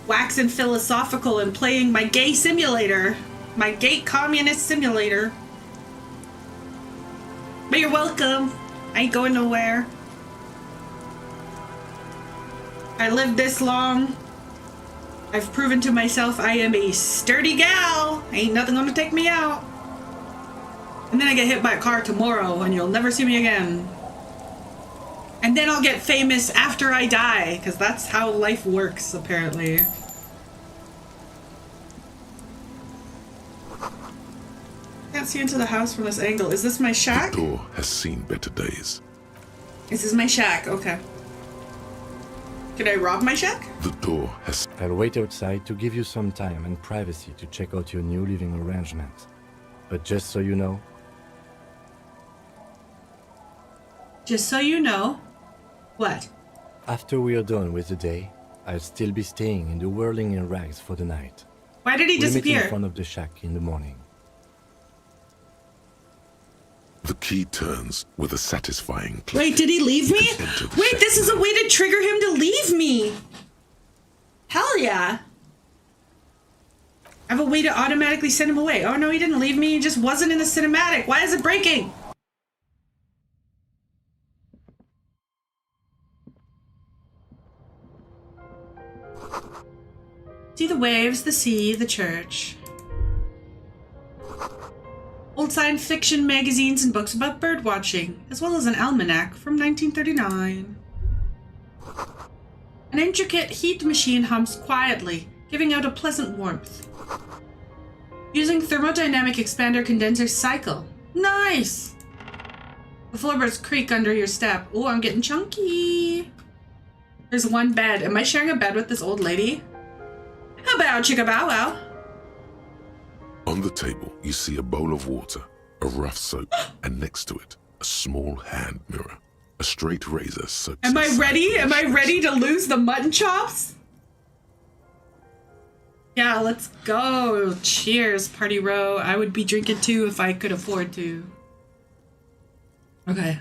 Waxing philosophical and playing my gay simulator. My gay communist simulator. But you're welcome. I ain't going nowhere. I lived this long. I've proven to myself I am a sturdy gal. Ain't nothing gonna take me out. And then I get hit by a car tomorrow and you'll never see me again. And then I'll get famous after I die, because that's how life works, apparently. Can't see into the house from this angle. Is this my shack? The door has seen better days. This is my shack, okay. Can I rob my shack? The door has... I'll wait outside to give you some time and privacy to check out your new living arrangement. But just so you know... Just so you know... What? After we are done with the day, I'll still be staying in the whirling in rags for the night. Why did he We'll disappear? meet in front of the shack in the morning. The key turns with a satisfying click. Wait, did he leave me? Wait, shack this is a way to trigger him to leave me! Hell yeah! I have a way to automatically send him away. Oh no, he didn't leave me, he just wasn't in the cinematic. Why is it breaking? See the waves, the sea, the church. Oh old science fiction magazines and books about bird watching, as well as an almanac from 1939. An intricate heat machine hums quietly, giving out a pleasant warmth. Using thermodynamic expander condenser cycle. Nice! The floorboards creak under your step. Oh, I'm getting chunky. There's one bed. Am I sharing a bed with this old lady? How about chicka bow wow? On the table, you see a bowl of water, a rough soap, and next to it, a small hand mirror. A straight razor soaks. Am I ready? Am I ready to lose the mutton chops? Yeah, let's go. Cheers, party row. I would be drinking too if I could afford to. Okay.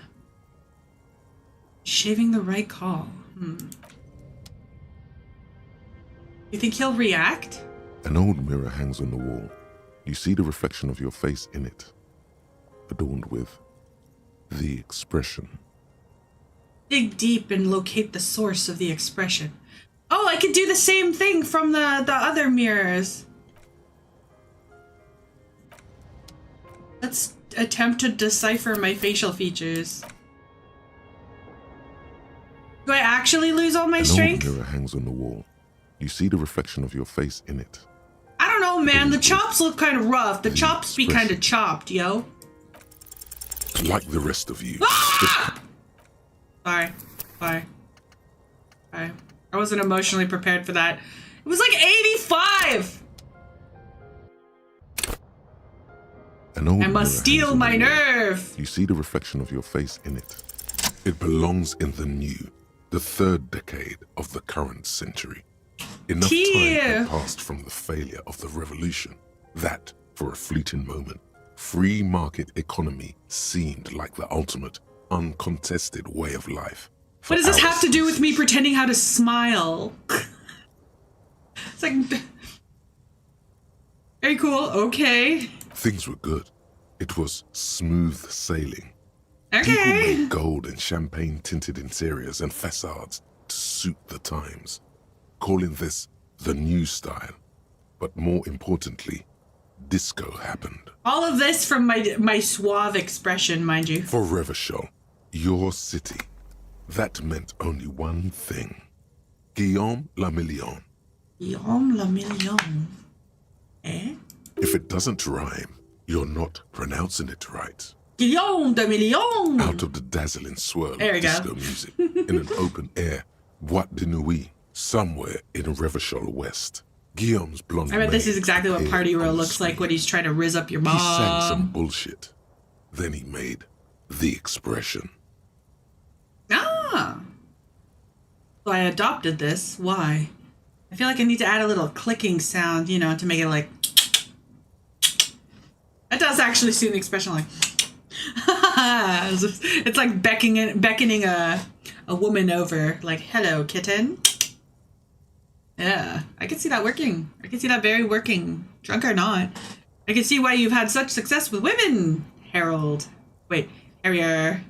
Shaving the right call. You think he'll react? An old mirror hangs on the wall. You see the reflection of your face in it, adorned with the expression. Dig deep and locate the source of the expression. Oh, I could do the same thing from the other mirrors. Let's attempt to decipher my facial features. Do I actually lose all my strength? An old mirror hangs on the wall. You see the reflection of your face in it. I don't know, man. The chops look kind of rough. The chops be kind of chopped, yo. Like the rest of you. Ah! Sorry. I wasn't emotionally prepared for that. It was like 85! I must steal my nerve! You see the reflection of your face in it. It belongs in the third decade of the current century. Enough time had passed from the failure of the revolution that, for a fleeting moment, free market economy seemed like the ultimate, uncontested way of life. What does this have to do with me pretending how to smile? It's like... Very cool, okay. Things were good. It was smooth sailing. Okay. People made gold and champagne-tinted interiors and facades to suit the times, calling this the new style. But more importantly, disco happened. All of this from my suave expression, mind you. For Revachol, your city, that meant only one thing. Guillaume le Million. Guillaume le Million. Eh? If it doesn't rhyme, you're not pronouncing it right. Guillaume de Million! Out of the dazzling swirl of there you disco go. music, in an open air, Boîte de Nuit, somewhere in Revachol West. Guillaume's blonde I bet this is exactly what maid Party Row appeared looks like when he's trying to rizz up your He sang some mom. bullshit. Then he made the expression. Ah! So I adopted this. Why? I feel like I need to add a little clicking sound, you know, to make it like... That does actually suit the expression like... It's like beckoning a woman over, like, hello, kitten. Yeah, I can see that working. I can see that very working. Drunk or not. I can see why you've had such success with women, Harold. Wait, Harrier.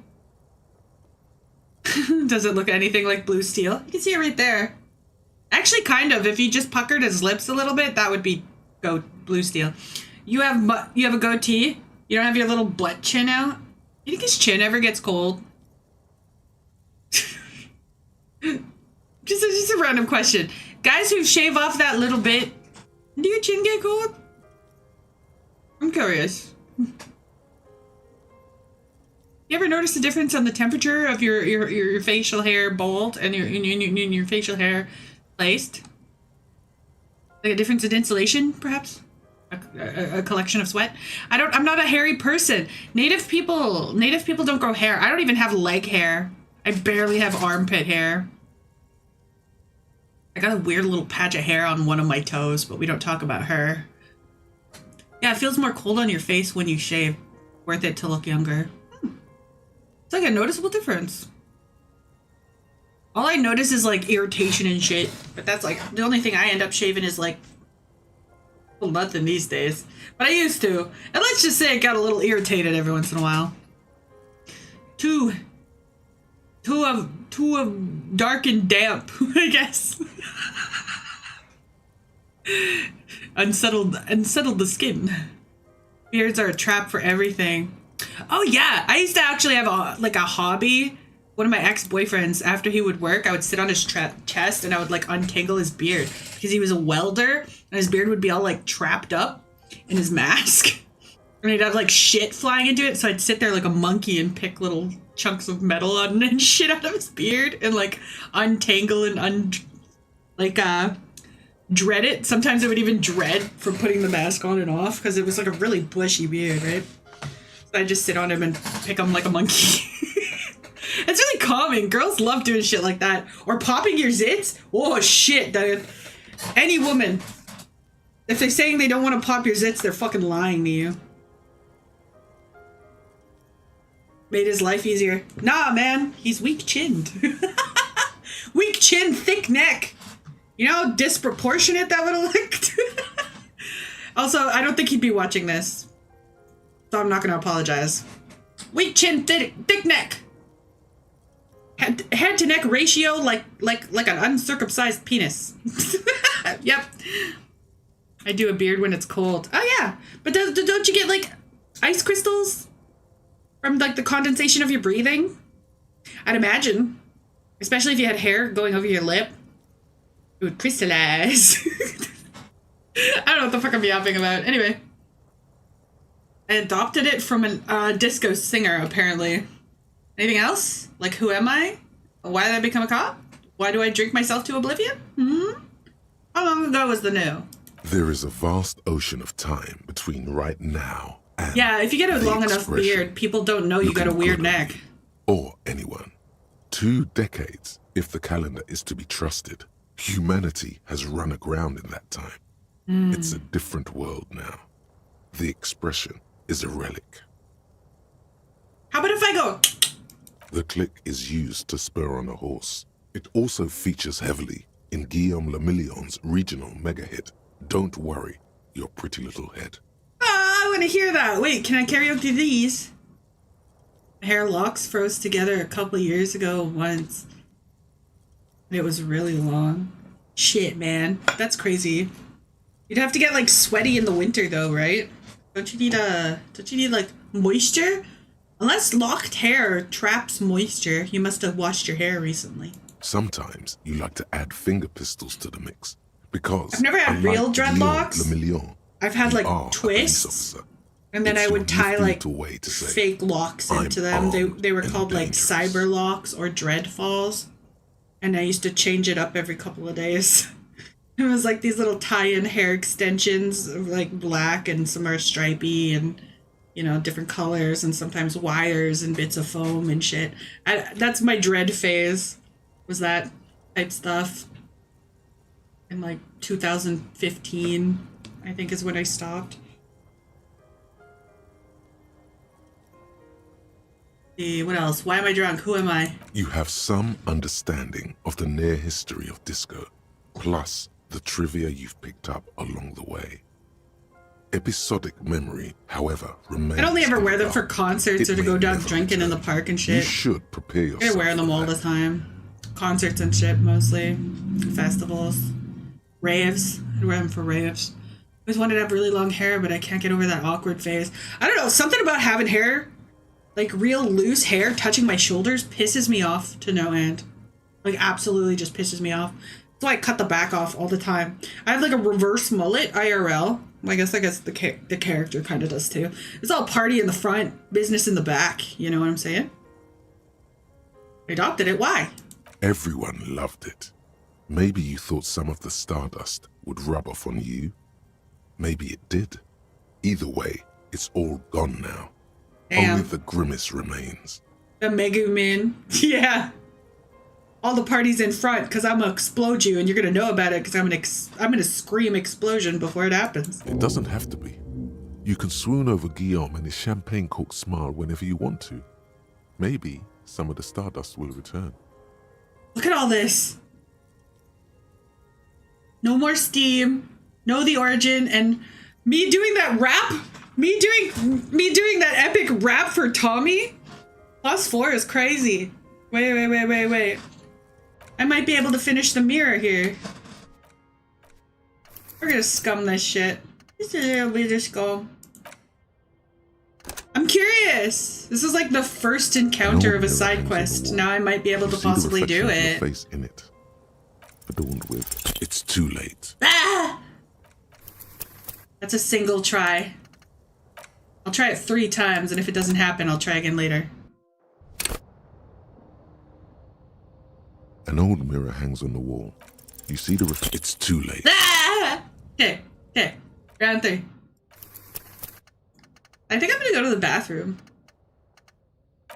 Does it look anything like blue steel? You can see it right there. Actually, kind of. If he just puckered his lips a little bit, that would be blue steel. You have a goatee? You don't have your little butt chin out? You think his chin ever gets cold? Just a random question. Guys who shave off that little bit, do your chin get cold? I'm curious. You ever notice the difference on the temperature of your facial hair bald and your facial hair placed? Like a difference in insulation, perhaps? A collection of sweat? I'm not a hairy person. Native people don't grow hair. I don't even have leg hair. I barely have armpit hair. I got a weird little patch of hair on one of my toes, but we don't talk about her. Yeah, it feels more cold on your face when you shave. Worth it to look younger. It's like a noticeable difference. All I notice is like irritation and shit, but that's like the only thing I end up shaving is like, well, nothing these days, but I used to. And let's just say it got a little irritated every once in a while. Too dark and damp, I guess. Unsettled the skin. Beards are a trap for everything. Oh yeah, I used to actually have a hobby. One of my ex-boyfriends, after he would work, I would sit on his chest and I would like untangle his beard because he was a welder and his beard would be all like trapped up in his mask. And he'd have like shit flying into it, so I'd sit there like a monkey and pick little chunks of metal and shit out of his beard and like untangle and dread it. Sometimes I would even dread from putting the mask on and off because it was like a really bushy beard, right? So I'd just sit on him and pick him like a monkey. It's really calming. Girls love doing shit like that. Or popping your zits. Oh shit, dude. Any woman, if they're saying they don't want to pop your zits, they're fucking lying to you. Made his life easier. Nah, man. He's weak-chinned. Weak chin, thick neck. You know how disproportionate that would have looked? Also, I don't think he'd be watching this. So I'm not going to apologize. Weak chin, thick neck. Head to neck ratio like an uncircumcised penis. Yep. I do a beard when it's cold. Oh yeah, but don't you get like ice crystals from like the condensation of your breathing? I'd imagine, especially if you had hair going over your lip, it would crystallize. I don't know what the fuck I'm yapping about. Anyway, I adopted it from a disco singer apparently. Anything else? Like, who am I? Why did I become a cop? Why do I drink myself to oblivion? How long ago was the new? There is a vast ocean of time between right now and yeah, if you get a long enough beard, people don't know you got a weird neck. Or anyone. 2 decades, if the calendar is to be trusted. Humanity has run aground in that time. It's a different world now. The expression is a relic. How about if I go... The click is used to spur on a horse. It also features heavily in Guillaume Le Million's regional mega hit, Don't Worry, Your Pretty Little Head. I want to hear that. Wait, can I karaoke these? My hair locks froze together a couple years ago once. It was really long. Shit, man. That's crazy. You'd have to get like sweaty in the winter though, right? Don't you need like moisture? Unless locked hair traps moisture, you must have washed your hair recently. Sometimes you like to add finger pistols to the mix because I've never had real dreadlocks. Le Million, I've had like twists, and then I would tie like fake locks into them. They were called like cyber locks or dread falls, and I used to change it up every couple of days. It was like these little tie-in hair extensions, like black and some are stripy and, you know, different colors and sometimes wires and bits of foam and shit. That's my dread phase, was that type stuff. In like 2015, I think is when I stopped. See, what else? Why am I drunk? Who am I? You have some understanding of the near history of disco, plus the trivia you've picked up along the way. Episodic memory, however, remains. I'd only ever wear them for concerts or to go down drinking in the park and shit. You should prepare yourself. I wear them all the time. Concerts and shit, mostly. Festivals. Raves. I'd wear them for raves. I always wanted to have really long hair, but I can't get over that awkward phase. I don't know, something about having hair, like real loose hair touching my shoulders, pisses me off to no end. Like, absolutely just pisses me off. That's why I cut the back off all the time. I have like a reverse mullet, IRL. I guess the character kind of does too. It's all party in the front, business in the back. You know what I'm saying? I adopted it. Why? Everyone loved it. Maybe you thought some of the stardust would rub off on you. Maybe it did. Either way, it's all gone now. Damn. Only the grimace remains. The Megumin. Yeah. All the parties in front, because I'm gonna explode you, and you're gonna know about it, because I'm gonna scream explosion before it happens. It doesn't have to be. You can swoon over Guillaume and his champagne-corked smile whenever you want to. Maybe some of the stardust will return. Look at all this. No more Steam. Know the origin, and me doing that rap. Me doing that epic rap for Tommy. +4 is crazy. Wait. I might be able to finish the mirror here. We're gonna scum this shit. Just a little bit of scum. this? This is like the first encounter of a side quest. Now I might be able to possibly do it. Face in it, adorned with "It's too late." Ah! That's a single try. I'll try it 3 times, and if it doesn't happen, I'll try again later. An old mirror hangs on the wall. You see the It's too late. Ah! Okay, okay. Round 3. I think I'm gonna go to the bathroom.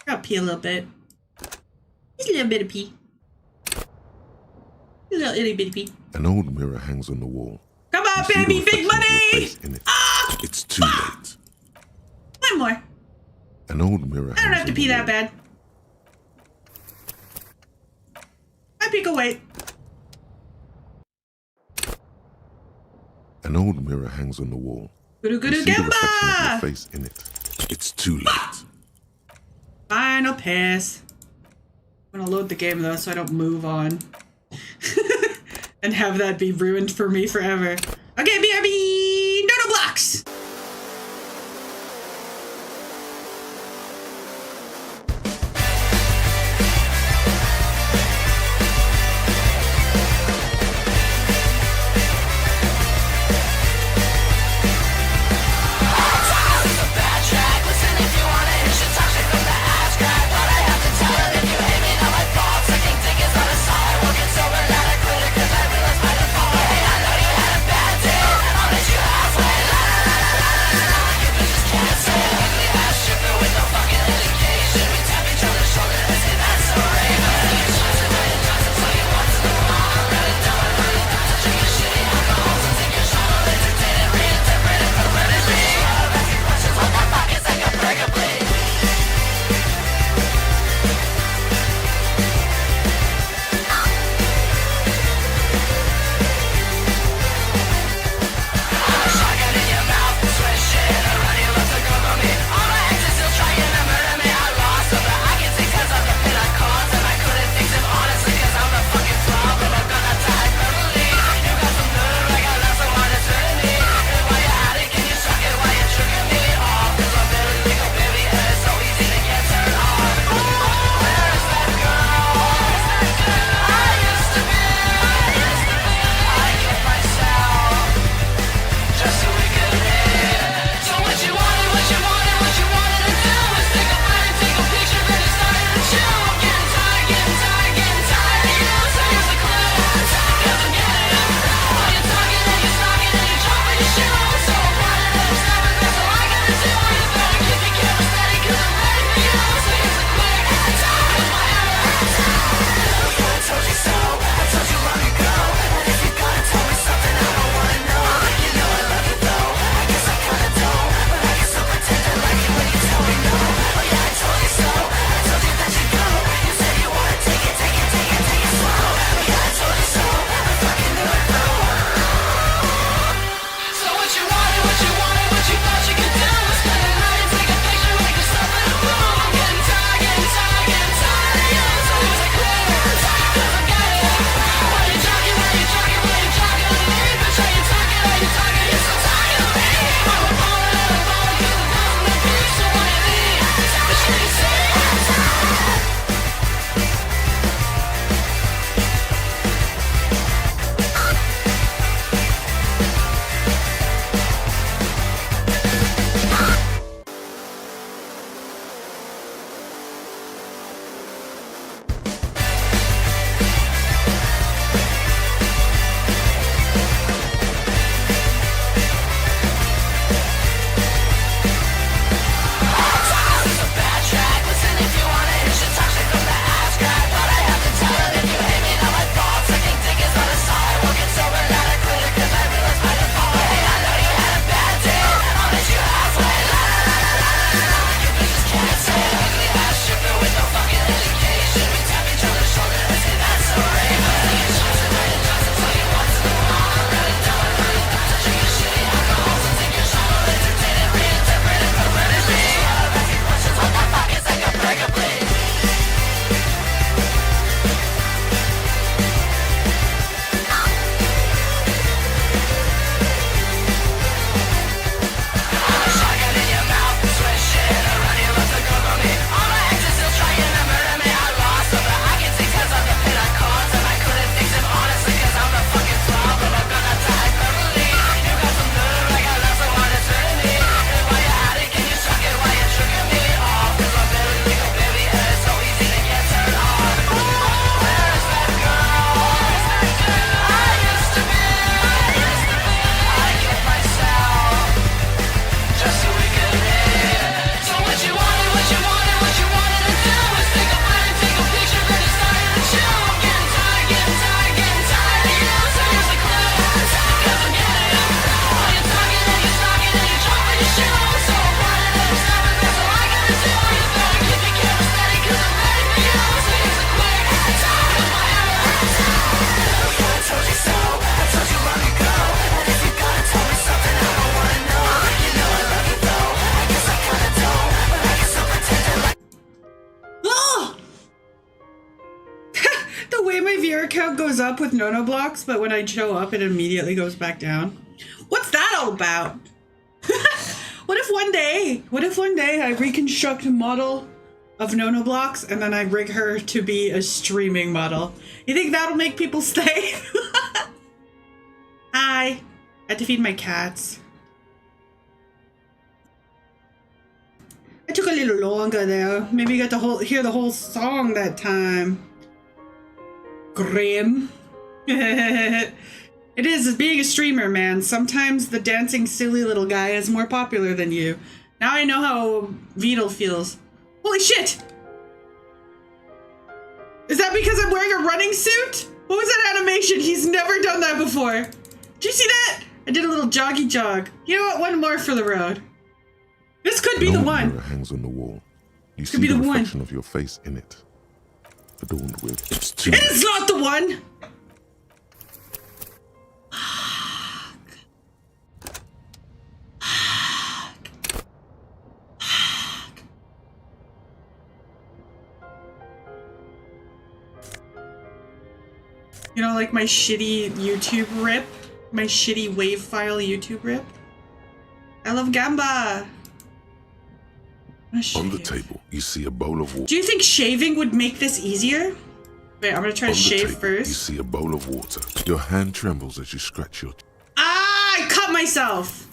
I'll pee a little bit. Just a little bit of pee. A little itty bitty pee. An old mirror hangs on the wall. Come on, baby, big money! Ah! It's too late. One more. An old mirror. I don't have to pee that bad. My pee will wait. An old mirror hangs on the wall. Guru You see the reflection of your face in it. It's too late. Final pass. I'm gonna load the game though, so I don't move on. And have that be ruined for me forever. Okay, BRB! Dodo blocks! the way my viewer count goes up with Nono blocks, but when I show up, it immediately goes back down. What's that all about? What if one day I reconstruct a model of Nono blocks and then I rig her to be a streaming model? You think that'll make people stay? Hi. I had to feed my cats. It took a little longer there. Maybe you got to hear the whole song that time. Grim. It is being a streamer, man. Sometimes the dancing silly little guy is more popular than you. Now I know how Beetle feels. Holy shit! Is that because I'm wearing a running suit? What was that animation? He's never done that before. Did you see that? I did a little joggy jog. You know what? One more for the road. This could be the one. Mirror hangs on the wall. You Could see be the the one. reflection of your face in it, adorned with it's too. It is not the one! You know, like my shitty YouTube rip? My shitty wave file YouTube rip? I love Gamba! On the table, you see a bowl of water. Do you think shaving would make this easier? Wait, I'm gonna try to shave first. You see a bowl of water. Your hand trembles as you scratch your. Ah! I cut myself!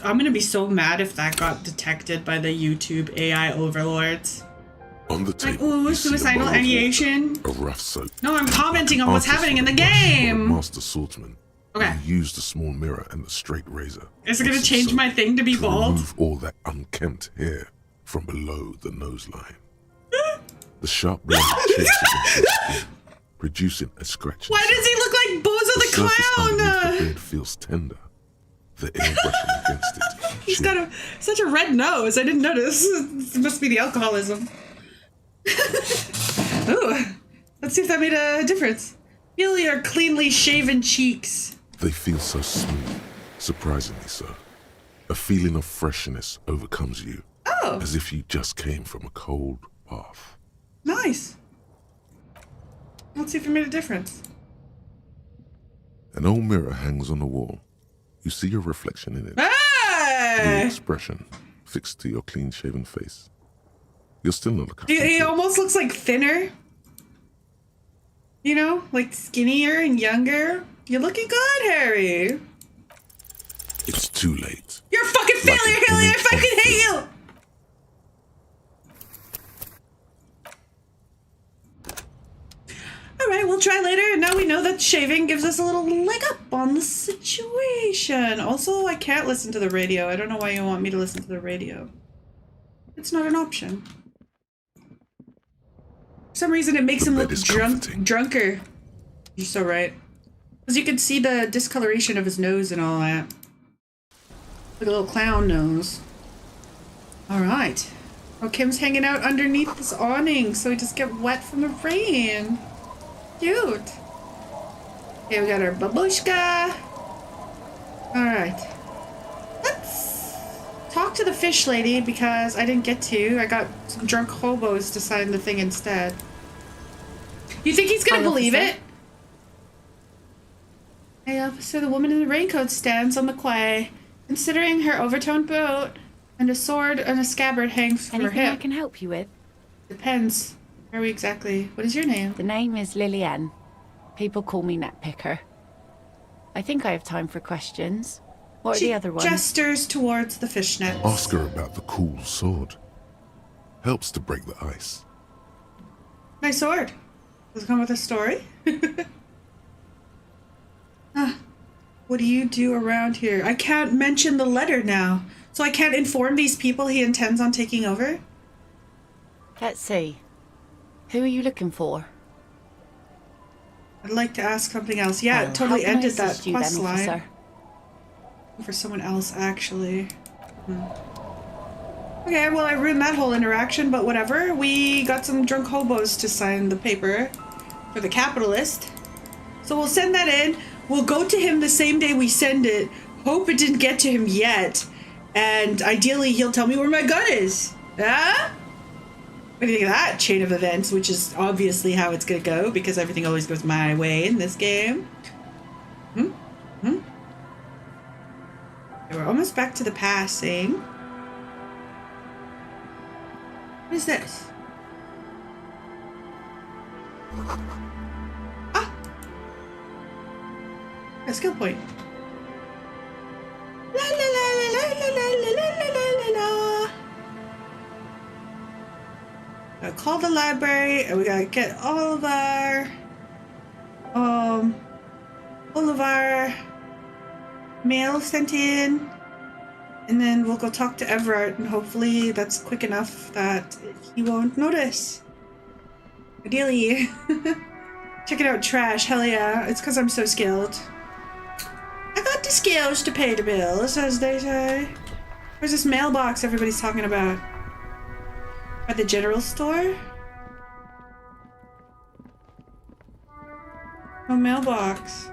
I'm gonna be so mad if that got detected by the YouTube AI overlords. On the Like, table, ooh, you see a suicidal bowl of ideation. water, a rough soap. No, I'm commenting on what's happening in the game! Master swordsman. Okay. You use the small mirror and the straight razor. Is it gonna change my thing to be bald? Remove all that unkempt hair from below the nose line. The sharp blade chafes against your skin, producing a scratch. Why does he look like Bozo the surface Clown? underneath the beard feels tender. The air brushing against it. He's got such a red nose. I didn't notice. It must be the alcoholism. Ooh, let's see if that made a difference. Feel your cleanly shaven cheeks. They feel so smooth, surprisingly so. A feeling of freshness overcomes you. Oh. As if you just came from a cold bath. Nice. Let's see if it made a difference. An old mirror hangs on the wall. You see your reflection in it. Hey! Your expression fixed to your clean-shaven face. You're still not accustomed He to it. almost looks like thinner. You know, like skinnier and younger. You're looking good, Harry. It's too late. You're a fucking Like failure, an Haley. I image fucking on hate you. All right, we'll try later. And now we know that shaving gives us a little leg up on the situation. Also, I can't listen to the radio. I don't know why you want me to listen to the radio. It's not an option. For some reason, it makes him look drunker. You're so right. Because you can see the discoloration of his nose and all that. Like a little clown nose. All right. Oh, Kim's hanging out underneath this awning so he just get wet from the rain. Cute. Okay, we got our babushka. All right. Let's talk to the fish lady because I didn't get to. I got some drunk hobos to sign the thing instead. You think he's gonna believe it? Hey, officer, the woman in the raincoat stands on the quay, considering her overtoned boat, and a sword and a scabbard hangs from her Anything I hip. can help you with? Depends. Where are we exactly? What is your name? The name is Lillian. People call me Netpicker. I think I have time for questions. What are the other ones? Gestures towards the fishnets. Ask her about the cool sword. Helps to break the ice. My sword. Does it come with a story? What do you do around here? I can't mention the letter now. So I can't inform these people he intends on taking over? Let's see. Who are you looking for? I'd like to ask something else. Yeah, Well, it totally how can I ended that assist you then, quest line. officer? For someone else, actually. Okay, well, I ruined that whole interaction, but whatever. We got some drunk hobos to sign the paper for the capitalist. So we'll send that in. We'll go to him the same day we send it. Hope it didn't get to him yet. And ideally, he'll tell me where my gun is. Ah? What do you think of that chain of events, which is obviously how it's gonna go, because everything always goes my way in this game. Okay, we're almost back to the passing. What is this? Ah! A skill point. La la la la la la la la la la la. Gotta call the library, and we gotta get all of our mail sent in, and then we'll go talk to Everett, and hopefully that's quick enough that he won't notice. Ideally. Check it out, trash. Hell yeah. It's because I'm so skilled. I got the skills to pay the bills, as they say. Where's this mailbox everybody's talking about? At the general store? No mailbox.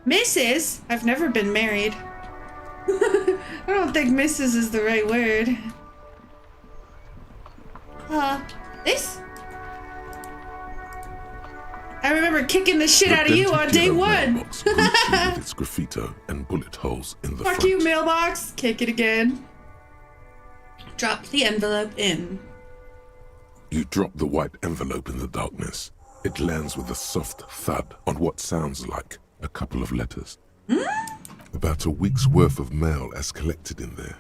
Mrs.? I've never been married. I don't think Mrs. is the right word. This? I remember kicking the shit out of you on day one. With its graffito and bullet holes in the Fuck front. you, mailbox. Kick it again. Drop the envelope in. You drop the white envelope in the darkness. It lands with a soft thud on what sounds like a couple of letters. About a week's worth of mail as collected in there.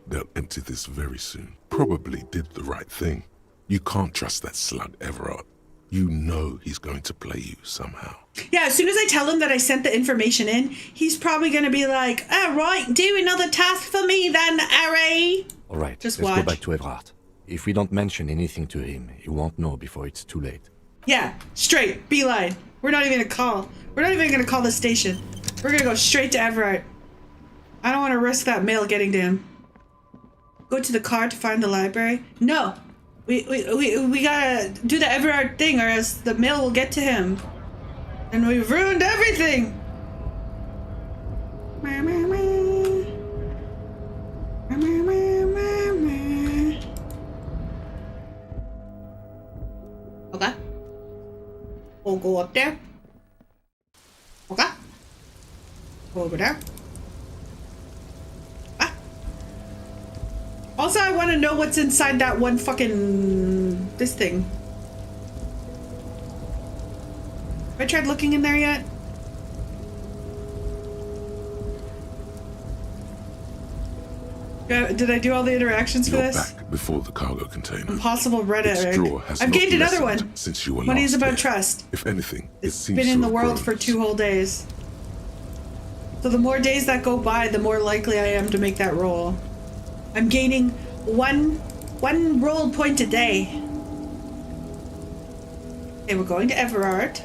They'll empty this very soon. Probably did the right thing. You can't trust that slug Everard. You know he's going to play you somehow. Yeah, as soon as I tell him that I sent the information in, he's probably going to be like, all right, do another task for me then, Harry. All right, Just let's watch. go back to Everard. If we don't mention anything to him, he won't know before it's too late. Yeah, straight, beeline. We're not even going to call. We're not even going to call the station. We're going to go straight to Everard. I don't want to risk that mail getting to him. Go to the car to find the library? No. We gotta do the Everard thing, or else the mail will get to him. And we've ruined everything! Okay. We'll go up there. Okay. Go over there. Also, I want to know what's inside that one fucking... this thing. Have I tried looking in there yet? Did I do all the interactions for You're this? back before the cargo container. Impossible Reddit. Its drawer has I've not gained another lessened one. Since you were Money is last about there. trust. If anything, it seems Been to in the have world grown. for 2 whole days. So the more days that go by, the more likely I am to make that roll. I'm gaining one roll point a day. Okay, we're going to Everard.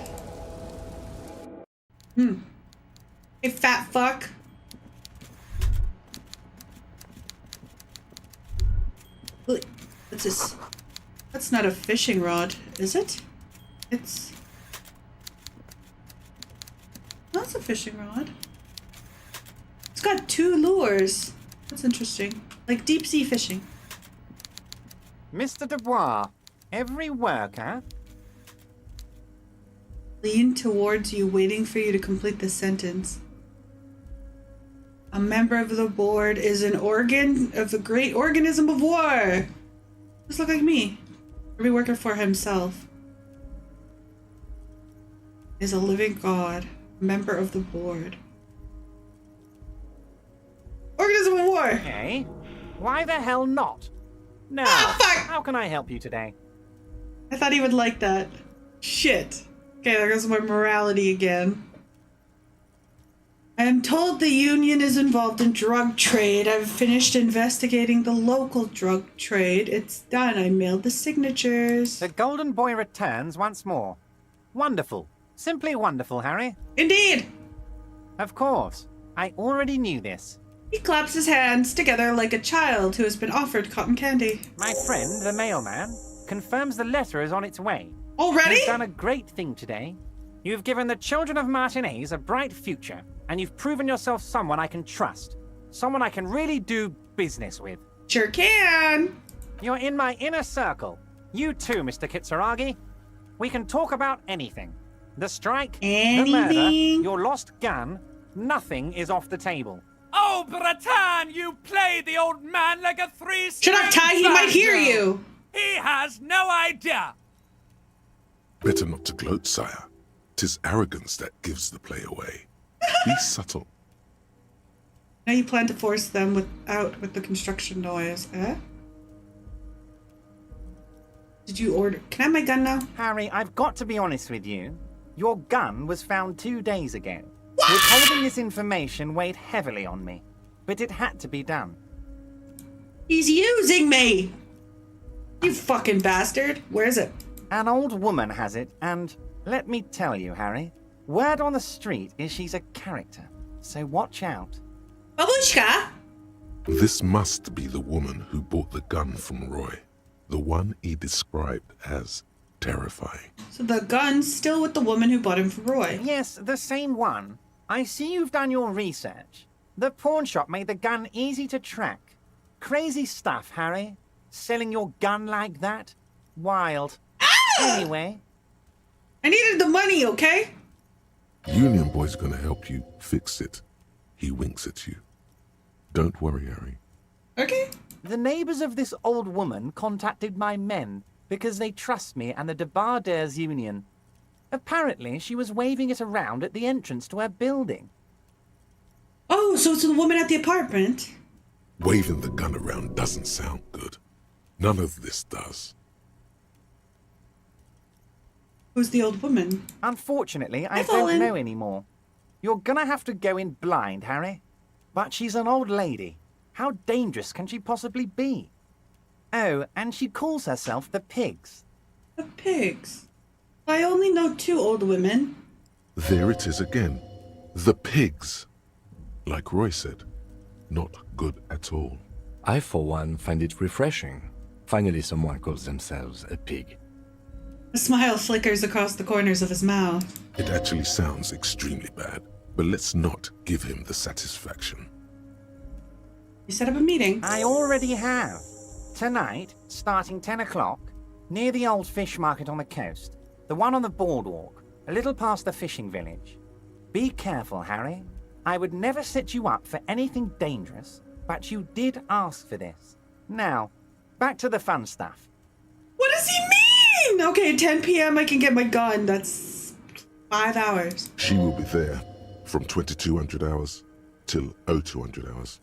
Hey, fat fuck. Look, what's this? That's not a fishing rod, is it? That's a fishing rod. It's got 2 lures. That's interesting. Like deep sea fishing. Mr. Dubois, every worker... Lean towards you, waiting for you to complete the sentence. A member of the board is an organ of the great organism of war. Just look like me. Every worker for himself. Is a living god. Member of the board. Organism of war! Okay. Why the hell not? Now, how can I help you today? I thought he would like that. Shit. Okay, there goes my morality again. I am told the union is involved in drug trade. I've finished investigating the local drug trade. It's done. I mailed the signatures. The Golden Boy returns once more. Wonderful. Simply wonderful, Harry. Indeed. Of course. I already knew this. He claps his hands together like a child who has been offered cotton candy. My friend, the mailman, confirms the letter is on its way. Already? You've done a great thing today. You've given the children of Martinez a bright future, and you've proven yourself someone I can trust. Someone I can really do business with. Sure can. You're in my inner circle. You too, Mr. Kitsuragi. We can talk about anything. The strike, the murder, your lost gun. Nothing is off the table. Oh, Bratan, you play the old man like a Shut up, Ty. He might hear you. He has no idea. Better not to gloat, sire. 'Tis arrogance that gives the play away. Be subtle. Now you plan to force them out with the construction noise, eh? Did you order? Can I have my gun now? Harry, I've got to be honest with you. Your gun was found 2 days ago. Withholding this information weighed heavily on me, but it had to be done. He's using me! You fucking bastard. Where is it? An old woman has it, and let me tell you, Harry, word on the street is she's a character, so watch out. Babushka? This must be the woman who bought the gun from Roy. The one he described as terrifying. So the gun's still with the woman who bought him from Roy? Yes, the same one. I see you've done your research. The pawn shop made the gun easy to track. Crazy stuff, Harry. Selling your gun like that? Wild. Anyway. I needed the money, okay? Union Boy's gonna help you fix it. He winks at you. Don't worry, Harry. Okay. The neighbors of this old woman contacted my men because they trust me and the Debarders Union. Apparently, she was waving it around at the entrance to her building. Oh, so it's the woman at the apartment? Waving the gun around doesn't sound good. None of this does. Who's the old woman? Unfortunately, I don't know anymore. You're gonna have to go in blind, Harry. But she's an old lady. How dangerous can she possibly be? Oh, and she calls herself the Pigs. The Pigs? I only know 2 old women. There it is again. The Pigs. Like Roy said, not good at all. I, for one, find it refreshing. Finally, someone calls themselves a pig. A smile flickers across the corners of his mouth. It actually sounds extremely bad, but let's not give him the satisfaction. You set up a meeting? I already have. Tonight, starting 10 o'clock, near the old fish market on the coast. The one on the boardwalk, a little past the fishing village. Be careful, Harry. I would never set you up for anything dangerous, but you did ask for this. Now, back to the fun stuff. What does he mean? Okay, 10 p.m. I can get my gun. That's 5 hours. She will be there from 2200 hours till 0200 hours.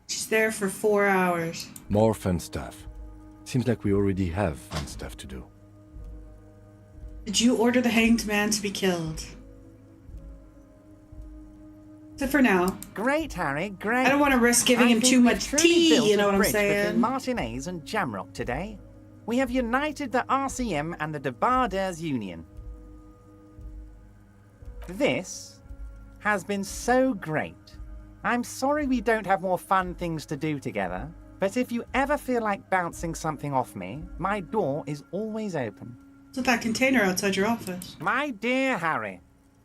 She's there for 4 hours. More fun stuff. Seems like we already have fun stuff to do. Did you order the hanged man to be killed? So for now. Great, Harry, great. I don't want to risk giving him too much tea, you know what I'm Between saying? Martinez and Jamrock today. We have united the RCM and the Debarders Union. This has been so great. I'm sorry we don't have more fun things to do together, but if you ever feel like bouncing something off me, my door is always open. What's with that container outside your office? My dear Harry,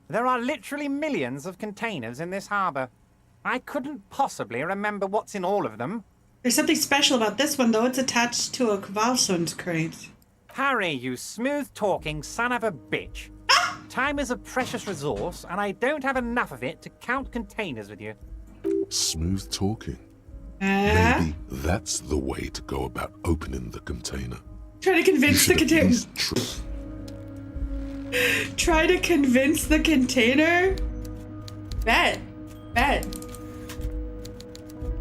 there are literally millions of containers in this harbour. I couldn't possibly remember what's in all of them. There's something special about this one, though. It's attached to a Kvalsund crate. Harry, you smooth-talking son of a bitch. Time is a precious resource, and I don't have enough of it to count containers with you. Smooth talking. Maybe that's the way to go about opening the container. Try to convince the container. Try to convince the container? Bet.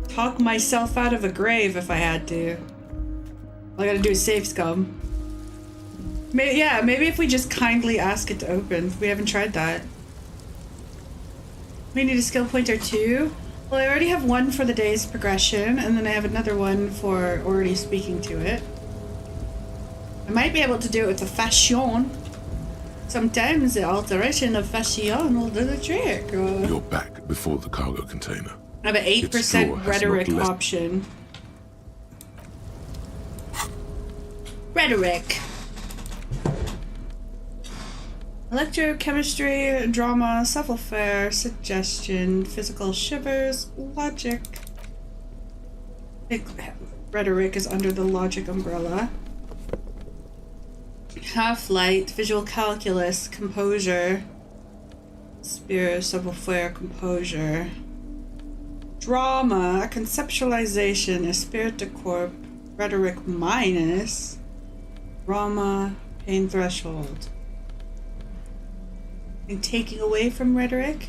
Talk myself out of a grave if I had to. All I gotta do is save scum. Maybe if we just kindly ask it to open. We haven't tried that. We need a skill pointer too. Well, I already have one for the day's progression, and then I have another one for already speaking to it. I might be able to do it with the fashion. Sometimes the alteration of fashion will do the trick. You're back before the cargo container. I have an 8% rhetoric option. Rhetoric. Electrochemistry, drama, savoir-faire, suggestion, physical shivers, logic. I think rhetoric is under the logic umbrella. Half-light, visual calculus, composure. Spirit, savoir-faire, composure. Drama, conceptualization, esprit de corps, rhetoric minus. Drama, pain threshold. And taking away from rhetoric.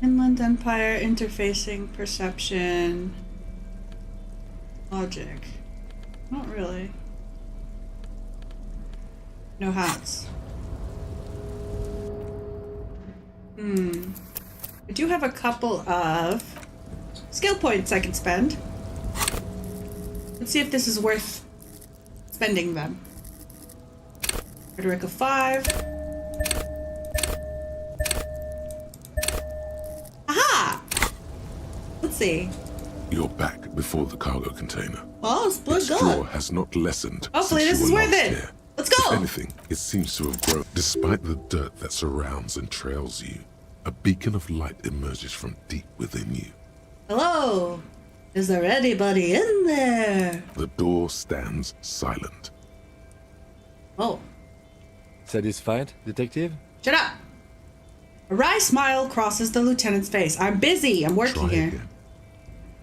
Inland Empire, interfacing, perception. Logic. Not really. No hats. I do have a couple of skill points I can spend. Let's see if this is worth spending them. Rhetoric of 5. Aha! Let's see. You're back before the cargo container. Oh, Its good. draw has not lessened. Hopefully since this you is were worth last it. here. Let's go! If anything, it seems to have grown. Despite the dirt that surrounds and trails you, a beacon of light emerges from deep within you. Hello! Is there anybody in there? The door stands silent. Oh. Satisfied, detective? Shut up! A wry smile crosses the lieutenant's face. I'm busy. I'm working Try here. again.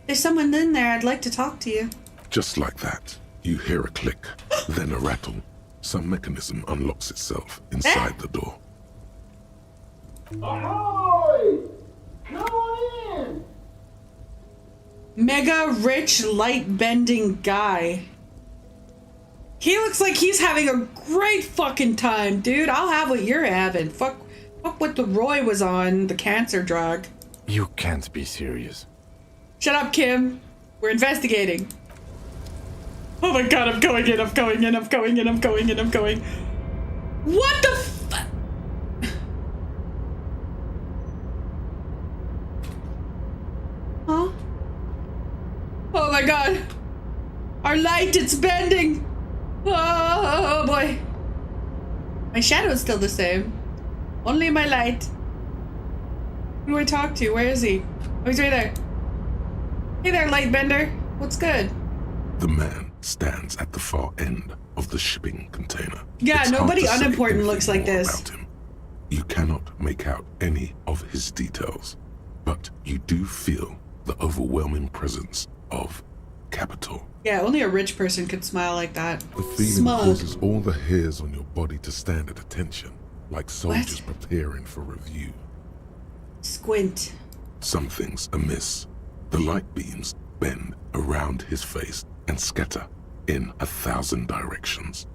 There's someone in there. I'd like to talk to you. Just like that, you hear a click, then a rattle. Some mechanism unlocks itself inside the door. Ahoy! Come on in! Mega rich light bending guy. He looks like he's having a great fucking time, dude. I'll have what you're having. Fuck what the Roy was on, the cancer drug. You can't be serious. Shut up, Kim. We're investigating. Oh my god, I'm going in. What the fuck? Huh? Oh my god. Our light, it's bending. Oh boy. My shadow's still the same. Only my light. Who do I talk to? Where is he? Oh, he's right there. Hey there, Lightbender. What's good? The man stands at the far end of the shipping container. Yeah, It's hard nobody to say unimportant looks like anything more this. about him. You cannot make out any of his details, but you do feel the overwhelming presence of capital. Yeah, only a rich person could smile like that. The feeling Smug. causes all the hairs on your body to stand at attention, like soldiers preparing for review. Squint. Something's amiss. The light beams bend around his face and scatter in 1,000 directions.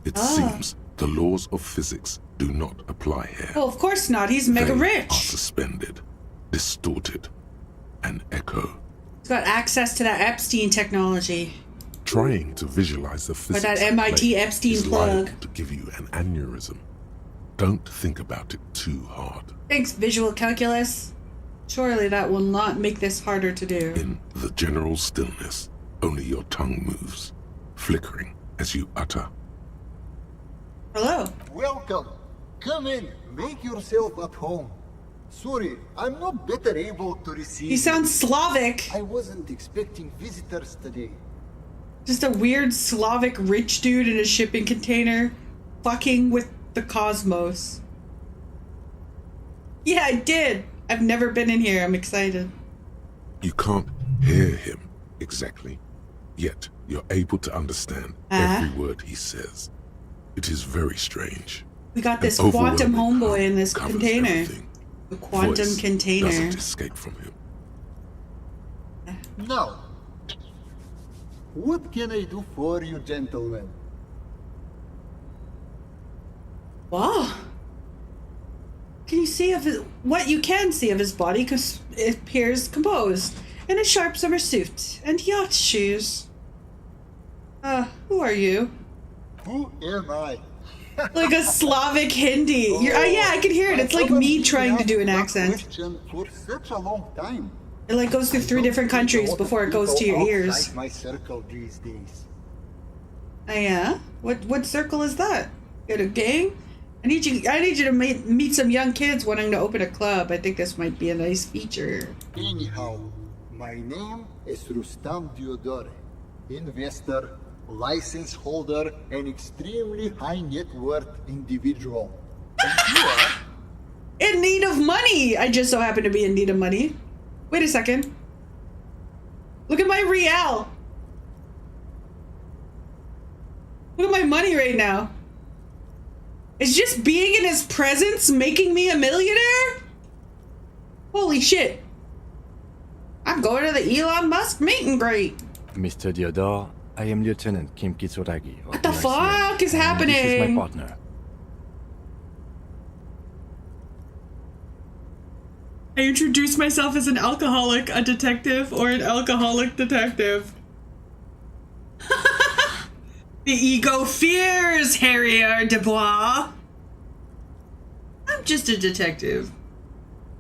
It seems the laws of physics do not apply here. Oh, of course not. He's mega They rich. are suspended, distorted, and echo. He's got access to that Epstein technology. Trying to visualize the physics that at MIT play Epstein is plug. liable to give you an aneurysm. Don't think about it too hard. Thanks, visual calculus. Surely that will not make this harder to do. In the general stillness, only your tongue moves, flickering as you utter. Hello. Welcome. Come in. Make yourself at home. Sorry, I'm not better able to receive. He sounds Slavic. I wasn't expecting visitors today. Just a weird Slavic rich dude in a shipping container fucking with the cosmos. Yeah, I did. I've never been in here. I'm excited. You can't hear him exactly, yet you're able to understand every word he says. It is very strange. We got this An quantum overwhelming homeboy in this covers container. everything. The quantum Voice container. doesn't escape from him. Now, what can I do for you, gentlemen? Wow. Can you see of what you can see of his body? Because it appears composed in a sharp summer suit and yacht shoes. Who are you? Who am I? Like a Slavic Hindi. Yeah, I can hear it. It's like me trying to do an accent. For such a long time. It like goes through 3 different countries before it goes to your ears. My circle these days. Yeah? What circle is that? You got a gang? I need you to meet some young kids wanting to open a club. I think this might be a nice feature. Anyhow, my name is Rustam Diodore, investor, license holder, and extremely high net worth individual. And you are? In need of money! I just so happen to be in need of money. Wait a second. Look at my real. Look at my money right now. Is just being in his presence making me a millionaire? Holy shit. I'm going to the Elon Musk meet and greet. Mr. Diodore, I am Lieutenant Kim Kitsuragi. What the fuck is happening? This is my partner. I introduced myself as an alcoholic, a detective, or an alcoholic detective. The ego fears Harrier Dubois. I'm just a detective.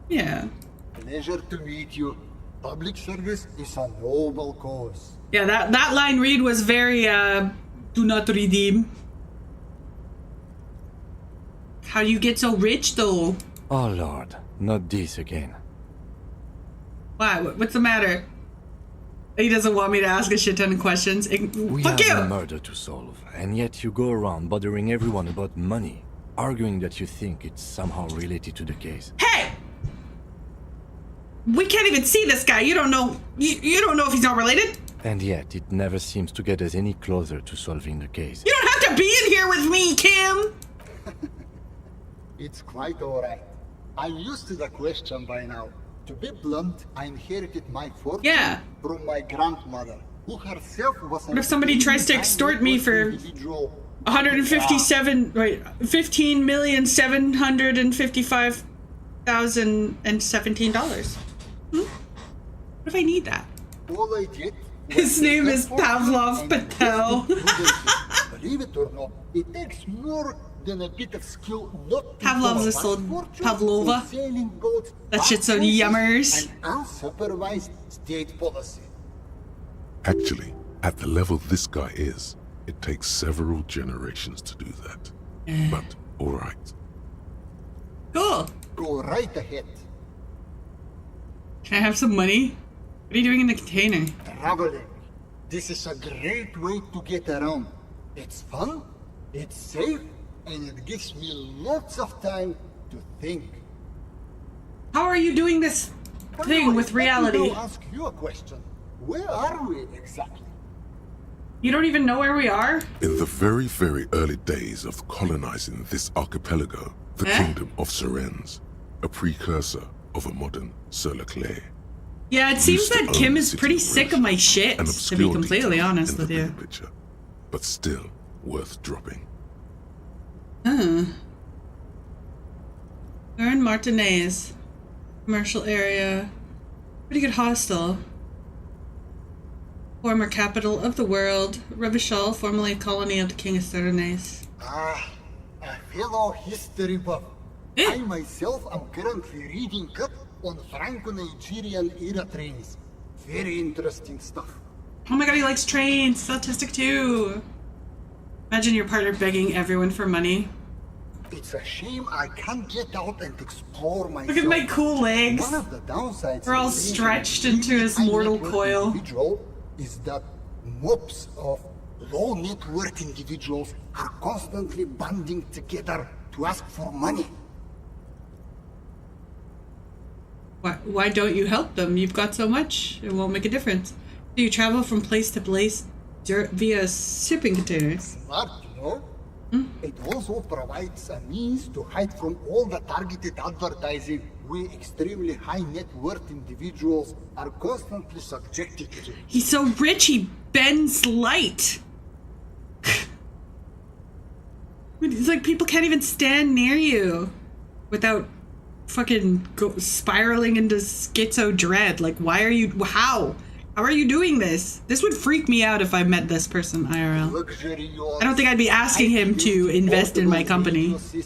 Yeah. Pleasure to meet you. Public service is a noble cause. Yeah, that line read was very, do not redeem. How do you get so rich, though? Oh Lord, not this again. Why? What's the matter? He doesn't want me to ask a shit ton of questions. We Fuck have you! a murder to solve, and yet you go around bothering everyone about money, arguing that you think it's somehow related to the case. Hey! We can't even see this guy. You don't know. You don't know if he's not related. And yet, it never seems to get us any closer to solving the case. You don't have to be in here with me, Kim! It's quite alright. I'm used to the question by now. To be blunt, I inherited my fortune from my grandmother, who herself was What if somebody tries to extort me for 15,755,017 What if I need that? All I did His name is Pavlov Patel. Believe it or not, it takes more than a bit of skill not to Pavlov's this old Pavlova. That shit's so yummers. An unsupervised state policy. Actually, at the level this guy is, it takes several generations to do that. But, alright. Cool. Go right ahead. Can I have some money? What are you doing in the container? Traveling. This is a great way to get around. It's fun, it's safe, and it gives me lots of time to think. How are you doing this thing with reality? I'll ask you a question. Where are we exactly? You don't even know where we are? In the very, very early days of colonizing this archipelago, the kingdom of Surens, a precursor of a modern Sur-le-Clay. Yeah, it seems that Kim is pretty sick of my shit, to be completely honest with you. Picture, but still worth dropping. We're in Martinez. Commercial area. Pretty good hostel. Former capital of the world. Revachol, formerly a colony of the King of Sudanese. Ah, a fellow history buff. I myself am currently reading up on Franco-Nigerian era trains. Very interesting stuff. Oh my god, he likes trains. He's autistic too. Imagine your partner begging everyone for money. It's a shame I can't get out and explore myself. Look at my cool legs. One of the downsides We're all stretched into his mortal coil. Is that mobs of low net worth individuals are constantly banding together to ask for money. Why don't you help them? You've got so much. It won't make a difference. Do you travel from place to place via shipping containers? Smart, you know? It also provides a means to hide from all the targeted advertising we extremely high net worth individuals are constantly subjected to. He's so rich he bends light. It's like people can't even stand near you without fucking spiraling into schizo dread. Like, why are you... How are you doing this? This would freak me out if I met this person IRL. I don't think I'd be asking him to invest in my company. So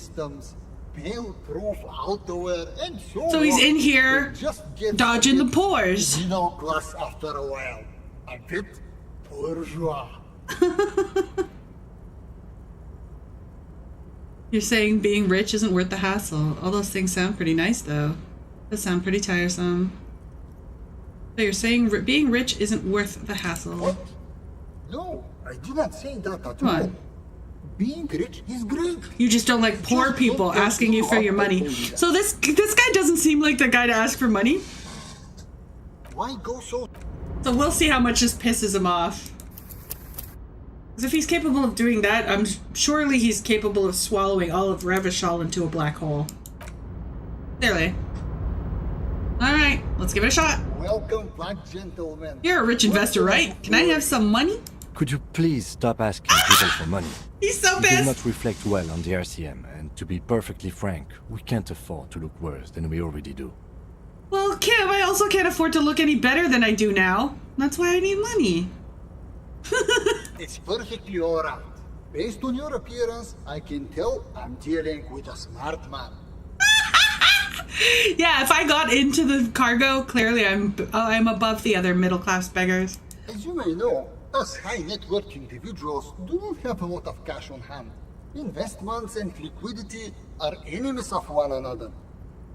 he's in here dodging the pores. Middle class after a while. A bit bourgeois. You're saying being rich isn't worth the hassle. All those things sound pretty nice, though. That sound pretty tiresome. So you're saying being rich isn't worth the hassle. What? No, I did not say that at Come all. on. Being rich is great. You just don't like poor people asking you for your money. So this guy doesn't seem like the guy to ask for money. Why go so? So we'll see how much this pisses him off. Because if he's capable of doing that, surely he's capable of swallowing all of Revachol into a black hole. Clearly. Alright, let's give it a shot. Welcome back, gentlemen. You're a rich investor, right? Can I have some money? Could you please stop asking people for money? He's so It pissed. does not reflect well on the RCM, and to be perfectly frank, we can't afford to look worse than we already do. Well, Kim, I also can't afford to look any better than I do now. That's why I need money. It's perfectly alright. Based on your appearance, I can tell I'm dealing with a smart man. Yeah, if I got into the cargo, clearly I'm above the other middle-class beggars. As you may know, us high-net-worth individuals do not have a lot of cash on hand. Investments and liquidity are enemies of one another.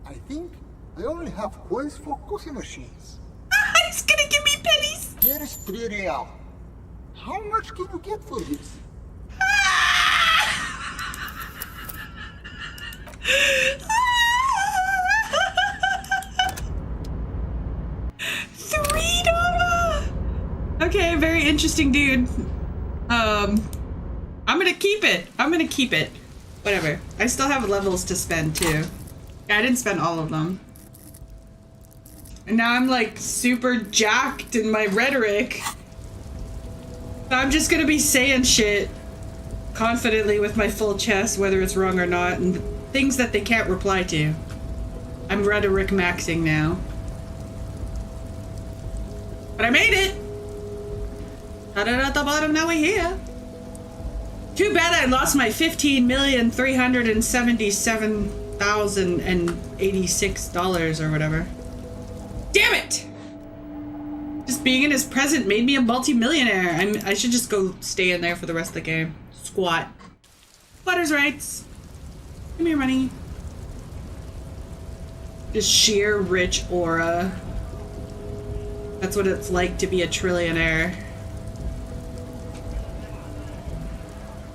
I think I only have coins for coffee machines. He's gonna give me pennies! Here is 3 real. How much can you get for this? $3! Okay, very interesting dude. I'm gonna keep it. Whatever. I still have levels to spend too. Yeah, I didn't spend all of them. And now I'm like super jacked in my rhetoric. I'm just gonna be saying shit confidently with my full chest, whether it's wrong or not, and things that they can't reply to. I'm rhetoric maxing now. But I made it! Got it at the bottom, now we're here. Too bad I lost my $15,377,086 or whatever. Damn it! Just being in his present made me a multi-millionaire. I should just go stay in there for the rest of the game. Squat. Squatters' rights. Give me your money. Just sheer rich aura. That's what it's like to be a trillionaire.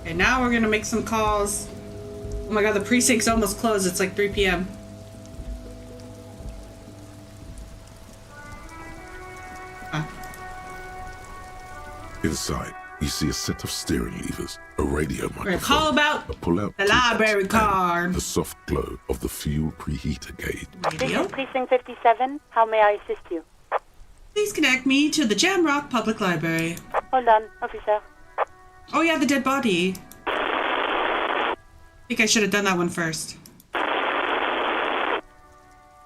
Okay, now we're gonna make some calls. Oh my god, the precinct's almost closed. It's like 3 p.m. Inside, you see a set of steering levers, a radio microphone, We're gonna call about a pull-out the ticket, library and card. the soft glow of the fuel preheater gauge. This is Precinct 57. How may I assist you? Please connect me to the Jamrock Public Library. Hold on, officer. Oh yeah, the dead body. I think I should have done that one first.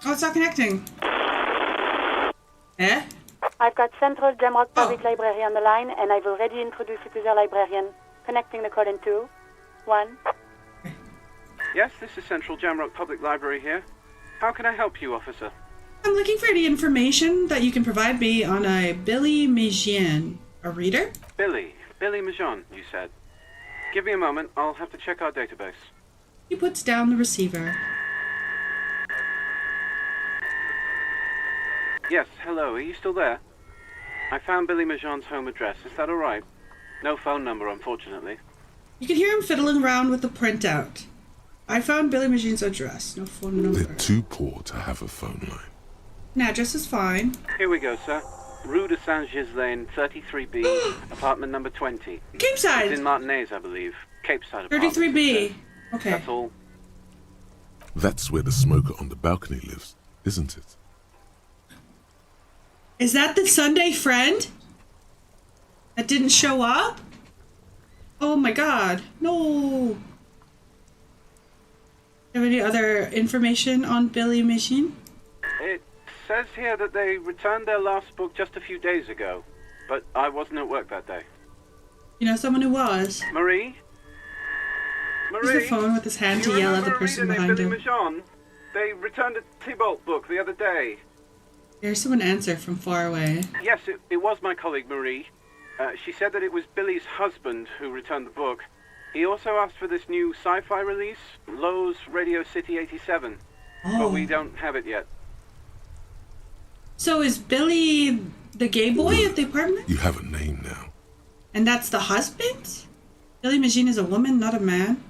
Oh, it's not connecting. Eh? I've got Central Jamrock Public Library on the line, and I've already introduced you to their librarian. Connecting the call in 2, 1. Yes, this is Central Jamrock Public Library here. How can I help you, officer? I'm looking for any information that you can provide me on a Billy Mijian. A reader? Billy Majon, you said. Give me a moment, I'll have to check our database. He puts down the receiver. Yes, hello, are you still there? I found Billy Majon's home address, is that alright? No phone number, unfortunately. You can hear him fiddling around with the printout. I found Billy Majian's address. No phone number. They're too poor to have a phone line. An address is fine. Here we go, sir. Rue de Saint-Ghislain, 33B, apartment number 20. Capeside! It's in Martinez, I believe. Capeside apartment. 33B. Okay. That's all. That's where the smoker on the balcony lives, isn't it? Is that the Sunday friend? That didn't show up? Oh my god. No. Do you have any other information on Billy Machine? It says here that they returned their last book just a few days ago, but I wasn't at work that day. You know someone who was? Marie? Use the phone with his hand to yell at the person behind him. Billy Majon? They returned a Tybalt book the other day. Here's someone answer from far away. Yes, it was my colleague Marie. She said that it was Billy's husband who returned the book. He also asked for this new sci-fi release, Lowe's Radio City 87, but we don't have it yet. So is Billy the gay boy at the apartment? You have a name now. And that's the husband? Billy Magine is a woman, not a man?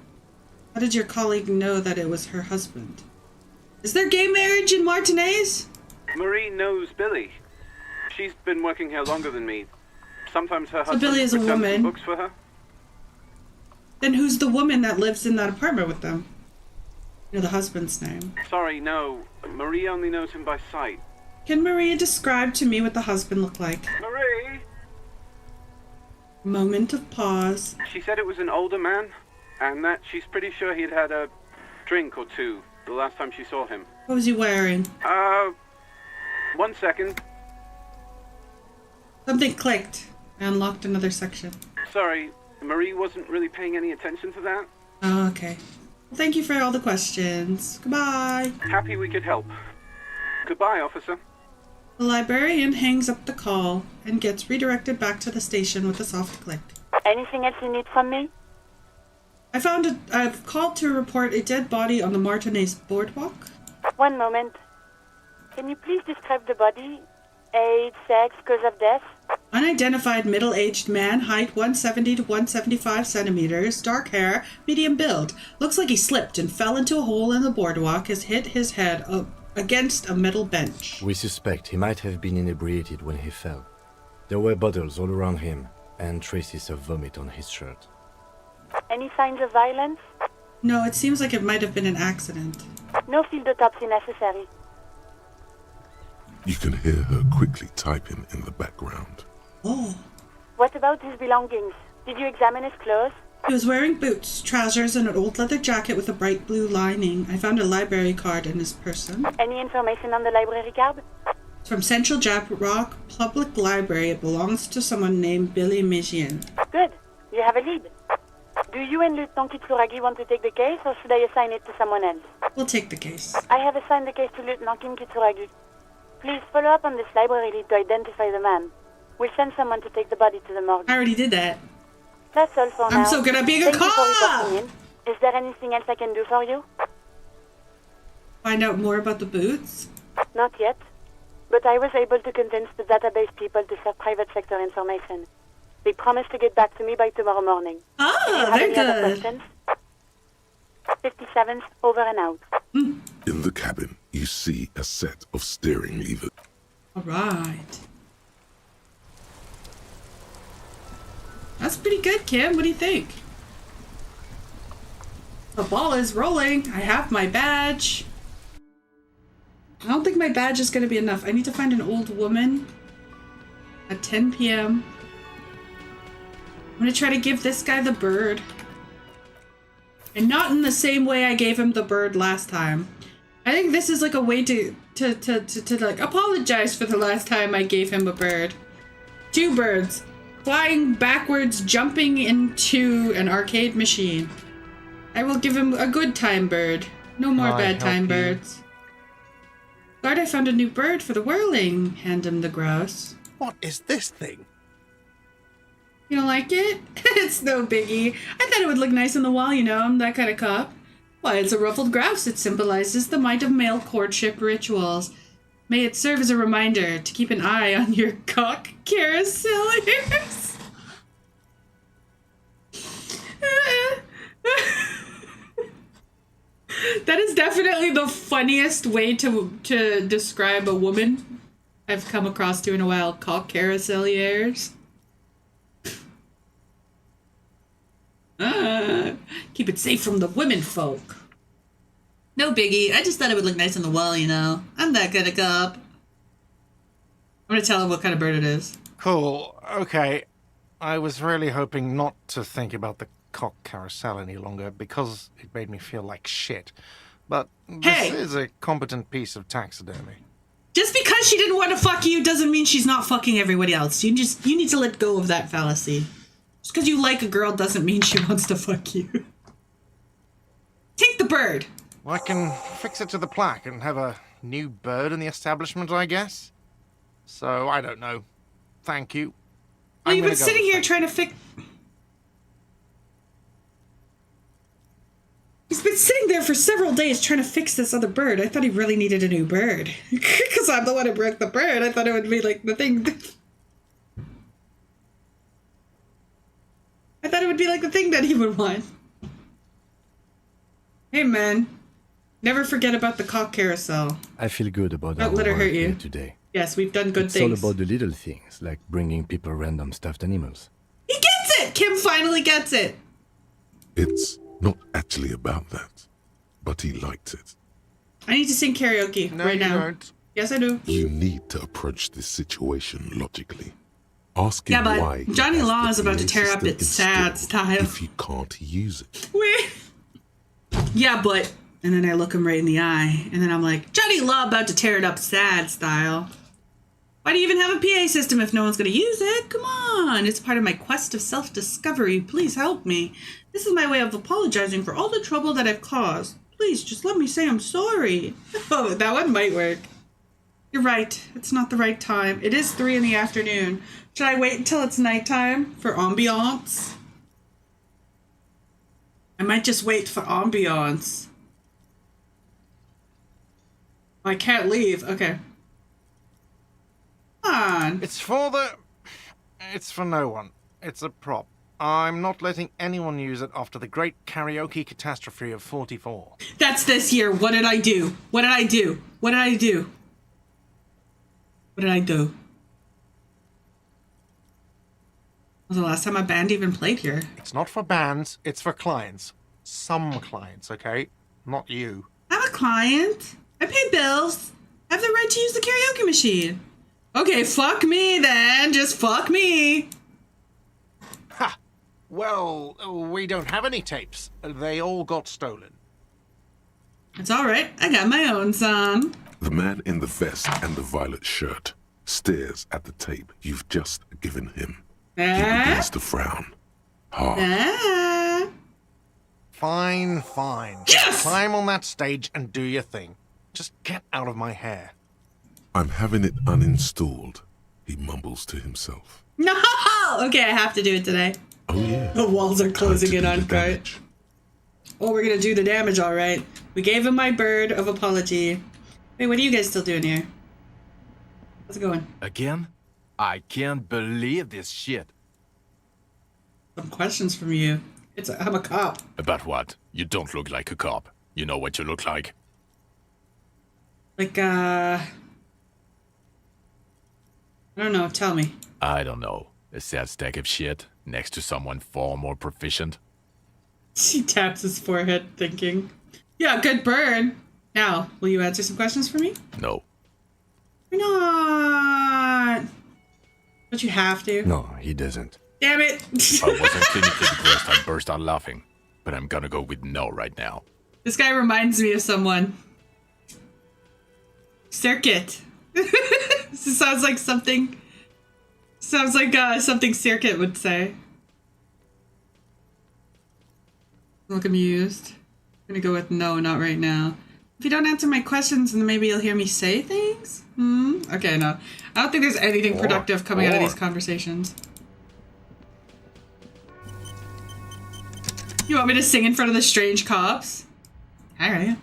How did your colleague know that it was her husband? Is there gay marriage in Martinez? Marie knows Billy. She's been working here longer than me. Sometimes her husband Billy is a returns some woman. books for her. Then who's the woman that lives in that apartment with them? You know the husband's name. Sorry, no. Marie only knows him by sight. Can Maria describe to me what the husband looked like? Marie! Moment of pause. She said it was an older man, and that she's pretty sure he'd had a drink or two the last time she saw him. What was he wearing? 1 second. Something clicked. I unlocked another section. Sorry, Marie wasn't really paying any attention to that. Oh, okay. Well, thank you for all the questions. Goodbye. Happy we could help. Goodbye, officer. The librarian hangs up the call and gets redirected back to the station with a soft click. Anything else you need from me? I've called to report a dead body on the Martinez boardwalk. One moment. Can you please describe the body? Age, sex, cause of death? Unidentified middle-aged man, height 170 to 175 centimeters, dark hair, medium build. Looks like he slipped and fell into a hole in the boardwalk, has hit his head up against a metal bench. We suspect he might have been inebriated when he fell. There were bottles all around him and traces of vomit on his shirt. Any signs of violence? No, it seems like it might have been an accident. No field autopsy necessary. You can hear her quickly typing in the background. Oh. What about his belongings? Did you examine his clothes? He was wearing boots, trousers, and an old leather jacket with a bright blue lining. I found a library card in his person. Any information on the library card? It's from Central Jap Rock Public Library. It belongs to someone named Billy Magine. Good. You have a lead. Do you and Lieutenant Kitsuragi want to take the case, or should I assign it to someone else? We'll take the case. I have assigned the case to Lieutenant Kim Kitsuragi. Please follow up on this library lead to identify the man. We'll send someone to take the body to the morgue. I already did that. That's all for now. I'm so good at being a Thank you for cop! reporting in. Is there anything else I can do for you? Find out more about the boots? Not yet. But I was able to convince the database people to share private sector information. They promised to get back to me by tomorrow morning. Ah, Have very any other good. questions? 57th, over and out. In the cabin, you see a set of steering levers. All right. That's pretty good, Kim. What do you think? The ball is rolling. I have my badge. I don't think my badge is going to be enough. I need to find an old woman at 10 p.m. I'm going to try to give this guy the bird. And not in the same way I gave him the bird last time. I think this is like a way to like apologize for the last time I gave him a bird. 2 birds. Flying backwards, jumping into an arcade machine. I will give him a good time bird. No more bad time birds. Guard, I found a new bird for the whirling. Hand him the grouse. What is this thing? You don't like it? It's no biggie. I thought it would look nice on the wall, you know. I'm that kind of cop. Why, it's a ruffled grouse. It symbolizes the might of male courtship rituals. May it serve as a reminder to keep an eye on your cock carouseliers. That is definitely the funniest way to describe a woman I've come across to in a while. Cock carouseliers. Keep it safe from the women folk. No biggie. I just thought it would look nice on the wall, you know. I'm that kind of cop. I'm gonna tell him what kind of bird it is. Cool. Okay. I was really hoping not to think about the cock carousel any longer because it made me feel like shit. But this is a competent piece of taxidermy. Just because she didn't want to fuck you doesn't mean she's not fucking everybody else. You need to let go of that fallacy. Just because you like a girl doesn't mean she wants to fuck you. Take the bird. I can fix it to the plaque and have a new bird in the establishment, I guess. So, I don't know. Thank you. Well, you've been sitting here trying to fix... there for several days trying to fix this other bird. I thought he really needed a new bird. Because I'm the one who broke the bird. I thought it would be like the thing. I thought it would be like the thing that he would want. Hey, man. Never forget about the cock carousel. I feel good about Don't our let her work hurt you. here today. Yes, we've done good it's things. all about the little things, like bringing people random stuffed animals. He gets it! Kim finally gets it! It's not actually about that, but he liked it. I need to sing karaoke right now. Don't. Yes, I do. You need to approach this situation logically. Ask him Yeah, why but Johnny he has Law the is about to tear up system its sad installed style. if you can't use it. Yeah, but... And then I look him right in the eye, and then I'm like, Johnny Law about to tear it up sad style. Why do you even have a PA system if no one's going to use it? Come on. It's part of my quest of self-discovery. Please help me. This is my way of apologizing for all the trouble that I've caused. Please, just let me say I'm sorry. Oh, that one might work. You're right. It's not the right time. It is 3 in the afternoon. Should I wait until it's nighttime for ambiance? I might just wait for ambiance. I can't leave. Okay. Come on. It's for no one. It's a prop. I'm not letting anyone use it after the great karaoke catastrophe of 44. That's this year. What did I do? What did I do? What did I do? What did I do? Was the last time a band even played here? It's not for bands, it's for clients. Some clients, okay? Not you. I'm a client. I pay bills. I have the right to use the karaoke machine. Okay, fuck me then. Just fuck me. Ha! Well, we don't have any tapes. They all got stolen. It's all right. I got my own song. The man in the vest and the violet shirt stares at the tape you've just given him. He begins to frown. Hard. Fine. Yes! Climb on that stage and do your thing. Just get out of my hair. I'm having it uninstalled, he mumbles to himself. No! Okay, I have to do it today. Oh yeah. The walls are closing in on Kurt. Oh, we're gonna do the damage, all right. We gave him my bird of apology. Wait, what are you guys still doing here? How's it going? Again? I can't believe this shit. Some questions from you. I'm a cop. About what? You don't look like a cop. You know what you look like? Like, I don't know, tell me. I don't know. A sad stack of shit next to someone far more proficient. He taps his forehead, thinking, yeah, good burn. Now, will you answer some questions for me? No. Why not? But you have to. No, he doesn't. Damn it. I wasn't clinically depressed, I burst out laughing. But I'm gonna go with no right now. This guy reminds me of someone. Circuit. This sounds like something. Sounds like something Circuit would say. Look amused. I'm gonna go with no, not right now. If you don't answer my questions, then maybe you'll hear me say things? Okay, no. I don't think there's anything productive coming out of these conversations. You want me to sing in front of the strange cops? Alright.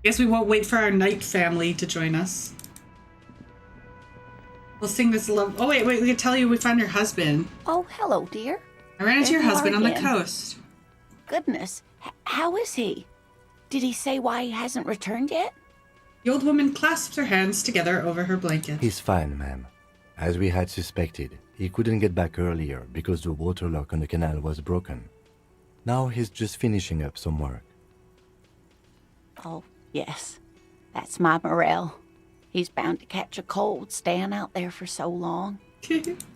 Guess we won't wait for our night family to join us. We'll sing this love. Oh, wait, we can tell you we found your husband. Oh, hello, dear. I ran into your There you husband are on the again. coast. Goodness. How is he? Did he say why he hasn't returned yet? The old woman clasps her hands together over her blanket. He's fine, ma'am. As we had suspected, he couldn't get back earlier because the water lock on the canal was broken. Now he's just finishing up some work. Oh, yes. That's my Morel. He's bound to catch a cold staying out there for so long.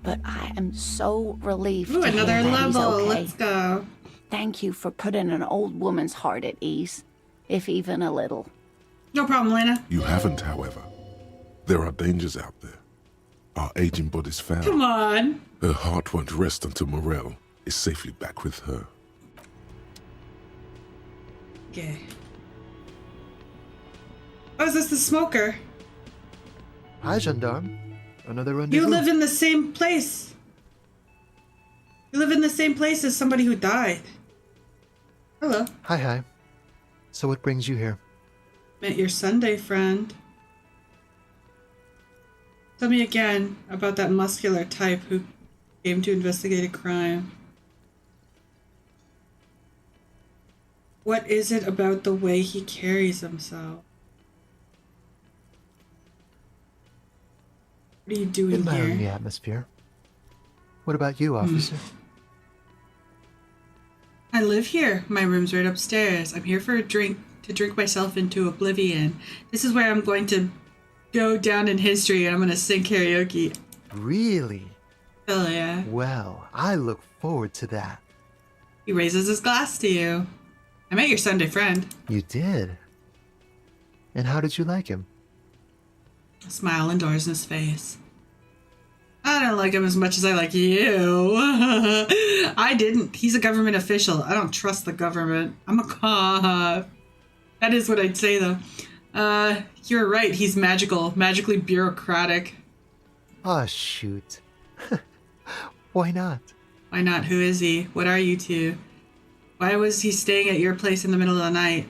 But I am so relieved Ooh, to hear another that he's level. okay. Let's go. Thank you for putting an old woman's heart at ease, if even a little. No problem, Lena. You haven't, however. There are dangers out there. Our aging body's found. Come on. Her heart won't rest until Morel is safely back with her. Okay. Oh, is this the smoker? Hi, gendarme. Another rendezvous. You live in the same place. You live in the same place as somebody who died. Hello. Hi. So what brings you here? Met your Sunday friend. Tell me again about that muscular type who came to investigate a crime. What is it about the way he carries himself? What are you doing Admiring the here? atmosphere. What about you, officer? I live here. My room's right upstairs. I'm here for a drink, to drink myself into oblivion. This is where I'm going to go down in history and I'm going to sing karaoke. Really? Hell yeah. Well, I look forward to that. He raises his glass to you. I met your Sunday friend. You did? And how did you like him? A smile endures in his face. I don't like him as much as I like you. I didn't. He's a government official. I don't trust the government. I'm a cop. That is what I'd say, though. You're right. He's magical. Magically bureaucratic. Oh, shoot. Why not? Why not? Who is he? What are you two? Why was he staying at your place in the middle of the night?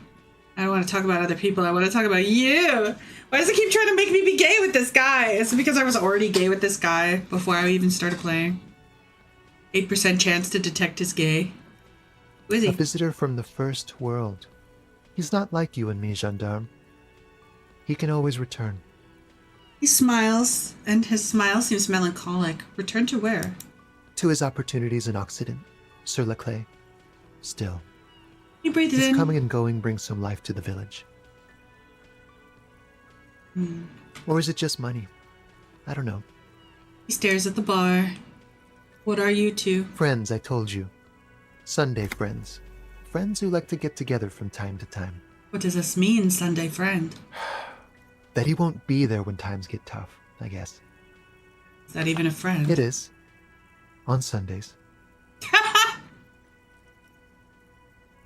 I don't want to talk about other people. I want to talk about you. Why does it keep trying to make me be gay with this guy? Is it because I was already gay with this guy before I even started playing? 8% chance to detect his gay. Who is he? A visitor from the first world. He's not like you and me, gendarme. He can always return. He smiles, and his smile seems melancholic. Return to where? To his opportunities in Occident, Sur la Clé. Still. He breathes His in. coming and going brings some life to the village. Or is it just money? I don't know. He stares at the bar. What are you two? Friends, I told you. Sunday friends. Friends who like to get together from time to time. What does this mean, Sunday friend? That he won't be there when times get tough, I guess. Is that even a friend? It is. On Sundays.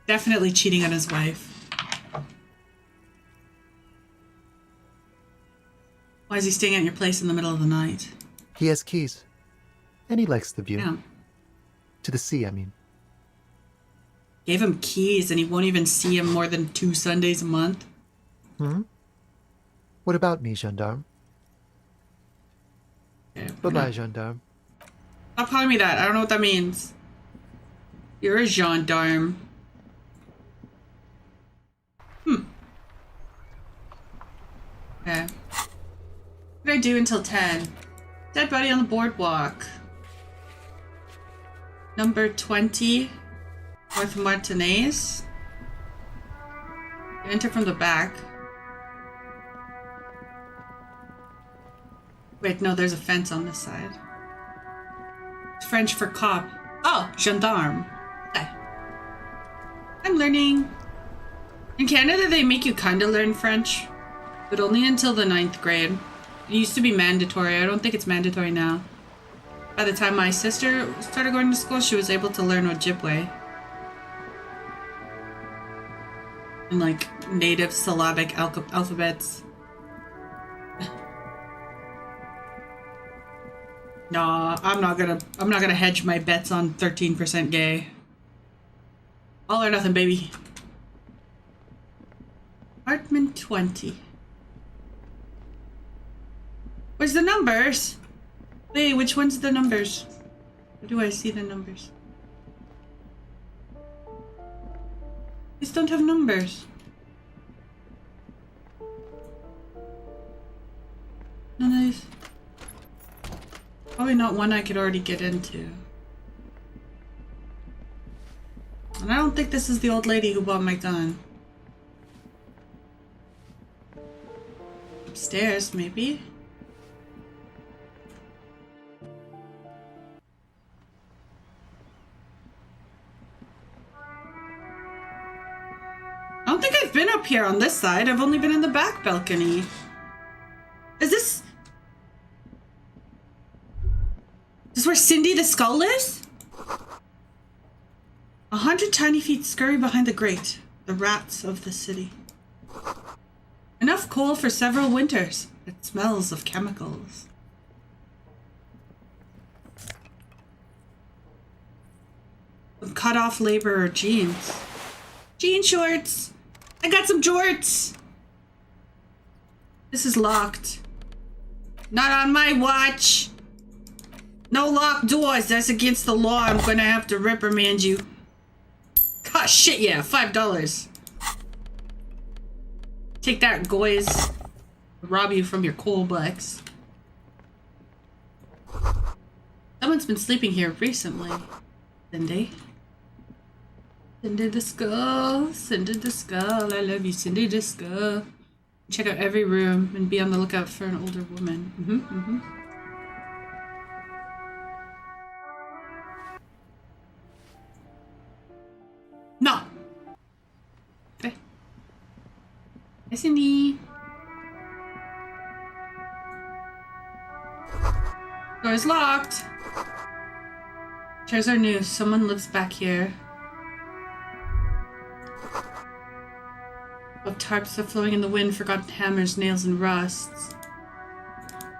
Definitely cheating on his wife. Why is he staying at your place in the middle of the night? He has keys. And he likes the view. Yeah. To the sea, I mean. Gave him keys and he won't even see him more than 2 Sundays a month? What about me, gendarme? Yeah, Bye-bye, gendarme. Stop calling me that. I don't know what that means. You're a gendarme. Okay. What did I do until 10? Dead body on the boardwalk. Number 20. North Martinez. Enter from the back. Wait, no, there's a fence on this side. It's French for cop. Oh, gendarme. Okay. I'm learning. In Canada, they make you kind of learn French, but only until the 9th grade. It used to be mandatory. I don't think it's mandatory now. By the time my sister started going to school, she was able to learn Ojibwe. And like native syllabic alphabets. Nah, I'm not gonna hedge my bets on 13% gay. All or nothing, baby. Apartment 20. Where's the numbers? Wait, which one's the numbers? Where do I see the numbers? These don't have numbers. None of these. Probably not one I could already get into. And I don't think this is the old lady who bought my gun. Upstairs, maybe? I don't think I've been up here on this side. I've only been in the back balcony. Is this... Is this where Cindy the Skull lives? 100 tiny feet scurry behind the grate. The rats of the city. Enough coal for several winters. It smells of chemicals. Some cut-off laborer jeans. Jean shorts! I got some jorts. This is locked. Not on my watch. No locked doors. That's against the law. I'm gonna have to reprimand you. Gosh, shit, yeah. $5. Take that, goys. Rob you from your coal bucks. Someone's been sleeping here recently. Cindy. Cindy the Skull. Cindy the Skull. I love you, Cindy the Skull. Check out every room and be on the lookout for an older woman. No. Okay. Hi, Cindy. Door's locked. Chairs are new. Someone lives back here. Of tarps are flowing in the wind, forgotten hammers, nails, and rusts.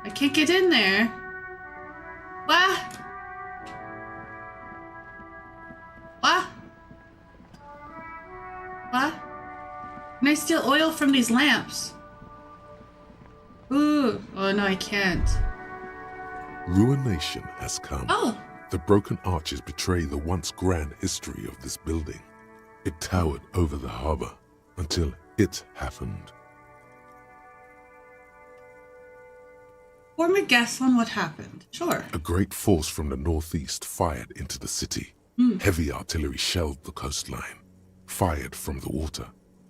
I can't get in there. What? What? What? Can I steal oil from these lamps? Ooh. Oh, no, I can't. Ruination has come. Oh. The broken arches betray the once grand history of this building. It towered over the harbor until it happened. Form a guess on what happened. Sure. A great force from the northeast fired into the city. Heavy artillery shelled the coastline, fired from the water.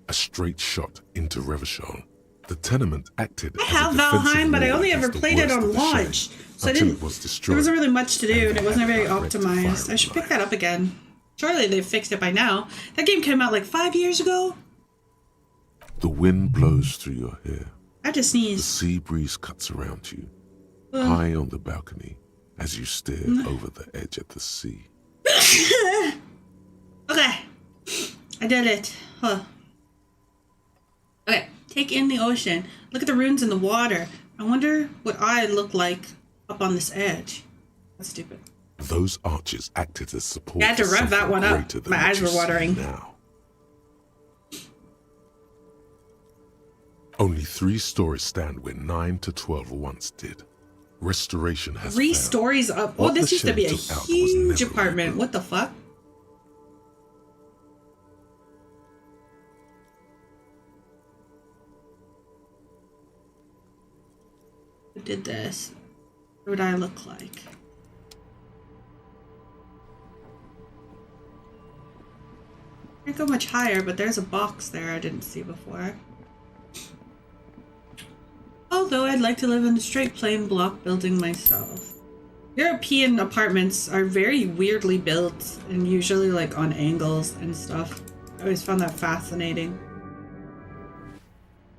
A straight shot into Revachol. The tenement acted I as have a defensive Valheim, but I wall only against ever the played it worst on of the launch. shame, So I until didn't. it was There destroyed. wasn't really much to do, and it wasn't very Direct to optimized. fire I should pick line. that up again. Surely they've fixed it by now. That game came out like 5 years ago. The wind blows through your hair. I just The sneezed. sea breeze cuts around you, Ugh. high on the balcony, as you stare over the edge at the sea. Okay. I did it. Huh. Okay. Take in the ocean. Look at the runes in the water. I wonder what I look like up on this edge. That's stupid. Those arches acted as support. I had to for rev that something one up. greater than My what eyes you were see watering. Now. Only 3 stories stand where 9 to 12 once did. Restoration has 3 failed. stories up. Oh, What this the used to be a shed took out was huge never apartment. What the fuck? Who did this? What would I look like? Can't go much higher, but there's a box there I didn't see before. Although I'd like to live in a straight plain block building myself. European apartments are very weirdly built and usually like on angles and stuff. I always found that fascinating.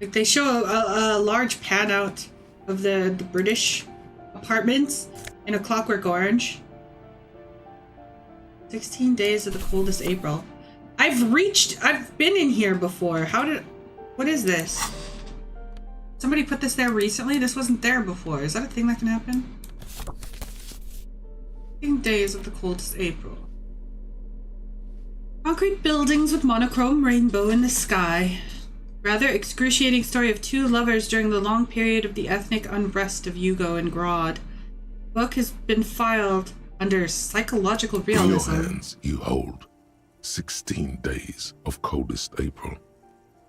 Like they show a large pan out of the British apartments in A Clockwork Orange. 16 days of the coldest April. I've been in here before. What is this? Somebody put this there recently? This wasn't there before. Is that a thing that can happen? 16 days of the coldest April. Concrete buildings with monochrome rainbow in the sky. Rather excruciating story of 2 lovers during the long period of the ethnic unrest of Yugo and Grod. The book has been filed under psychological In your realism. hands you hold 16 Days of Coldest April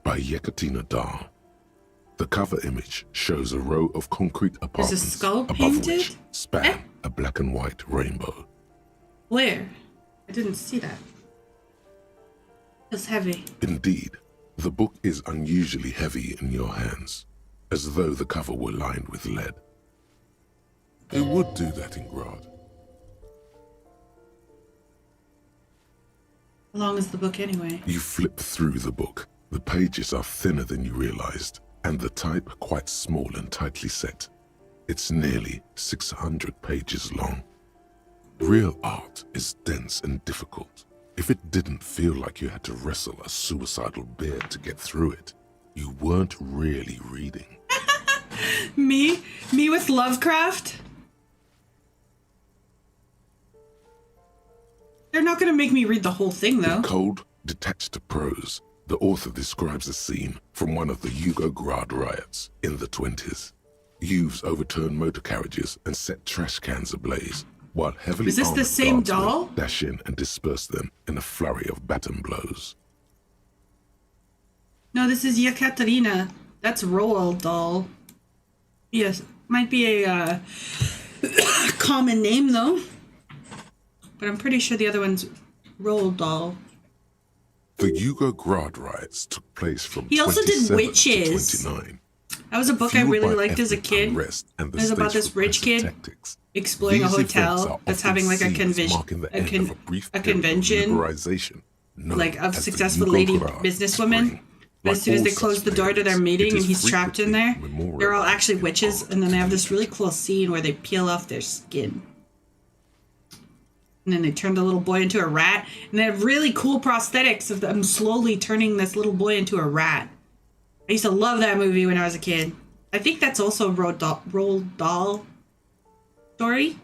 by Yekaterina Dahl. The cover image shows a row of concrete apartments skull above painted? which span a black and white rainbow. Where? I didn't see that. It's heavy. Indeed, the book is unusually heavy in your hands, as though the cover were lined with lead. It would do that in Grod. How long is the book anyway? You flip through the book. The pages are thinner than you realized, and the type quite small and tightly set. It's nearly 600 pages long. Real art is dense and difficult. If it didn't feel like you had to wrestle a suicidal bear to get through it, you weren't really reading. Me with Lovecraft? They're not gonna make me read the whole thing though. In cold, detached prose, The author describes a scene from one of the Yugoslavia riots in the 20s. Youths overturned motor carriages and set trash cans ablaze, while heavily Is this the armored same guardsmen doll? dash in and disperse them in a flurry of baton blows. No, this is Yekaterina. That's Roald Dahl. Yes, might be a common name though. But I'm pretty sure the other one's Roald Dahl. The Yugoslavia riots took place from He also did 27 Witches. to 29. That was a book I Fueled really by liked as a ethnic kid. unrest and It the was about state's this rich kid tactics. exploring a These events hotel are that's often having like a, seen as marking the end of a brief period of convention, liberalization, known like of as the successful lady Yugoslavia businesswomen. Spring. But as Like soon as all they close such the door to their periods, meeting it and is he's trapped in there, they're all actually witches, and then they have this really cool scene where they peel off their skin. And then they turn the little boy into a rat, and they have really cool prosthetics of them slowly turning this little boy into a rat. I used to love that movie when I was a kid. I think that's also Roald Dahl story.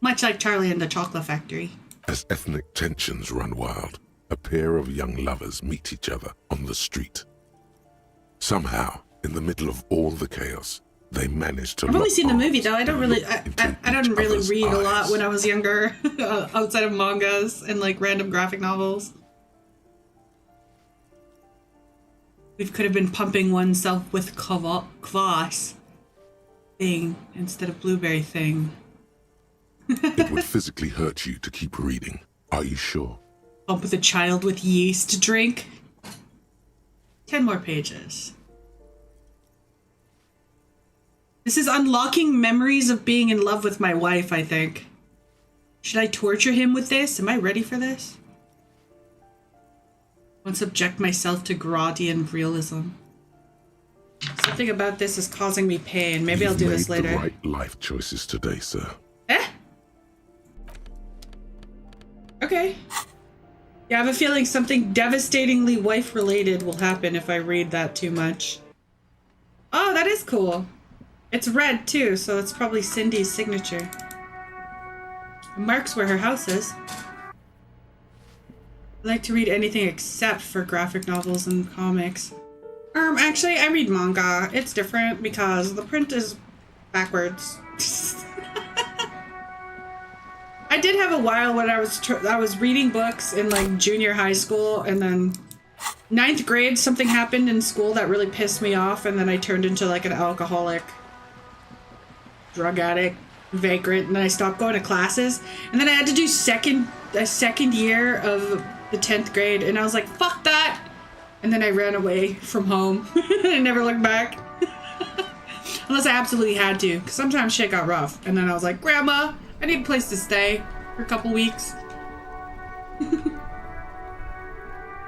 Much like Charlie and the Chocolate Factory. As ethnic tensions run wild, a pair of young lovers meet each other on the street. Somehow, in the middle of all the chaos, they manage to I've only lock seen the movie arms though. I don't really, I didn't really other's read a lot eyes. when I was younger, outside of mangas and like random graphic novels. We could have been pumping oneself with kvass thing instead of blueberry thing. It would physically hurt you to keep reading. Are you sure? Pump with a child with yeast drink. 10 more pages. This is unlocking memories of being in love with my wife, I think. Should I torture him with this? Am I ready for this? I won't subject myself to Graudian realism. Something about this is causing me pain. Maybe I'll do this later. You've made the right life choices today, sir. Okay. Yeah, I have a feeling something devastatingly wife-related will happen if I read that too much. Oh, that is cool. It's red, too, so it's probably Cindy's signature. It marks where her house is. I like to read anything except for graphic novels and comics. Actually, I read manga. It's different because the print is backwards. I did have a while when I was reading books in like junior high school, and then 9th grade something happened in school that really pissed me off, and then I turned into like an alcoholic, drug addict, vagrant, and then I stopped going to classes, and then I had to do a second year of the 10th grade, and I was like, fuck that, and then I ran away from home. I never looked back. Unless I absolutely had to, because sometimes shit got rough, and then I was like, Grandma, I need a place to stay for a couple weeks.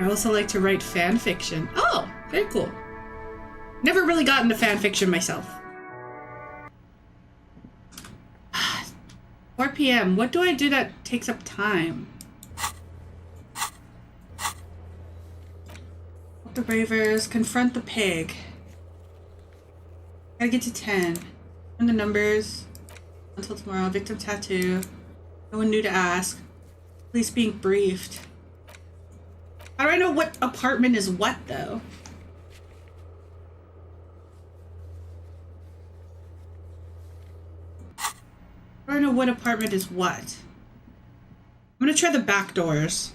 I also like to write fan fiction. Oh, very cool. Never really got into fan fiction myself. 4 p.m. What do I do that takes up time? Help the Bravers. Confront the pig. Gotta get to 10. And the numbers. Until tomorrow. Victim tattoo. No one new to ask. Police being briefed. How do I know what apartment is what, though? How do I know what apartment is what? I'm gonna try the back doors.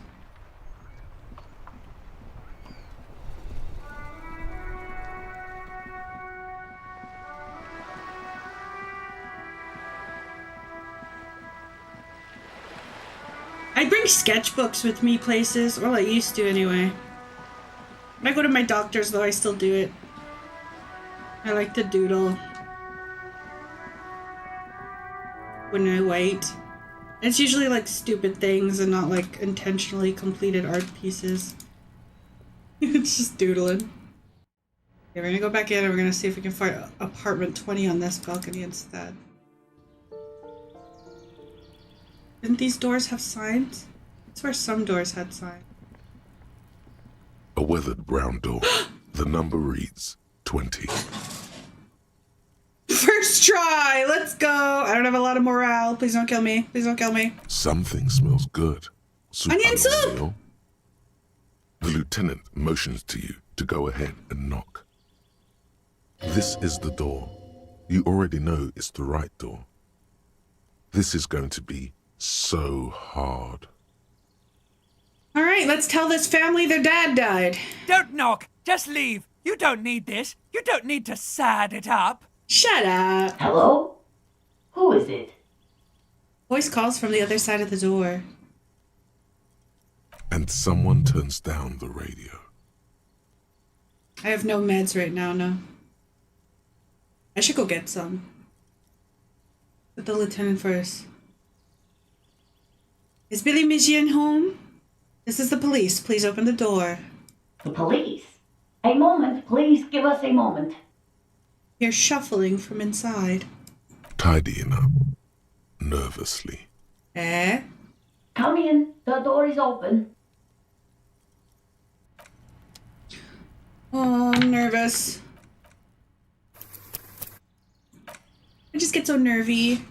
I bring sketchbooks with me places. Well, I used to anyway. When I go to my doctor's, though, I still do it. I like to doodle when I wait. It's usually like stupid things and not like intentionally completed art pieces. It's just doodling. Okay, we're gonna go back in and we're gonna see if we can find apartment 20 on this balcony instead. Didn't these doors have signs? I swear some doors had signs. A weathered brown door. The number reads 20. First try! Let's go! I don't have a lot of morale. Please don't kill me. Please don't kill me. Something smells good. Onion soup! The lieutenant motions to you to go ahead and knock. This is the door. You already know it's the right door. This is going to be so hard. All right, let's tell this family their dad died. Don't knock. Just leave. You don't need this. You don't need to sad it up. Shut up. Hello? Who is it? Voice calls from the other side of the door. And someone turns down the radio. I have no meds right now, no. I should go get some. With the lieutenant first. Is Billy Mijian home? This is the police. Please open the door. The police? A moment, please give us a moment. Hear shuffling from inside. Tidying up. Nervously. Come in. The door is open. Oh, I'm nervous. I just get so nervy.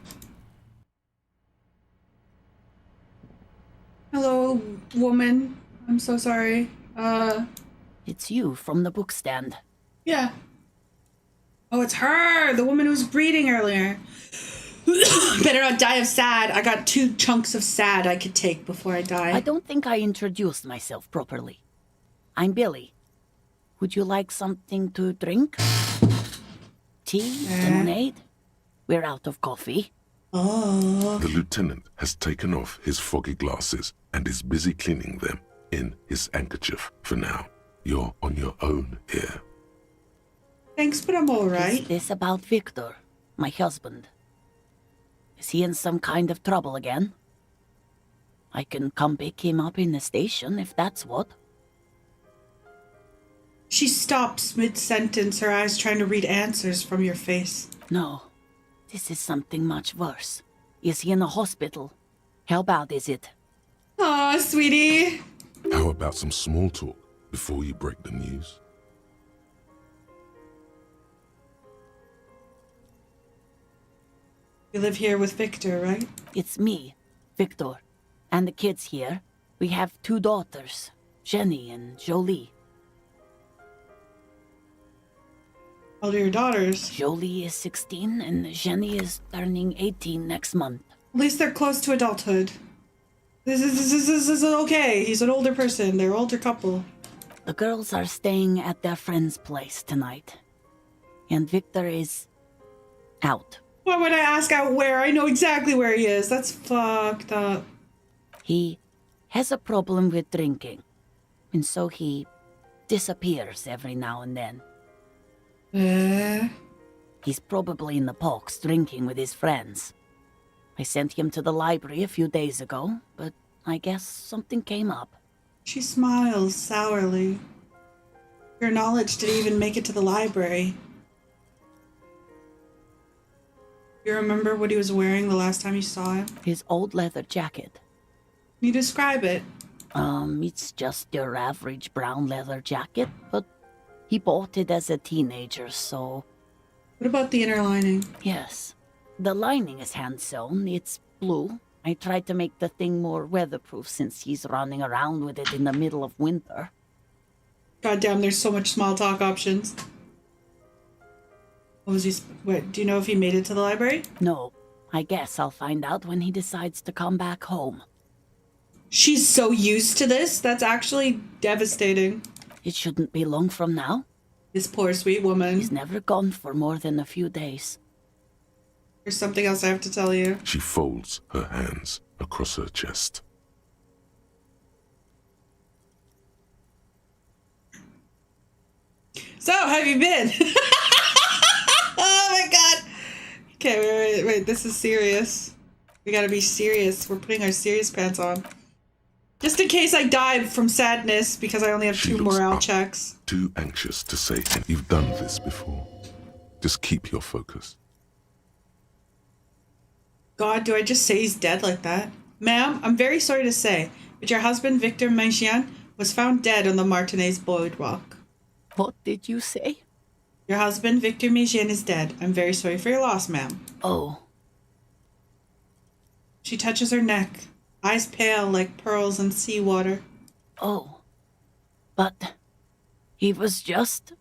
Hello, woman. I'm so sorry. It's you from the book stand. Yeah. Oh, it's her! The woman who was breeding earlier. Better not die of sad. I got 2 chunks of sad I could take before I die. I don't think I introduced myself properly. I'm Billy. Would you like something to drink? Tea? Lemonade? We're out of coffee. Oh. The lieutenant has taken off his foggy glasses and is busy cleaning them in his handkerchief for now. You're on your own here. Thanks, but I'm all right. Is this about Victor, my husband? Is he in some kind of trouble again? I can come pick him up in the station if that's what. She stops mid-sentence, her eyes trying to read answers from your face. No, this is something much worse. Is he in the hospital? How bad is it? Aw, sweetie. How about some small talk before you break the news? You live here with Victor, right? It's me, Victor, and the kids here. We have 2 daughters, Jenny and Jolie. How old are your daughters? Jolie is 16 and Jenny is turning 18 next month. At least they're close to adulthood. This is okay. He's an older person. They're an older couple. The girls are staying at their friend's place tonight. And Victor is out. Why would I ask out where? I know exactly where he is. That's fucked up. He has a problem with drinking. And so he disappears every now and then. He's probably in the box drinking with his friends. I sent him to the library a few days ago, but I guess something came up. She smiles sourly. Your knowledge didn't even make it to the library. You remember what he was wearing the last time you saw him? His old leather jacket. Can you describe it? It's just your average brown leather jacket, but he bought it as a teenager, so... What about the inner lining? Yes. The lining is hand-sewn. It's blue. I tried to make the thing more weatherproof since he's running around with it in the middle of winter. Goddamn, there's so much small talk options. What was he... Wait, do you know if he made it to the library? No. I guess I'll find out when he decides to come back home. She's so used to this. That's actually devastating. It shouldn't be long from now. This poor sweet woman. He's never gone for more than a few days. There's something else I have to tell you. She folds her hands across her chest. So, how have you been? Oh my god. Okay, wait, this is serious. We gotta be serious. We're putting our serious pants on. Just in case I die from sadness because I only have 2 morale checks. Too anxious to say, and you've done this before. Just keep your focus. God, do I just say he's dead like that? Ma'am, I'm very sorry to say, but your husband, Victor Mijian, was found dead on the Martinez boardwalk. What did you say? Your husband, Victor Mijian, is dead. I'm very sorry for your loss, ma'am. Oh. She touches her neck, eyes pale like pearls in seawater. Oh. But he was just...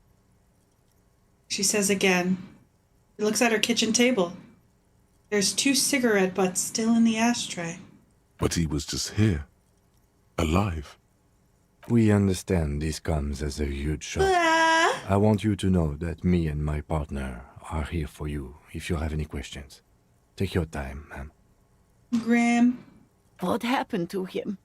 She says again. She looks at her kitchen table. There's 2 cigarette butts still in the ashtray. But he was just here. Alive. We understand this comes as a huge shock. I want you to know that me and my partner are here for you if you have any questions. Take your time, ma'am. Graham. What happened to him?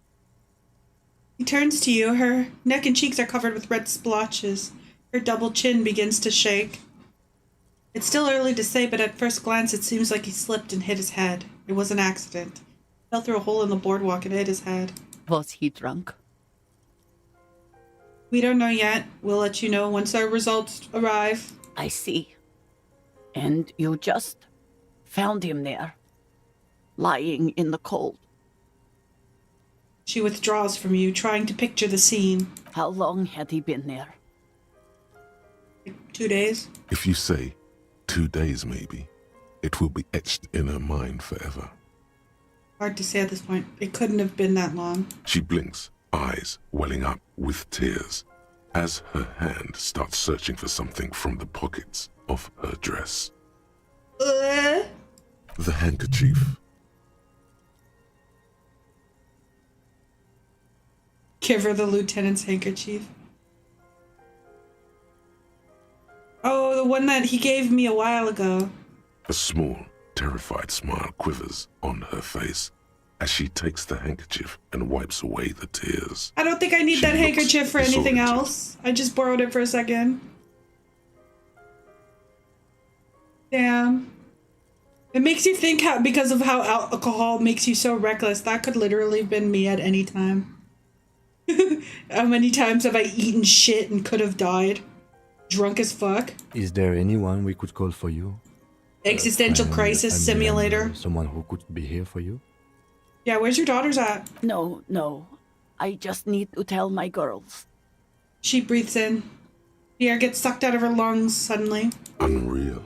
He turns to you. Her neck and cheeks are covered with red splotches. Her double chin begins to shake. It's still early to say, but at first glance it seems like he slipped and hit his head. It was an accident. Fell through a hole in the boardwalk and hit his head. Was he drunk? We don't know yet. We'll let you know once our results arrive. I see. And you just found him there, lying in the cold. She withdraws from you, trying to picture the scene. How long had he been there? 2 days. If you say 2 days maybe, it will be etched in her mind forever. Hard to say at this point. It couldn't have been that long. She blinks, eyes welling up with tears, as her hand starts searching for something from the pockets of her dress. The handkerchief. Give her the lieutenant's handkerchief. Oh, the one that he gave me a while ago. A small, terrified smile quivers on her face as she takes the handkerchief and wipes away the tears. I don't think I need She that looks handkerchief for anything disoriented. else. I just borrowed it for a second. Damn. It makes you think how, because of how alcohol makes you so reckless. That could literally have been me at any time. How many times have I eaten shit and could have died? Drunk as fuck. Is there anyone we could call for you? Existential Friend, crisis a simulator. member, someone who could be here for you? Yeah, where's your daughters at? No. I just need to tell my girls. She breathes in. The air gets sucked out of her lungs suddenly. Unreal.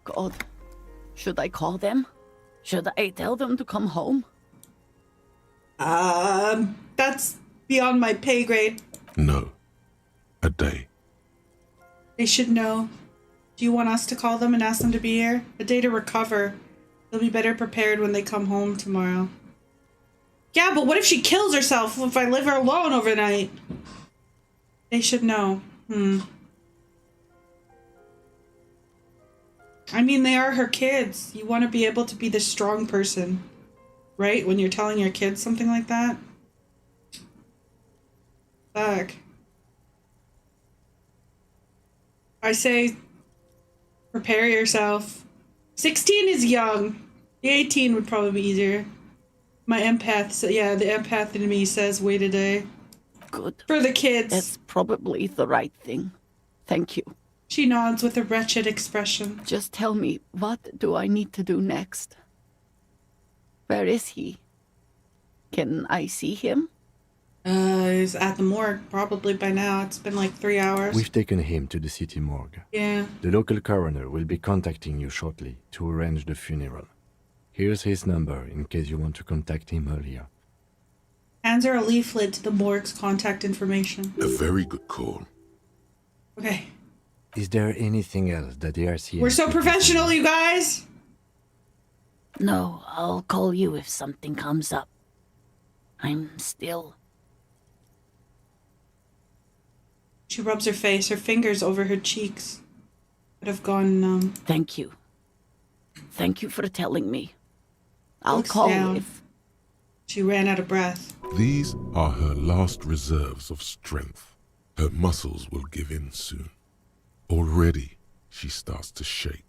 God, should I call them? Should I tell them to come home? That's beyond my pay grade. No. A day. They should know. Do you want us to call them and ask them to be here? A day to recover. They'll be better prepared when they come home tomorrow. Yeah, but what if she kills herself if I leave her alone overnight? They should know. I mean, they are her kids. You want to be able to be the strong person, right? When you're telling your kids something like that. Fuck. I say, prepare yourself. 16 is young. The 18 would probably be easier. My empath, the empath in me says wait a day. Good. For the kids. That's probably the right thing. Thank you. She nods with a wretched expression. Just tell me, what do I need to do next? Where is he? Can I see him? He's at the morgue probably by now. It's been like 3 hours. We've taken him to the city morgue. Yeah. The local coroner will be contacting you shortly to arrange the funeral. Here's his number in case you want to contact him earlier. Hands her a leaflet to the morgue's contact information. A very good call. Okay. Is there anything else that the RCA... We're so professional, you guys! No, I'll call you if something comes up. I'm still... She rubs her face, her fingers over her cheeks would have gone numb. Thank you. Thank you for telling me. I'll Looks call down. if... She ran out of breath. These are her last reserves of strength. Her muscles will give in soon. Already, she starts to shake.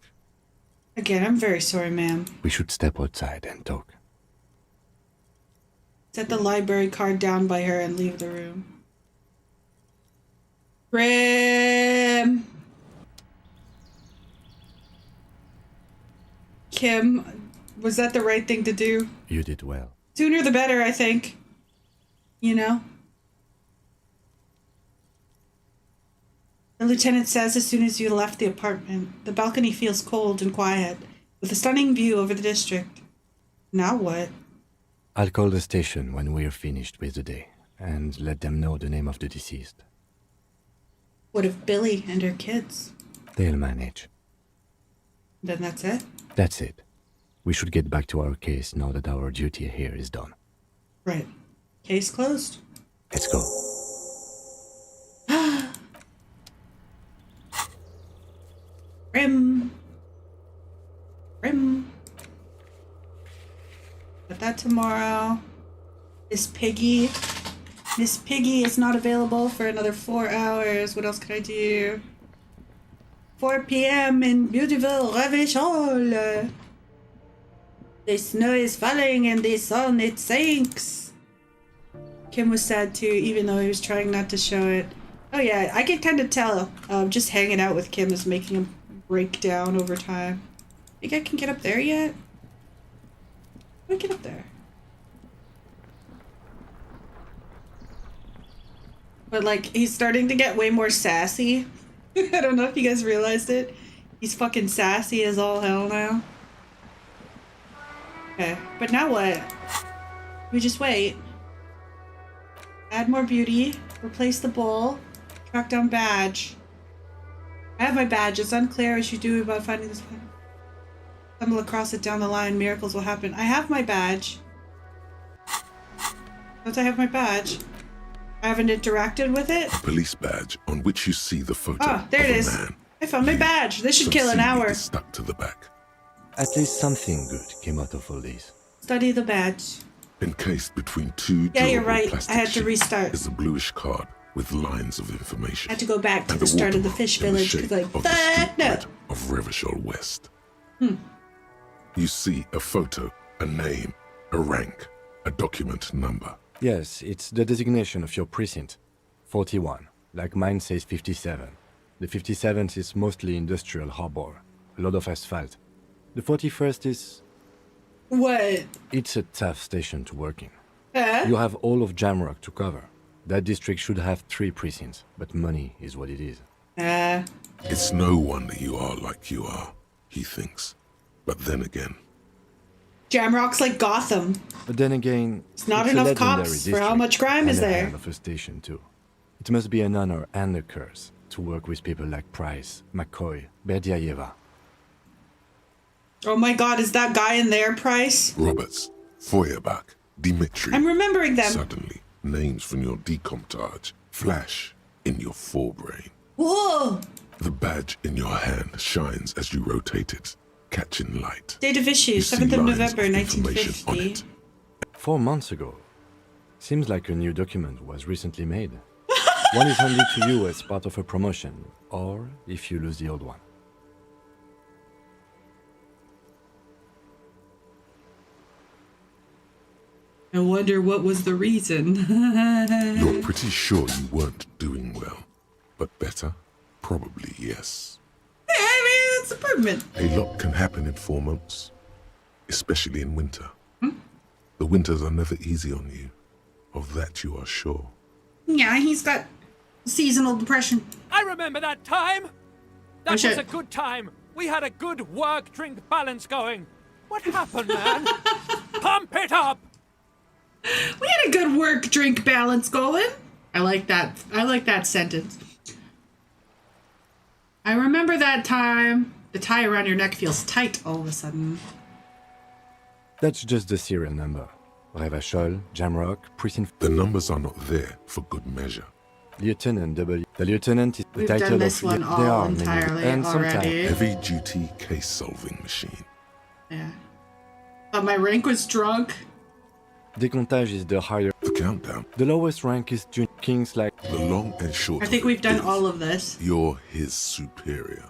Again, I'm very sorry, ma'am. We should step outside and talk. Set the library card down by her and leave the room. Grim! Kim, was that the right thing to do? You did well. Sooner the better, I think. You know? The lieutenant says as soon as you left the apartment, the balcony feels cold and quiet, with a stunning view over the district. Now what? I'll call the station when we're finished with the day. and let them know the name of the deceased. What if Billy and her kids? They'll manage. Then that's it? That's it. We should get back to our case now that our duty here is done. Right. Case closed. Let's go. Rim. But that tomorrow. Miss Piggy is not available for another 4 hours. What else can I do? 4 p.m. in beautiful Revachol. The snow is falling and the sun, it sinks. Kim was sad too, even though he was trying not to show it. Oh yeah, I could kind of tell. Just hanging out with Kim is making him break down over time. Think I can get up there yet? How do I get up there? But like, he's starting to get way more sassy. I don't know if you guys realized it. He's fucking sassy as all hell now. Okay, but now what? We just wait. Add more beauty. Replace the bowl. Track down badge. I have my badge. It's unclear what you do about finding this. Stumble across it down the line. Miracles will happen. I have my badge. Don't I have my badge? I haven't interacted with it. A police badge on which you see the photo Oh, there of it a is. man. I found my badge. This should Some kill an seaweed hour. is stuck to the back. At least something good came out of all this. Study the badge. Encased between two Yeah, you're durable right. I plastic had to sheets restart. is a bluish card with lines of information. I had to go back to and the a start of the watermark fish in the village shape because, like, of the fuck street no. grid of Revachol West. Hmm. You see a photo, a name, a rank, a document number. Yes, it's the designation of your precinct. 41. Like mine says 57. The 57th is mostly industrial harbor. A lot of asphalt. The 41st is... What? It's a tough station to work in. Huh? You have all of Jamrock to cover. That district should have 3 precincts, but money is what it is. It's no wonder you are like you are, he thinks. But then again... Jamrock's like Gotham. But then again... It's not a enough legendary cops for how district much crime is and a there. hell of a station too. It must be an honor and a curse to work with people like Price, McCoy, Berdiaeva. Oh my god, is that guy in there, Price? Roberts, Feuerbach, Dimitri. I'm remembering them. Suddenly, names from your decomptage flash in your forebrain. Whoa! The badge in your hand shines as you rotate it, catching light. Date of issue, You see 7th of lines November, of information on 1950. it. 4 months ago. Seems like a new document was recently made. One is handed to you as part of a promotion, or if you lose the old one. I wonder what was the reason. You're pretty sure you weren't doing well, but better? Probably yes. I mean, it's improvement. A lot can happen in 4 months, especially in winter. The winters are never easy on you. Of that you are sure. Yeah, he's got seasonal depression. I remember that time. That Oh, was shit. a good time. We had a good work-drink balance going. What happened, man? Pump it up! We had a good work-drink balance going. I like that. I like that sentence. I remember that time. The tie around your neck feels tight all of a sudden. That's just the serial number. Revachol, Jamrock, Precinct... The numbers are not there for good measure. Lieutenant W. The lieutenant is the We've title done this of... one there all are many, entirely and already. sometimes... Heavy-duty case-solving machine. Yeah. Thought my rank was drunk. Decomptage is the higher... The countdown. The lowest rank is Junior Kings like... The long and short I think of we've it done is all of this. You're his superior.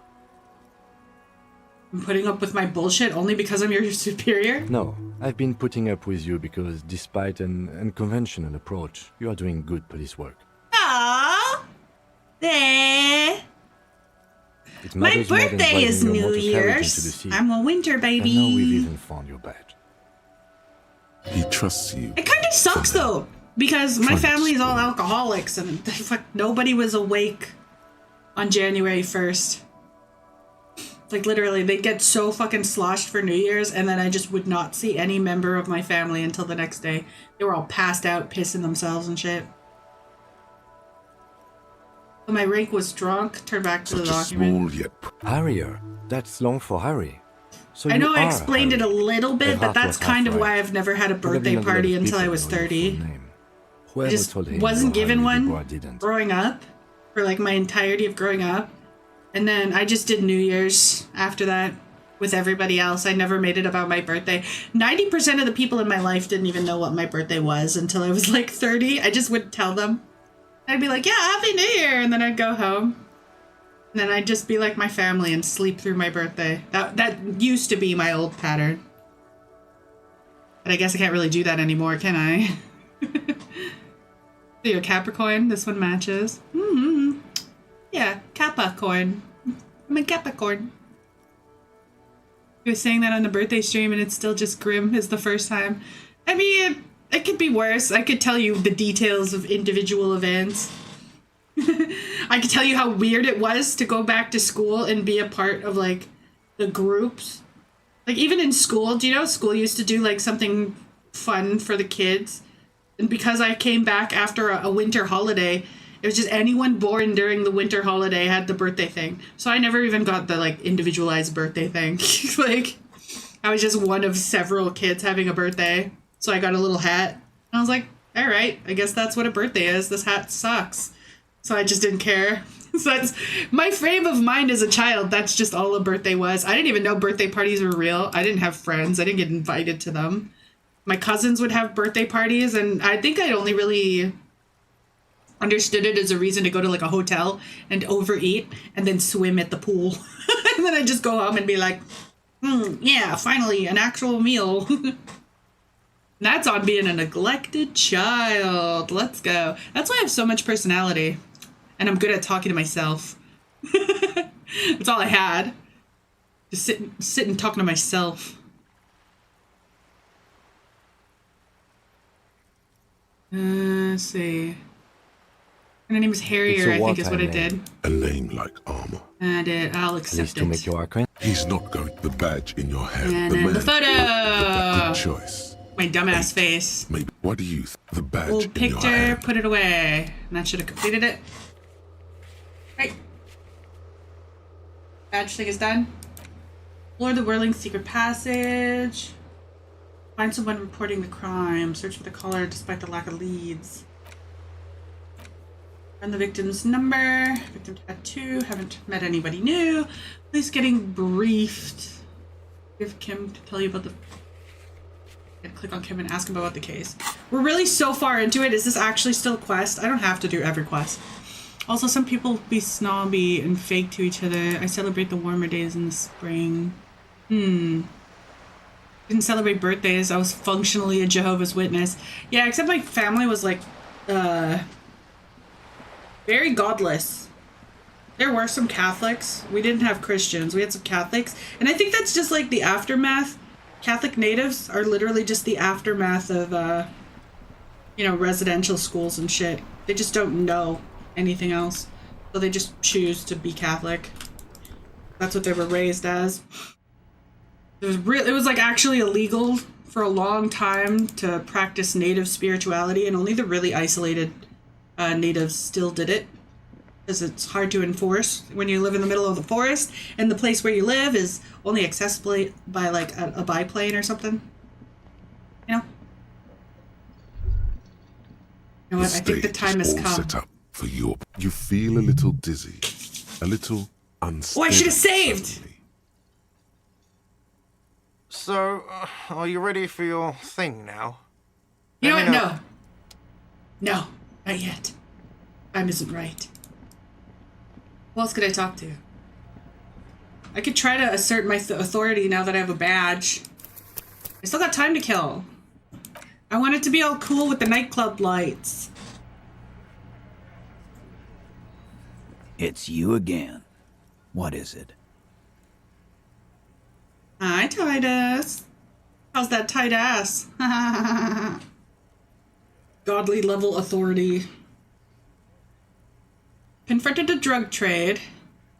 I'm putting up with my bullshit only because I'm your superior? No, I've been putting up with you because despite an unconventional approach, you are doing good police work. Aww. Eh. It My matters more than birthday is driving your New motor carriage into the Year's. sea. I'm a winter baby. And now we've even found your badge. He trusts you. It kind of sucks though, because my family is all alcoholics and fuck, nobody was awake on January 1st. Like, literally, they'd get so fucking sloshed for New Year's, and then I just would not see any member of my family until the next day. They were all passed out, pissing themselves and shit. When my rank was drunk, turn back to the document. Harrier. That's long for Harry. So I know you I are explained Harry. it a little bit, but Erhard that's was kind of half why right. I've never had a Probably birthday not a lot party of until I people was know your full 30. name. I Whoever just told him wasn't you were given Harry one Dubois didn't. growing up for like my entirety of growing up. And then I just did New Year's after that with everybody else. I never made it about my birthday. 90% of the people in my life didn't even know what my birthday was until I was like 30. I just wouldn't tell them. I'd be like, yeah, Happy New Year. And then I'd go home. And then I'd just be like my family and sleep through my birthday. That used to be my old pattern. But I guess I can't really do that anymore, can I? So you're Capricorn. This one matches. Mm-hmm. Yeah, Capricorn. I'm a Capricorn. He was saying that on the birthday stream and it's still just grim as the first time. I mean, it could be worse. I could tell you the details of individual events. I could tell you how weird it was to go back to school and be a part of, like, the groups. Like, even in school, do you know school used to do, like, something fun for the kids? And because I came back after a winter holiday, it was just anyone born during the winter holiday had the birthday thing. So I never even got the, like, individualized birthday thing. Like, I was just one of several kids having a birthday. So I got a little hat. And I was like, all right, I guess that's what a birthday is. This hat sucks. So I just didn't care. So that's my frame of mind as a child. That's just all a birthday was. I didn't even know birthday parties were real. I didn't have friends. I didn't get invited to them. My cousins would have birthday parties, and I think I only really understood it as a reason to go to like a hotel and overeat and then swim at the pool. And then I'd just go home and be like, yeah, finally an actual meal. That's on being a neglected child. Let's go. That's why I have so much personality. And I'm good at talking to myself. That's all I had. Just sit and talking to myself. Let's see. Her name is Harrier, I think is what I did. A name like armor. I did. I'll accept it. make you acquaint. He's not going the badge in your head. And the then man. the photo. Good choice. My dumbass face. Maybe. What do you the badge Old in your picture, hand? put it away. And that should have completed it. Right. Badge thing is done. Explore the whirling secret passage. Find someone reporting the crime. Search for the caller despite the lack of leads. Find the victim's number. Victim tattoo. Haven't met anybody new. Police getting briefed. Give Kim to tell you about the... Click on Kim and ask him about the case. We're really so far into it. Is this actually still a quest? I don't have to do every quest. Also, some people be snobby and fake to each other. I celebrate the warmer days in the spring. Didn't celebrate birthdays. I was functionally a Jehovah's Witness. Yeah, except my family was like, very godless. There were some Catholics. We didn't have Christians. We had some Catholics. And I think that's just like the aftermath. Catholic natives are literally just the aftermath of, residential schools and shit. They just don't know anything else. So they just choose to be Catholic. That's what they were raised as. It was like actually illegal for a long time to practice native spirituality, and only the really isolated natives still did it. Because it's hard to enforce when you live in the middle of the forest and the place where you live is only accessible by like a biplane or something. You know? You know what? I think the time has all come. set up for you feel a little dizzy, a little unsteady. Oh, I should have saved! So, are you ready for your thing now? You know what? No. No, not yet. Time isn't right. Who else could I talk to? I could try to assert my authority now that I have a badge. I still got time to kill. I want it to be all cool with the nightclub lights. It's you again. What is it? Hi, Titus. How's that tight ass? Godly level authority. Confronted a drug trade.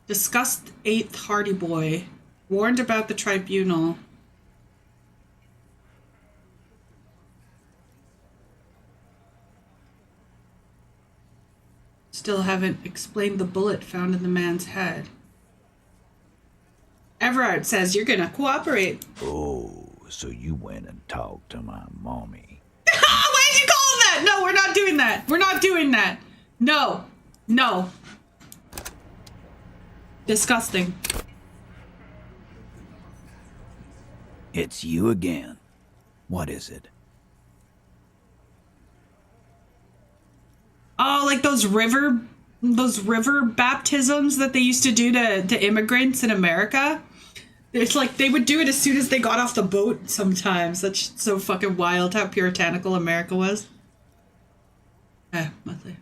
Discussed 8th Hardy Boy. Warned about the tribunal. Still haven't explained the bullet found in the man's head. Everard says you're gonna cooperate. Oh, so you went and talked to my mommy. Why did you call him that? No, we're not doing that. We're not doing that. No. No. Disgusting. It's you again. What is it? Oh, like those river baptisms that they used to do to immigrants in America. It's like they would do it as soon as they got off the boat sometimes. That's so fucking wild how puritanical America was. Monthly.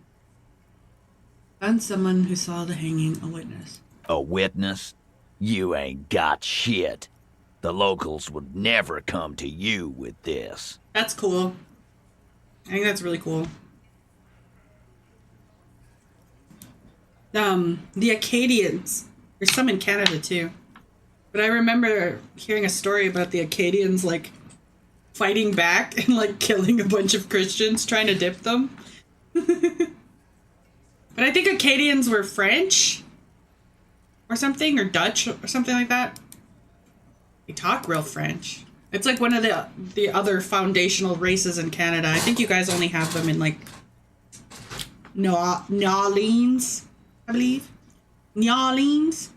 Found someone who saw the hanging, a witness. A witness? You ain't got shit. The locals would never come to you with this. That's cool. I think that's really cool. The Acadians. There's some in Canada too. But I remember hearing a story about the Acadians like fighting back and like killing a bunch of Christians trying to dip them. But I think Acadians were French or something, or Dutch or something like that. They talk real French. It's like one of the other foundational races in Canada. I think you guys only have them in like New Orleans, I believe. New Orleans.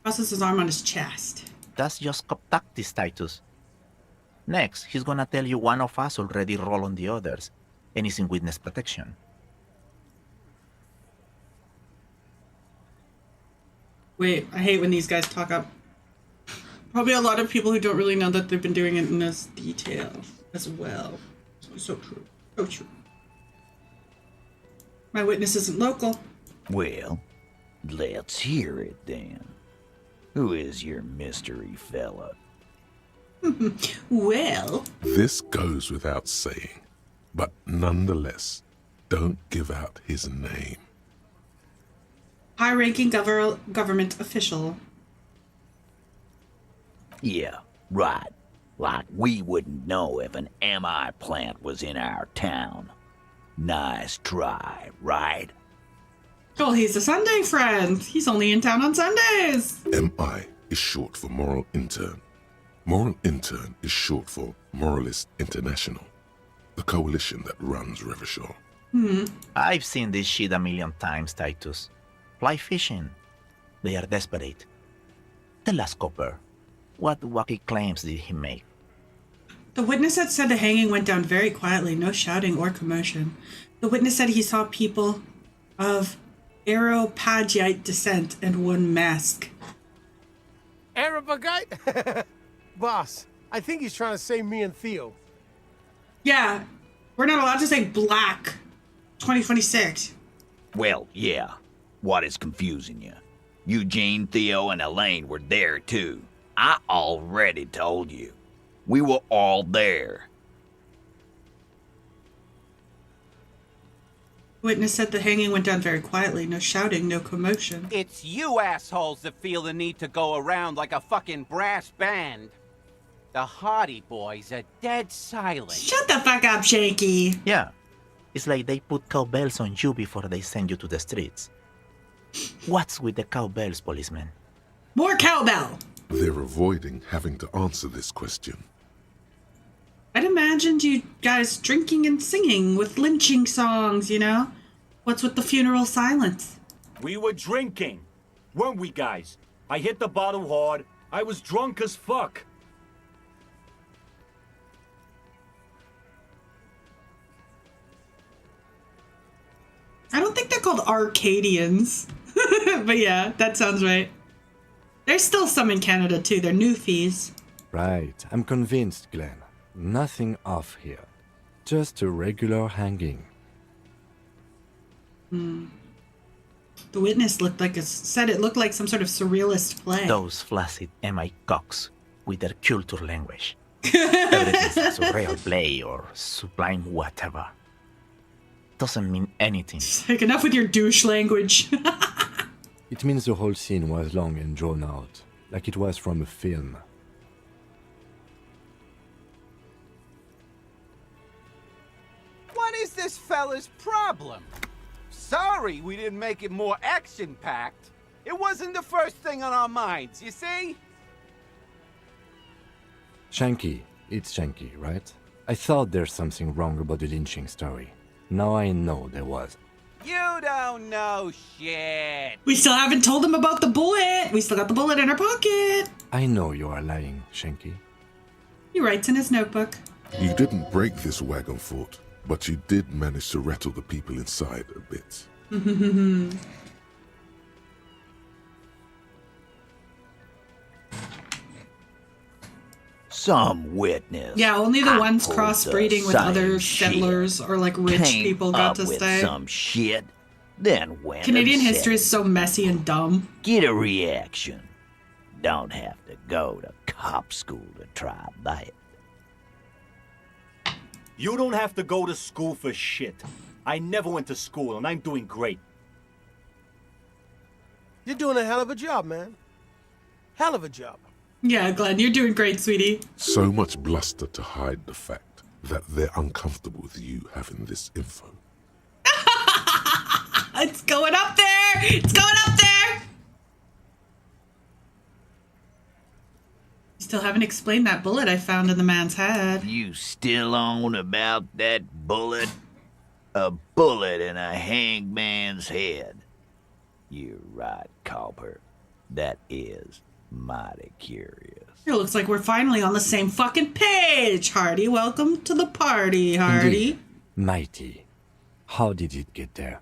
Crosses his arm on his chest. That's just tactics, Titus. Next, he's gonna tell you one of us already roll on the others, and is in witness protection. Wait, I hate when these guys talk up. Probably a lot of people who don't really know that they've been doing it in this detail as well. So true. So true. My witness isn't local. Well, let's hear it then. Who is your mystery fella? Well... This goes without saying, but nonetheless, don't give out his name. High-ranking government official. Yeah, right. Like we wouldn't know if an MI plant was in our town. Nice try, right? Oh, he's a Sunday friend. He's only in town on Sundays. MI is short for Moral Intern. Moral Intern is short for Moralist International, the coalition that runs Revachol. I've seen this shit a million times, Titus. Fly fishing. They are desperate. Tell us, Copper, what wacky claims did he make? The witness had said the hanging went down very quietly, no shouting or commotion. The witness said he saw people of Areopagite descent and one mask. Arabagite? Boss, I think he's trying to say me and Theo. Yeah, we're not allowed to say black. 2026. Well, yeah. What is confusing you? Eugene, Theo, and Elaine were there too. I already told you. We were all there. Witness said the hanging went down very quietly, no shouting, no commotion. It's you assholes that feel the need to go around like a fucking brass band. The Hardy Boys are dead silent. Shut the fuck up, Shaky. Yeah, it's like they put cowbells on you before they send you to the streets. What's with the cowbells, policeman? More cowbell! They're avoiding having to answer this question. I'd imagined you guys drinking and singing with lynching songs, you know? What's with the funeral silence? We were drinking, weren't we, guys? I hit the bottle hard. I was drunk as fuck. I don't think they're called Arcadians. But yeah, that sounds right. There's still some in Canada too. They're Newfies. Right, I'm convinced, Glenn. Nothing off here. Just a regular hanging. The witness said it looked like some sort of surrealist play. Those flaccid MI cocks with their culture language. Everything's surreal play or sublime whatever. Doesn't mean anything. Like, enough with your douche language. It means the whole scene was long and drawn out, like it was from a film. What is this fella's problem? Sorry we didn't make it more action-packed. It wasn't the first thing on our minds, you see? Shanky, it's Shanky, right? I thought there's something wrong about the lynching story. Now I know there was. You don't know shit. We still haven't told him about the bullet. We still got the bullet in our pocket. I know you are lying, Shanky. He writes in his notebook. You didn't break this wagon fort, but you did manage to rattle the people inside a bit. Some witness. Yeah, only the I ones pulled crossbreeding the with same other shit. settlers or like rich Came people got up to with stay. some shit, then went Canadian and history said is so messy and dumb. Get a reaction. Don't have to go to cop school to try that. You don't have to go to school for shit. I never went to school, and I'm doing great. You're doing a hell of a job, man. Hell of a job. Yeah, Glenn, you're doing great, sweetie. So much bluster to hide the fact that they're uncomfortable with you having this info. It's going up there! It's going up there! Still haven't explained that bullet I found in the man's head. You still on about that bullet? A bullet in a hangman's head. You're right, Copper. That is mighty curious. It looks like we're finally on the same fucking page, Hardy. Welcome to the party, Hardy. Indeed. Mighty. How did it get there?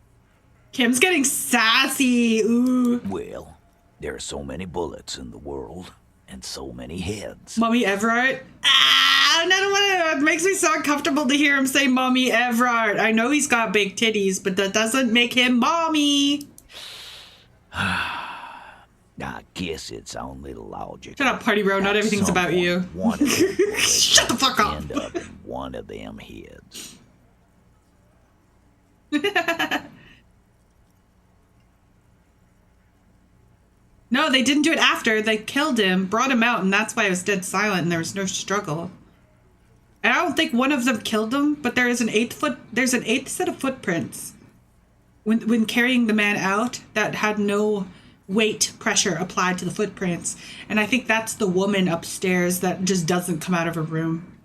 Kim's getting sassy. Ooh. Well, there are so many bullets in the world, and so many heads. Mommy Everard? I don't want to. It makes me so uncomfortable to hear him say Mommy Everard. I know he's got big titties, but that doesn't make him Mommy. I guess it's only logical. Shut up, Party Bro. Not everything's about you. One of them bullets Shut the fuck up. end up in one of them heads. No, they didn't do it after. They killed him, brought him out, and that's why it was dead silent and there was no struggle. And I don't think one of them killed him, but there's an eighth set of footprints when carrying the man out that had no weight pressure applied to the footprints. And I think that's the woman upstairs that just doesn't come out of her room.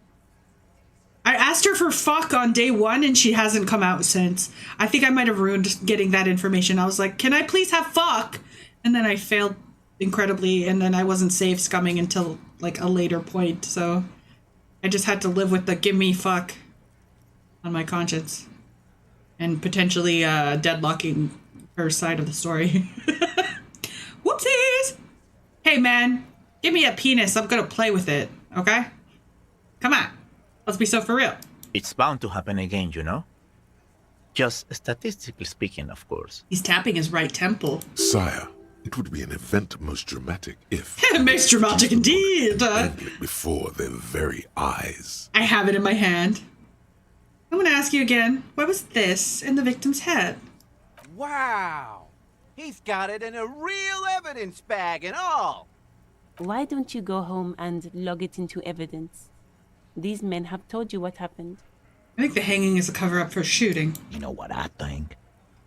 I asked her for fuck on day one and she hasn't come out since. I think I might have ruined getting that information. I was like, can I please have fuck? And then I failed incredibly, and then I wasn't save scumming until like a later point. So I just had to live with the give me fuck on my conscience and potentially deadlocking her side of the story. Whoopsies! Hey man, give me a penis. I'm gonna play with it, okay? Come on. Let's be so for real. It's bound to happen again, you know? Just statistically speaking, of course. He's tapping his right temple. Sire, it would be an event most dramatic if... Most dramatic indeed. Before their very eyes. I have it in my hand. I'm gonna ask you again, what was this in the victim's head? Wow! He's got it in a real evidence bag and all! Why don't you go home and log it into evidence? These men have told you what happened. I think the hanging is a cover-up for shooting. You know what I think?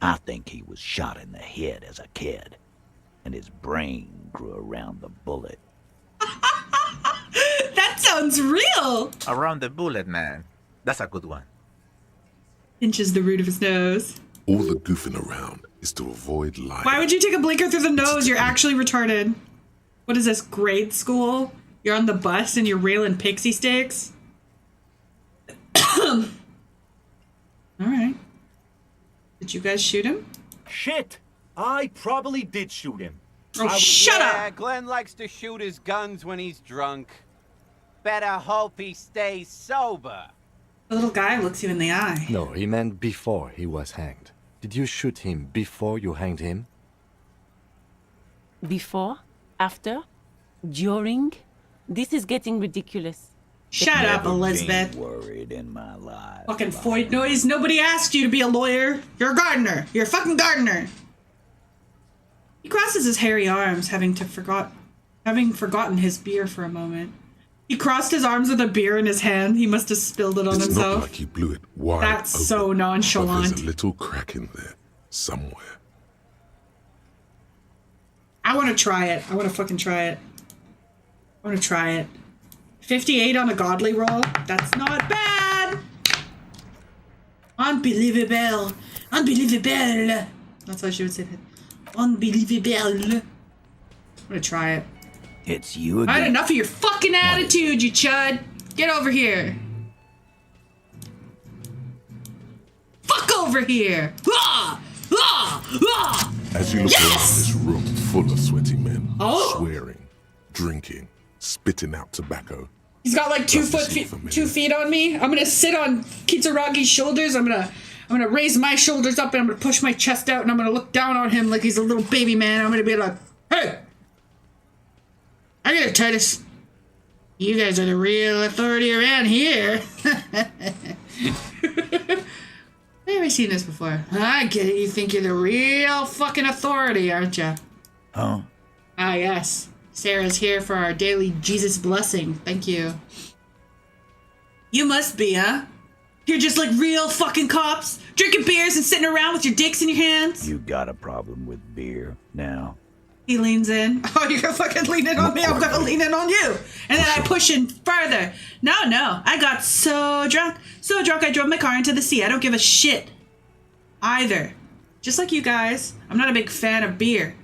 I think he was shot in the head as a kid, and his brain grew around the bullet. That sounds real! Around the bullet, man. That's a good one. Pinches the root of his nose. All the goofing around is to avoid lying. Why would you take a blinker through the nose? You're actually retarded. What is this, grade school? You're on the bus and you're railing pixie sticks? Alright. Did you guys shoot him? Shit! I probably did shoot him. Oh, shut up! Yeah, Glenn likes to shoot his guns when he's drunk. Better hope he stays sober. The little guy looks you in the eye. No, he meant before he was hanged. Did you shoot him before you hanged him? Before? After? During? This is getting ridiculous. Shut up, Elizabeth. Worried in my life. Fucking Foyt noise. Nobody asked you to be a lawyer. You're a gardener. You're a fucking gardener. He crosses his hairy arms, having forgotten his beer for a moment. He crossed his arms with a beer in his hand. He must have spilled it on It's himself. not like he blew it wide That's open, so but nonchalant. there's a little crack in there somewhere. I want to try it. I want to fucking try it. I want to try it. 58 on a godly roll. That's not bad. Unbelievable. Unbelievable. That's how she would say that. Unbelievable. I'm gonna try it. It's you I had again. enough of your fucking attitude, you chud. Get over here. Fuck over here. Ah! Ah! Ah! As you look around this room full of sweaty men, Oh. swearing, drinking, spitting out tobacco. He's got like 2 feet on me. I'm gonna sit on Kitsuragi's shoulders. I'm gonna raise my shoulders up and I'm gonna push my chest out and I'm gonna look down on him like he's a little baby man. I'm gonna be like, hey, I gotta tell this. You guys are the real authority around here. Where have I seen this before? I get it. You think you're the real fucking authority, aren't you? Huh? Ah, yes. Sarah's here for our daily Jesus blessing. Thank you. You must be, huh? You're just like real fucking cops, drinking beers and sitting around with your dicks in your hands. You got a problem with beer now. He leans in. Oh, you're gonna fucking lean in on me. I'm gonna lean in on you. And then I push in further. No. I got so drunk I drove my car into the sea. I don't give a shit either. Just like you guys, I'm not a big fan of beer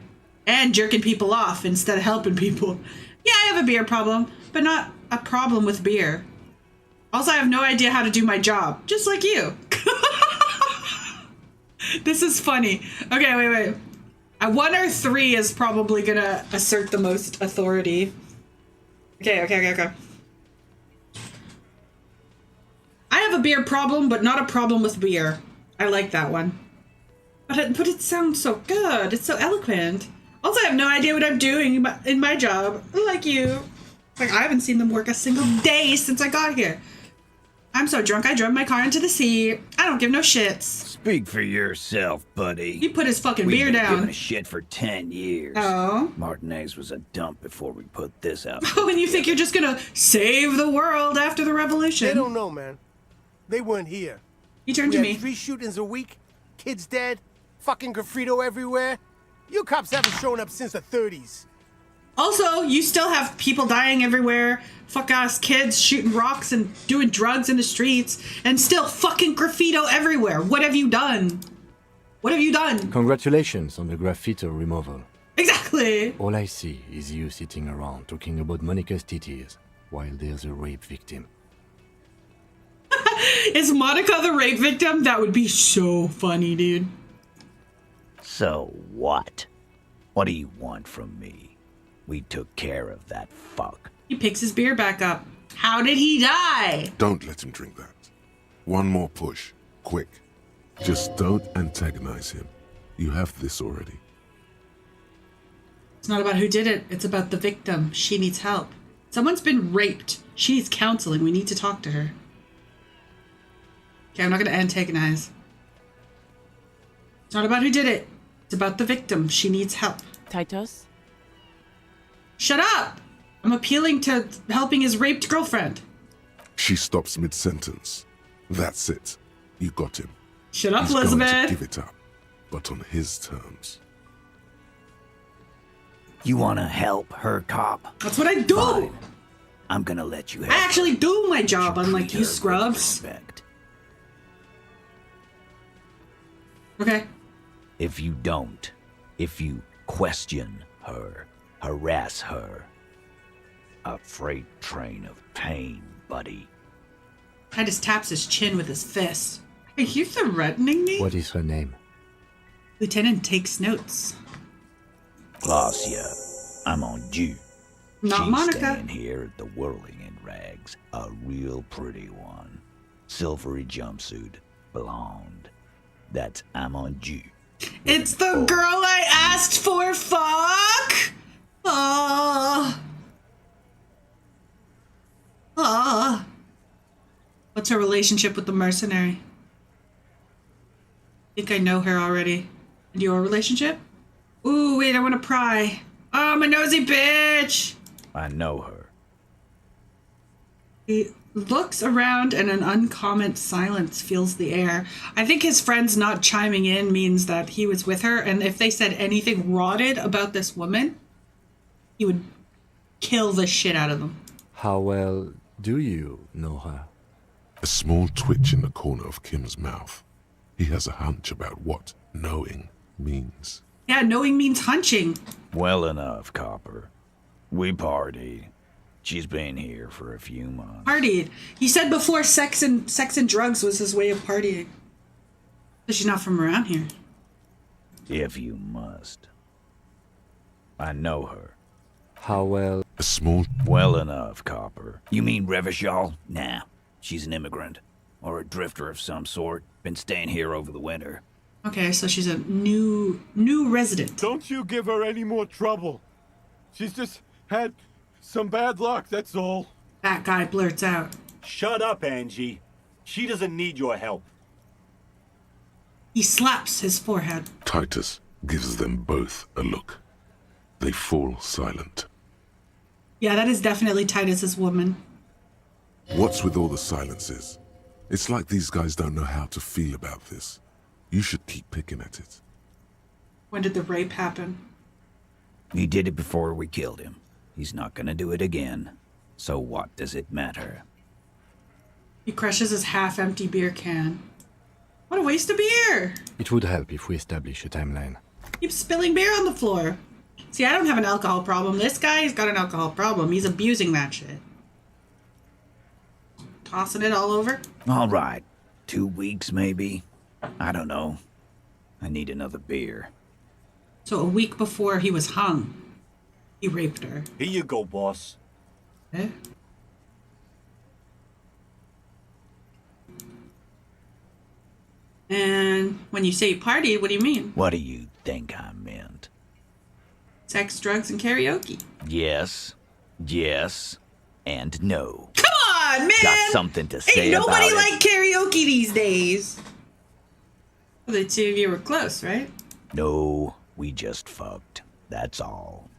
and jerking people off instead of helping people. Yeah, I have a beer problem, but not a problem with beer. Also, I have no idea how to do my job, just like you. This is funny. Okay, wait. 1 or 3 is probably gonna assert the most authority. Okay. I have a beer problem, but not a problem with beer. I like that one. But it sounds so good. It's so eloquent. Also, I have no idea what I'm doing in my job. Like you. Like, I haven't seen them work a single day since I got here. I'm so drunk I drove my car into the sea. I don't give no shits. Speak for yourself, buddy. He put his fucking We've beer been down. giving a shit for 10 years. Oh. Martinez was a dump before we put this out. Oh, and you think you're just gonna save the world after the revolution? They don't know, man. They weren't here. He turned we to had me. 3 shootings a week, kids dead, fucking graffito everywhere. You cops haven't shown up since the 30s. Also, you still have people dying everywhere, fuck-ass kids shooting rocks and doing drugs in the streets, and still fucking graffito everywhere. What have you done? What have you done? Congratulations on the graffiti removal. Exactly. All I see is you sitting around talking about Monica's titties while there's a rape victim. Is Monica the rape victim? That would be so funny, dude. So what? What do you want from me? We took care of that fuck. He picks his beer back up. How did he die? Don't let him drink that. One more push. Quick. Just don't antagonize him. You have this already. It's not about who did it. It's about the victim. She needs help. Someone's been raped. She needs counseling. We need to talk to her. Okay, I'm not going to antagonize. It's not about who did it. It's about the victim. She needs help. Titus? Shut up! I'm appealing to helping his raped girlfriend. She stops mid-sentence. That's it. You got him. Shut up, He's going Elizabeth. to give it up, but on his terms. You wanna help her, cop? That's what I do! Fine. I'm gonna let you help I actually do my job, her. unlike Treat you her with scrubs. respect. Okay. If you don't, if you question her, harass her, a freight train of pain, buddy. Titus taps his chin with his fist. Are you threatening me? What is her name? Lieutenant takes notes. Glacia, I'm on due. Not She's Monica. staying here at the Whirling in Rags, a real pretty one. Silvery jumpsuit, blonde. That's I'm on due. It's the girl I asked for, fuck! What's her relationship with the mercenary? I think I know her already. And your relationship? Ooh, wait, I want to pry. Oh, I'm a nosy bitch. I know her. He looks around and an uncommon silence fills the air. I think his friends not chiming in means that he was with her, and if they said anything rotted about this woman, he would kill the shit out of them. How well do you know her? A small twitch in the corner of Kim's mouth. He has a hunch about what knowing means. Yeah, knowing means hunching. Well enough, Copper. We partied. She's been here for a few months. Partied. He said before sex and drugs was his way of partying. But she's not from around here. If you must. I know her. How well? A small... Well enough, Copper. You mean Revachol? Nah. She's an immigrant. Or a drifter of some sort. Been staying here over the winter. Okay, so she's a new resident. Don't you give her any more trouble. She's just had some bad luck, that's all. That guy blurts out. Shut up, Angie. She doesn't need your help. He slaps his forehead. Titus gives them both a look. They fall silent. Yeah, that is definitely Titus's woman. What's with all the silences? It's like these guys don't know how to feel about this. You should keep picking at it. When did the rape happen? He did it before we killed him. He's not gonna do it again. So what does it matter? He crushes his half-empty beer can. What a waste of beer! It would help if we establish a timeline. Keeps spilling beer on the floor. See, I don't have an alcohol problem. This guy's got an alcohol problem. He's abusing that shit. Tossing it all over. All right. 2 weeks, maybe. I don't know. I need another beer. So a week before he was hung, he raped her. Here you go, boss. Eh? And when you say party, what do you mean? What do you think I meant? Sex, drugs, and karaoke. Yes, and no. Come on, man! Got something to say Ain't nobody about like karaoke these days. Well, the two of you were close, right? No, we just fucked. That's all.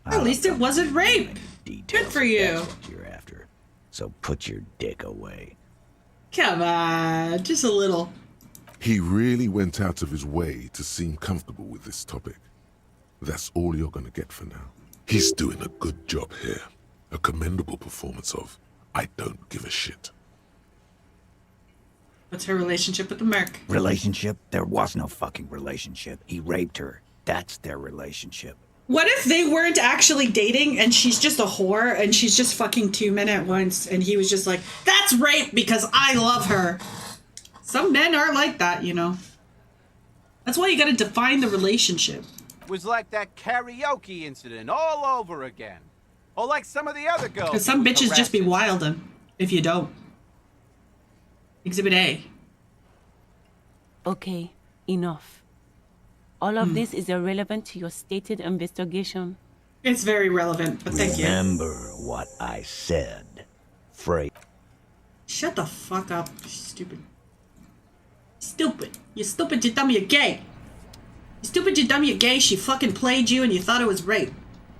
At least it wasn't rape. Good for you. That's what you're after. So put your dick away. Come on, just a little. He really went out of his way to seem comfortable with this topic. That's all you're gonna get for now. He's doing a good job here. A commendable performance of I don't give a shit. What's her relationship with the merc? Relationship? There was no fucking relationship. He raped her. That's their relationship. What if they weren't actually dating and she's just a whore and she's just fucking 2 men at once and he was just like, that's rape because I love her. Some men are like that, you know. That's why you gotta define the relationship. Was like that karaoke incident all over again. Or like some of the other girls. Because some bitches just be wildin' if you don't. Exhibit A. Okay, enough. All of this is irrelevant to your stated investigation. It's very relevant, but thank you. Remember what I said. Frey. Shut the fuck up, you stupid. Stupid. You're stupid, you dumb, you're gay. You stupid, you dumb, you're gay. She fucking played you and you thought it was rape.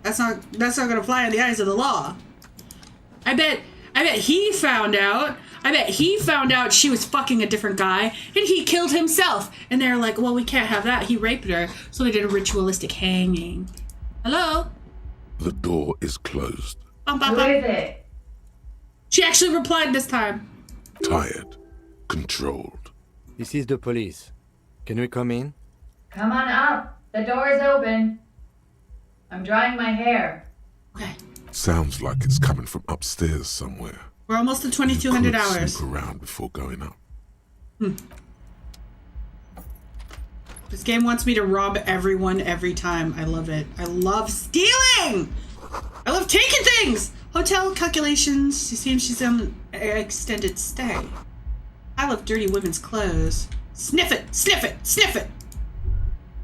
That's not gonna fly in the eyes of the law. I bet he found out. I bet he found out she was fucking a different guy and he killed himself. And they're like, well, we can't have that. He raped her. So they did a ritualistic hanging. Hello? The door is closed. Who is it? She actually replied this time. Tired. Controlled. This is the police. Can we come in? Come on up. The door is open. I'm drying my hair. Okay. Sounds like it's coming from upstairs somewhere. We're almost at 2,200 You could hours. snoop around before going up. This game wants me to rob everyone every time. I love it. I love stealing! I love taking things! Hotel calculations. She seems she's on an extended stay. I love dirty women's clothes. Sniff it! Sniff it! Sniff it!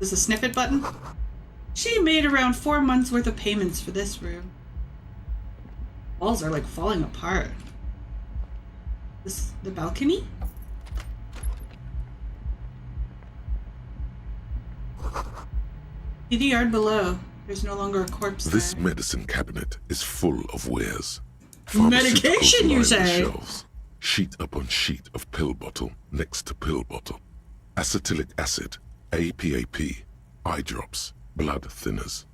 There's a sniff it button. She made around 4 months worth of payments for this room. Walls are like falling apart. The balcony? See the yard below. There's no longer a corpse This there. medicine cabinet is full of wares. Medication, you line the say? shelves. Sheet upon sheet of pill bottle next to pill bottle. Acetylic acid, APAP, eye drops, blood thinners.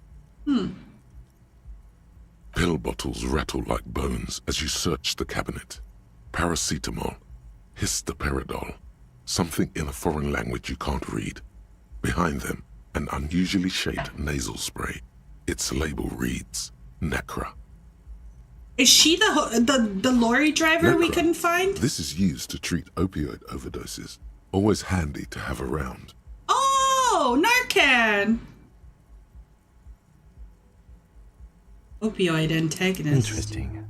Pill bottles rattle like bones as you search the cabinet. Paracetamol, histoperidol, something in a foreign language you can't read. Behind them, an unusually shaped nasal spray. Its label reads, Nacra. Is she the lorry driver we couldn't find? This is used to treat opioid overdoses. Always handy to have around. Oh, Narcan! Opioid antagonist. Interesting.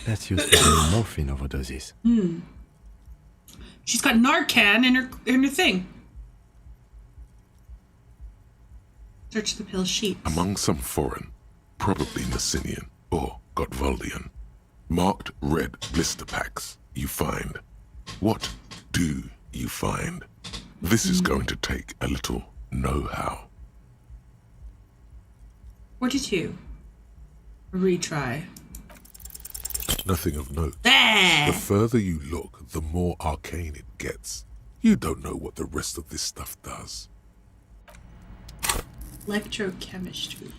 That's used for doing morphine overdoses. She's got Narcan in her thing. Search the pill sheets. Among some foreign, probably Messinian or Gottwaldian, marked red blister packs you find. What do you find? This is going to take a little know-how. 42. Retry. Nothing of note. There! The further you look, the more arcane it gets. You don't know what the rest of this stuff does. Electrochemistry.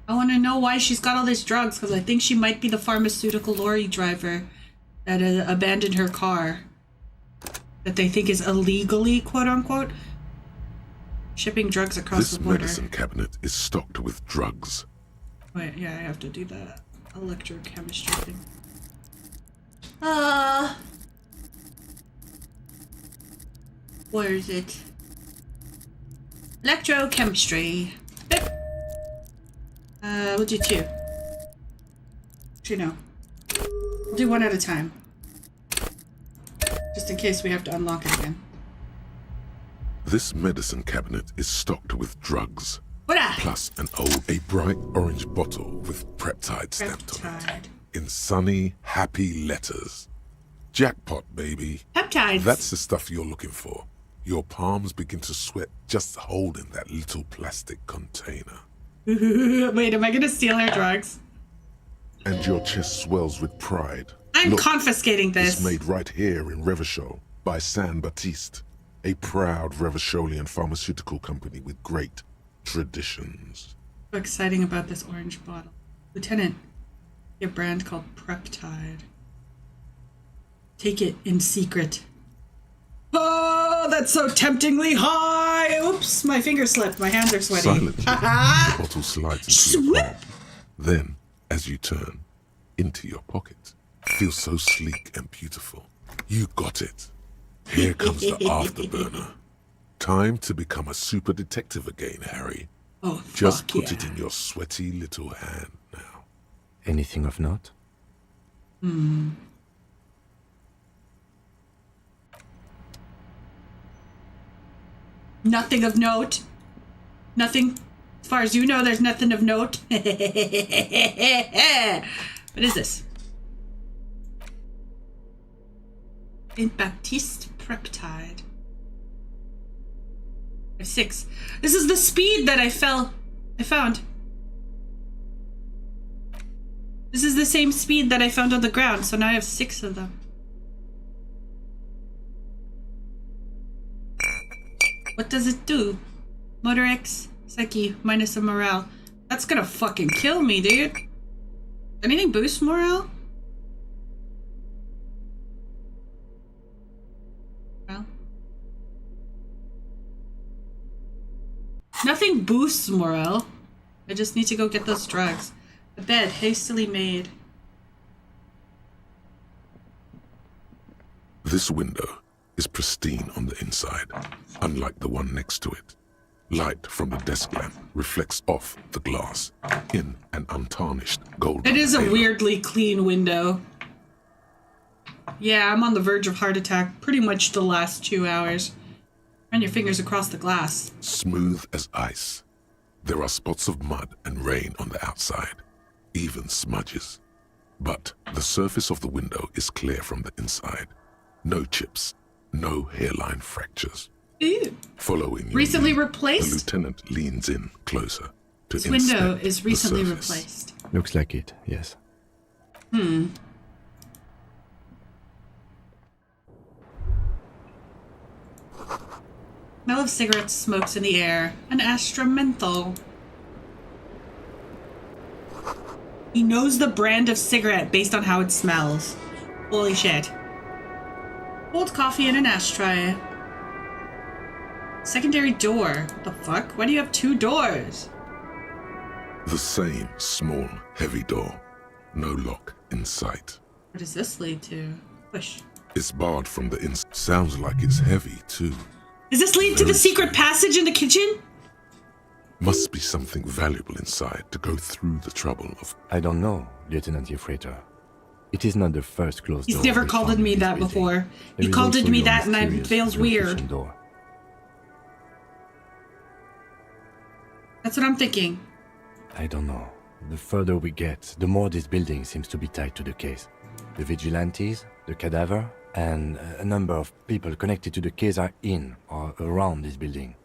I want to know why she's got all these drugs, because I think she might be the pharmaceutical lorry driver that abandoned her car. That they think is illegally, quote unquote, shipping drugs across the border. This medicine cabinet is stocked with drugs. Wait, yeah, I have to do that electrochemistry thing. Where is it? Electrochemistry. We'll do 2. Actually, no. We'll do 1 at a time. Just in case we have to unlock it again. This medicine cabinet is stocked with drugs. What-a? Plus a bright orange bottle with Preptide stamped on it. In sunny, happy letters. Jackpot, baby. Peptides. That's the stuff you're looking for. Your palms begin to sweat just holding that little plastic container. Wait, am I gonna steal her drugs? And your chest swells with pride. I'm confiscating this. It's made right here in Revachol by San Baptiste, a proud Revacholian pharmaceutical company with great traditions. So exciting about this orange bottle. Lieutenant, a brand called Preptide. Take it in secret. Oh, that's so temptingly high! Oops, my finger slipped. My hands are sweaty. Silently, the bottle slides into your palm. Then, as you turn, into your pocket. Feels so sleek and beautiful. You got it. Here comes the afterburner. Time to become a super detective again, Harry. Oh, just put it in your sweaty little hand now. Anything of note? Nothing of note. Nothing. As far as you know, there's nothing of note. What is this? Saint Baptiste Preptide. 6. This is the speed that I found. This is the same speed that I found on the ground, so now I have 6 of them. What does it do? Motor X, Psyche, minus a morale. That's gonna fucking kill me, dude. Anything boost morale? Well. Nothing boosts morale. I just need to go get those drugs. A bed, hastily made. This window is pristine on the inside, unlike the one next to it. Light from the desk lamp reflects off the glass in an untarnished golden It is a halo. weirdly clean window. Yeah, I'm on the verge of heart attack pretty much the last 2 hours. Run your fingers across the glass. Smooth as ice. There are spots of mud and rain on the outside, even smudges. But the surface of the window is clear from the inside. No chips, no hairline fractures. Ew. Following your Recently lead, replaced? the lieutenant leans in closer to This window inspect is the recently surface. replaced. Looks like it, yes. Smell of cigarette smokes in the air. An Astra menthol. He knows the brand of cigarette based on how it smells. Holy shit. Cold coffee in an ashtray. Secondary door. What the fuck? Why do you have 2 doors? The same small, heavy door. No lock in sight. Where does this lead to? Push. It's barred from the inside. Sounds like it's heavy, too. Does this lead to the secret passage in the kitchen? Must be something valuable inside to go through the trouble of... I don't know, Lieutenant Yefreiter. It is not the first closed door. He's never we called found in me this that building. before. There He is called it also me your that and it mysterious feels weird. relocation door. That's what I'm thinking. I don't know. The further we get, the more this building seems to be tied to the case. The vigilantes, the cadaver, and a number of people connected to the case are in or around this building.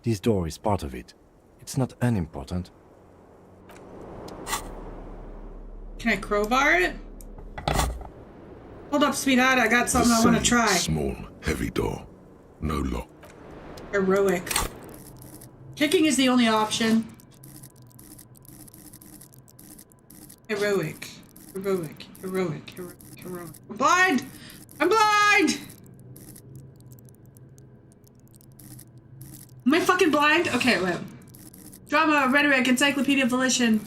This door is part of it. It's not unimportant. Can I crowbar it? Hold up, sweetheart. I got something I want to try. Small, heavy door. No lock. Heroic. Kicking is the only option. Heroic. Heroic. Heroic. Heroic. Heroic. I'm blind! I'm blind! Am I fucking blind? Okay, wait. Drama, rhetoric, encyclopedia, volition,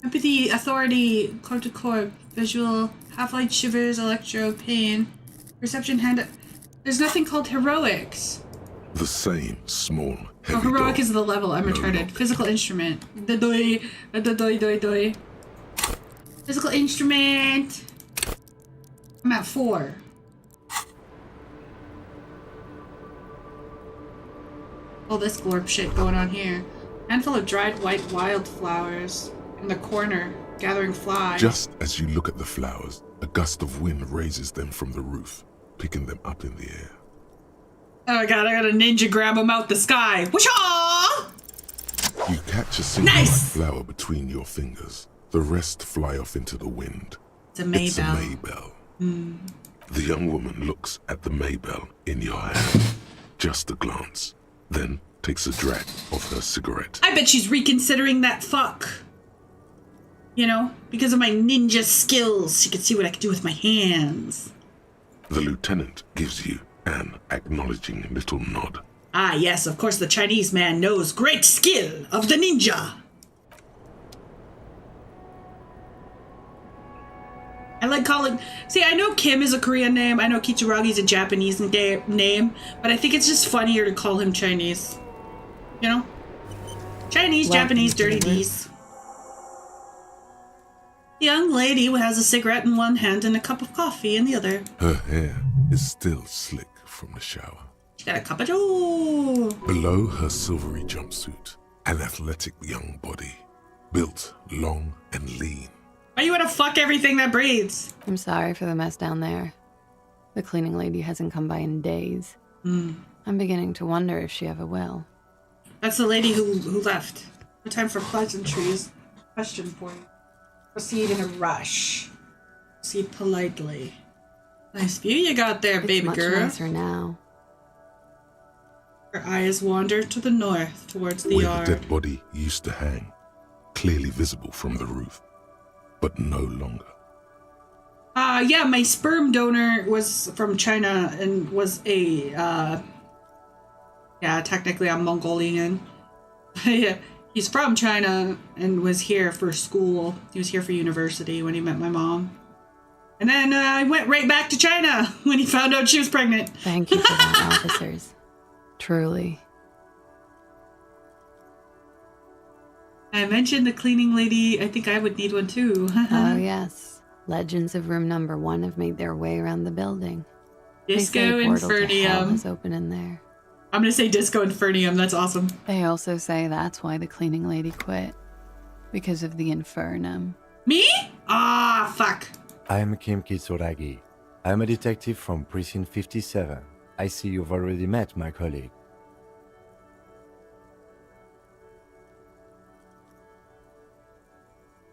empathy, authority, cortical, visual, half-light shivers, electro, pain, perception, hand. There's nothing called heroics. The same small, heavy Oh, heroic door. is the level. I'm retarded. Physical instrument. The doi. The doi. Physical instrument. I'm at 4. All this glorp shit going on here. Handful of dried white wildflowers in the corner, gathering flies. Just as you look at the flowers, a gust of wind raises them from the roof, picking them up in the air. Oh my god, I got a ninja grab them out the sky. Whooshaw! You catch a single Nice! white flower between your fingers. The rest fly off into the wind. It's a Maybell. It's a Maybell. The young woman looks at the Maybell in your hand. Just a glance. Then takes a drag of her cigarette. I bet she's reconsidering that fuck. You know, because of my ninja skills, she can see what I can do with my hands. The lieutenant gives you an acknowledging little nod. Ah, yes, of course the Chinese man knows great skill of the ninja. I like calling... See, I know Kim is a Korean name. I know Kichiragi's a Japanese name. But I think it's just funnier to call him Chinese. You know? Chinese, Japanese, dirty D's. The young lady who has a cigarette in one hand and a cup of coffee in the other. Her hair is still slick from the shower. She got a cup of joe. Below her silvery jumpsuit, an athletic young body, built long and lean. Why you want to fuck everything that breathes? I'm sorry for the mess down there. The cleaning lady hasn't come by in days. I'm beginning to wonder if she ever will. That's the lady who left. No time for pleasantries. Question for you. Proceed in a rush. Proceed politely. Nice view you got there, baby much girl. nicer now. Her eyes wander to the north, towards the Where yard. the dead body used to hang, clearly visible from the roof, but no longer. Yeah, my sperm donor was from China and was a, yeah, technically I'm Mongolian. Yeah, he's from China and was here for school. He was here for university when he met my mom. And then I went right back to China when he found out she was pregnant. Thank you for that, officers. Truly. I mentioned the cleaning lady. I think I would need one too. Oh, yes. Legends of room number 1 have made their way around the building. Disco They say a portal to hell Infernium. is open in there. I'm gonna say Disco Infernium. That's awesome. They also say that's why the cleaning lady quit. Because of the infernum. Me? Ah, fuck. I am Kim Kitsuragi. I am a detective from Precinct 57. I see you've already met my colleague.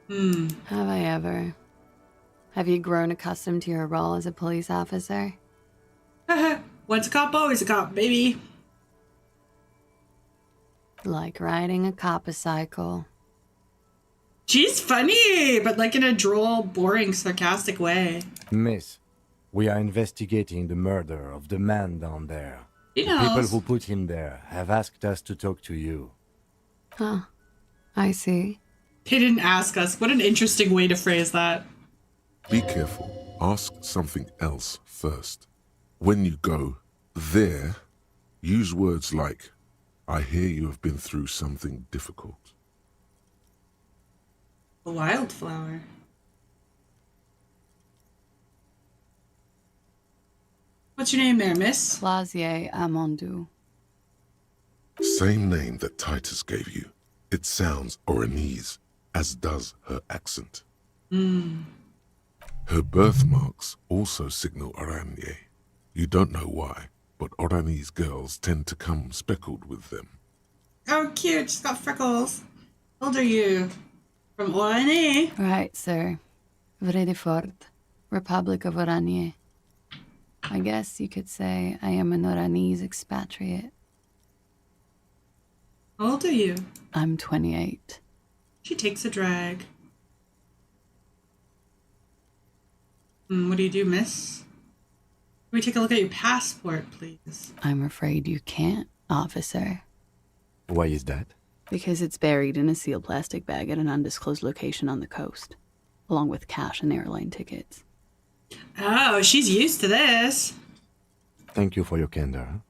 Have I ever? Have you grown accustomed to your role as a police officer? Once a cop, always a cop, baby. Like riding a cop-a-cycle. She's funny, but like in a droll, boring, sarcastic way. Miss, we are investigating the murder of the man down there. He The people knows. who put him there have asked us to talk to you. Huh. I see. They didn't ask us. What an interesting way to phrase that. Be careful. Ask something else first. When you go there, use words like, I hear you have been through something difficult. A wildflower. What's your name there, miss? Clausier Amandu. Same name that Titus gave you. It sounds Oranese, as does her accent. Her birthmarks also signal Oranje. You don't know why, but Oranese girls tend to come speckled with them. Oh, cute. She's got freckles. How old are you? From Oranje? Right, sir. Vredefort, Republic of Oranje. I guess you could say I am an Oranese expatriate. How old are you? I'm 28. She takes a drag. What do you do, miss? Can we take a look at your passport, please? I'm afraid you can't, officer. Why is that? Because it's buried in a sealed plastic bag at an undisclosed location on the coast, along with cash and airline tickets. Oh, she's used to this. Thank you for your candor.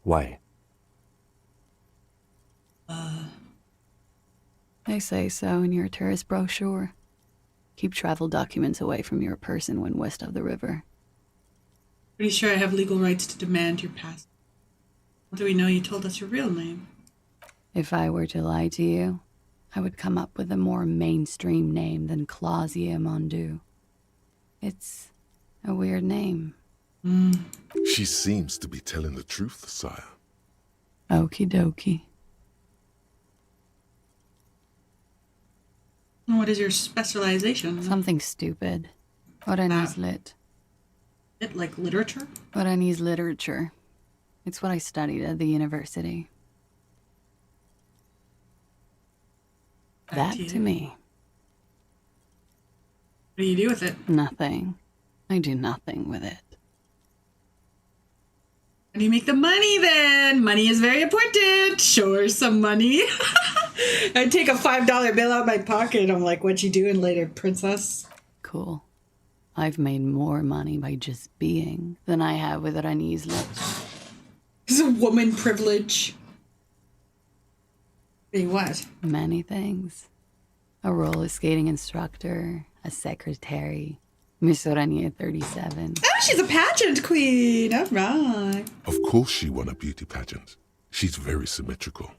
Why? They say so in your tourist brochure. Keep travel documents away from your person when west of the river. Pretty sure I have legal rights to demand your passport. How do we know you told us your real name? If I were to lie to you, I would come up with a more mainstream name than Clausier Mondu. It's a weird name. She seems to be telling the truth, sire. Okie dokie. What is your specialization? Something stupid. Oranese lit. It like literature? Oranese literature. It's what I studied at the university. That to me. What do you do with it? Nothing. I do nothing with it. How do you make the money then? Money is very important. Show her some money. I take a $5 bill out of my pocket. I'm like, what you doing later, princess? Cool. I've made more money by just being than I have with Oranese lit. It's a woman privilege. Being what? Many things. A roller skating instructor, a secretary, Miss Oranje 37. Oh, she's a pageant queen. All right. Of course she won a beauty pageant. She's very symmetrical.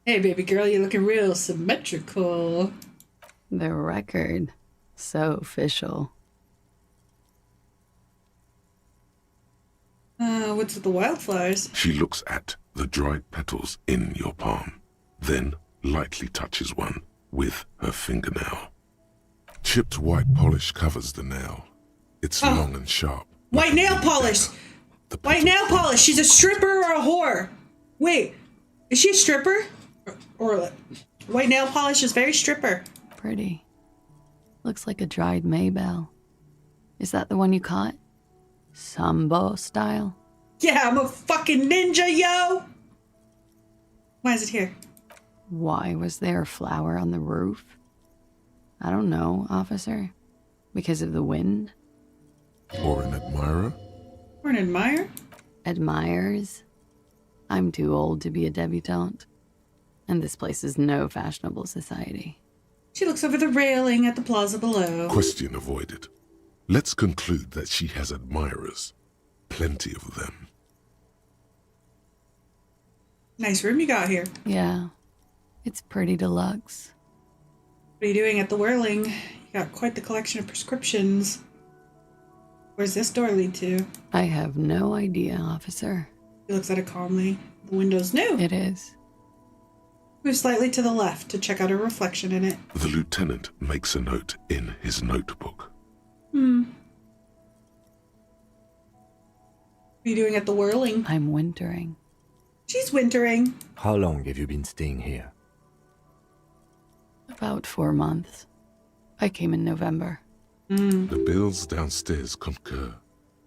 Hey, baby girl, you're looking real symmetrical. The record. So official. What's with the wildflowers? She looks at the dried petals in your palm, then lightly touches one with her fingernail. Chipped white polish covers the nail. It's long and sharp. White nail polish! White nail polish! She's a stripper or a whore? Wait, is she a stripper? Or white nail polish is very stripper. Pretty. Looks like a dried Maybell. Is that the one you caught? Sambo style? Yeah, I'm a fucking ninja, yo! Why is it here? Why was there a flower on the roof? I don't know, officer. Because of the wind? Or an admirer? Or an admirer? Admires? I'm too old to be a debutante. And this place is no fashionable society. She looks over the railing at the plaza below. Question avoided. Let's conclude that she has admirers. Plenty of them. Nice room you got here. Yeah. It's pretty deluxe. What are you doing at the Whirling? You got quite the collection of prescriptions. Where's this door lead to? I have no idea, officer. He looks at it calmly. The window's new. It is. Move slightly to the left to check out her reflection in it. The lieutenant makes a note in his notebook. What are you doing at the whirling? I'm wintering. She's wintering. How long have you been staying here? About 4 months. I came in November. The bills downstairs concur.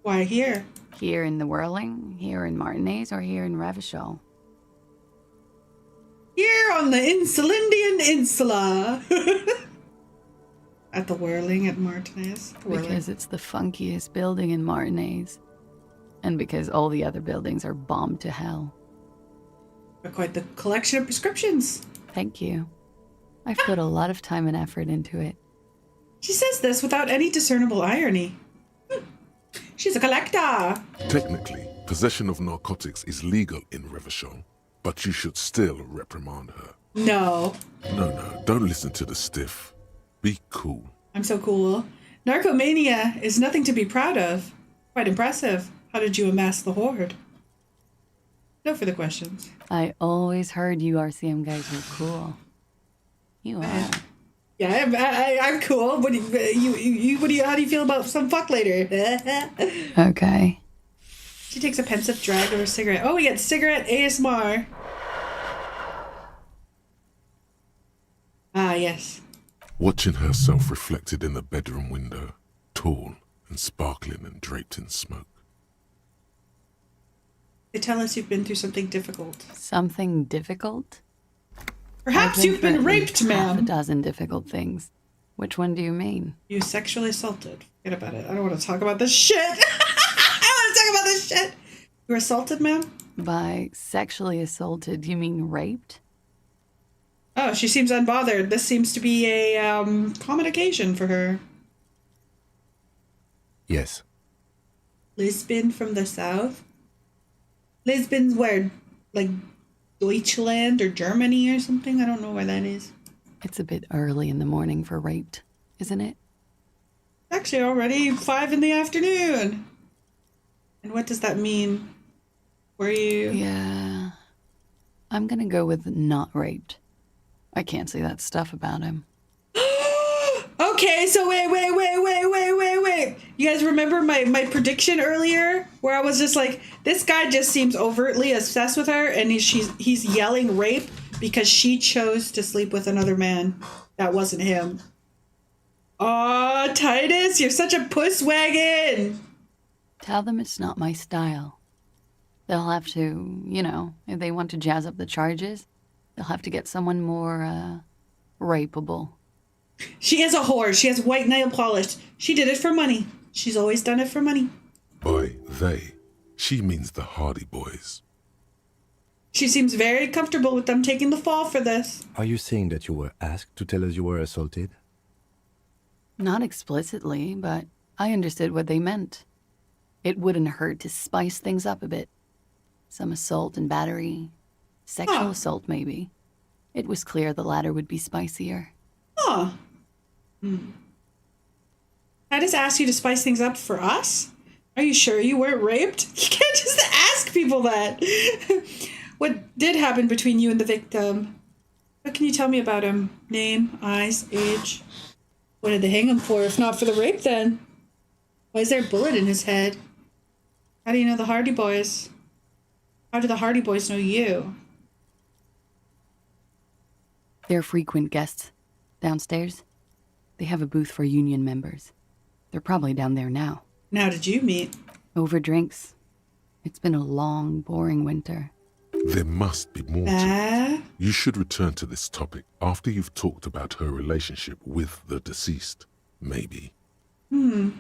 Why here? Here in the Whirling, here in Martinez, or here in Revachol? Here on the Insulindian Insula. At the Whirling at Martinez. Because it's the funkiest building in Martinez. And because all the other buildings are bombed to hell. Quite the collection of prescriptions. Thank you. I've put a lot of time and effort into it. She says this without any discernible irony. She's a collector. Technically, possession of narcotics is legal in Revachol, but you should still reprimand her. No. No, don't listen to the stiff. Be cool. I'm so cool. Narcomania is nothing to be proud of. Quite impressive. How did you amass the horde? No further questions. I always heard you RCM guys were cool. You are. Yeah, I'm cool. What do you? How do you feel about some fuck later? Okay. She takes a pensive drag of her cigarette. Oh, we get cigarette ASMR. Ah, yes. Watching herself reflected in the bedroom window, tall and sparkling and draped in smoke. They tell us you've been through something difficult. Something difficult? Perhaps you've been raped, half a ma'am. dozen difficult things. Which one do you mean? You sexually assaulted. Forget about it. I don't want to talk about this shit. I want to talk about this shit. You were assaulted, ma'am? By sexually assaulted, you mean raped? Oh, she seems unbothered. This seems to be a common occasion for her. Yes. Lisbon from the south? Lisbon's where? Like Deutschland or Germany or something? I don't know where that is. It's a bit early in the morning for raped, isn't it? Actually, already 5 in the afternoon. And what does that mean? Were you? Yeah. I'm gonna go with not raped. I can't say that stuff about him. Okay, so wait. You guys remember my prediction earlier? Where I was just like, this guy just seems overtly obsessed with her, and he's yelling rape because she chose to sleep with another man. That wasn't him. Aw, Titus, you're such a puss wagon. Tell them it's not my style. They'll have to, if they want to jazz up the charges, they'll have to get someone more, rapeable. She is a whore. She has white nail polish. She did it for money. She's always done it for money. By they, she means the Hardy Boys. She seems very comfortable with them taking the fall for this. Are you saying that you were asked to tell us you were assaulted? Not explicitly, but I understood what they meant. It wouldn't hurt to spice things up a bit. Some assault and battery. Sexual assault, maybe. It was clear the latter would be spicier. Huh. I just asked you to spice things up for us? Are you sure you weren't raped? You can't just ask people that. What did happen between you and the victim? What can you tell me about him? Name, eyes, age? What did they hang him for, if not for the rape then? Why is there a bullet in his head? How do you know the Hardy Boys? How do the Hardy Boys know you? They're frequent guests. Downstairs, they have a booth for union members. They're probably down there now. And how did you meet? Over drinks. It's been a long, boring winter. There must be more to it. You should return to this topic after you've talked about her relationship with the deceased, maybe. Can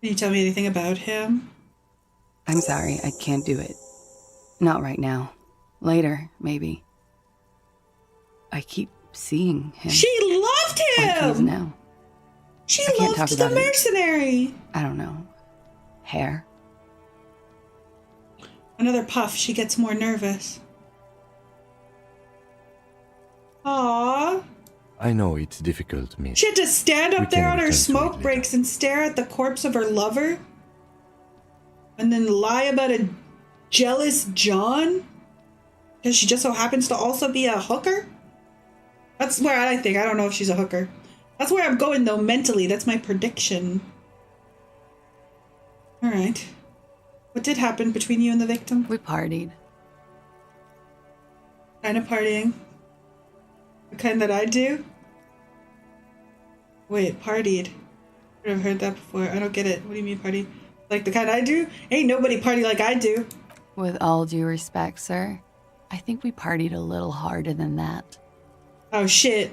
you tell me anything about him? I'm sorry, I can't do it. Not right now. Later, maybe. I keep seeing him. She loved him! Like he is now. She I can't loved talk the about it. mercenary! I don't know. Hair? Another puff, she gets more nervous. Aww. I know it's difficult, miss. She had to stand We up there can on her return to smoke it breaks and stare at the corpse of her lover? And then lie about a jealous John? Because she just so happens to also be a hooker? That's where I think. I don't know if she's a hooker. That's where I'm going, though, mentally. That's my prediction. All right. What did happen between you and the victim? We partied. Kind of partying. The kind that I do? Wait, partied. I've heard that before. I don't get it. What do you mean party? Like the kind I do? Ain't nobody party like I do. With all due respect, sir, I think we partied a little harder than that. Oh, shit.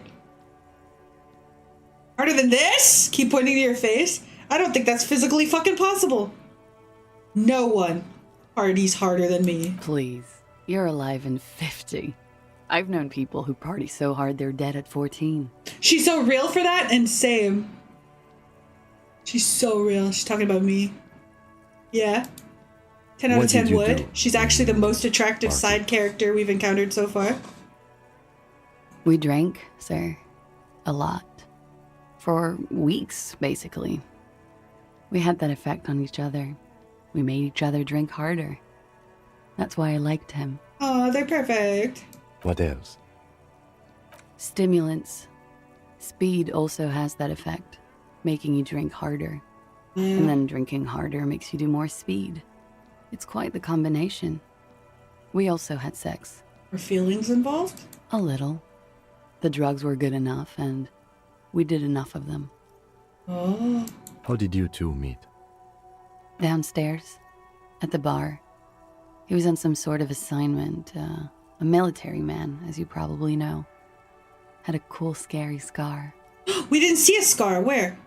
Harder than this? Keep pointing to your face? I don't think that's physically fucking possible. No one parties harder than me. Please. You're alive in 50. I've known people who party so hard they're dead at 14. She's so real for that, and same. She's so real. She's talking about me. Yeah. 10 out of 10 would. She's actually the most attractive side character we've encountered so far. We drank, sir. A lot. For weeks, basically. We had that effect on each other. We made each other drink harder. That's why I liked him. Oh, they're perfect. What else? Stimulants. Speed also has that effect, making you drink harder. Mm. And then drinking harder makes you do more speed. It's quite the combination. We also had sex. Were feelings involved? A little. The drugs were good enough, and we did enough of them. Oh. How did you two meet? Downstairs, at the bar. He was on some sort of assignment, a military man, as you probably know. Had a cool, scary scar. We didn't see a scar. Where?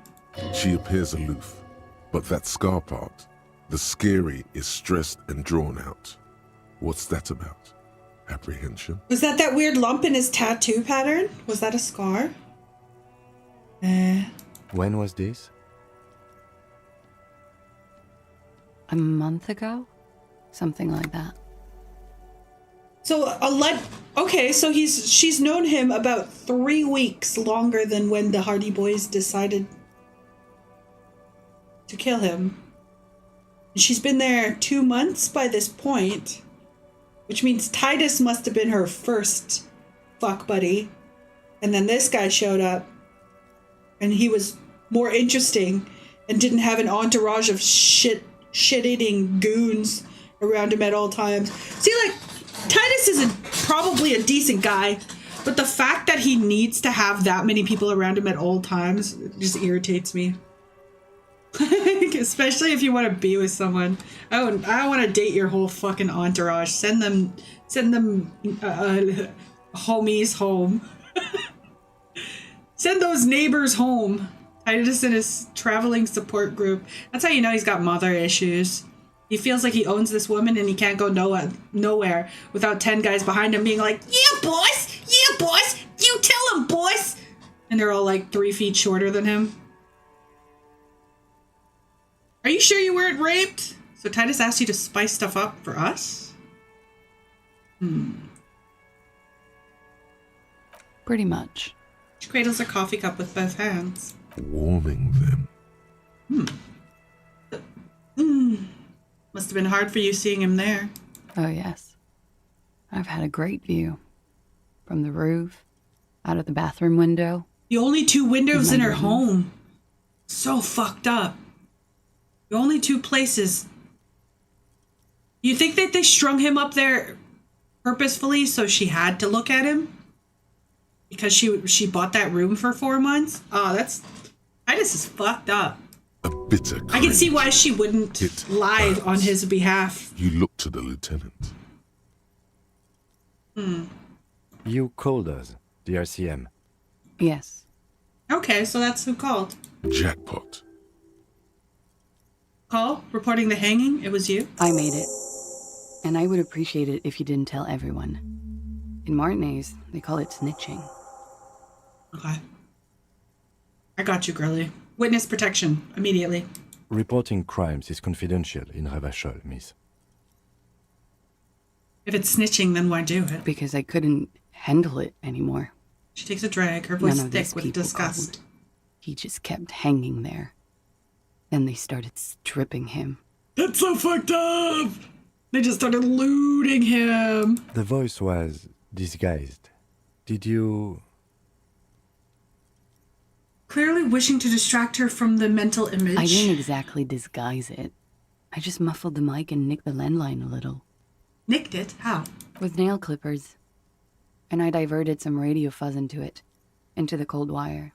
She appears aloof, but that scar part, the scary, is stressed and drawn out. What's that about? Apprehension? Was that weird lump in his tattoo pattern? Was that a scar? When was this? A month ago? Something like that. So okay, so she's known him about 3 weeks longer than when the Hardy Boys decided to kill him. She's been there 2 months by this point, which means Titus must have been her first fuck buddy. And then this guy showed up, and he was more interesting and didn't have an entourage of shit-eating goons around him at all times. See, like, Titus is probably a decent guy, but the fact that he needs to have that many people around him at all times just irritates me. Especially if you want to be with someone. I want to date your whole fucking entourage. Send them homies home. Send those neighbors home. Titus and his traveling support group. That's how you know he's got mother issues. He feels like he owns this woman and he can't go nowhere without 10 guys behind him being like, yeah, boss! Yeah, boss! You tell him, boss! And they're all like 3 feet shorter than him. Are you sure you weren't raped? So Titus asked you to spice stuff up for us? Pretty much. She cradles a coffee cup with both hands. Warming them. Must have been hard for you seeing him there. Oh, yes. I've had a great view. From the roof, out of the bathroom window. The only 2 windows in her home. So fucked up. The only 2 places. You think that they strung him up there purposefully so she had to look at him? Because she bought that room for 4 months? Oh, Titus is fucked up. A bitter I can see why she wouldn't lie on his behalf. You look to the lieutenant. You called us, the RCM. Yes. Okay, so that's who called. Jackpot. Call? Reporting the hanging? It was you? I made it. And I would appreciate it if you didn't tell everyone. In Martinez, they call it snitching. Okay. I got you, girlie. Witness protection, immediately. Reporting crimes is confidential in Revachol, miss. If it's snitching, then why do it? Because I couldn't handle it anymore. She takes a drag, her voice thick with disgust. He just kept hanging there. Then they started stripping him. That's so fucked up! They just started looting him. The voice was disguised. Did you... Clearly wishing to distract her from the mental image. I didn't exactly disguise it. I just muffled the mic and nicked the landline a little. Nicked it? How? With nail clippers. And I diverted some radio fuzz into the cold wire.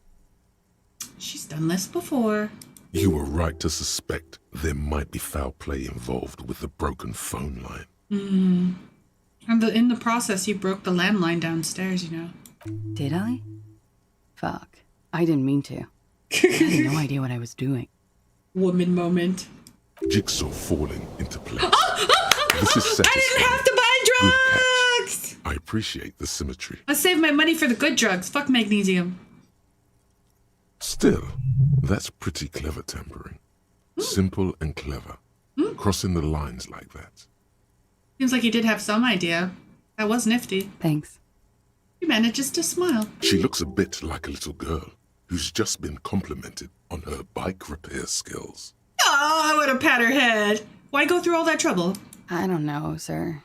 She's done this before. You were right to suspect there might be foul play involved with the broken phone line. And in the process, you broke the landline downstairs, you know. Did I? Fuck. I didn't mean to. I had no idea what I was doing. Woman moment. Jigsaw falling into place. This is satisfying. I didn't have to buy drugs! I appreciate the symmetry. I saved my money for the good drugs. Fuck magnesium. Still, that's pretty clever tampering. Simple and clever. Crossing the lines like that. Seems like you did have some idea. That was nifty. Thanks. You manages to smile. She looks a bit like a little girl who's just been complimented on her bike repair skills. Oh, I would have pat her head. Why go through all that trouble? I don't know, sir.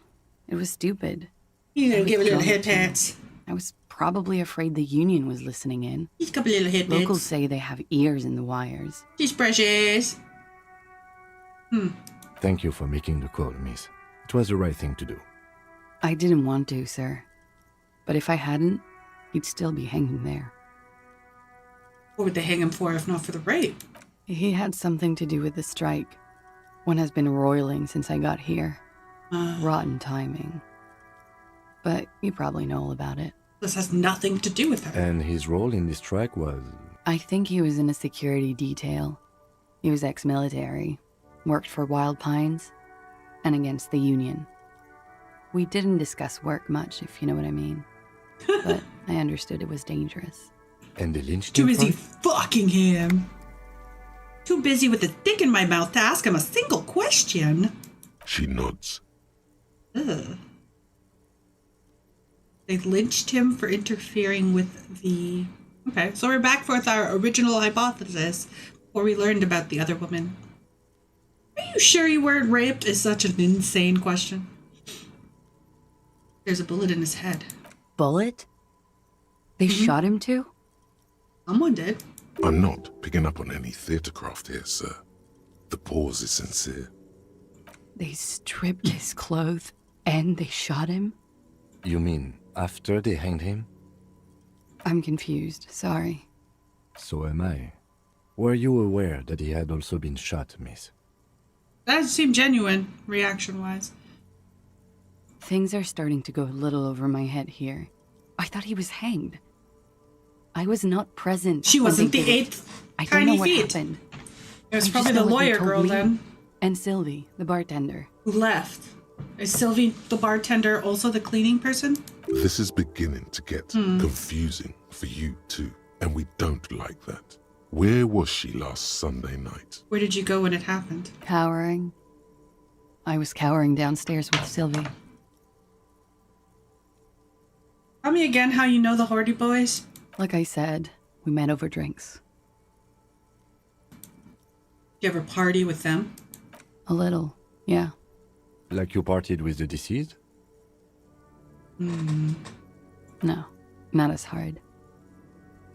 It was stupid. You know, give a little head pats. I was probably afraid the union was listening in. Just a couple little head pats. Locals say they have ears in the wires. She's precious. Thank you for making the call, miss. It was the right thing to do. I didn't want to, sir. But if I hadn't, he'd still be hanging there. What would they hang him for if not for the rape? He had something to do with the strike. One has been roiling since I got here. Rotten timing. But you probably know all about it. This has nothing to do with her. And his role in this strike was... I think he was in a security detail. He was ex-military, worked for Wild Pines, and against the union. We didn't discuss work much, if you know what I mean. But I understood it was dangerous. And they lynched Too him busy for it? fucking him. Too busy with the dick in my mouth to ask him a single question. She nods. Ugh. They lynched him for interfering with the... Okay, so we're back with our original hypothesis before we learned about the other woman. Are you sure you weren't raped? Is such an insane question. There's a bullet in his head. Bullet? They shot him too? Someone did. I'm not picking up on any theatrecraft here, sir. The pause is sincere. They stripped his clothes and they shot him? You mean after they hanged him? I'm confused, sorry. So am I. Were you aware that he had also been shot, miss? That seemed genuine, reaction-wise. Things are starting to go a little over my head here. I thought he was hanged. I was not present. She wasn't the eighth I don't know tiny what feet. happened. It was I probably just the know what they lawyer told girl me. then. And Sylvie, the bartender. Who left? Is Sylvie, the bartender, also the cleaning person? This is beginning to get confusing for you too, and we don't like that. Where was she last Sunday night? Where did you go when it happened? Cowering. I was cowering downstairs with Sylvie. Tell me again how you know the Hardy Boys. Like I said, we met over drinks. You ever party with them? A little, yeah. Like you partied with the deceased? No, not as hard.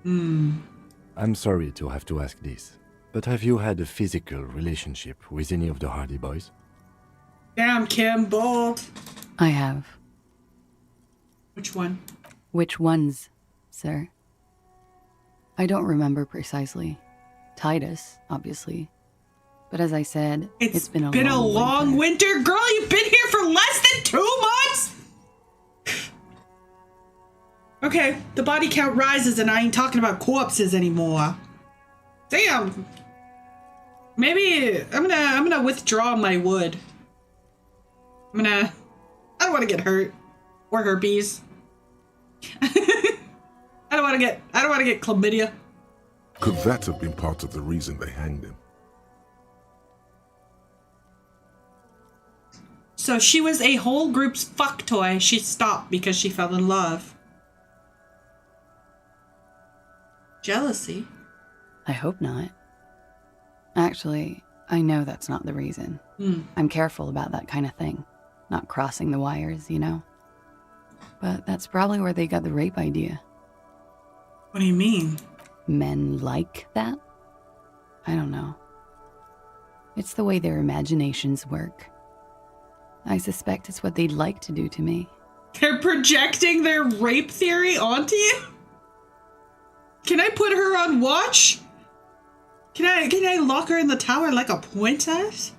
I'm sorry to have to ask this, but have you had a physical relationship with any of the Hardy Boys? Damn, Kim, bold. I have. Which one? Which ones, sir? I don't remember precisely. Titus, obviously. But as I said, it's been a long winter. Girl, you've been here for less than 2 months? Okay, the body count rises and I ain't talking about corpses anymore. Damn. Maybe I'm gonna withdraw my wood. I don't want to get hurt or herpes. I don't want to get chlamydia. Could that have been part of the reason they hanged him? So she was a whole group's fuck toy. She stopped because she fell in love. Jealousy? I hope not. Actually, I know that's not the reason. I'm careful about that kind of thing. Not crossing the wires, you know? But that's probably where they got the rape idea. What do you mean? Men like that? I don't know. It's the way their imaginations work. I suspect it's what they'd like to do to me. They're projecting their rape theory onto you? Can I put her on watch? Can I lock her in the tower like a princess?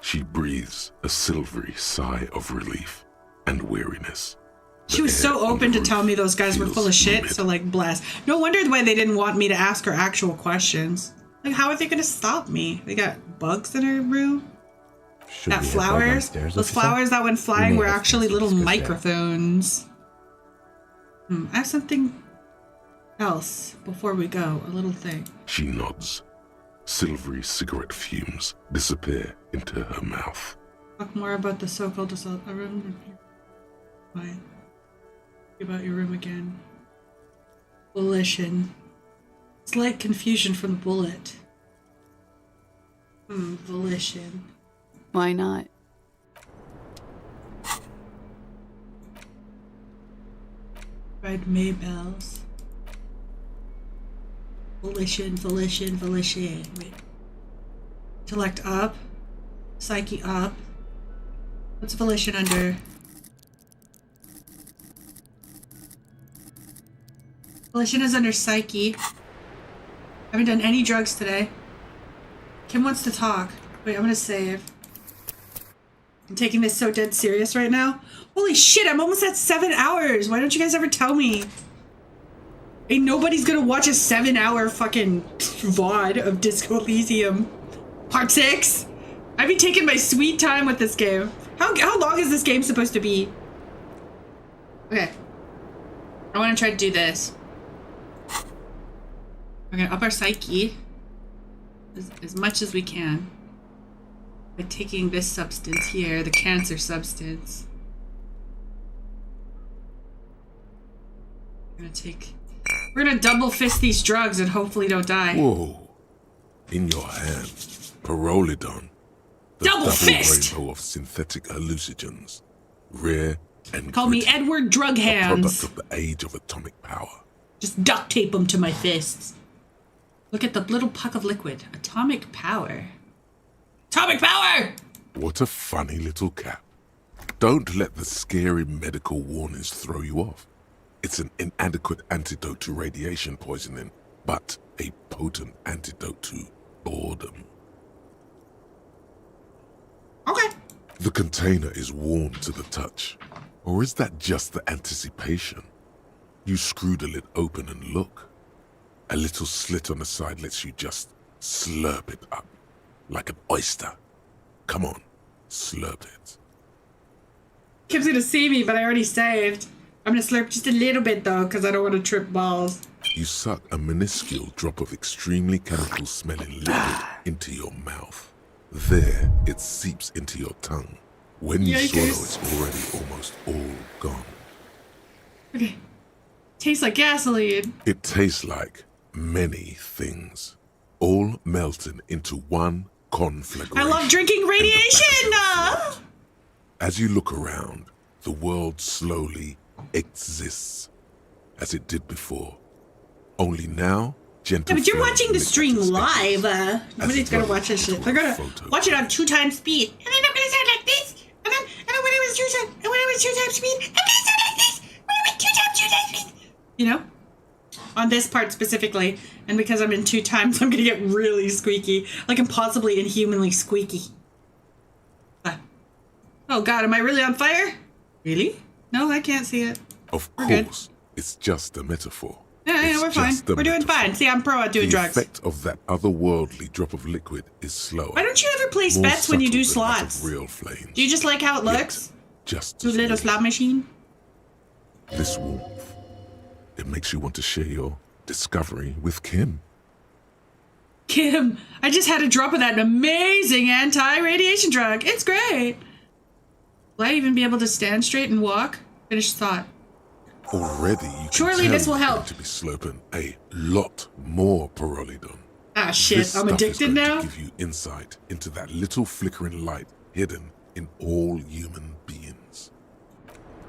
She breathes a silvery sigh of relief and weariness. She was so open to tell me those guys were full of shit, so like bless. No wonder why they didn't want me to ask her actual questions. Like, how are they gonna stop me? They got bugs in her room? That flowers? Those flowers that went flying were actually little microphones. I have something else before we go, a little thing. She nods. Silvery cigarette fumes disappear into her mouth. Talk more about the so-called assault room. Fine. About your room again. Volition. Slight confusion from the bullet. Volition. Why not? Red Maybells. Volition. Wait. Intellect up. Psyche up. What's volition under? Volition is under psyche. Haven't done any drugs today. Kim wants to talk. Wait, I'm gonna save. I'm taking this so dead serious right now. Holy shit, I'm almost at 7 hours. Why don't you guys ever tell me? Ain't nobody's gonna watch a 7-hour fucking VOD of Disco Elysium. Part 6? I've been taking my sweet time with this game. How long is this game supposed to be? Okay. I wanna try to do this. We're gonna up our psyche as much as we can by taking this substance here, the cancer substance. We're gonna double fist these drugs and hopefully don't die. Whoa. In your hand, Pyrrolidon. The Double fist! rainbow of synthetic hallucinogens. Rare and Call me Edward Drug a Hands. product of the age of atomic power. Just duct tape them to my fists. Look at the little puck of liquid. Atomic power. Atomic power! What a funny little cap. Don't let the scary medical warnings throw you off. It's an inadequate antidote to radiation poisoning, but a potent antidote to boredom. Okay. The container is warm to the touch. Or is that just the anticipation? You screw the lid open and look. A little slit on the side lets you just slurp it up. Like an oyster. Come on, slurp it. Kim's gonna see me, but I already saved. I'm gonna slurp just a little bit though, because I don't want to trip balls. You suck a minuscule drop of extremely chemical-smelling liquid into your mouth. There, it seeps into your tongue. When you swallow, it's already almost all gone. Okay. Tastes like gasoline. It tastes like many things, all melting into one conflagration. I love drinking radiation! As you look around, the world slowly exists, as it did before. Only now, gentle. Yeah, but you're watching the stream live. Nobody's gonna watch this shit. They're gonna watch it on 2 times speed. And then I'm gonna sound like this. And then when I was 2 times speed, I'm gonna sound like this. When I went 2 times speed. You know? On this part specifically. And because I'm in 2 times, I'm gonna get really squeaky. Like impossibly inhumanly squeaky. Oh god, am I really on fire? Really? No, I can't see it. Of course, it's just a metaphor. Yeah, we're fine. We're doing fine. See, I'm pro at doing drugs. The effect of that otherworldly drop of liquid is slower. Why don't you ever place bets when you do slots? Real flames. Do you just like how it looks? Just do a little slot machine? This warmth, it makes you want to share your discovery with Kim. Kim, I just had a drop of that amazing anti-radiation drug. It's great. Will I even be able to stand straight and walk? Finish thought. Already, you can surely tell this will help. To be slurping a lot more Pyrrolidon. Ah shit, This I'm stuff addicted is going now? to give you insight into that little flickering light hidden in all human beings.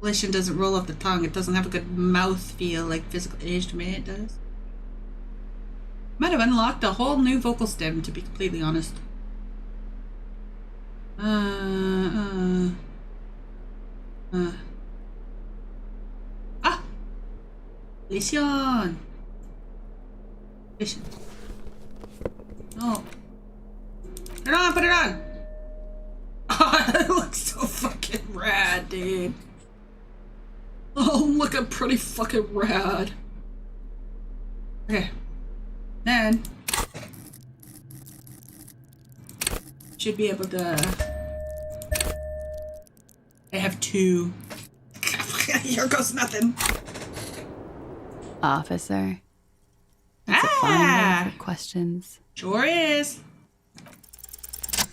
Volition doesn't roll off the tongue. It doesn't have a good mouth feel like physical age to me. It does. Might have unlocked a whole new vocal stem, to be completely honest. Ah! Elysium! Elysium. No. Put it on, put it on! Oh, it looks so fucking rad, dude. Oh, I'm looking pretty fucking rad. Okay. Then should be able to. I have 2. Here goes nothing. Officer. That's a fine word for questions. Sure is.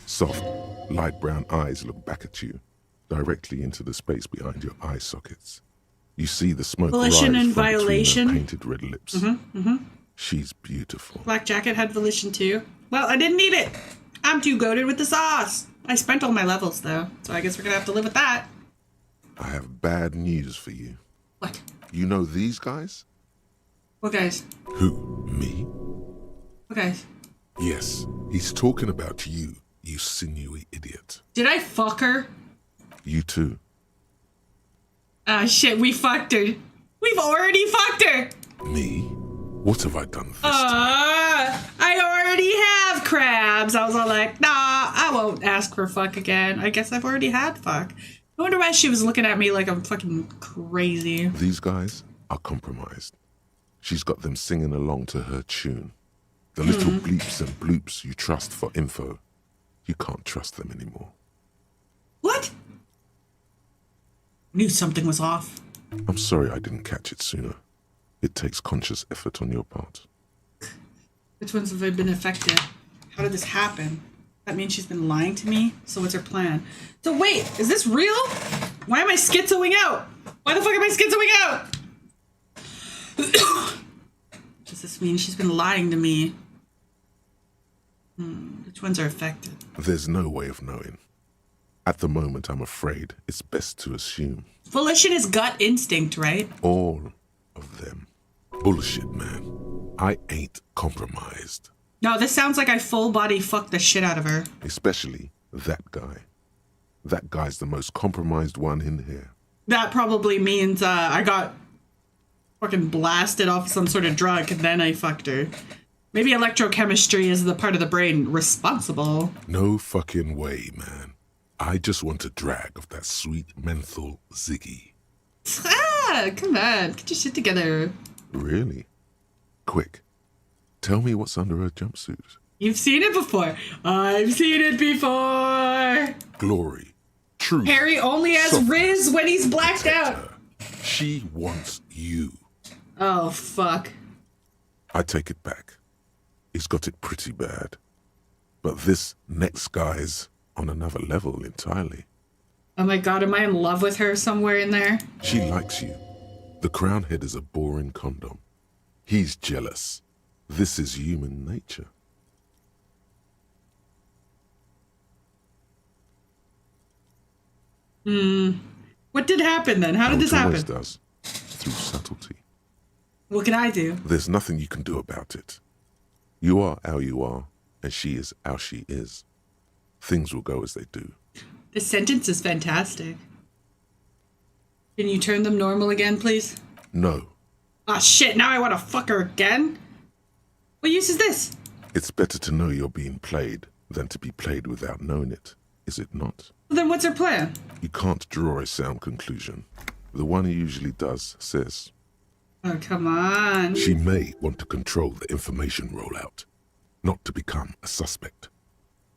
Soft, light brown eyes look back at you, directly into the space behind your eye sockets. You see the smoke Volition rise and from violation. between her painted red lips. She's beautiful. Black Jacket had volition too. Well, I didn't need it. I'm too goated with the sauce. I spent all my levels though, so I guess we're gonna have to live with that. I have bad news for you. What? You know these guys? What guys? Who? Me? What guys? Yes, he's talking about you, you sinewy idiot. Did I fuck her? You too. Ah, shit, we fucked her. We've already fucked her. Me? What have I done this I already have crabs. I was all like, nah, I won't ask for fuck again. I guess I've already had fuck. I wonder why she was looking at me like I'm fucking crazy. These guys are compromised. She's got them singing along to her tune. The little bleeps and bloops you trust for info, you can't trust them anymore. What? Knew something was off. I'm sorry I didn't catch it sooner. It takes conscious effort on your part. Which ones have I been affected? How did this happen? That means she's been lying to me? So what's her plan? So wait, is this real? Why am I schizoing out? Why the fuck am I schizoing out? Does this mean she's been lying to me? Which ones are affected? There's no way of knowing. At the moment, I'm afraid it's best to assume. Volition is gut instinct, right? All of them. Bullshit, man. I ain't compromised. No, this sounds like I full body fucked the shit out of her. Especially that guy. That guy's the most compromised one in here. That probably means I got fucking blasted off some sort of drug and then I fucked her. Maybe electrochemistry is the part of the brain responsible. No fucking way, man. I just want a drag of that sweet menthol ziggy. Ah, come on. Get your shit together. Really? Quick. Tell me what's under her jumpsuit. You've seen it before. I've seen it before. Glory. Truth. Harry only has Riz when he's blacked out. She wants you. Oh, fuck. I take it back. He's got it pretty bad. But this next guy's on another level entirely. Oh my god, am I in love with her somewhere in there? She likes you. The crown head is a boring condom. He's jealous. This is human nature. What did happen then? How did this happen? Always does. Through subtlety. What can I do? There's nothing you can do about it. You are how you are, and she is how she is. Things will go as they do. This sentence is fantastic. Can you turn them normal again, please? No. Ah, shit, now I want to fuck her again? What use is this? It's better to know you're being played than to be played without knowing it, is it not? Well, then what's her plan? You can't draw a sound conclusion. The one who usually does says. Oh, come on. She may want to control the information rollout, not to become a suspect.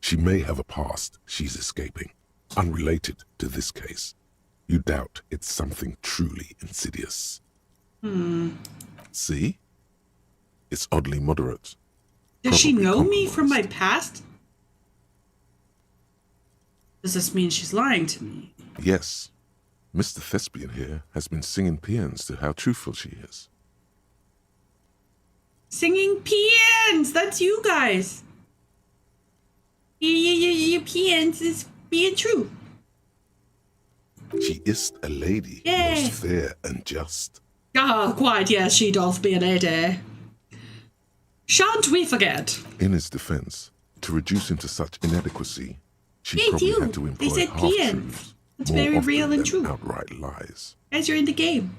She may have a past she's escaping, unrelated to this case. You doubt it's something truly insidious. See? It's oddly moderate. Does she Probably know me from my past? Does this mean she's lying to me? Yes. Mr. Thespian here has been singing paeans to how truthful she is. Singing paeans! That's you guys! Your paeans is being true. She is a lady, Yay. most fair and just. Ah, quite, yes, she doth be a lady. Shan't we forget? In his defense, to reduce him to such inadequacy, she Hey, probably you. had to They employ said half-truths, peons. It's more very often real and than true. outright lies. As you're in the game.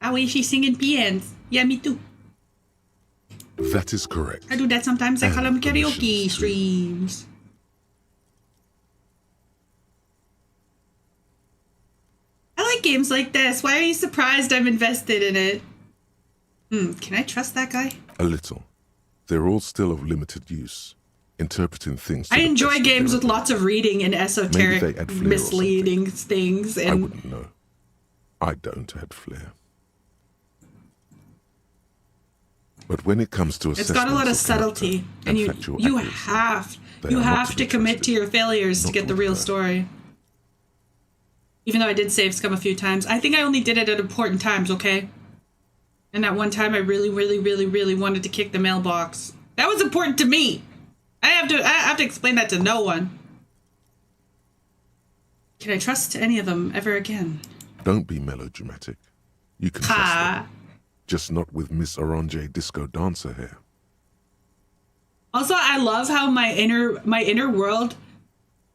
Oh, is she singing pians? Yeah, me too. That is correct. I do that sometimes. I call them And karaoke streams. I like games like this. Why are you surprised I'm invested in it? Can I trust that guy? A little. They're all still of limited use, interpreting things. I enjoy games with lots of reading and Maybe they esoteric, add flair or misleading things. I And wouldn't know. I don't add flair. But when it comes to it's got a lot of subtlety, and you have to commit to your failures to get the real story. Even though I did save scum a few times, I think I only did it at important times. Okay. And that one time I really, really, really, really wanted to kick the mailbox. That was important to me. I have to explain that to no one. Can I trust any of them ever again? Don't be melodramatic. You can trust them. Just not with Miss Orange disco dancer hair. Also, I love how my inner world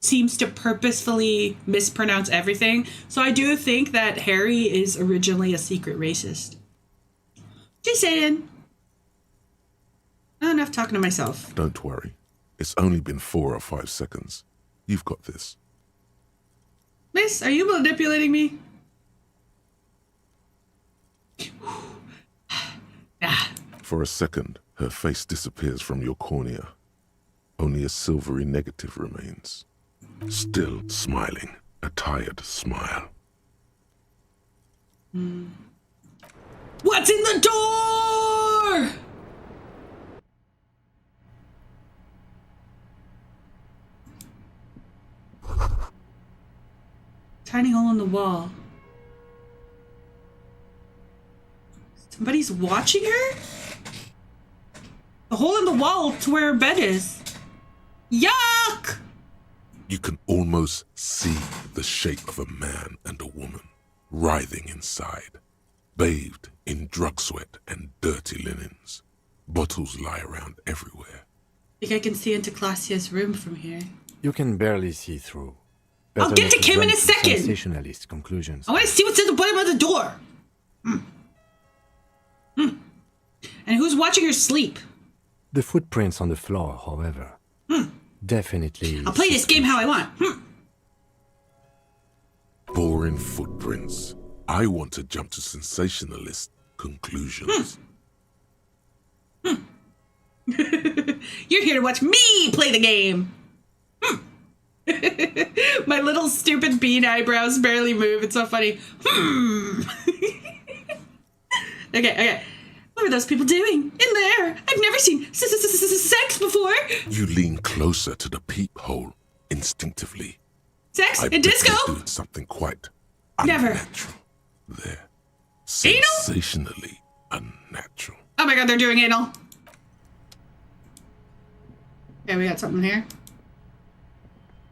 seems to purposefully mispronounce everything. So I do think that Harry is originally a secret racist. Just saying. Not enough talking to myself. Don't worry. It's only been 4 or 5 seconds. You've got this. Miss, are you manipulating me? For a second, her face disappears from your cornea. Only a silvery negative remains. Still smiling, a tired smile. What's in the door? Tiny hole in the wall. Somebody's watching her? The hole in the wall to where her bed is. Yuck! You can almost see the shape of a man and a woman writhing inside, bathed in drug sweat and dirty linens. Bottles lie around everywhere. I think I can see into Classia's room from here. You can barely see through. I'll Better get not to Kim in jump a second. Sensationalist conclusions. I want to see what's at the bottom of the door. And who's watching her sleep? The footprints on the floor, however, definitely. I'll play this game how I want. Boring footprints. I want to jump to sensationalist conclusions. You're here to watch me play the game. My little stupid bean eyebrows barely move. It's so funny. Okay. What are those people doing in there? I've never seen sex before. You lean closer to the peephole instinctively. Sex I and bet disco? they're doing something quite Never. unnatural there. Anal? Sensationally unnatural. Oh my god, they're doing anal. Okay, we got something here.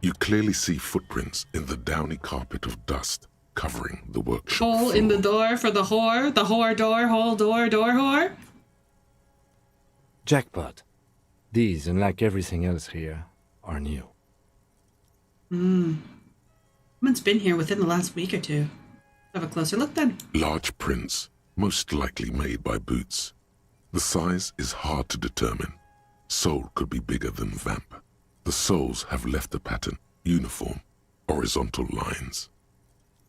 You clearly see footprints in the downy carpet of dust covering the workshop Hole floor. in the door for the whore. The whore door, hole door, door whore. Jackpot. These, unlike everything else here, are new. Someone's been here within the last week or two. Have a closer look then. Large prints, most likely made by boots. The size is hard to determine. Sole could be bigger than vamp. The soles have left a pattern, uniform, horizontal lines.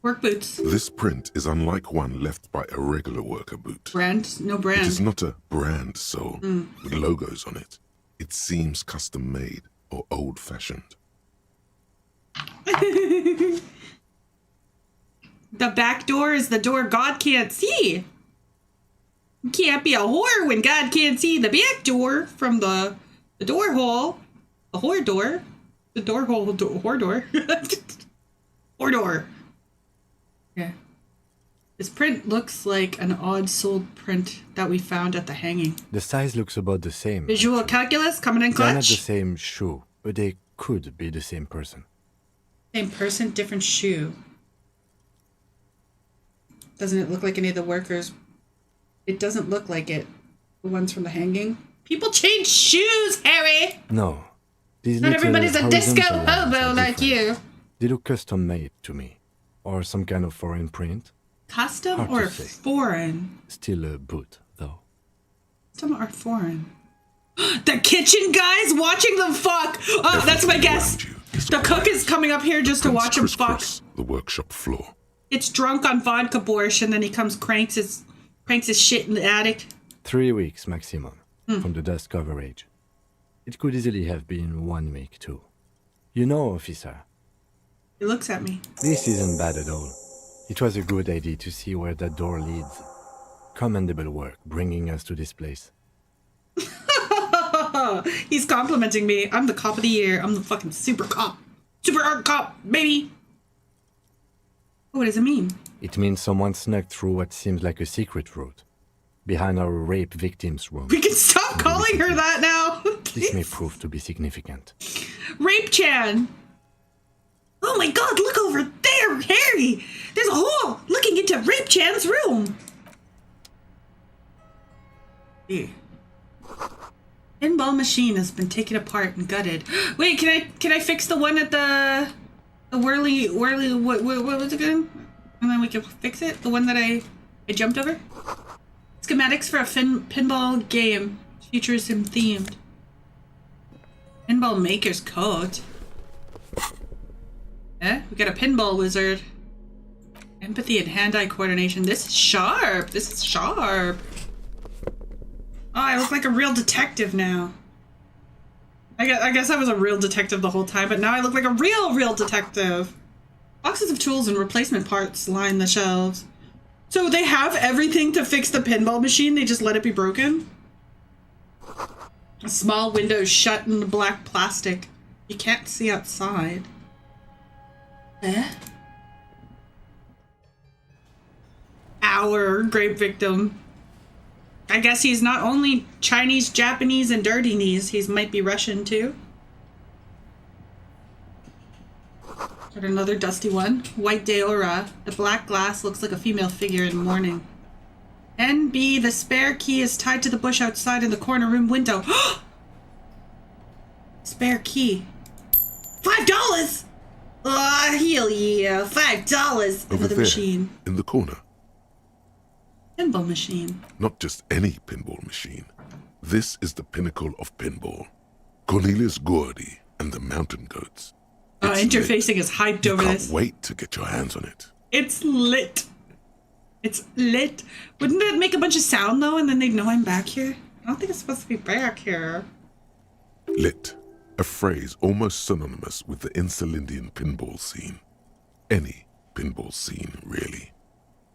Work boots. This print is unlike one left by a regular worker boot. Brand? No It brand. is not a brand sole with logos on it. It seems custom made or old fashioned. The back door is the door God can't see. You can't be a whore when God can't see the back door from the door hole. The whore door. The door hole, whore door. Whore door. Yeah. This print looks like an odd sold print that we found at the hanging. The size looks about the same. Visual calculus coming in They're not the clutch. same shoe, but they could be the same person. Same person, different shoe. Doesn't it look like any of the workers? It doesn't look like it. The ones from the hanging. People change shoes, Harry! No. These Not little everybody's a disco horizontal lines hobo are like different. you. They look custom made to me. Or some kind of foreign print. Custom Hard to or say. foreign? Still a boot, though. Custom or foreign? The kitchen guy's watching them fuck! Oh, that's my guess. The cook is coming up here just to watch him fuck. The workshop floor. It's drunk on vodka borscht, and then he comes cranks his shit in the attic. 3 weeks maximum from the dust coverage. It could easily have been 1 week too. You know, officer, He looks at me. this isn't bad at all. It was a good idea to see where that door leads. Commendable work bringing us to this place. He's complimenting me. I'm the cop of the year. I'm the fucking super cop. Super art cop, baby. What does it mean? It means someone snuck through what seems like a secret route. Behind our rape victim's room. We can stop calling her that now. This may prove to be significant. Rape Chan. Oh my god, look over there, Harry. There's a hole looking into Rape Chan's room. Yeah. Pinball machine has been taken apart and gutted. Wait, can I fix the one at the whirly what was it again? And then we can fix it. The one that I jumped over. Schematics for a pinball game. Futurism themed. Pinball maker's code. Eh? We got a pinball wizard. Empathy and hand-eye coordination. This is sharp. This is sharp. Oh, I look like a real detective now. I guess I was a real detective the whole time, but now I look like a real detective. Boxes of tools and replacement parts line the shelves. So they have everything to fix the pinball machine, they just let it be broken? A small window shut in the black plastic. You can't see outside. Eh? Our rape victim. I guess he's not only Chinese, Japanese, and dirty knees, he might be Russian too. Got another dusty one. White Deora. The black glass looks like a female figure in mourning. NB, the spare key is tied to the bush outside in the corner room window. Spare key. $5! Oh, hell yeah. $5. Over Another there, machine. in the corner. Pinball machine. Not just any pinball machine. This is the pinnacle of pinball. Cornelius Gordy and the Mountain Goats. Interfacing is hyped over this. Can't wait to get your hands on it. It's lit. It's lit. Wouldn't that make a bunch of sound though, and then they'd know I'm back here? I don't think it's supposed to be back here. Lit. A phrase almost synonymous with the Insulindian pinball scene. Any pinball scene, really.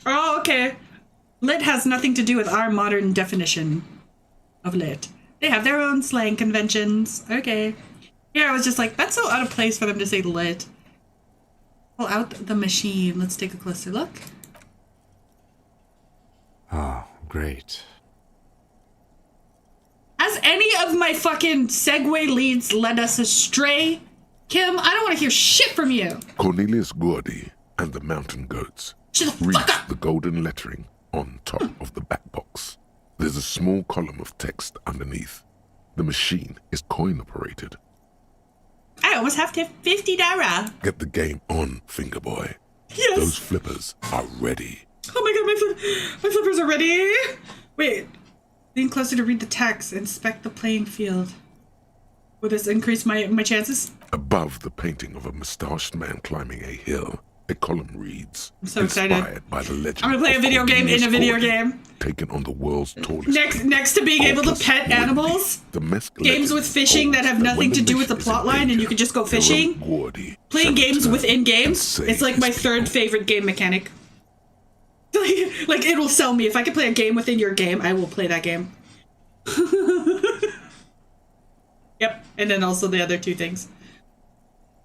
Oh, okay. Lit has nothing to do with our modern definition of lit. They have their own slang conventions. Okay. Here I was just like, that's so out of place for them to say lit. Pull out the machine. Let's take a closer look. Oh, great. Has any of my fucking segue leads led us astray? Kim, I don't want to hear shit from you. Cornelius Gordy and the Mountain Goats. Read the golden lettering on top of the back box. There's a small column of text underneath. The machine is coin operated. I almost have to $50. Get the game on, finger boy. Yes. Those flippers are ready. Oh my god, my flippers are ready. Wait. Lean closer to read the text. Inspect the playing field. Will this increase my chances? Above the painting of a mustached man climbing a hill, a column reads, I'm so excited. Inspired by the legend I'm gonna play a of video game in a Cornelius video Gordy, game. Taken on the world's tallest. Next to being able to pet animals. Games with fishing that have nothing to do with the plot line and you can just go fishing. Playing games within games. It's like my third favorite game mechanic. Like it will sell me. If I can play a game within your game, I will play that game. Yep. And then also the other two things.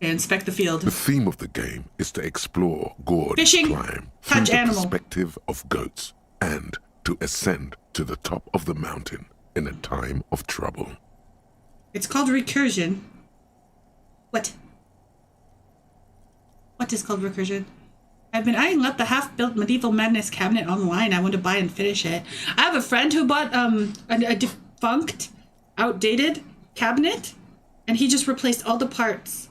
Inspect the field. The theme of the game is to explore Gordy's Fishing, climb touch through the animal. perspective of goats and to ascend to the top of the mountain in a time of trouble. It's called recursion. What? is called recursion. I've been eyeing up the half-built Medieval Madness cabinet online. I want to buy and finish it. I have a friend who bought a defunct, outdated cabinet, and he just replaced all the parts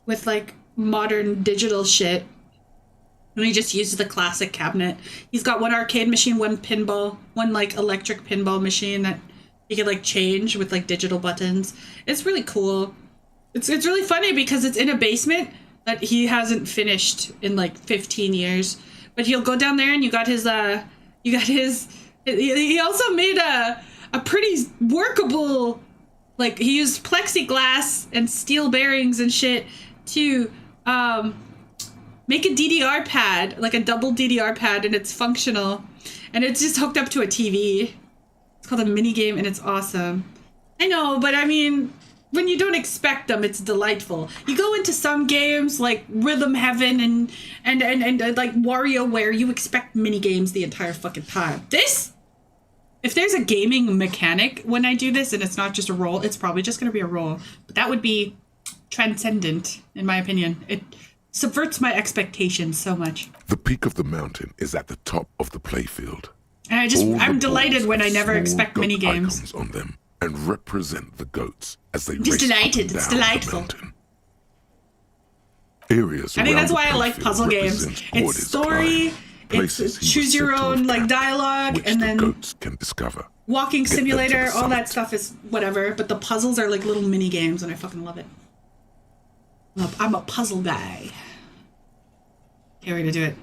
with like modern digital shit. And he just used the classic cabinet. He's got one arcade machine, one pinball, one like electric pinball machine that he could like change with like digital buttons. It's really cool. It's really funny because it's in a basement that he hasn't finished in like 15 years. But he'll go down there and he also made a pretty workable, like he used plexiglass and steel bearings and shit to make a DDR pad, like a double DDR pad, and it's functional. And it's just hooked up to a TV. It's called a minigame and it's awesome. I know, but I mean, when you don't expect them, it's delightful. You go into some games like Rhythm Heaven and like WarioWare, you expect mini games the entire fucking time. This, if there's a gaming mechanic when I do this and it's not just a roll, it's probably just gonna be a roll. But that would be transcendent, in my opinion. It subverts my expectations so much. The peak of the mountain is at the top of the playfield. And I'm delighted when I never expect mini games on them and represent the goats as they just race delighted. up and It's down delightful. the mountain. Areas I think around that's the why I like playfield puzzle games. represent It's Bordy's story, climb, places it's he choose was your said to own have like camped, dialogue, which and the then goats can discover. walking Get them to the simulator, all summit. that stuff is whatever. But the puzzles are like little mini games, and I fucking love it. I'm a puzzle guy. Okay, we're gonna do it.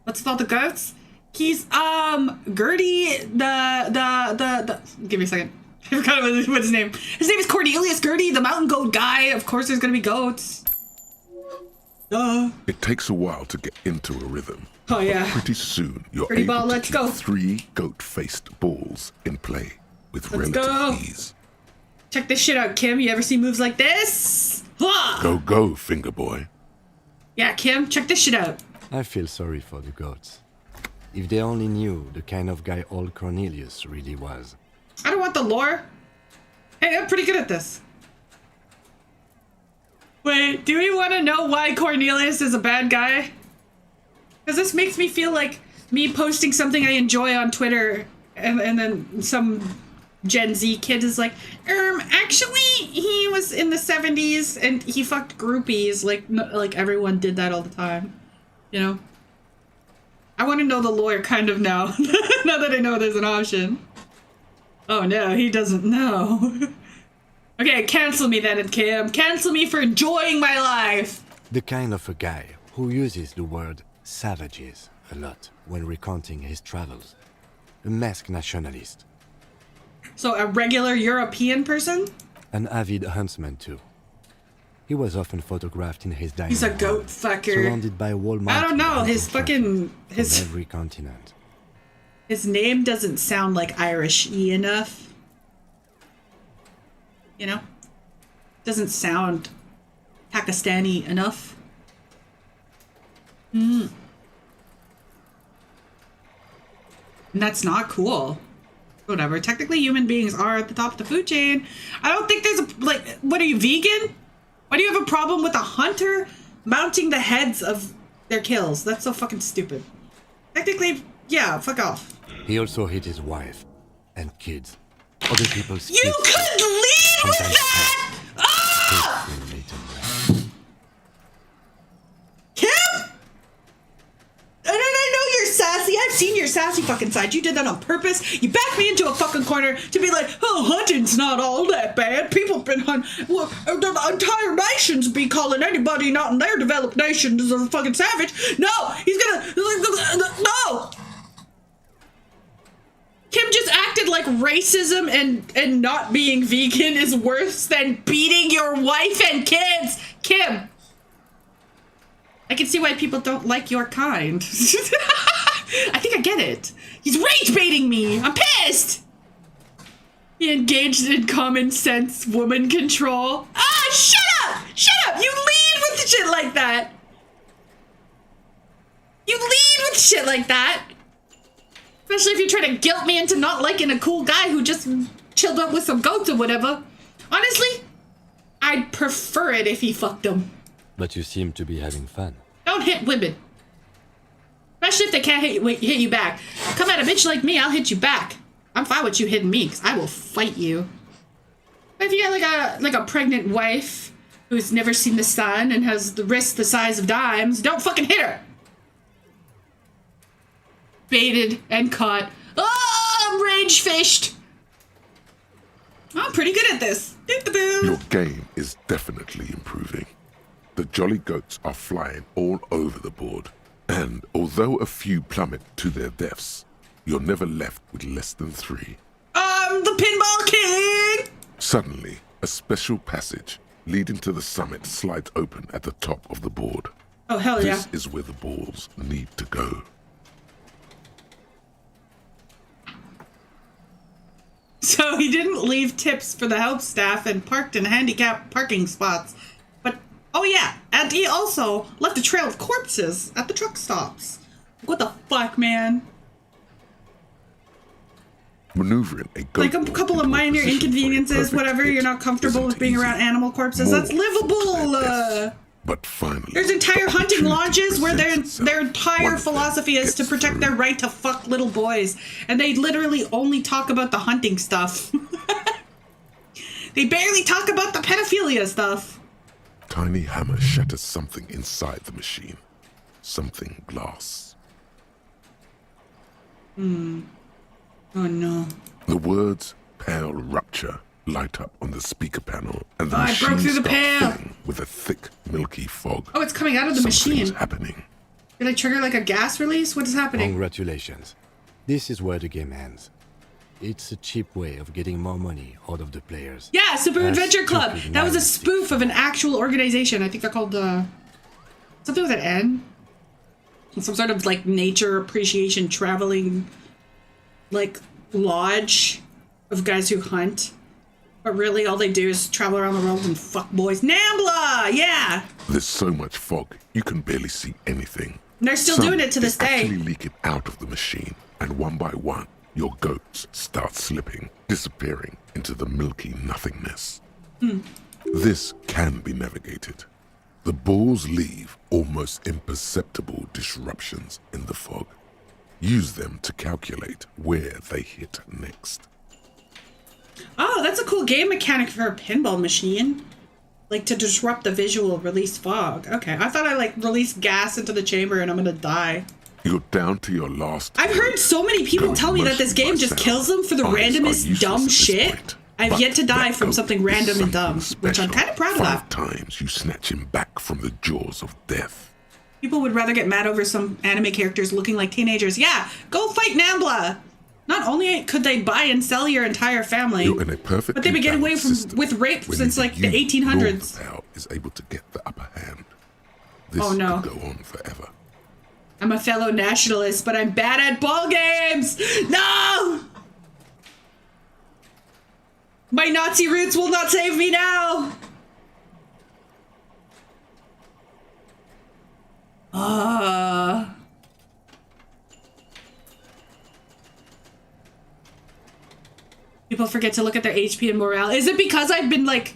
What's with all the goats? He's Gertie, the give me a second. I forgot what his name. His name is Cornelius Gertie, the mountain goat guy. Of course there's gonna be goats. Duh. It takes a while to get into a rhythm. Oh yeah. Pretty soon you're Pretty able ball, to let's keep go. 3 goat-faced balls in play with Let's relative go. ease. Check this shit out, Kim. You ever see moves like this? Huh! Go, finger boy. Yeah, Kim, check this shit out. I feel sorry for the goats. If they only knew the kind of guy old Cornelius really was. I don't want the lore. Hey, I'm pretty good at this. Wait, do we want to know why Cornelius is a bad guy? Because this makes me feel like me posting something I enjoy on Twitter and then some Gen Z kid is like, actually, he was in the 70s and he fucked groupies. Like everyone did that all the time. You know? I want to know the lore kind of now. Now that I know there's an option. Oh no, he doesn't know. Okay, cancel me then, Kim. Cancel me for enjoying my life. The kind of a guy who uses the word savages a lot when recounting his travels. A masked nationalist. So a regular European person? An avid huntsman too. He was often photographed in his dining He's a hall, goat fucker. surrounded by Walmart. I don't know, his from fucking every continent. his name doesn't sound like Irish-y enough. You know? Doesn't sound Pakistani enough. And that's not cool. Whatever. Technically, human beings are at the top of the food chain. I don't think there's a, like, what are you, vegan? Why do you have a problem with a hunter mounting the heads of their kills? That's so fucking stupid. Technically, yeah, fuck off. He also hit his wife and kids. Other people's You kids. could lead with that! Ah! Kim? I know you're sassy. I've seen your sassy fucking side. You did that on purpose. You backed me into a fucking corner to be like, oh, hunting's not all that bad. People have been hunting. Well, the entire nations be calling anybody not in their developed nations a fucking savage. No, he's gonna, no. Kim just acted like racism and not being vegan is worse than beating your wife and kids. Kim. I can see why people don't like your kind. I think I get it. He's rage baiting me. I'm pissed. He engaged in common sense woman control. Ah, shut up! Shut up! You lead with shit like that. You lead with shit like that. Especially if you try to guilt me into not liking a cool guy who just chilled up with some goats or whatever. Honestly, I'd prefer it if he fucked them. But you seem to be having fun. Don't hit women. Especially if they can't hit you back. Come at a bitch like me, I'll hit you back. I'm fine with you hitting me, because I will fight you. If you got like a pregnant wife who's never seen the sun and has the wrists the size of dimes, don't fucking hit her. Baited and caught. Oh, I'm rage fished. I'm pretty good at this. Your game is definitely improving. The jolly goats are flying all over the board. And although a few plummet to their deaths, you're never left with less than 3. I'm the Pinball King! Suddenly, a special passage leading to the summit slides open at the top of the board. Oh, hell yeah. This is where the balls need to go. So he didn't leave tips for the help staff and parked in handicapped parking spots. But, oh yeah, and he also left a trail of corpses at the truck stops. What the fuck, man? Maneuvering a goat Like a couple of minor inconveniences, whatever, you're not comfortable with being around animal corpses, that's livable! But finally, there's entire hunting lodges where their entire philosophy is to protect their right to fuck little boys. And they literally only talk about the hunting stuff. They barely talk about the pedophilia stuff. Tiny hammer shatters something inside the machine. Something glass. Oh no. The words "pale rupture" light up on the speaker panel, and the I machine broke through the starts pale. filling with a thick, milky fog. Oh, it's coming out of the Something's machine. happening. Did I trigger like a gas release? What is happening? Congratulations. This is where the game ends. It's a cheap way of getting more money out of the players. Yeah, Super As Adventure Club. stupid That was a minds. spoof of an actual organization. I think they're called something with an N. Some sort of like nature appreciation traveling like lodge of guys who hunt. But really all they do is travel around the world and fuck boys. Nambla! Yeah! There's so much fog, you can barely see anything. And they're still Some doing it to this is day. actually leaking out of the machine, and one by one, your goats start slipping, disappearing into the milky nothingness. This can be navigated. The balls leave almost imperceptible disruptions in the fog. Use them to calculate where they hit next. Oh, that's a cool game mechanic for a pinball machine. Like to disrupt the visual, release fog. Okay, I thought I like release gas into the chamber and I'm gonna die. You're down to your last. I've heard so many people Go tell me that this mostly game by just sound. kills them for the Eyes are randomest useless dumb at this shit. point, I've but yet to die that from goat something is random and dumb, something which I'm special. kind of proud of 5 that. times you snatch him back from the jaws of death. People would rather get mad over some anime characters looking like teenagers. Yeah, go fight Nambla! Not only could they buy and sell your entire family, You're in a perfect. but they've been getting away with rape since like the 1800s. Pal is able to get the upper hand. This Oh, no. could go on forever. I'm a fellow nationalist, but I'm bad at ball games! No! My Nazi roots will not save me now! People forget to look at their HP and morale. Is it because I've been like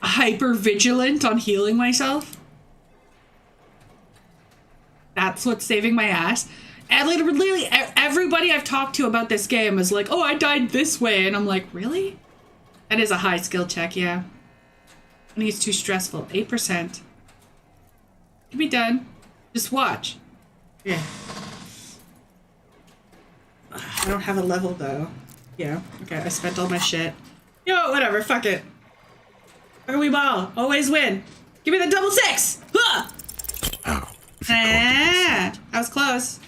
hyper vigilant on healing myself? That's what's saving my ass. And literally everybody I've talked to about this game is like, oh, I died this way. And I'm like, really? That is a high skill check, yeah. I think it's too stressful. 8%. Can be done. Just watch. Yeah. I don't have a level though. Yeah. Okay, I spent all my shit. Yo, whatever, fuck it. Fuck we ball. Always win. Give me the double 6! Huh! Ah, I was close. I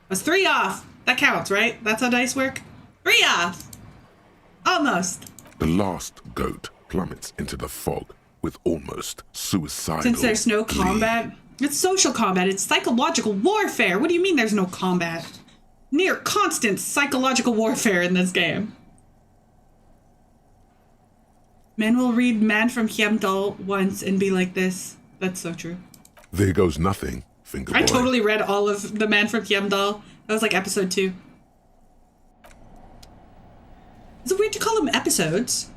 was 3 off. That counts, right? That's how dice work? 3 off. Almost. The last goat plummets into the fog with almost suicidal. Since there's no combat, it's social combat. It's psychological warfare. What do you mean there's no combat? Near constant psychological warfare in this game. Men will read Man from Heimdall once and be like this. That's so true. There goes nothing, finger boy. I totally read all of The Man from Heimdall. That was like episode 2. Is it weird to call them episodes?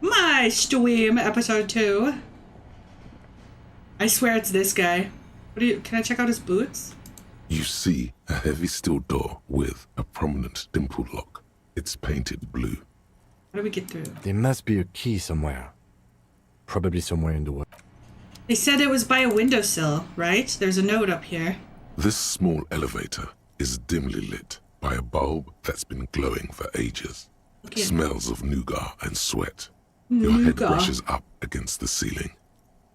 My stream episode 2. I swear it's this guy. Can I check out his boots? You see a heavy steel door with a prominent dimple lock. It's painted blue. How do we get through? There must be a key somewhere. Probably somewhere in the world. They said it was by a windowsill, right? There's a note up here. This small elevator is dimly lit by a bulb that's been glowing for ages. Okay. Smells of nougat and sweat. Your head brushes up against the ceiling.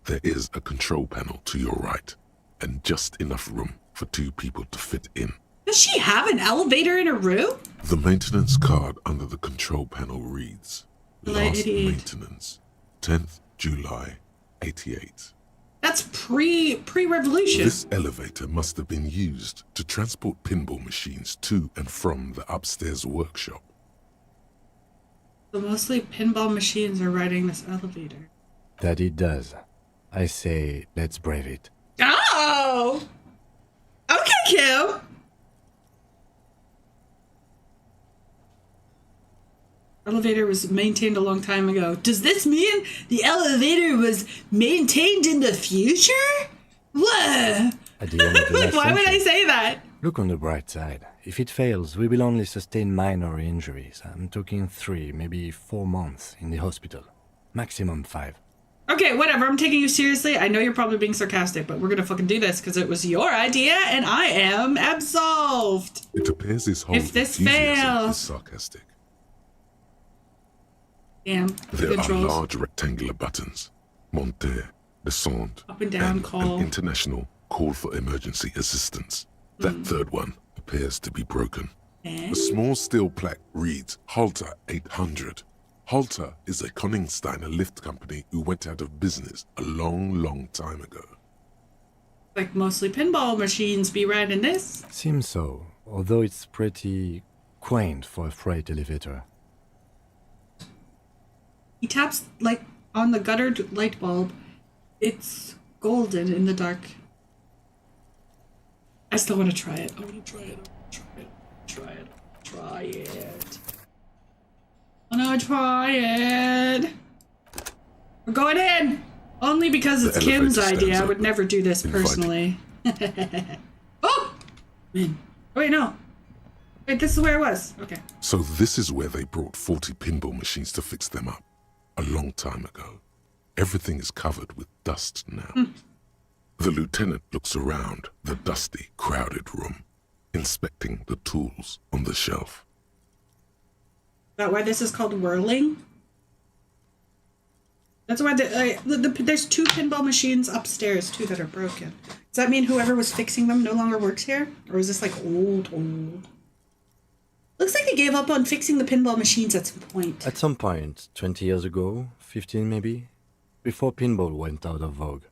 There is a control panel to your right, and just enough room for 2 people to fit in. Does she have an elevator in her room? The maintenance card under the control panel reads, July Last 88. maintenance, 10th July, 88. That's pre-revolution. This elevator must have been used to transport pinball machines to and from the upstairs workshop. So mostly pinball machines are riding this elevator. That it does. I say, let's brave it. Oh! Okay, Kim! Elevator was maintained a long time ago. Does this mean the elevator was maintained in the future? What? At the end of the last Why would I century. say that? Look on the bright side. If it fails, we will only sustain minor injuries. I'm talking 3, maybe 4 months in the hospital. Maximum 5. Okay, whatever. I'm taking you seriously. I know you're probably being sarcastic, but we're gonna fucking do this because it was your idea and I am absolved. It appears his whole If this enthusiasm fails. is sarcastic. Damn. There Controls. are large rectangular buttons. Monter, descend, Up and down call. an international call for emergency assistance. That third one appears to be broken. A small steel plaque reads Halter 800. Halter is a Koningsteiner lift company who went out of business a long time ago. Like mostly pinball machines be riding this. Seems so, although it's pretty quaint for a freight elevator. He taps like on the guttered light bulb. It's golden in the dark. I still want to try it. I want to try it. Try it. I want to try it. We're going in. Only because it's The Kim's elevator idea. stands I would open, never do this inviting. personally. Oh! Man. Oh, wait, no. Wait, this is where it was. Okay. So this is where they brought 40 pinball machines to fix them up. A long time ago. Everything is covered with dust now. The lieutenant looks around the dusty, crowded room, inspecting the tools on the shelf. Is that why this is called whirling? That's why there's 2 pinball machines upstairs, too, that are broken. Does that mean whoever was fixing them no longer works here? Or is this like old? Looks like they gave up on fixing the pinball machines at some point. At some point, 20 years ago, 15 maybe, before pinball went out of vogue.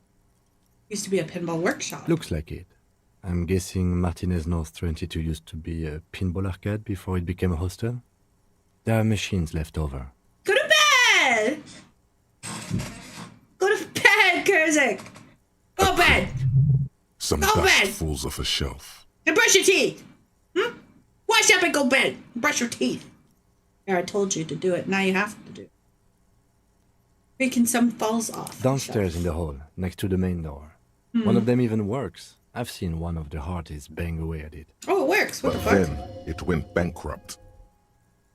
Used to be a pinball workshop. Looks like it. I'm guessing Martinez North 22 used to be a pinball arcade before it became a hostel. There are machines left over. Go to bed! Go to bed, Kurzik! Go to bed! Some Go dust bed! falls off a shelf. And brush your teeth! Wash up and go to bed! Brush your teeth! Here, I told you to do it. Now you have to do it. Freaking some falls off. Downstairs in the hall, next to the main door. One of them even works. I've seen one of the artists bang away at it. Oh, it works. What But the fuck? then it went bankrupt.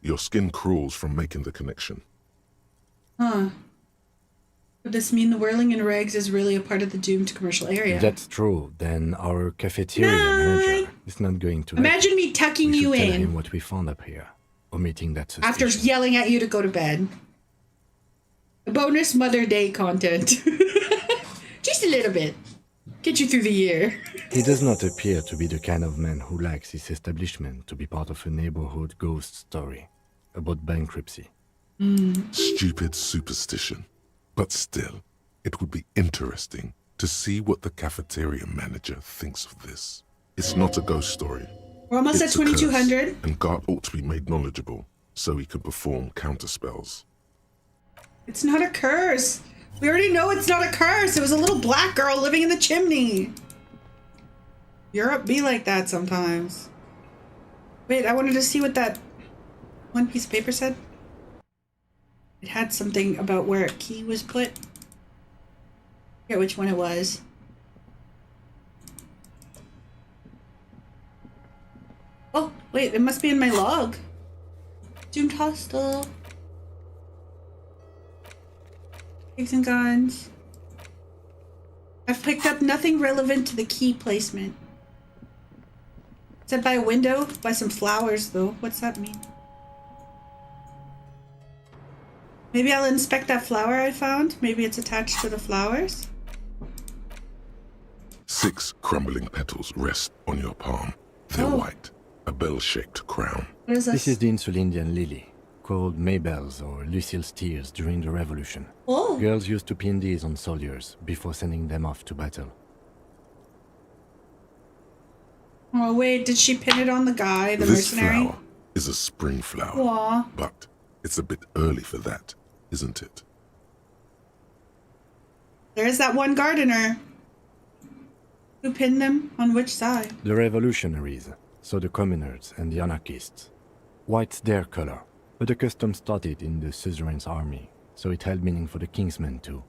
Your skin crawls from making the connection. Huh. Would this mean the whirling in rags is really a part of the doomed commercial area? If that's true, then our cafeteria manager is not going to... Imagine me tucking we you should tell in him what we found up here, omitting that suspicion. after yelling at you to go to bed. Bonus Mother Day content. Just a little bit. Get you through the year. He does not appear to be the kind of man who likes his establishment to be part of a neighborhood ghost story about bankruptcy. Stupid superstition. But still, it would be interesting to see what the cafeteria manager thinks of this. It's not a ghost story. We're almost It's at a curse, 2200. and Gart ought to be made knowledgeable so he can perform counterspells. It's not a curse. We already know it's not a curse. It was a little black girl living in the chimney. Europe be like that sometimes. Wait, I wanted to see what that one piece of paper said. It had something about where a key was put. forget which one it was. Oh, wait, it must be in my log. Doomed hostel. Pigs and guns. I've picked up nothing relevant to the key placement. Is that by a window? By some flowers, though. What's that mean? Maybe I'll inspect that flower I found. Maybe it's attached to the flowers. 6 crumbling petals rest on your palm. They're white, a bell-shaped crown. What is This is the Insulindian lily, called Maybelle's or Lucille's tears during the Revolution. Oh. Girls used to pin these on soldiers before sending them off to battle. Oh, wait, did she pin it on the guy, the This mercenary? flower is a spring flower, Aw. but it's a bit early for that, isn't it? There's that one gardener. Who pinned them? On which side? The revolutionaries, so the communards and the anarchists. White's their color, but the custom started in the suzerain's army, so it held meaning for the kingsmen too.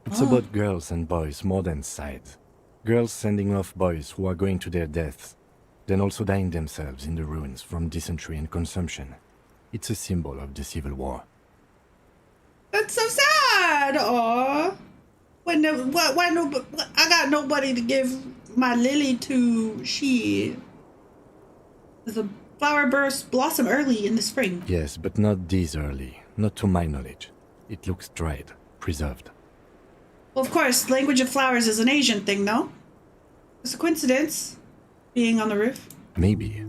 It's about girls and boys more than sides. Girls sending off boys who are going to their deaths, then also dying themselves in the ruins from dysentery and consumption. It's a symbol of the Civil War. That's so sad. Aw. When why no? I got nobody to give my lily to. The flower blossom early in the spring. Yes, but not this early. Not to my knowledge. It looks dried, preserved. Well, of course, language of flowers is an Asian thing, no? It's a coincidence. Being on the roof. Maybe.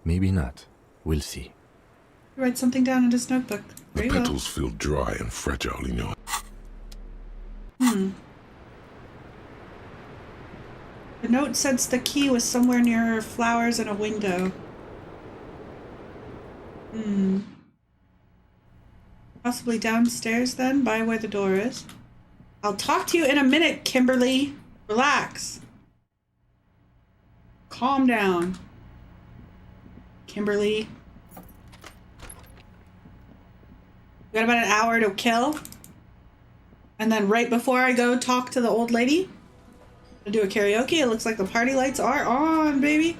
Maybe not. We'll see. Write something down in his notebook. The petals feel dry and fragile in your... The note said the key was somewhere near flowers and a window. Possibly downstairs then, by where the door is. I'll talk to you in a minute, Kimberly. Relax. Calm down. Kimberly. We got about an hour to kill. And then right before I go talk to the old lady, I do a karaoke. It looks like the party lights are on, baby.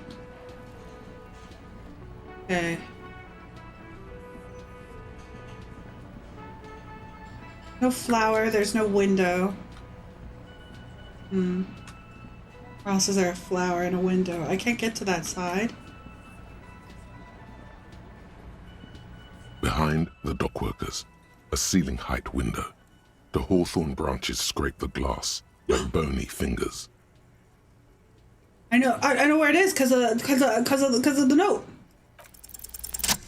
Okay. No flower, there's no window. Where else is there a flower and a window? I can't get to that side. Behind the dockworkers, a ceiling height window. The hawthorn branches scrape the glass like bony fingers. I know where it is because of the note.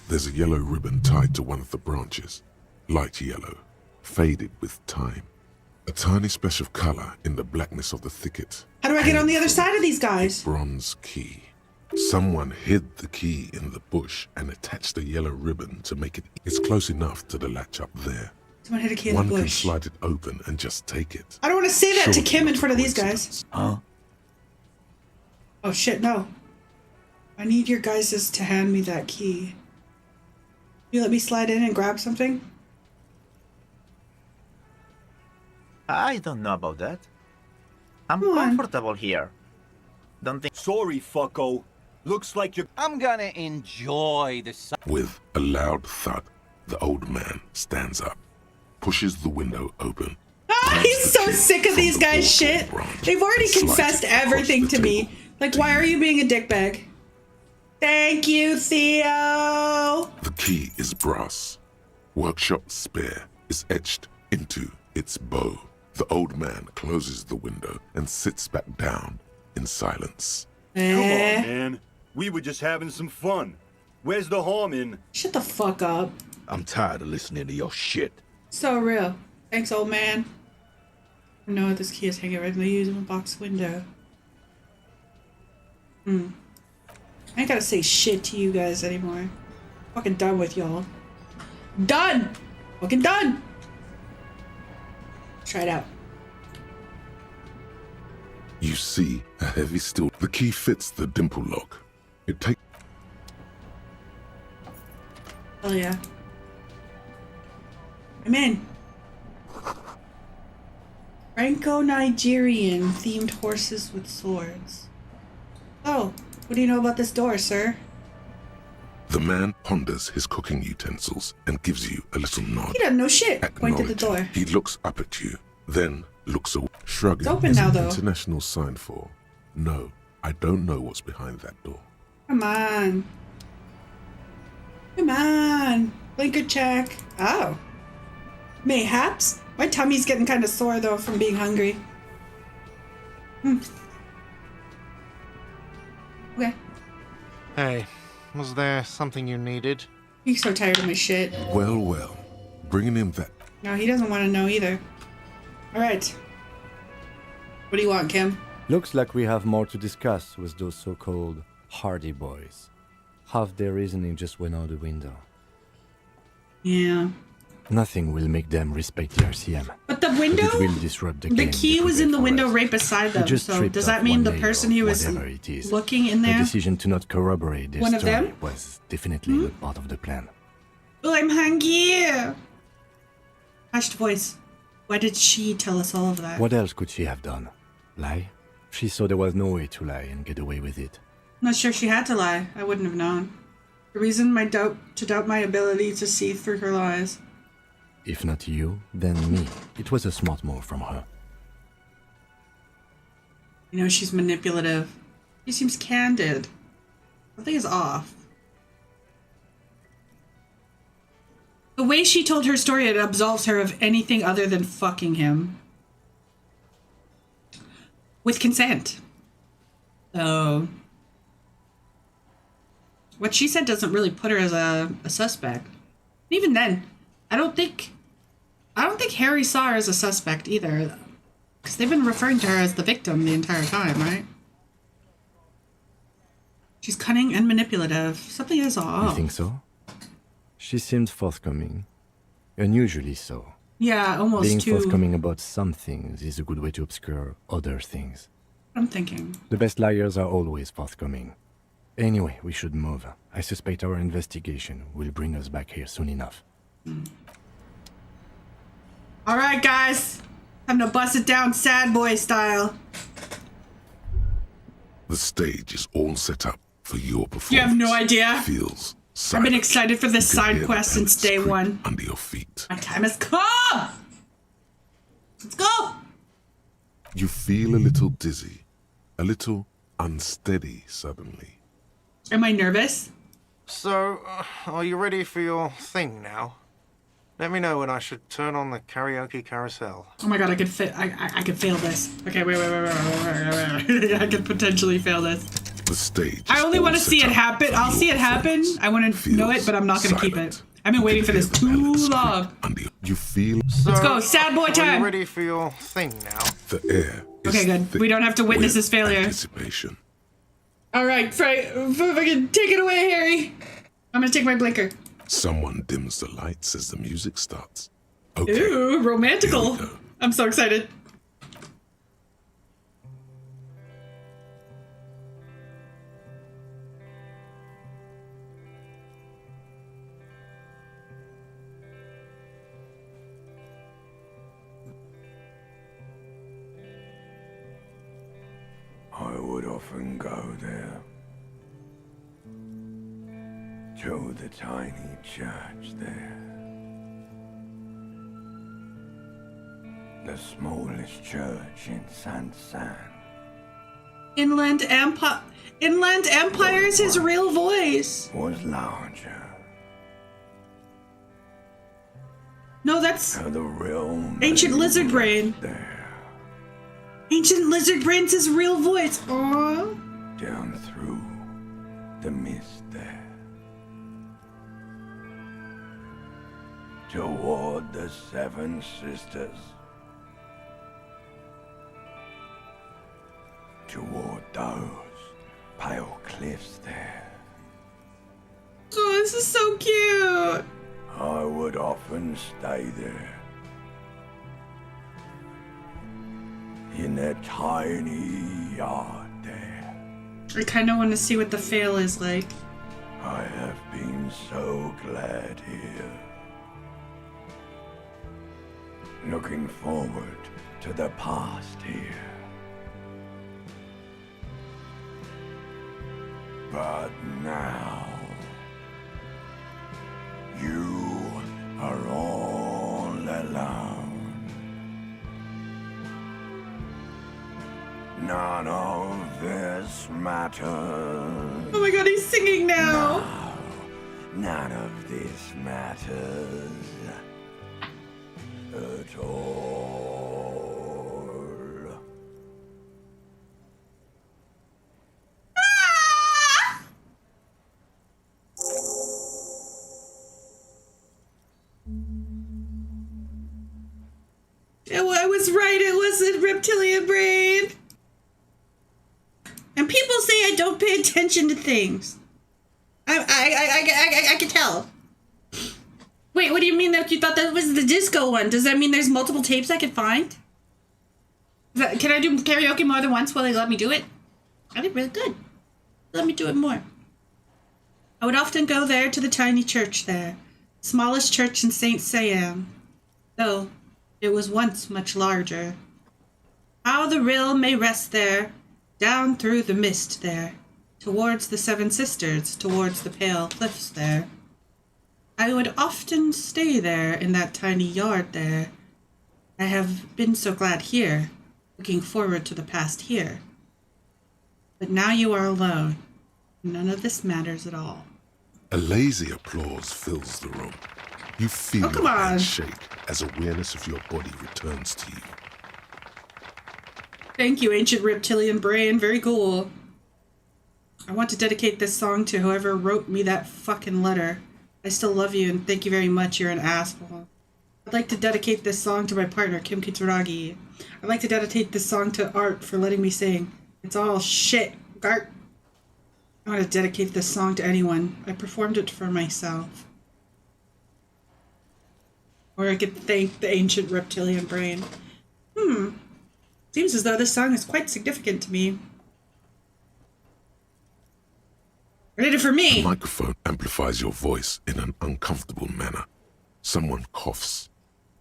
There's a yellow ribbon tied to one of the branches, light yellow, faded with time. A tiny splash of color in the blackness of the thicket. How do I get on the other side of these guys? Bronze key. Someone hid the key in the bush and attached a yellow ribbon to make it. It's close enough to the latch up there. Someone hid a key in One the can bush. slide it open and just take it. I don't want to say that to Surely Kim in not front of a these guys. Huh? Oh shit, no. I need your guys to hand me that key. You let me slide in and grab something? I don't know about that. I'm comfortable here. Don't think. Sorry, fucko. Looks like you're. I'm gonna enjoy the sun. With a loud thud, the old man stands up, pushes the window open. Ah, he's so sick of these guys' shit. They've already confessed everything to me. Like, why are you being a dickbag? Thank you, Theo. The key is brass. Workshop spare is etched into its bow. The old man closes the window and sits back down in silence. Come on, man. We were just having some fun. Where's the harm in? Shut the fuck up. I'm tired of listening to your shit. So real. Thanks, old man. I know this key is hanging right in the usable box window. I ain't gotta say shit to you guys anymore. Fucking done with y'all. Done! Fucking done! Try it out. You see a heavy steel. The key fits the dimple lock. It takes. Hell yeah. I'm in. Franco-Nigerian themed horses with swords. Oh, what do you know about this door, sir? The man ponders his cooking utensils and gives you a little nod. He doesn't know shit. Point at the door. He looks up at you, then looks away. Shrugging It's open is now, an though. international sign for, no, I don't know what's behind that door. Come on. Come on. Blinker check. Oh. Mayhaps. My tummy's getting kind of sore, though, from being hungry. Okay. Hey, was there something you needed? He's so tired of my shit. Well, well, bringing in that. No, he doesn't want to know either. All right. What do you want, Kim? Looks like we have more to discuss with those so-called Hardy boys. Half their reasoning just went out the window. Yeah. Nothing will make them respect the RCM. But the window? But it will disrupt the The game key they was in the prepared for window us. right beside They them. just So stripped does off that mean one the layer person or who was whatever it is. looking in The there? decision to not corroborate their One of story them? was definitely not part of the plan. Oh, I'm hungry. Hushed voice. Why did she tell us all of that? What else could she have done? Lie? She saw there was no way to lie and get away with it. Not sure she had to lie. I wouldn't have known. The reason to doubt my ability to see through her lies. If not you, then me. It was a smart move from her. You know, she's manipulative. She seems candid. Something is off. The way she told her story, it absolves her of anything other than fucking him. With consent. So... what she said doesn't really put her as a suspect. Even then, I don't think Harry saw her as a suspect either. Because they've been referring to her as the victim the entire time, right? She's cunning and manipulative. Something is off. You think so? She seemed forthcoming. Unusually so. Yeah, almost Being too... forthcoming about some things is a good way to obscure other things. I'm thinking. The best liars are always forthcoming. Anyway, we should move. I suspect our investigation will bring us back here soon enough. Alright, guys. Time to bust it down sad boy style. The stage is all set up for your performance. You have no idea. Feels I've been excited for this You can hear side the quest since pants day creep one. under your feet. My time has come! Let's go! You feel a little dizzy, a little unsteady suddenly. Am I nervous? So, are you ready for your thing now? Let me know when I should turn on the karaoke carousel. Oh my god, I could fail this. Okay, wait. I could potentially fail this. The stage. I only want to see it happen. I'll see it happen. I want to know it, but I'm not going to keep it. I've been waiting for this too long. You feel. So, Let's go, sad boy Are time. you ready for your thing now? The air. Okay, good. We don't have to witness his failure. Anticipation. All right, fucking take it away, Harry. I'm gonna take my blinker. Someone dims the lights as the music starts. Okay. Ooh, romantical. I'm so excited. I would often go there, to the tiny church there. The smallest church in San. Inland Empire is his real voice. Was larger. No, that's The realm Ancient Lizard Brain. Ancient Lizard Brain's his real voice. Aww. down through the mist there. Toward the Seven Sisters. Toward those pale cliffs there. Oh, this is so cute. I would often stay there. In that tiny yard there. I kind of want to see what the fail is like. I have been so glad here. Looking forward to the past here. But now, you are all alone. None of this matters. Oh my god, he's singing now. No, none of this matters at all. I was right, it wasn't reptilian brain. And people say I don't pay attention to things. I can tell. Wait, what do you mean that you thought that was the disco one? Does that mean there's multiple tapes I can find? Can I do karaoke more than once while they let me do it? I did really good. Let me do it more. I would often go there to the tiny church there. Smallest church in St. Siam. Though it was once much larger. How the rill may rest there, down through the mist there, towards the Seven Sisters, towards the pale cliffs there. I would often stay there in that tiny yard there. I have been so glad here, looking forward to the past here. But now you are alone. None of this matters at all. A lazy applause fills the room. You feel come your on. hands shake as awareness of your body returns to you. Thank you, ancient reptilian brain. Very cool. I want to dedicate this song to whoever wrote me that fucking letter. I still love you and thank you very much. You're an asshole. I'd like to dedicate this song to my partner, Kim Kitsuragi. I'd like to dedicate this song to Art for letting me sing. It's all shit, Gart. I want to dedicate this song to anyone. I performed it for myself. Or I could thank the ancient reptilian brain. Seems as though this song is quite significant to me. I did it for me. The microphone amplifies your voice in an uncomfortable manner. Someone coughs.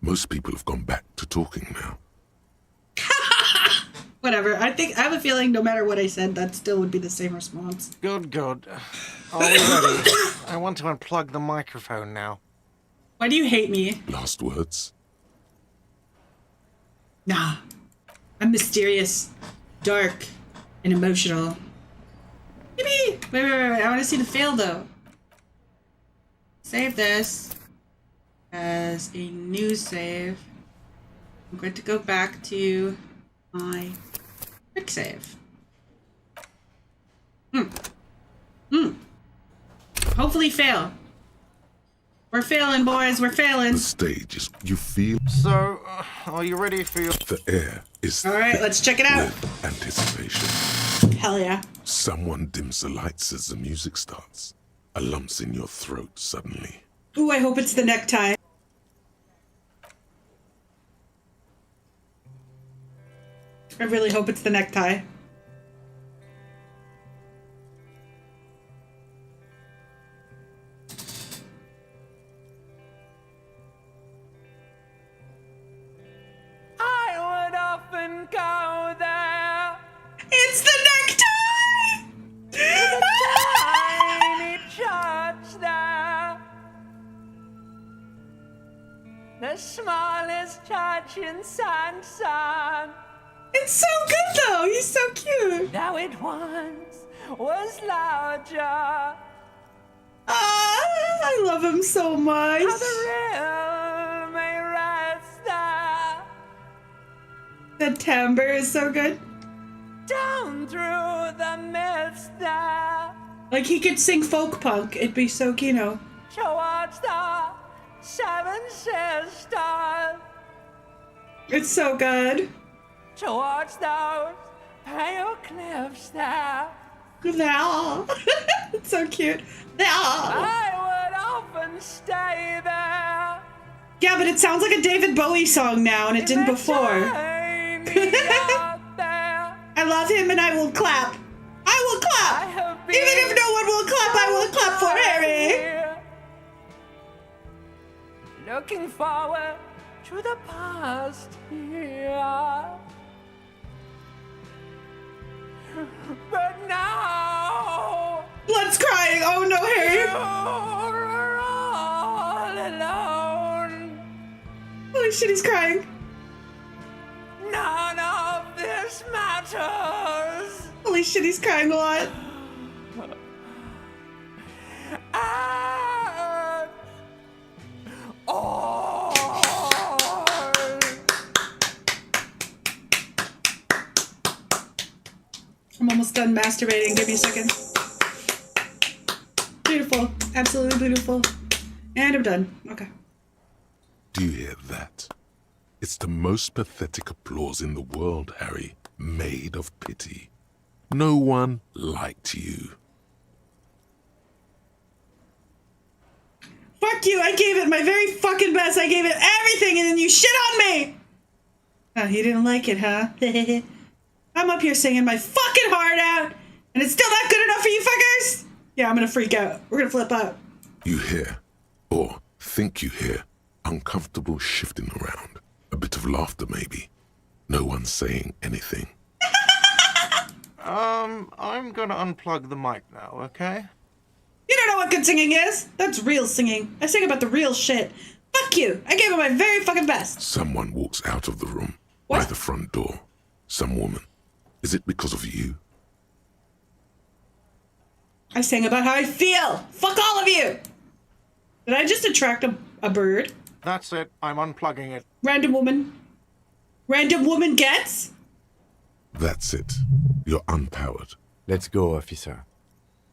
Most people have gone back to talking now. Whatever. I have a feeling no matter what I said, that still would be the same response. Good. Are we ready? I want to unplug the microphone now. Why do you hate me? Last words? Nah. I'm mysterious, dark, and emotional. Yippee! Wait. I want to see the fail, though. Save this as a new save. I'm going to go back to my quick save. Hopefully fail. We're failing, boys. We're failing. The stage is, you feel. So, are you ready for your... The air is all right, let's check it out. with anticipation. Hell yeah. Someone dims the lights as the music starts. A lump's in your throat suddenly. Ooh, I hope it's the necktie. I really hope it's the necktie. I would often go there. It's the necktie! The tiny church there. The smallest church in San. It's so good though, he's so cute. Now it once was larger. I love him so much. How the rill may rest there. The timbre is so good. Down through the mist there. Like he could sing folk punk, it'd be so kino. Towards the Seven Sisters. It's so good. Towards those pale cliffs there. No. It's so cute. No. I would often stay there. Yeah, but it sounds like a David Bowie song now, and it didn't before. I love him, and I will clap. I will clap. Even if no one will clap, I will clap for Harry. Looking forward to the past here. But now... Blood's crying! Oh no, Harry! You're all alone. Holy shit, he's crying. None of this matters. Holy shit, he's crying a lot. And all. I'm almost done masturbating. Give me a second. Beautiful. Absolutely beautiful. And I'm done. Okay. Do you hear that? It's the most pathetic applause in the world, Harry, made of pity. No one liked you. Fuck you! I gave it my very fucking best. I gave it everything, and then you shit on me. Oh, you didn't like it, huh? I'm up here singing my fucking heart out, and it's still not good enough for you fuckers. Yeah, I'm gonna freak out. We're gonna flip out. You hear, or think you hear, uncomfortable shifting around. A bit of laughter, maybe. No one saying anything. I'm gonna unplug the mic now, okay? You don't know what good singing is. That's real singing. I sing about the real shit. Fuck you. I gave it my very fucking best. Someone walks out of the room by the front door. Some woman. Is it because of you? I sang about how I feel. Fuck all of you. Did I just attract a bird? That's it. I'm unplugging it. Random woman. Random woman gets? That's it. You're unpowered. Let's go, officer.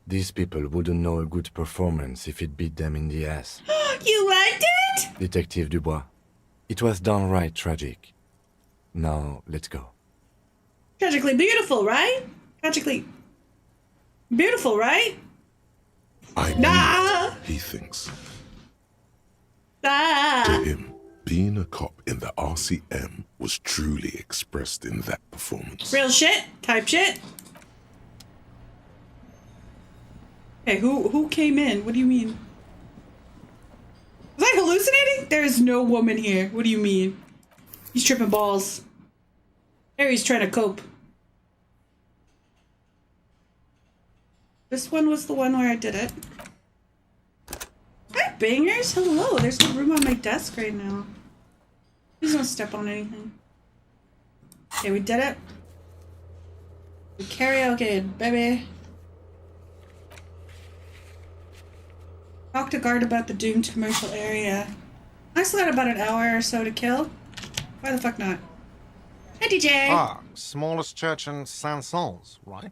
These people wouldn't know a good performance if it beat them in the ass. You liked it? Detective Dubois, it was downright tragic. Now, let's go. Tragically beautiful, right? Tragically beautiful, right? Nah! He thinks. To him, being a cop in the RCM was truly expressed in that performance. Real shit? Type shit? Hey, who came in? What do you mean? Was I hallucinating? There's no woman here. What do you mean? He's tripping balls. Harry's trying to cope. This one was the one where I did it. Hi, bangers. Hello. There's no room on my desk right now. Please don't step on anything. Okay, we did it. We karaoke, baby. Talk to guard about the doomed commercial area. I still got about an hour or so to kill. Why the fuck not? Hi, DJ. Ah, smallest church in Saint-Saëns, right?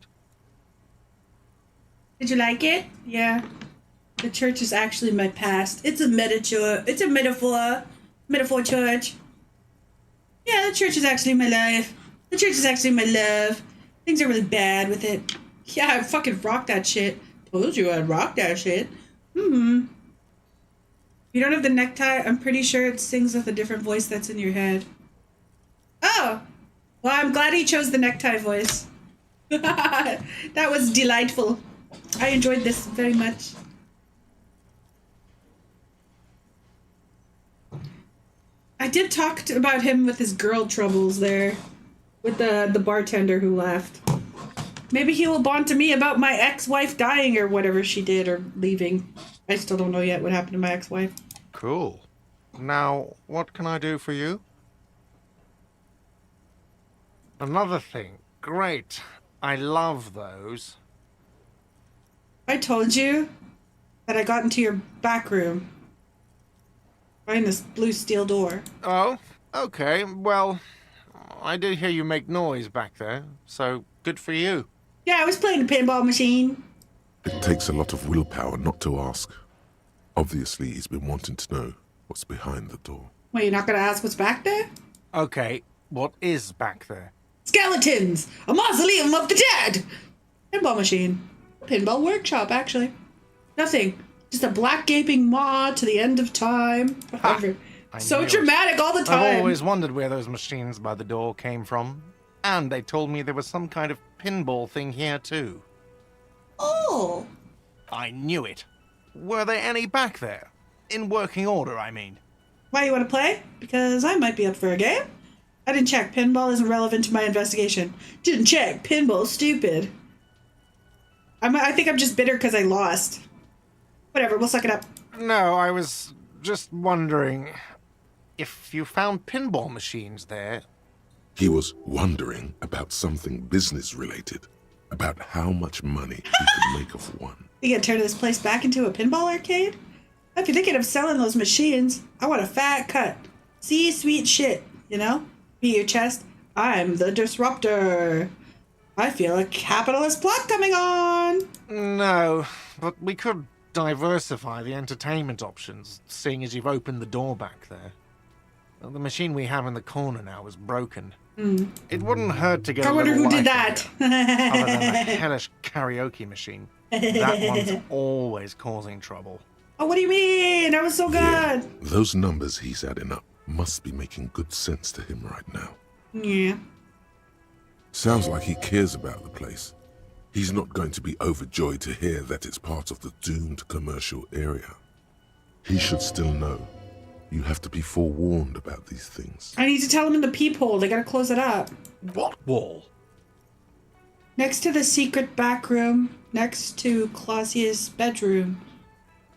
Did you like it? Yeah. The church is actually my past. It's a metaphor. It's a metaphor. Metaphor church. Yeah, the church is actually my life. The church is actually my love. Things are really bad with it. Yeah, I fucking rock that shit. Told you I'd rock that shit. You don't have the necktie? I'm pretty sure it sings with a different voice that's in your head. Oh! Well, I'm glad he chose the necktie voice. That was delightful. I enjoyed this very much. I did talk about him with his girl troubles there. With the bartender who left. Maybe he will bond to me about my ex-wife dying or whatever she did or leaving. I still don't know yet what happened to my ex-wife. Cool. Now, what can I do for you? Another thing. Great. I love those. I told you that I got into your back room. Behind this blue steel door. Oh, okay. Well, I did hear you make noise back there, so good for you. Yeah, I was playing the pinball machine. It takes a lot of willpower not to ask. Obviously, he's been wanting to know what's behind the door. Wait, you're not gonna ask what's back there? Okay, what is back there? Skeletons! A mausoleum of the dead! Pinball machine. Pinball workshop, actually. Nothing. Just a black gaping maw to the end of time. Whatever. So dramatic all the time. I've always wondered where those machines by the door came from. And they told me there was some kind of pinball thing here, too. Oh! I knew it. Were there any back there? In working order, I mean. Why you want to play? Because I might be up for a game. I didn't check. Pinball isn't relevant to my investigation. Didn't check. Pinball's stupid. I think I'm just bitter because I lost. Whatever, we'll suck it up. No, I was just wondering if you found pinball machines there. He was wondering about something business-related, about how much money he could make of one. You gonna turn this place back into a pinball arcade? If you're thinking of selling those machines, I want a fat cut. See, sweet shit, you know? Beat your chest. I'm the disruptor. I feel a capitalist plot coming on. No, but we could diversify the entertainment options, seeing as you've opened the door back there. The machine we have in the corner now is broken. It wouldn't hurt to get I wonder who did that. that. Other than the hellish karaoke machine. That one's always causing trouble. Oh, what do you mean? That was so good. Yeah, those numbers he's adding up must be making good sense to him right now. Yeah. Sounds like he cares about the place. He's not going to be overjoyed to hear that it's part of the doomed commercial area. He should still know. You have to be forewarned about these things. I need to tell him in the peephole. They gotta close it up. What wall? Next to the secret back room, next to Clausia's bedroom.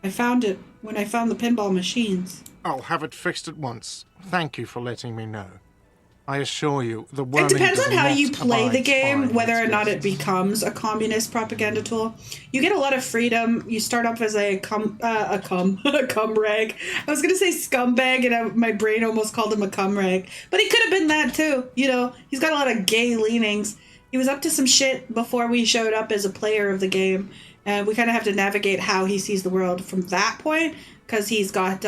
I found it when I found the pinball machines. I'll have it fixed at once. Thank you for letting me know. I assure you, the It worming depends does on how not you play the abide game, by whether or its not it guests. becomes a communist propaganda tool. You get a lot of freedom. You start off as a cum rag. I was gonna say scumbag, and my brain almost called him a cum rag, but he could have been that too. You know, he's got a lot of gay leanings. He was up to some shit before we showed up as a player of the game, and we kind of have to navigate how he sees the world from that point, because he's got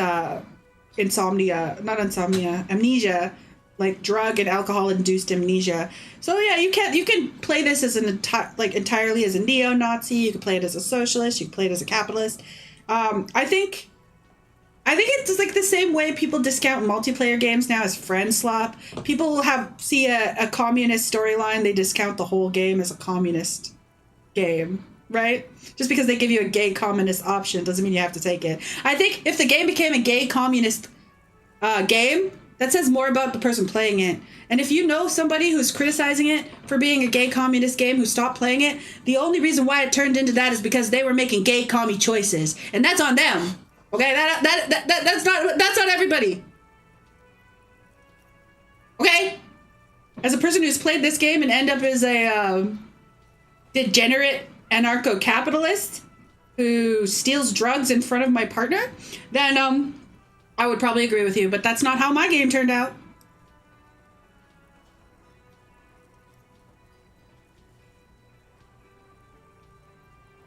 amnesia. Like drug and alcohol induced amnesia. So yeah, you can play this as entirely as a neo-Nazi. You can play it as a socialist. You can play it as a capitalist. I think it's like the same way people discount multiplayer games now as friend slop. People see a communist storyline, they discount the whole game as a communist game, right? Just because they give you a gay communist option doesn't mean you have to take it. I think if the game became a gay communist game, that says more about the person playing it. And if you know somebody who's criticizing it for being a gay communist game who stopped playing it, the only reason why it turned into that is because they were making gay commie choices. And that's on them. Okay? That's not everybody. Okay? As a person who's played this game and end up as a degenerate anarcho-capitalist who steals drugs in front of my partner, then I would probably agree with you, but that's not how my game turned out.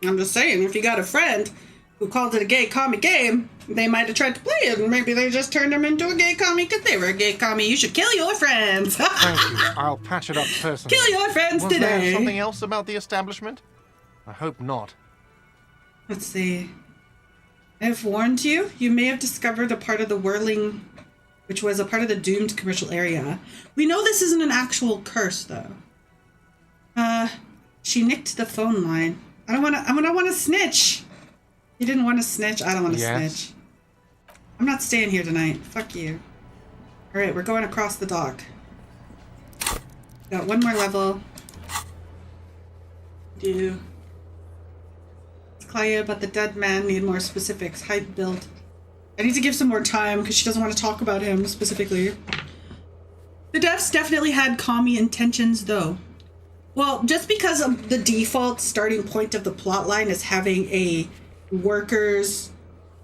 I'm just saying, if you got a friend who called it a gay commie game, they might have tried to play it, and maybe they just turned them into a gay commie because they were a gay commie. You should kill your friends. Thank you. I'll patch it up personally. Kill your friends Was today. there something else about the establishment? I hope not. Let's see. I have warned you. You may have discovered a part of the whirling, which was a part of the doomed commercial area. We know this isn't an actual curse, though. She nicked the phone line. I don't want to snitch. You didn't want to snitch. I don't want to snitch. I'm not staying here tonight. Fuck you. All right, we're going across the dock. Got one more level. Claudia, but the dead man need more specifics. Hype build. I need to give some more time because she doesn't want to talk about him specifically. The devs definitely had commie intentions, though. Well, just because of the default starting point of the plotline is having a workers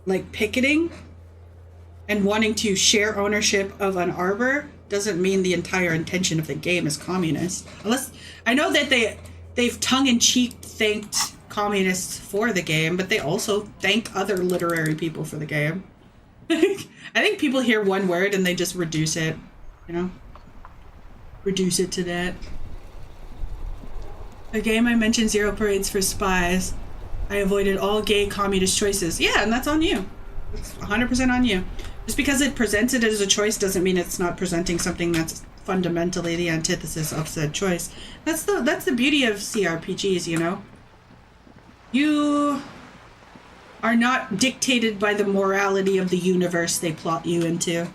like picketing and wanting to share ownership of an arbor doesn't mean the entire intention of the game is communist. Unless I know that they've tongue-in-cheek thanked communists for the game, but they also thank other literary people for the game. I think people hear one word and they just reduce it, you know? Reduce it to that. A game I mentioned 0 parades for spies. I avoided all gay communist choices. Yeah, and that's on you. It's 100% on you. Just because it presents it as a choice doesn't mean it's not presenting something that's fundamentally the antithesis of said choice. That's the beauty of CRPGs, you know? You are not dictated by the morality of the universe they plot you into.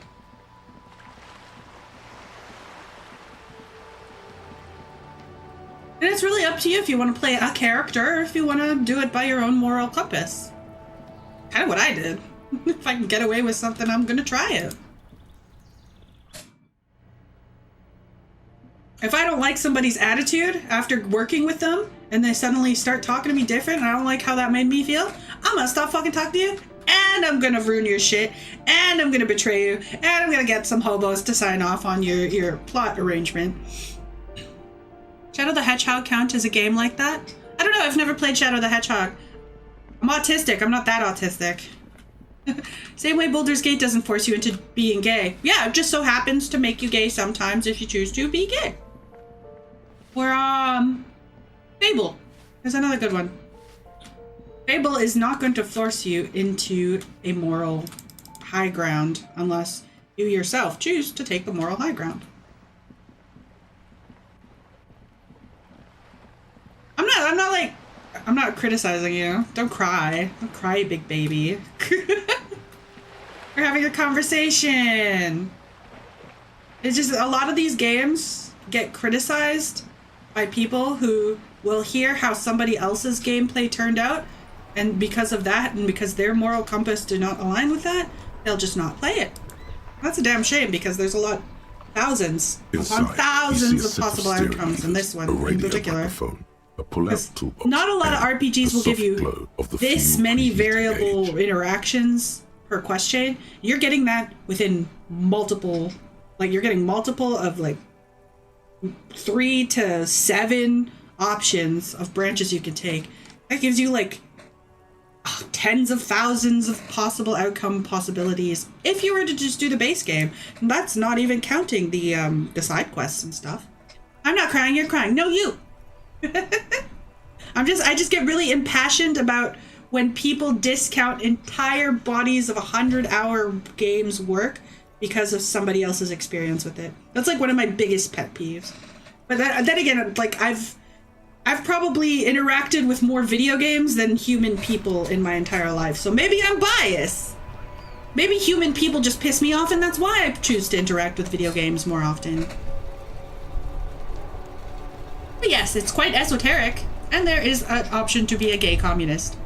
And it's really up to you if you want to play a character or if you want to do it by your own moral compass. Kind of what I did. If I can get away with something, I'm going to try it. If I don't like somebody's attitude after working with them and they suddenly start talking to me different and I don't like how that made me feel, I'm going to stop fucking talking to you and I'm going to ruin your shit and I'm going to betray you and I'm going to get some hobos to sign off on your plot arrangement. Shadow the Hedgehog count as a game like that? I don't know. I've never played Shadow the Hedgehog. I'm autistic. I'm not that autistic. Same way Baldur's Gate doesn't force you into being gay. Yeah, it just so happens to make you gay sometimes if you choose to be gay. Or, Fable. There's another good one. Fable is not going to force you into a moral high ground unless you yourself choose to take the moral high ground. I'm not criticizing you. Don't cry. Don't cry, you big baby. We're having a conversation. It's just a lot of these games get criticized by people who will hear how somebody else's gameplay turned out, and because of that and because their moral compass do not align with that, they'll just not play it. That's a damn shame because there's a lot, thousands upon thousands of possible outcomes in this one in particular. Not a lot of RPGs will give you this many variable interactions per question. You're getting that within multiple, like you're getting multiple of like 3 to 7 options of branches you can take. That gives you like tens of thousands of possible outcome possibilities if you were to just do the base game. And that's not even counting the side quests and stuff. I'm not crying, you're crying. No, you. I just get really impassioned about when people discount entire bodies of 100-hour games work because of somebody else's experience with it. That's like one of my biggest pet peeves. But then again, like I've probably interacted with more video games than human people in my entire life. So maybe I'm biased. Maybe human people just piss me off and that's why I choose to interact with video games more often. But yes, it's quite esoteric, and there is an option to be a gay communist.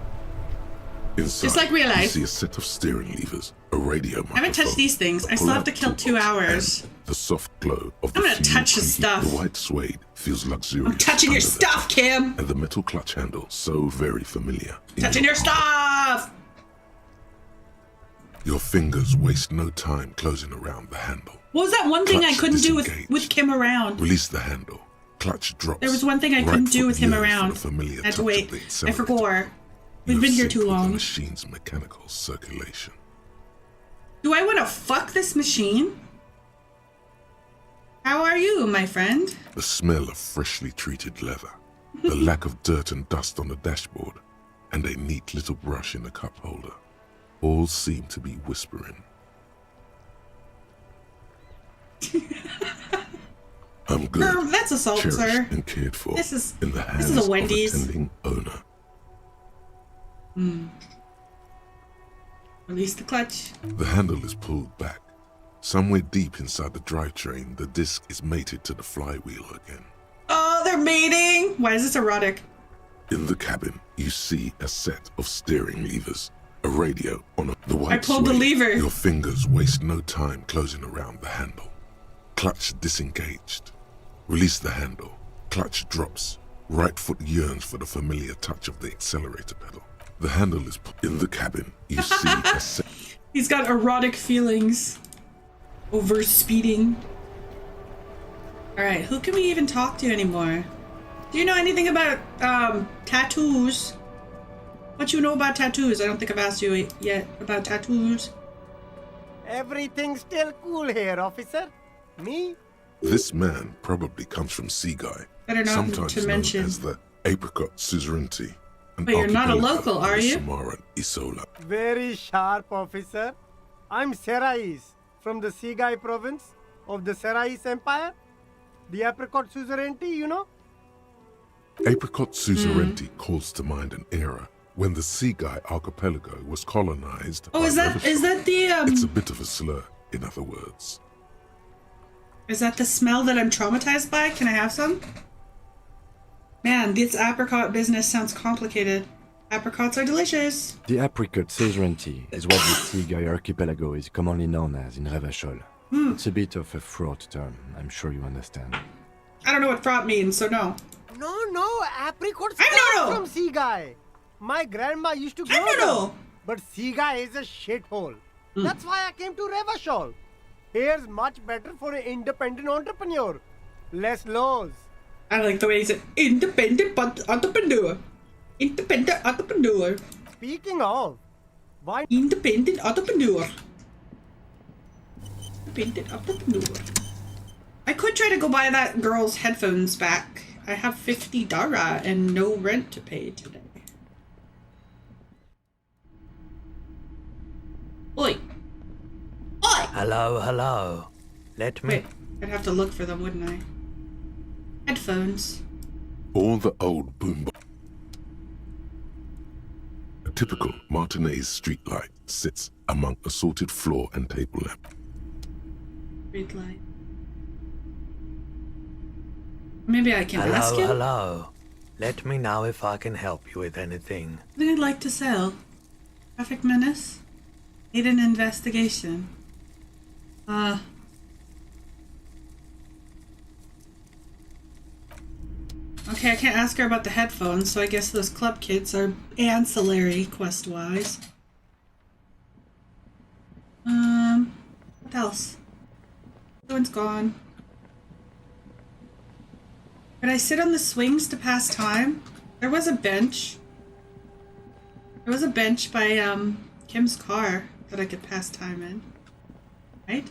Inside, just like real life. You see a set of steering levers, a radio microphone. I haven't touched these things. I still have to kill 2 hours. The soft glow of the I'm gonna touch the stuff. The white suede feels luxurious. I'm touching your stuff, Kim. And the metal clutch handle so very familiar. Touching your stuff. Your fingers waste no time closing around the handle. What was that one thing I couldn't do with Kim around? Release the handle. Clutch drops. There was one thing I couldn't do with him around. I had to wait. I forgot. We've been here too long. The machine's mechanical circulation. Do I want to fuck this machine? How are you, my friend? The smell of freshly treated leather, the lack of dirt and dust on the dashboard, and a neat little brush in the cup holder, all seem to be whispering. I'm good. That's assault, cherished sir. And cared for. This is in the hands a Wendy's. Of a tending owner. Release the clutch. The handle is pulled back. Somewhere deep inside the drivetrain, the disc is mated to the flywheel again. Oh, they're mating! Why is this erotic? In the cabin, you see a set of steering levers, a radio on the white I pulled suede. the lever. Your fingers waste no time closing around the handle. Clutch disengaged. Release the handle. Clutch drops. Right foot yearns for the familiar touch of the accelerator pedal. The handle is in the cabin. You see a set. He's got erotic feelings over speeding. Alright, who can we even talk to anymore? Do you know anything about tattoos? What you know about tattoos? I don't think I've asked you yet about tattoos. Everything's still cool here, officer. Me? This man probably comes from Seaguy, Better not sometimes to known mention. as the Apricot Suzerainty. But you're not a local, are you? Samaran Isola. Very sharp, officer. I'm Serais, from the Seaguy province of the Serais Empire. The Apricot Suzerainty, you know? Apricot Suzerainty calls to mind an era When the Seaguy archipelago was colonized Oh, by is that the It's a bit of a slur, in other words. Is that the smell that I'm traumatized by? Can I have some? Man, this apricot business sounds complicated. Apricots are delicious. The apricot suzerainty is what the Seaguy archipelago is commonly known as in Revachol. It's a bit of a fraught term, I'm sure you understand. I don't know what fraught means, so no. No, apricots no. come from Seaguy. My grandma used to grow them. But Seaguy is a shithole. That's why I came to Revachol. Here's much better for an independent entrepreneur. Less laws. I like the way he said independent entrepreneur. Independent entrepreneur. Speaking of, why independent entrepreneur? Independent entrepreneur. I could try to go buy that girl's headphones back. I have $50 and no rent to pay today. Oi. Oi! Hello. Let me... Wait, I'd have to look for them, wouldn't I? Headphones. All the old boom. A typical Martinez streetlight sits among assorted floor and table lamp. Street light. Maybe I can ask him? Hello. Let me know if I can help you with anything. I think I'd like to sell. Traffic menace? Need an investigation. Okay, I can't ask her about the headphones, so I guess those club kits are ancillary quest-wise. What else? Everyone's gone. Could I sit on the swings to pass time? There was a bench. There was a bench by, Kim's car that I could pass time in. Right?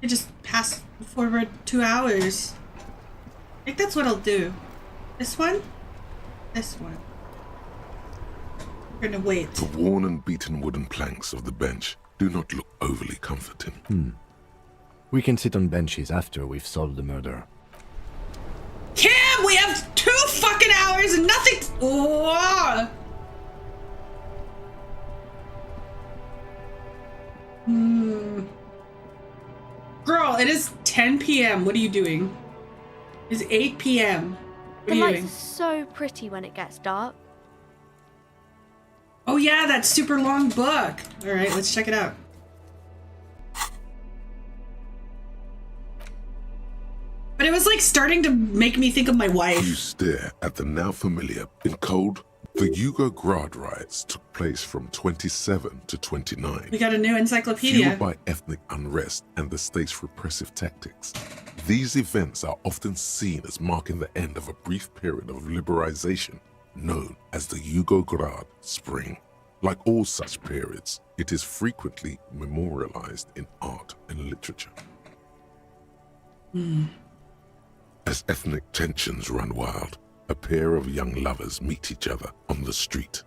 I just pass forward 2 hours. I think that's what I'll do. This one? This one. We're gonna wait. The worn and beaten wooden planks of the bench do not look overly comforting. We can sit on benches after we've solved the murder. Kim, we have 2 fucking hours and nothing. Oh. Girl, it is 10 p.m. What are you doing? It's 8 p.m. What The are you lights doing? are so pretty when it gets dark. Oh yeah, that super long book. All right, let's check it out. But it was like starting to make me think of my wife. You stare at the now familiar in cold. The Yugograd riots took place from 27 to 29. We got a new encyclopedia. Fueled by ethnic unrest and the state's repressive tactics. These events are often seen as marking the end of a brief period of liberalization known as the Yugograd Spring. Like all such periods, it is frequently memorialized in art and literature. As ethnic tensions run wild, a pair of young lovers meet each other on the street.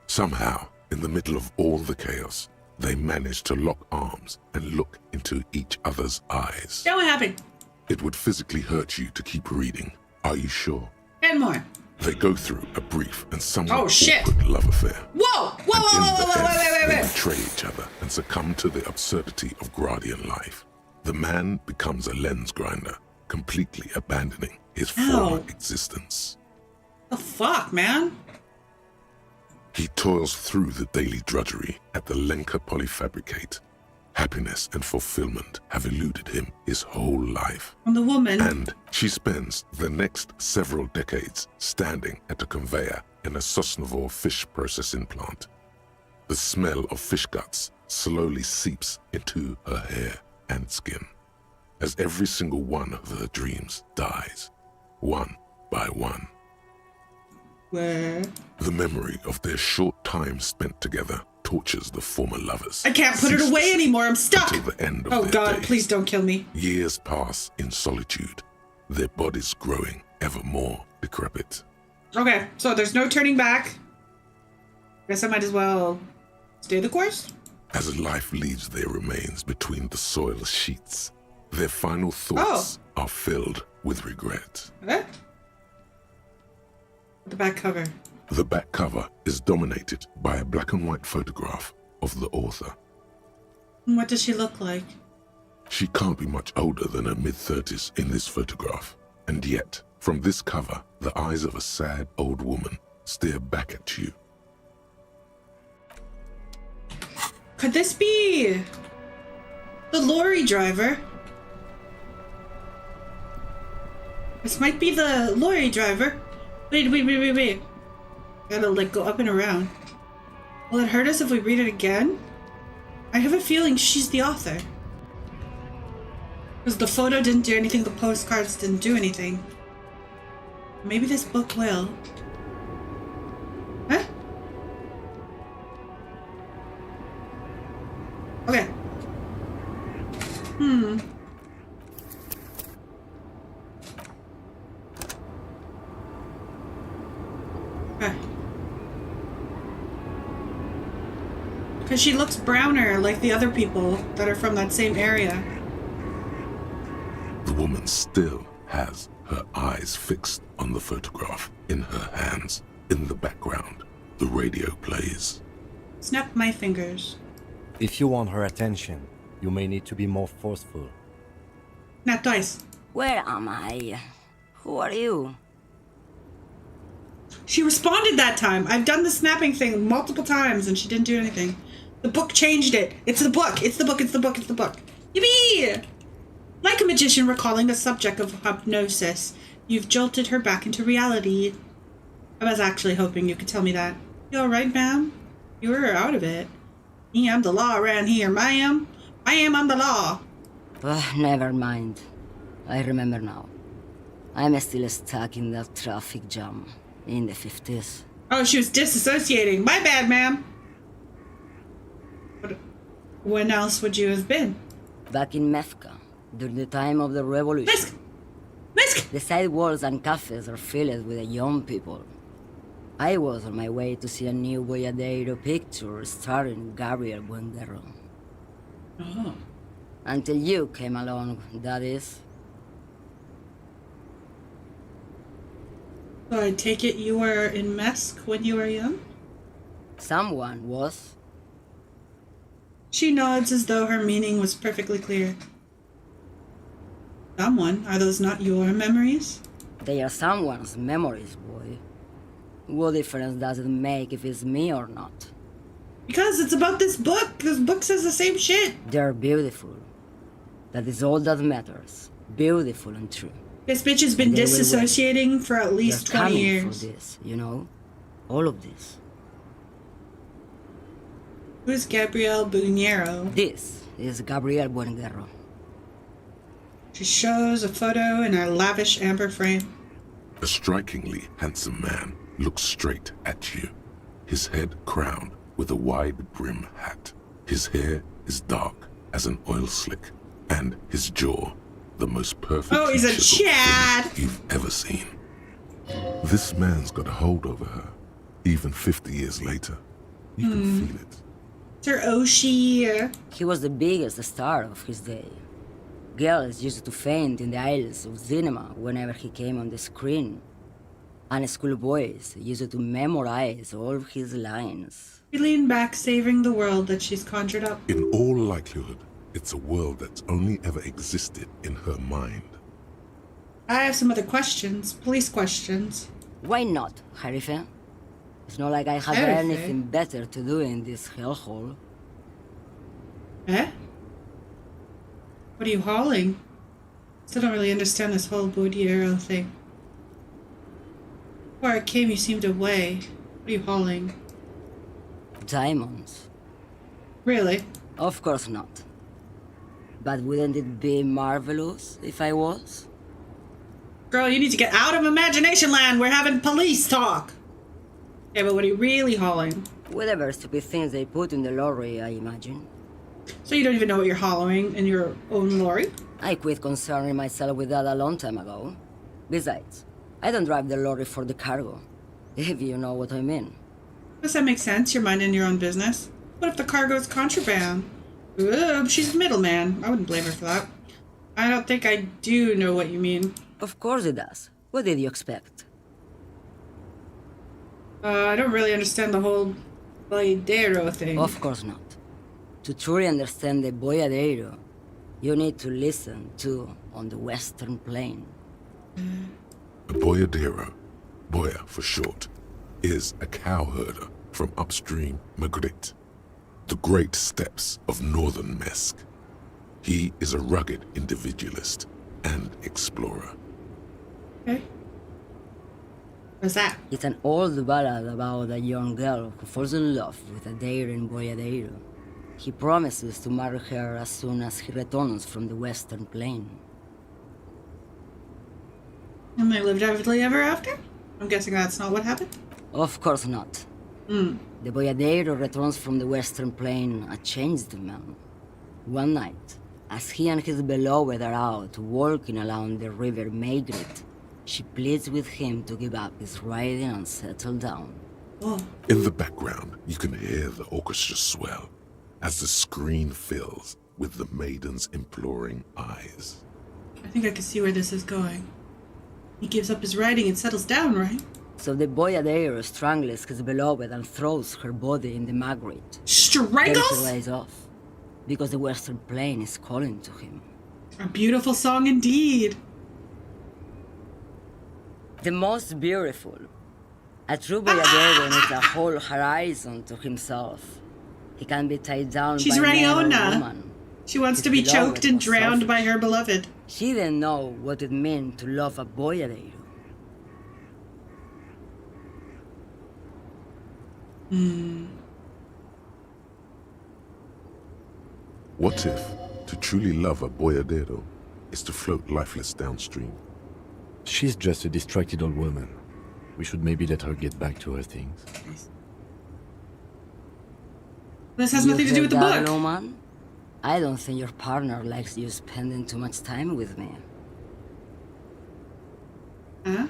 Somehow, in the middle of all the chaos, they manage to lock arms and look into each other's eyes. Yeah, what happened? It would physically hurt you to keep reading. Are you sure? And more. They go through a brief and somewhat shit. awkward love affair. Whoa! They betray each other and succumb to the absurdity of Gradian life. The man becomes a lens grinder, completely abandoning his former existence. The fuck, man? He toils through the daily drudgery at the Lenka Polyfabricate. Happiness and fulfillment have eluded him his whole life. And the woman. And she spends the next several decades standing at a conveyor in a Sosnovo fish processing plant. The smell of fish guts slowly seeps into her hair and skin as every single one of her dreams dies, one by one. Where? The memory of their short time spent together tortures the former lovers. I can't put it away anymore. I'm stuck. Until the end of Oh their God, days. please don't kill me. Years pass in solitude, their bodies growing ever more decrepit. Okay, so there's no turning back. Guess I might as well stay the course. As life leaves their remains between the soil sheets, their final thoughts are filled with regret. What? The back cover. The back cover is dominated by a black and white photograph of the author. What does she look like? She can't be much older than her mid-30s in this photograph. And yet, from this cover, the eyes of a sad old woman stare back at you. Could this be the lorry driver? This might be the lorry driver. Wait. Gotta like go up and around. Will it hurt us if we read it again? I have a feeling she's the author. Because the photo didn't do anything, the postcards didn't do anything. Maybe this book will. Huh? Okay. Okay. Because she looks browner like the other people that are from that same area. The woman still has her eyes fixed on the photograph in her hands. In the background, the radio plays. Snap my fingers. If you want her attention, you may need to be more forceful. Not twice. Where am I? Who are you? She responded that time. I've done the snapping thing multiple times and she didn't do anything. The book changed it. It's the book. It's the book. It's the book. It's the book. Yippee! Like a magician recalling a subject of hypnosis, you've jolted her back into reality. I was actually hoping you could tell me that. You alright, ma'am? You were out of it. Me, I'm the law around here, ma'am. I'm the law. Never mind. I remember now. I'm still stuck in that traffic jam in the 50s. Oh, she was disassociating. My bad, ma'am. When else would you have been? Back in Mefka, during the time of the revolution. Misk! The sidewalks and cafes are filled with young people. I was on my way to see a new Boyadero picture starring Gabriel Buenguerro. Oh. Until you came along, that is. So I take it you were in Mesk when you were young? Someone was. She nods as though her meaning was perfectly clear. Someone? Are those not your memories? They are someone's memories, boy. What difference does it make if it's me or not? Because it's about this book. This book says the same shit. They're beautiful. That is all that matters. Beautiful and true. This bitch has been disassociating for at least They're 20 coming years. for this, you know? All of this. Who's Gabriel Buñero? This is Gabriel Buenguerro. She shows a photo in a lavish amber frame. A strikingly handsome man looks straight at you, his head crowned with a wide brim hat. His hair is dark as an oil slick, and his jaw the most perfect he's a Chad you've ever seen. This man's got a hold over her, even 50 years later. You can feel it. It's her Oshi. He was the biggest star of his day. Girls used to faint in the aisles of cinema whenever he came on the screen. And schoolboys used to memorize all of his lines. She leaned back, savoring the world that she's conjured up. In all likelihood, it's a world that's only ever existed in her mind. I have some other questions. Police questions. Why not, Harife? It's not like I have anything better to do in this hellhole. Eh? What are you hauling? Still don't really understand this whole Boudiero thing. Before I came, you seemed away. What are you hauling? Diamonds. Really? Of course not. But wouldn't it be marvelous if I was? Girl, you need to get out of imagination land. We're having police talk. Yeah, but what are you really hauling? Whatever stupid things they put in the lorry, I imagine. So you don't even know what you're hauling in your own lorry? I quit concerning myself with that a long time ago. Besides, I don't drive the lorry for the cargo, if you know what I mean. Does that make sense? You're minding your own business. What if the cargo is contraband? Ooh, she's a middleman. I wouldn't blame her for that. I don't think I do know what you mean. Of course it does. What did you expect? I don't really understand the whole Boyadero thing. Of course not. To truly understand the Boyadero, you need to listen to On the Western Plain. A boyadero, boya for short, is a cowherder from upstream Magritte, the great steppes of northern Mesk. He is a rugged individualist and explorer. Okay. What's that? It's an old ballad about a young girl who falls in love with a daring boyadero. He promises to marry her as soon as he returns from the Western Plain. And they lived happily ever after? I'm guessing that's not what happened? Of course not. The boyadero returns from the Western Plain a changed man. One night, as he and his beloved are out walking along the river Magritte, she pleads with him to give up his riding and settle down. In the background, you can hear the orchestra swell as the screen fills with the maiden's imploring eyes. I think I can see where this is going. He gives up his riding and settles down, right? So the boyadero strangles his beloved and throws her body in the Magritte. Strangles? Then he lays off, because the Western Plain is calling to him. A beautiful song indeed. The most beautiful. A true boyadero needs a whole horizon to himself. He can be tied down She's by man or Rayona. woman. She wants His to be beloved choked and was drowned by selfish. her beloved. She didn't know what it meant to love a boyadero. What if to truly love a boyadero is to float lifeless downstream? She's just a distracted old woman. We should maybe let her get back to her things. This has nothing to do with the book. Loman? I don't think your partner likes you spending too much time with me. Huh?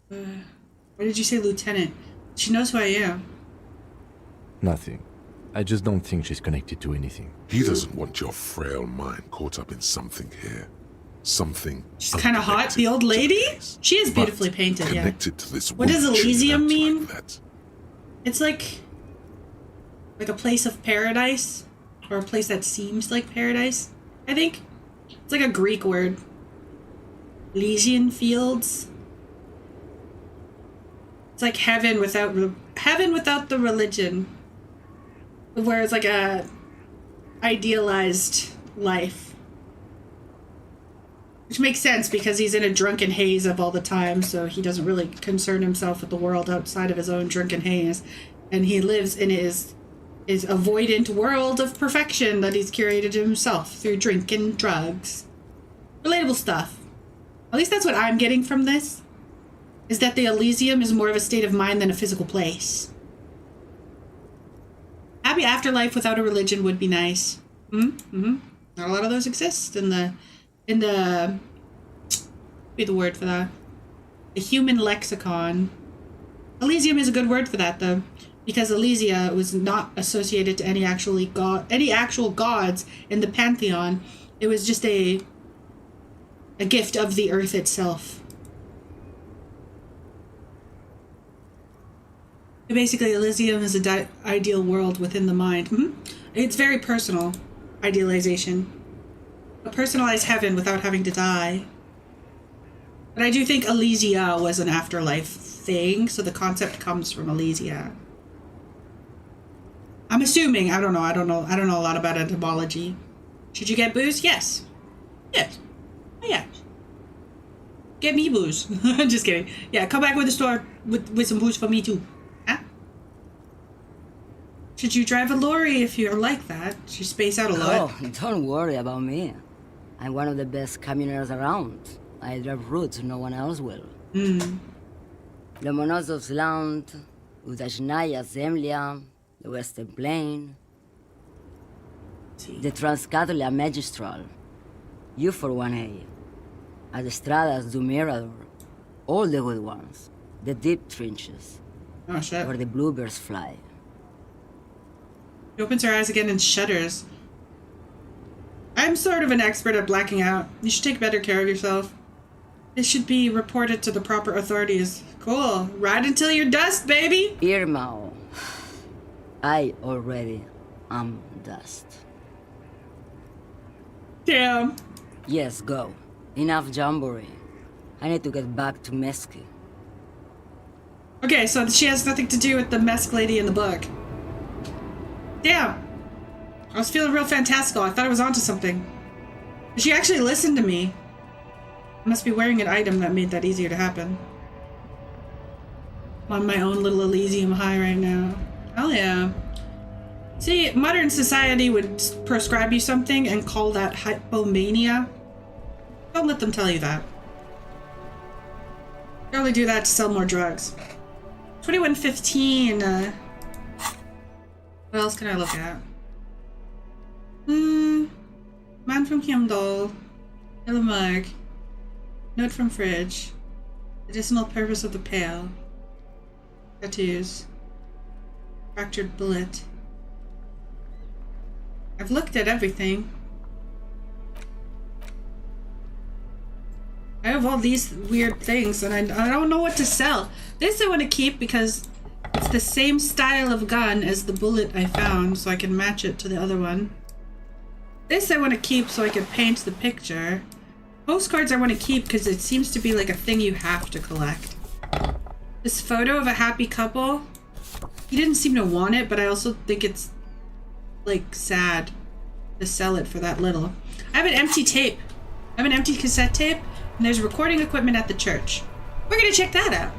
Why did you say lieutenant? She knows who I am. Nothing. I just don't think she's connected to anything. He doesn't want your frail mind caught up in something here. Something. She's kind of hot. The old lady? She is beautifully painted, yeah. Connected to this What does woman chewing Elysium out mean? like that. It's like a place of paradise, or a place that seems like paradise, I think. It's like a Greek word. Elysian fields. It's like heaven without the religion, where it's like a idealized life, which makes sense because he's in a drunken haze of all the time, so he doesn't really concern himself with the world outside of his own drunken haze, and he lives in his avoidant world of perfection that he's curated himself through drink and drugs. Relatable stuff. At least that's what I'm getting from this. Is that the Elysium is more of a state of mind than a physical place. Happy afterlife without a religion would be nice. Not a lot of those exist in the be the word for that. The human lexicon. Elysium is a good word for that though, because Elysia was not associated to any actual gods in the pantheon. It was just a gift of the earth itself. Basically, Elysium is an ideal world within the mind. It's very personal idealization. A personalized heaven without having to die. But I do think Elysia was an afterlife thing, so the concept comes from Elysia. I'm assuming. I don't know a lot about etymology. Should you get booze? Yes. Yes. Oh, yeah. Get me booze. Just kidding. Yeah, come back with the store with some booze for me too. Should you drive a lorry if you're like that? You space out a lot. Oh, don't worry about me. I'm one of the best communers around. I drive routes no one else will. Lomonosov's Land, Udajnaya Zemlya, the Western Plain, the Transcatolia Magistral, you for 1A, Adestradas du Mirador, all the good ones, the deep trenches, where the bluebirds fly. She opens her eyes again and shudders. I'm sort of an expert at blacking out. You should take better care of yourself. This should be reported to the proper authorities. Cool. Ride until you're dust, baby. Irma, I already am dust. Damn. Yes, go. Enough jamboree. I need to get back to Mesky. Okay, so she has nothing to do with the Mesk lady in the book. Damn. I was feeling real fantastical. I thought I was onto something. She actually listened to me. I must be wearing an item that made that easier to happen. I'm on my own little Elysium high right now. Hell yeah. See, modern society would prescribe you something and call that hypomania. Don't let them tell you that. They only do that to sell more drugs. 2115. What else can I look at? Man from Kimdall. Yellow mug. Note from fridge. Medicinal purpose of the pail. Tattoos. Fractured bullet. I've looked at everything. I have all these weird things and I don't know what to sell. This I want to keep because it's the same style of gun as the bullet I found, so I can match it to the other one. This I want to keep so I can paint the picture. Postcards I want to keep because it seems to be like a thing you have to collect. This photo of a happy couple, he didn't seem to want it, but I also think it's like sad to sell it for that little. I have an empty tape. I have an empty cassette tape, and there's recording equipment at the church. We're gonna check that out.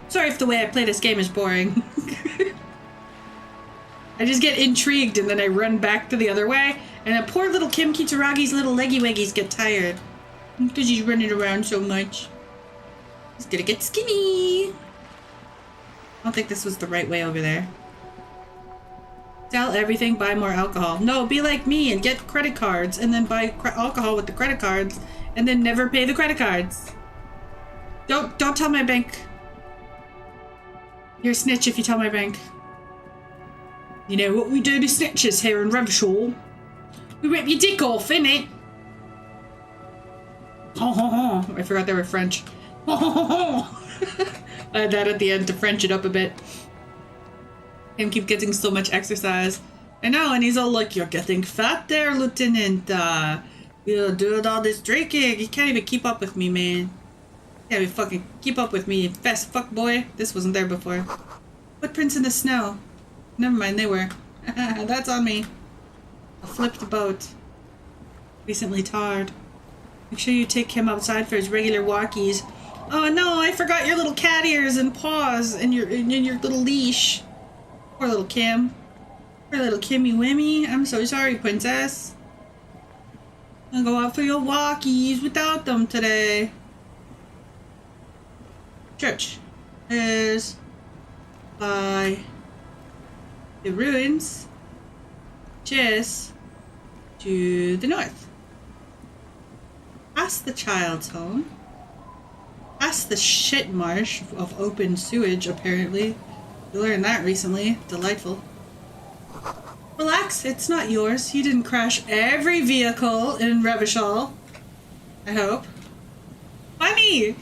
Sorry if the way I play this game is boring. I just get intrigued and then I run back to the other way, and then poor little Kim Kitaragi's little leggy waggies get tired. Because he's running around so much. He's gonna get skinny. I don't think this was the right way over there. Sell everything, buy more alcohol. No, be like me and get credit cards and then buy alcohol with the credit cards and then never pay the credit cards. Don't tell my bank. You're a snitch if you tell my bank. You know what we do to snitches here in Revachol? We rip your dick off, innit? Ho ho ho. I forgot they were French. Ho ho ho ho. I had that at the end to French it up a bit. Him keep getting so much exercise. I know, and he's all like, "You're getting fat there, Lieutenant. You're doing all this drinking. You can't even keep up with me, man. You can't even fucking keep up with me, you fast fuck boy." This wasn't there before. Footprints in the snow. Never mind, they were. That's on me. A flipped boat. Recently tarred. Make sure you take him outside for his regular walkies. Oh no, I forgot your little cat ears and paws and your little leash. Poor little Kim. Poor little Kimmy Wimmy. I'm so sorry, princess. I'll go out for your walkies without them today. Church is by the ruins just to the north. Past the child's home. Past the shit marsh of open sewage, apparently. You learned that recently. Delightful. Relax, it's not yours. You didn't crash every vehicle in Revachol. I hope. Funny!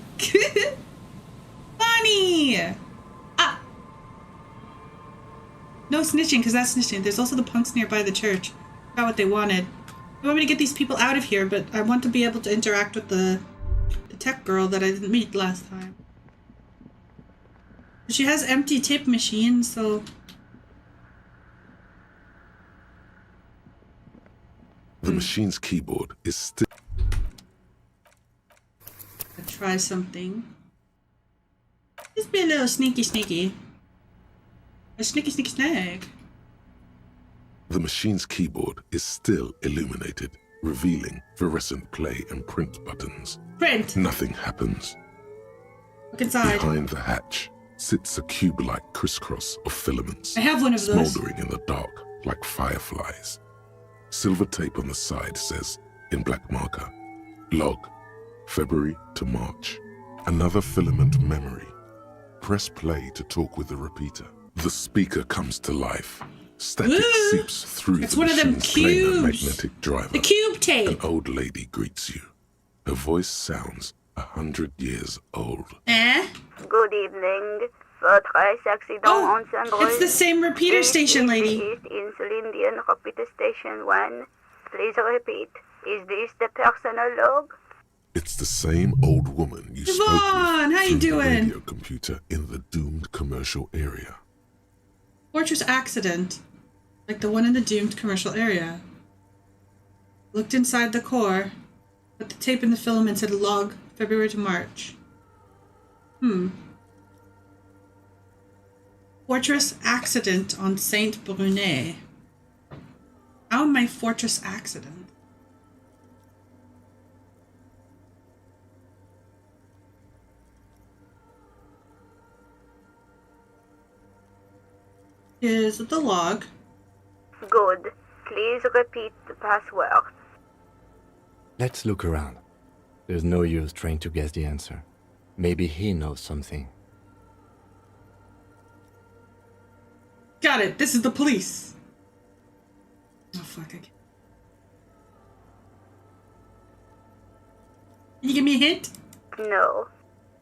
Funny! Ah! No snitching, because that's snitching. There's also the punks nearby the church. Got what they wanted. They want me to get these people out of here, but I want to be able to interact with the tech girl that I didn't meet last time. She has empty tape machines, so... The machine's keyboard is still... I'll try something. Just be a little sneaky. A sneaky snag. The machine's keyboard is still illuminated, revealing fluorescent play and print buttons. Print! Nothing happens. Look inside. Behind the hatch sits a cube-like crisscross of filaments. I have one of those. Smoldering in the dark like fireflies. Silver tape on the side says, in black marker, log, February to March. Another filament memory. Press play to talk with the repeater. The speaker comes to life. Static seeps through it's the one of them machine's planar cubes. magnetic driver. The cube tape. An old lady greets you. Her voice sounds 100 years old. Good evening. Votre accident on Saint-Bruy. It's the same repeater station lady. This is the East Indian repeater station 1. Please repeat. Is this the personal log? It's the same old woman you spoke with Yvonne, how you through the doing? radio computer in the doomed commercial area. Fortress accident. Like the one in the doomed commercial area. Looked inside the core, but the tape in the filament said log February to March. Fortress accident on Saint Brunet. How am I fortress accident? Is the log? Good. Please repeat the password. Let's look around. There's no use trying to guess the answer. Maybe he knows something. Got it. This is the police. Oh, fuck. Can you give me a hint? No.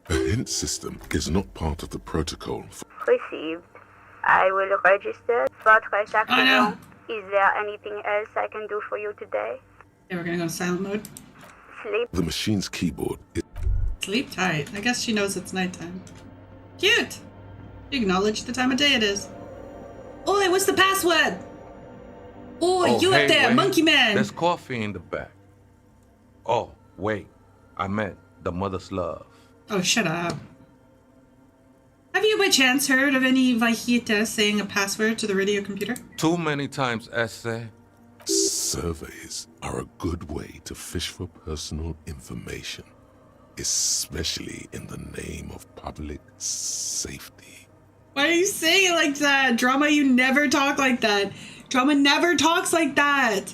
A hint system is not part of the protocol for Received. I will register. Votre accident. Oh, no. Is there anything else I can do for you today? Okay, we're gonna go to silent mode. Sleep. the machine's keyboard. Sleep tight. I guess she knows it's nighttime. Cute! Acknowledge the time of day it is. Oi, what's the password? Oi, you up there, wait. monkey man! There's coffee in the back. Oh, wait. I meant the mother's love. Oh, shut up. Have you by chance heard of any Vahita saying a password to the radio computer? Too many times, essay. Surveys are a good way to fish for personal information, especially in the name of public safety. Why are you saying it like that? Drama, you never talk like that. Drama never talks like that.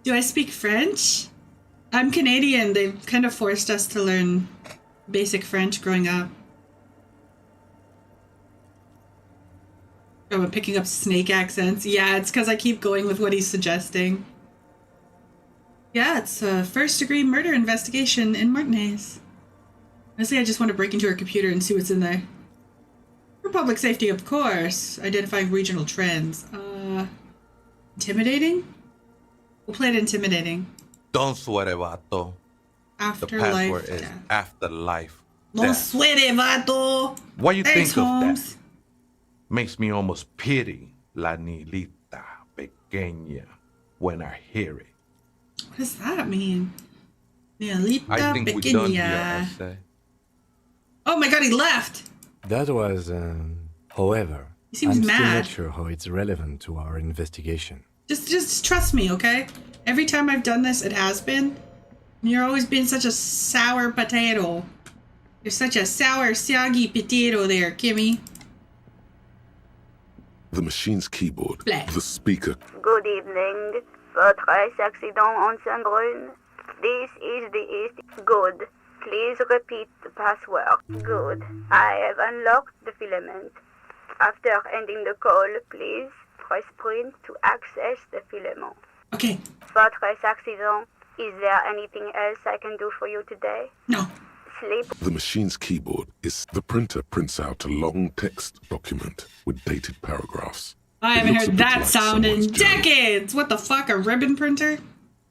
Do I speak French? I'm Canadian. They've kind of forced us to learn basic French growing up. Oh, I'm picking up snake accents. Yeah, it's because I keep going with what he's suggesting. Yeah, it's a first-degree murder investigation in Martinez. Honestly, I just want to break into her computer and see what's in there. For public safety, of course. Identifying regional trends. Intimidating? We'll play it intimidating. Don't sweat it, vato. The Afterlife. password is afterlife. No suere, vato. What you Thanks, think of Holmes. that? Makes me almost pity La Nilita Pequeña when I hear it. What does that mean? Neolita I think we're done here, pequeña. essay. Oh my god, he left! That was, however, He seems I'm still mad. not sure how it's relevant to our investigation. Just trust me, okay? Every time I've done this, it has been. And you're always being such a sour potato. You're such a sour, soggy potato there, Kimmy. The machine's keyboard, Black. the speaker, Good evening. Votre accident on Saint-Brun. This is the East. Good. Please repeat the password. Good. I have unlocked the filament. After ending the call, please press print to access the filament. Okay. Votre accident. Is there anything else I can do for you today? No. Sleep. the machine's keyboard is the printer prints out a long text document with dated paragraphs. I It haven't looks a heard bit that like sound in someone's journal. decades! What the fuck, a ribbon printer?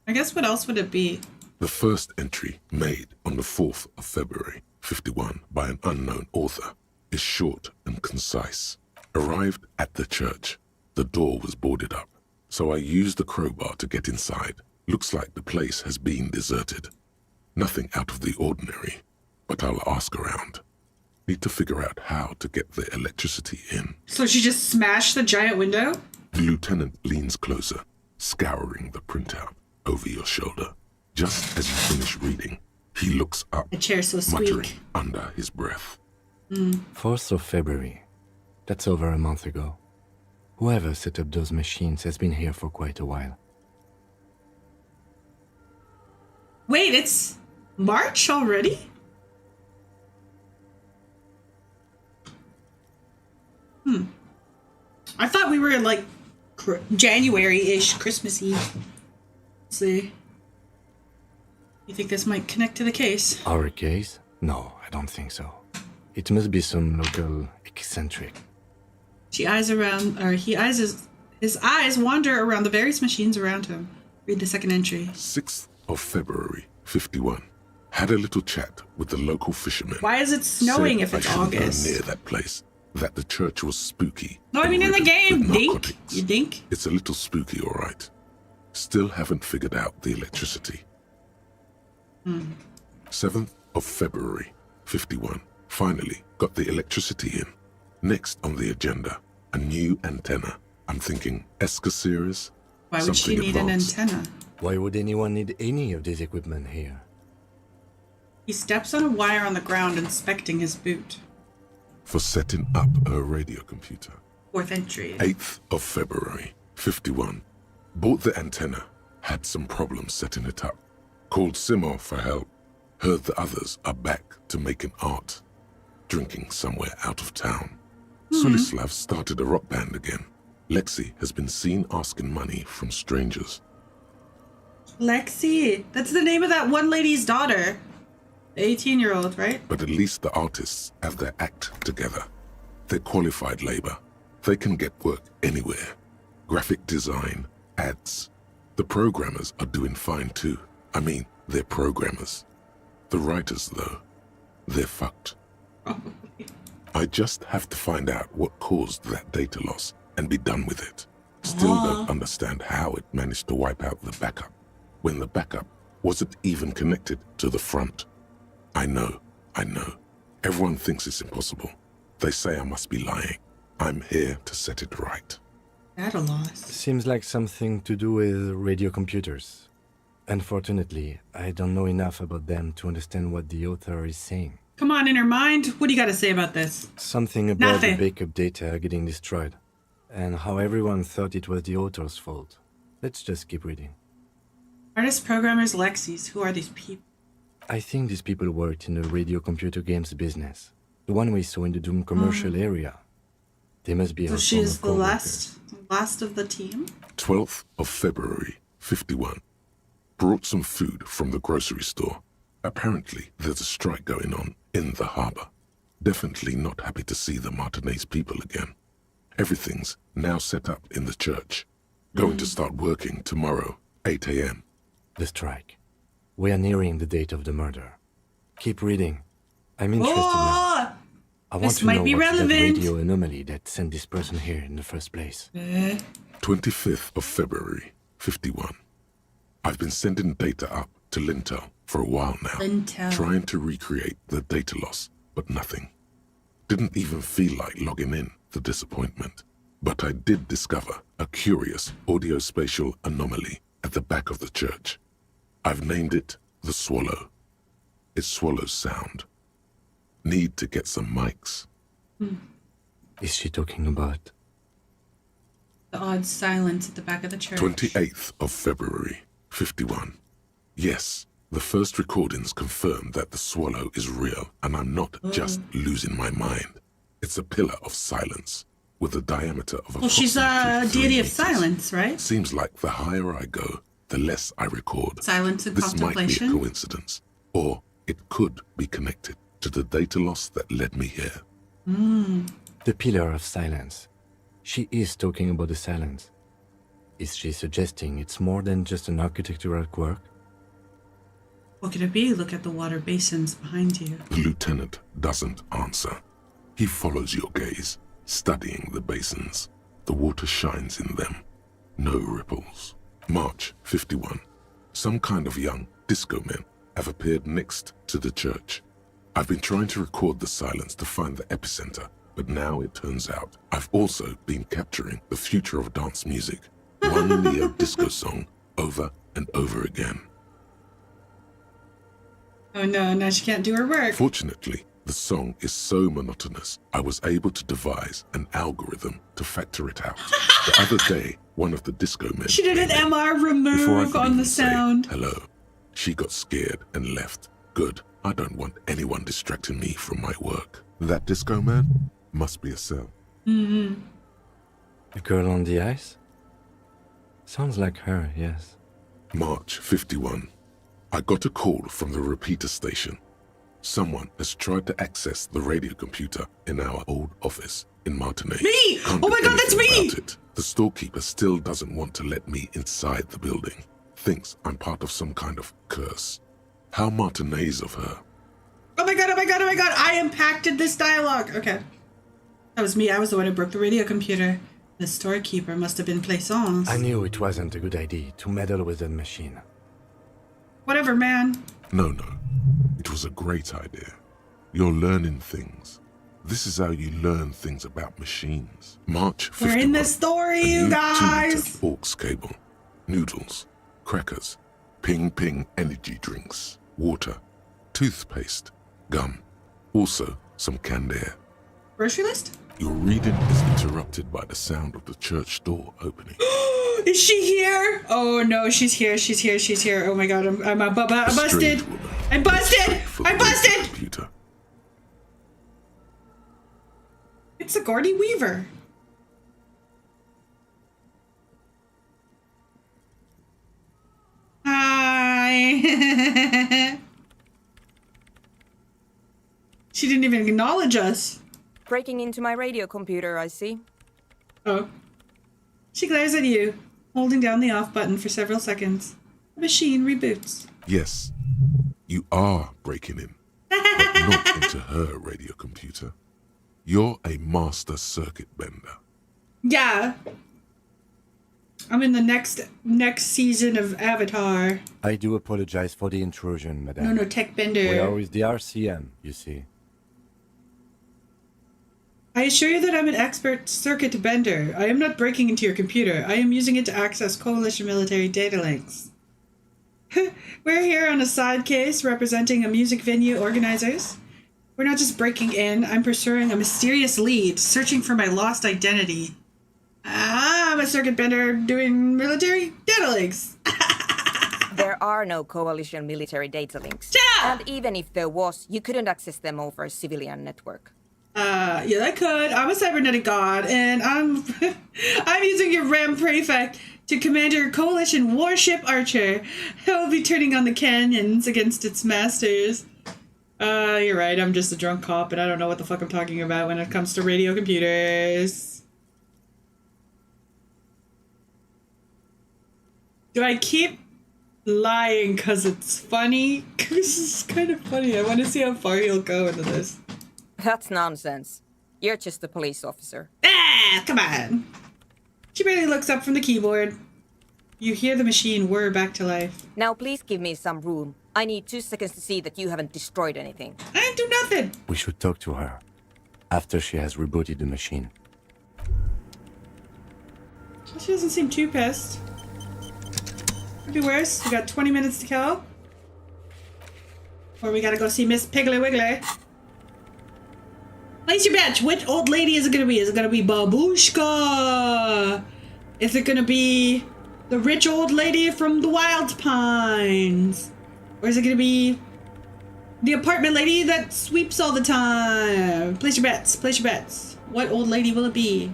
I guess what else would it be? The first entry, made on the 4th of February, 51, by an unknown author, is short and concise. Arrived at the church. The door was boarded up, so I used the crowbar to get inside. Looks like the place has been deserted. Nothing out of the ordinary, but I'll ask around. Need to figure out how to get the electricity in. So she just smashed the giant window? The lieutenant leans closer, scouring the printout over your shoulder. Just as you finish reading, he looks up, The chair's so muttering squeak. under his breath. 4th of February. That's over a month ago. Whoever set up those machines has been here for quite a while. Wait, it's March already? I thought we were in like January-ish, Christmassy. Let's see. You think this might connect to the case? Our case? No, I don't think so. It must be some local eccentric. He eyes his eyes wander around the various machines around him. Read the second entry. 6th of February, 51. Had a little chat with the local fishermen. Why is it snowing Said if it's I shouldn't go August? near that place. That the church was spooky. No, I and mean in the riddled game, with dink. narcotics. You dink? It's a little spooky, all right. Still haven't figured out the electricity. 7th of February, 51. Finally got the electricity in. Next on the agenda, a new antenna. I'm thinking Esca series. Why would she need advanced. an antenna? Why would anyone need any of this equipment here? He steps on a wire on the ground, inspecting his boot. For setting up a radio computer. 4th entry. 8th of February, 51. Bought the antenna. Had some problems setting it up. Called Simo for help. Heard the others are back to making art. Drinking somewhere out of town. Sulislav started a rock band again. Lexi has been seen asking money from strangers. Lexi. That's the name of that one lady's daughter. The 18-year-old, right? But at least the artists have their act together. They're qualified labor. They can get work anywhere. Graphic design, ads. The programmers are doing fine too. I mean, they're programmers. The writers, though, they're fucked. I just have to find out what caused that data loss and be done with it. Still don't understand how it managed to wipe out the backup when the backup wasn't even connected to the front. I know. Everyone thinks it's impossible. They say I must be lying. I'm here to set it right. Data loss. Seems like something to do with radio computers. Unfortunately, I don't know enough about them to understand what the author is saying. Come on, inner mind. What do you got to say about this? Something about Nothing. the backup data getting destroyed, and how everyone thought it was the author's fault. Let's just keep reading. Artists, programmers, Lexis. Who are these people? I think these people worked in the radio computer games business. The one we saw in the Doom commercial area. They must be So our she's former the coworkers. last of the team? 12th of February, 51. Brought some food from the grocery store. Apparently, there's a strike going on in the harbor. Definitely not happy to see the Martinez people again. Everything's now set up in the church. Going to start working tomorrow, 8 a.m. The strike. We are nearing the date of the murder. Keep reading. I'm interested now. I want This to might know be what's that relevant. radio anomaly that sent this person here in the first place. 25th of February, 51. I've been sending data up to Lintel for a while now. Lintel. Trying to recreate the data loss, but nothing. Didn't even feel like logging in, the disappointment. But I did discover a curious audio-spatial anomaly at the back of the church. I've named it the Swallow. It swallows sound. Need to get some mics. Is she talking about? The odd silence at the back of the church. 28th of February, 51. Yes, the first recordings confirm that the swallow is real, and I'm not just losing my mind. It's a pillar of silence with a diameter of Well, she's a approximately 3 deity of meters. silence, right? Seems like the higher I go, the less I record. Silence and This might be a contemplation. coincidence, or it could be connected to the data loss that led me here. The pillar of silence. She is talking about the silence. Is she suggesting it's more than just an architectural quirk? What could it be? Look at the water basins behind you. The lieutenant doesn't answer. He follows your gaze, studying the basins. The water shines in them. No ripples. March 51. Some kind of young disco men have appeared next to the church. I've been trying to record the silence to find the epicenter, but now it turns out I've also been capturing the future of dance music. One neo-disco song over and over again. Oh no, now she can't do her work. Fortunately, the song is so monotonous, I was able to devise an algorithm to factor it out. The other day, one of the disco men She did an came in. MR Before I remove could on even the say sound. hello, she got scared and left. Good. I don't want anyone distracting me from my work. That disco man must be a cell. The girl on the ice? Sounds like her, yes. March 51. I got a call from the repeater station. Someone has tried to access the radio computer in our old office in Martinez. Me! Can't Oh my do god, that's anything me! about it. The storekeeper still doesn't want to let me inside the building. Thinks I'm part of some kind of curse. How Martinez of her. Oh my god, oh my god, oh my god, I impacted this dialogue. Okay. That was me, I was the one who broke the radio computer. The storekeeper must have been Plaisance. I knew it wasn't a good idea to meddle with the machine. Whatever, man. No. It was a great idea. You're learning things. This is how you learn things about machines. March 51. We're in the story, you guys. 2-liter aux cable, noodles, crackers, ping energy drinks, water, toothpaste, gum, also some canned air. Grocery list? Your reading is interrupted by the sound of the church door opening. Is she here? Oh no, she's here. Oh my god, I'm busted. I'm busted. Computer. It's Sigourney Weaver. Hi. She didn't even acknowledge us. Breaking into my radio computer, I see. Oh. She glares at you, holding down the off button for several seconds. The machine reboots. Yes, you are breaking in, but not into her radio computer. You're a master circuit bender. Yeah. I'm in the next season of Avatar. I do apologize for the intrusion, madame. No, tech bender. We are with the RCM, you see. I assure you that I'm an expert circuit bender. I am not breaking into your computer. I am using it to access Coalition military data links. We're here on a side case representing a music venue organizers. We're not just breaking in. I'm pursuing a mysterious lead, searching for my lost identity. I'm a circuit bender doing military data links. There are no Coalition military data links. And even if there was, you couldn't access them over a civilian network. Yeah, I could. I'm a cybernetic god, and I'm using your RAM prefect to command your Coalition warship Archer. He'll be turning on the cannons against its masters. You're right. I'm just a drunk cop, and I don't know what the fuck I'm talking about when it comes to radio computers. Do I keep lying because it's funny? This is kind of funny. I want to see how far he'll go into this. That's nonsense. You're just a police officer. Come on. She barely looks up from the keyboard. You hear the machine whir back to life. Now please give me some room. I need 2 seconds to see that you haven't destroyed anything. I didn't do nothing. We should talk to her after she has rebooted the machine. She doesn't seem too pissed. Could be worse. We got 20 minutes to kill. Or we gotta go see Miss Piggly Wiggly. Place your bets. Which old lady is it gonna be? Is it gonna be Babushka? Is it gonna be the rich old lady from the Wild Pines? Or is it gonna be the apartment lady that sweeps all the time? Place your bets. Place your bets. What old lady will it be?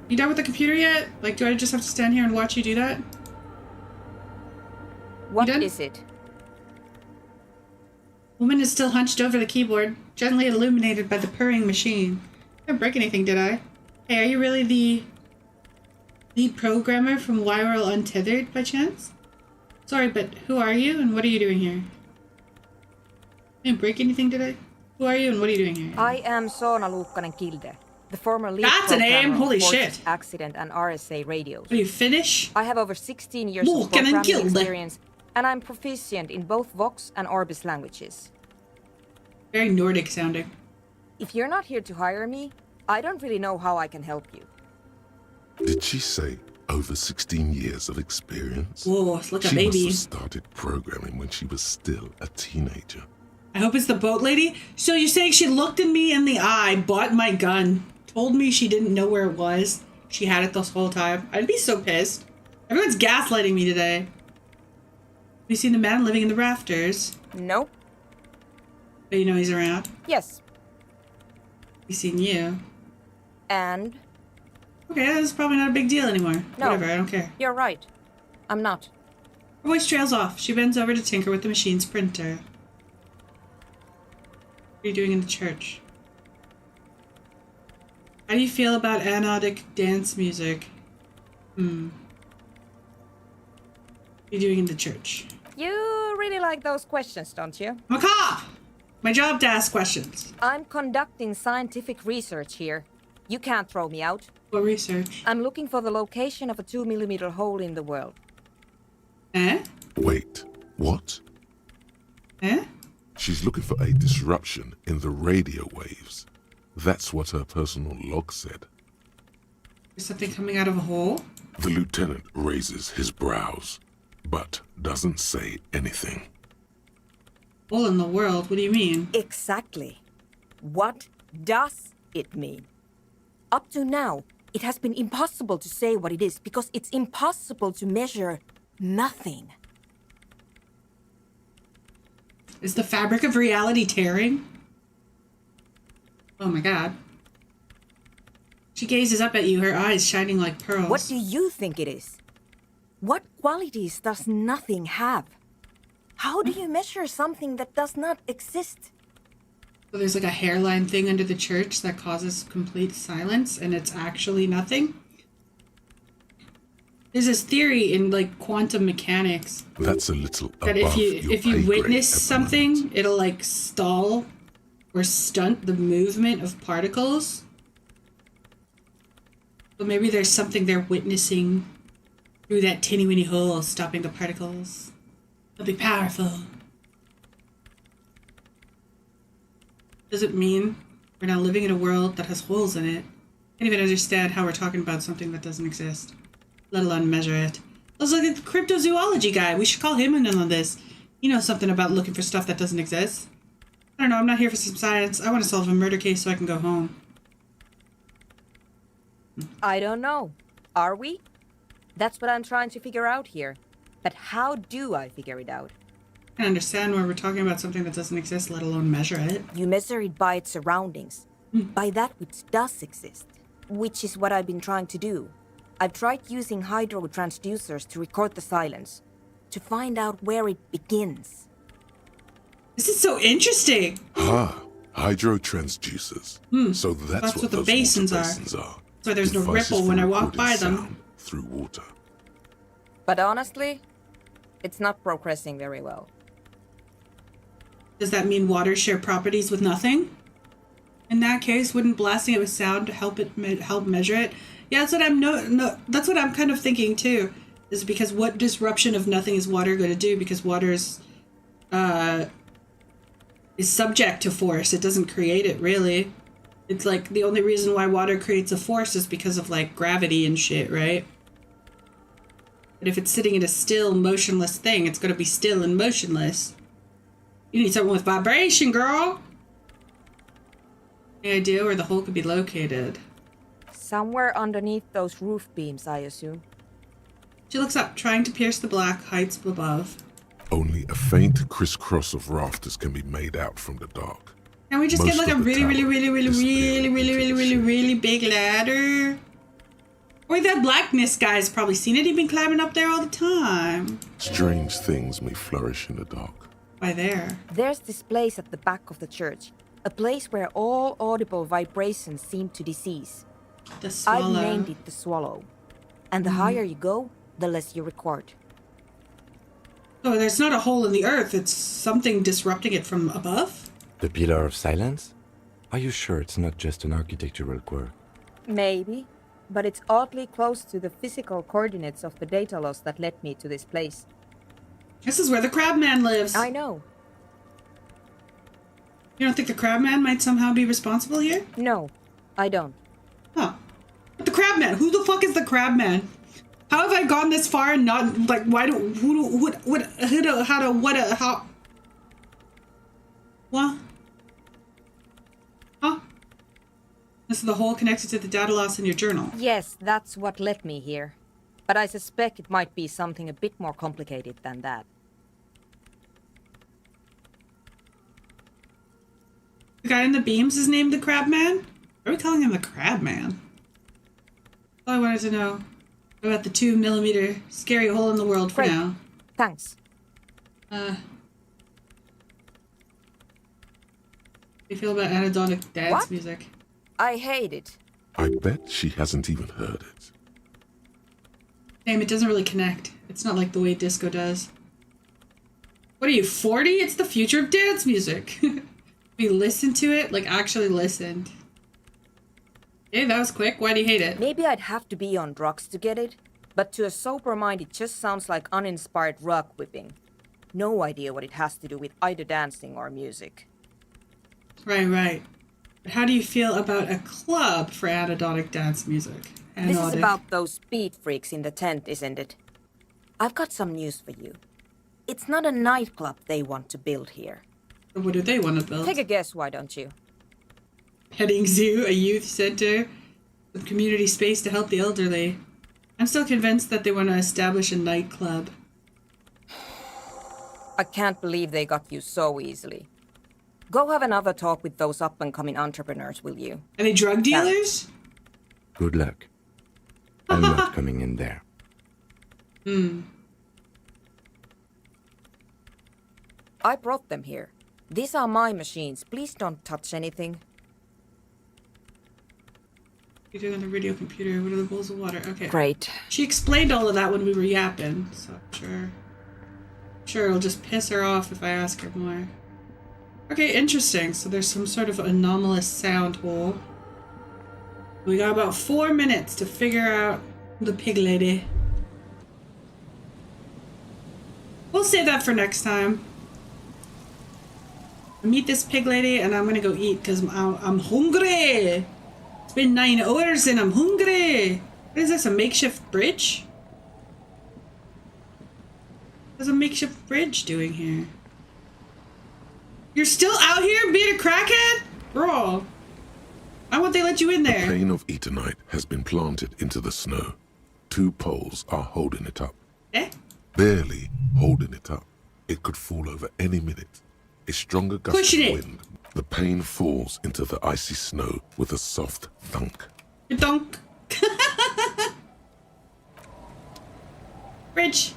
You done with the computer yet? Like, do I just have to stand here and watch you do that? What is it? Woman is still hunched over the keyboard, gently illuminated by the purring machine. I didn't break anything, did I? Hey, are you really the lead programmer from Why We're All Untethered, by chance? Sorry, but who are you and what are you doing here? I didn't break anything, did I? Who are you and what are you doing here? I am Soona Luukkanen-Kilde, the former lead That's a name? programmer Holy of Fortress shit. Accident and RSA radios. Are you Finnish? I have over 16 years of programming experience, and I'm proficient in both Vox and Orbis languages. Very Nordic sounding. If you're not here to hire me, I don't really know how I can help you. Did she say over 16 years of experience? Whoa, look at She baby. must have started programming when she was still a teenager. I hope it's the boat lady. So you're saying she looked at me in the eye, bought my gun, told me she didn't know where it was. She had it this whole time. I'd be so pissed. Everyone's gaslighting me today. Have you seen the man living in the rafters? Nope. But you know he's around? Yes. He's seen you. And? Okay, that's probably not a big deal anymore. No, Whatever, I don't care. You're right. I'm not. Her voice trails off. She bends over to tinker with the machine's printer. What are you doing in the church? How do you feel about anodic dance music? What are you doing in the church? You really like those questions, don't you? I'm a cop! My job to ask questions. I'm conducting scientific research here. You can't throw me out. What research? I'm looking for the location of a 2mm hole in the world. Eh? Wait, what? Eh? She's looking for a disruption in the radio waves. That's what her personal log said. Is something coming out of a hole? The lieutenant raises his brows, but doesn't say anything. Hole in the world? What do you mean? Exactly. What does it mean? Up to now, it has been impossible to say what it is because it's impossible to measure nothing. Is the fabric of reality tearing? Oh my god. She gazes up at you, her eyes shining like pearls. What do you think it is? What qualities does nothing have? How do you measure something that does not exist? So there's like a hairline thing under the church that causes complete silence, and it's actually nothing? There's this theory in like quantum mechanics That's a little that above if you witness something, it'll like stall or stunt the movement of particles. So maybe there's something they're witnessing through that teeny-weeny hole, stopping the particles. It'll be powerful. Does it mean we're now living in a world that has holes in it? I can't even understand how we're talking about something that doesn't exist, let alone measure it. I was like the cryptozoology guy. We should call him in on this. He knows something about looking for stuff that doesn't exist. I don't know. I'm not here for some science. I want to solve a murder case so I can go home. I don't know. Are we? That's what I'm trying to figure out here. But how do I figure it out? I can understand why we're talking about something that doesn't exist, let alone measure it. You measure it by its surroundings, by that which does exist, which is what I've been trying to do. I've tried using hydro transducers to record the silence, to find out where it begins. This is so interesting. Hydro transducers. So that's what the those basins water are. basins are. So there's no Devices ripple for when I walk recording by them. sound through water. But honestly, it's not progressing very well. Does that mean water share properties with nothing? In that case, wouldn't blasting it with sound help measure it? Yeah, that's what that's what I'm kind of thinking too. Is because what disruption of nothing is water going to do? Because water is subject to force. It doesn't create it really. It's like the only reason why water creates a force is because of like gravity and shit, right? But if it's sitting in a still, motionless thing, it's going to be still and motionless. You need something with vibration, girl. Any idea where the hole could be located? Somewhere underneath those roof beams, I assume. She looks up, trying to pierce the black heights above. Only a faint crisscross of rafters can be made out from the dark. Can we just get like a really big ladder? Or that blackness guy's probably seen it. He's been climbing up there all the time. Strange things may flourish in the dark. Why there? There's this place at the back of the church. A place where all audible vibrations seem to cease. The Swallow. I've named it the Swallow. And the higher you go, the less you record. Oh, there's not a hole in the earth. It's something disrupting it from above? The Pillar of Silence? Are you sure it's not just an architectural quirk? Maybe. But it's oddly close to the physical coordinates of the data loss that led me to this place. This is where the Crabman lives. I know. You don't think the Crabman might somehow be responsible here? No, I don't. Huh. But the Crabman, who the fuck is the Crabman? How have I gone this far and not, like, why do, what, how? What? Huh? This is the hole connected to the data loss in your journal. Yes, that's what led me here. But I suspect it might be something a bit more complicated than that. The guy in the beams is named the Crabman? Why are we calling him the Crabman? All I wanted to know about the 2mm scary hole in the world for Great. now. Thanks. How do you feel about anhedonic dance music? I hate it. I bet she hasn't even heard it. Damn, it doesn't really connect. It's not like the way disco does. What are you, 40? It's the future of dance music. We listened to it, like actually listened. Hey, that was quick. Why do you hate it? Maybe I'd have to be on drugs to get it, but to a sober mind it just sounds like uninspired rug whipping. No idea what it has to do with either dancing or music. Right. But how do you feel about a club for anhedonic dance music? This is about those speed freaks in the tent, isn't it? I've got some news for you. It's not a nightclub they want to build here. What do they want to build? Take a guess, why don't you? Petting zoo, a youth center, with community space to help the elderly. I'm still convinced that they want to establish a nightclub. I can't believe they got you so easily. Go have another talk with those up-and-coming entrepreneurs, will you? Are they drug dealers? Good luck. I'm not coming in there. I brought them here. These are my machines. Please don't touch anything. What are you doing on the radio computer? What are the bowls of water? Okay. Great. She explained all of that when we were yapping, so sure it'll just piss her off if I ask her more. Okay, interesting. So there's some sort of anomalous sound hole. We got about 4 minutes to figure out the pig lady. We'll save that for next time. I meet this pig lady and I'm gonna go eat because I'm hungry. It's been 9 hours and I'm hungry. What is this, a makeshift bridge? What's a makeshift bridge doing here? You're still out here being a crackhead? Bro, why won't they let you in there? The plane of Eternite has been planted into the snow. 2 poles are holding it up. Eh? Barely holding it up. It could fall over any minute. A stronger gust of wind. The pane falls into the icy snow with a soft thunk. Thunk. Bridge.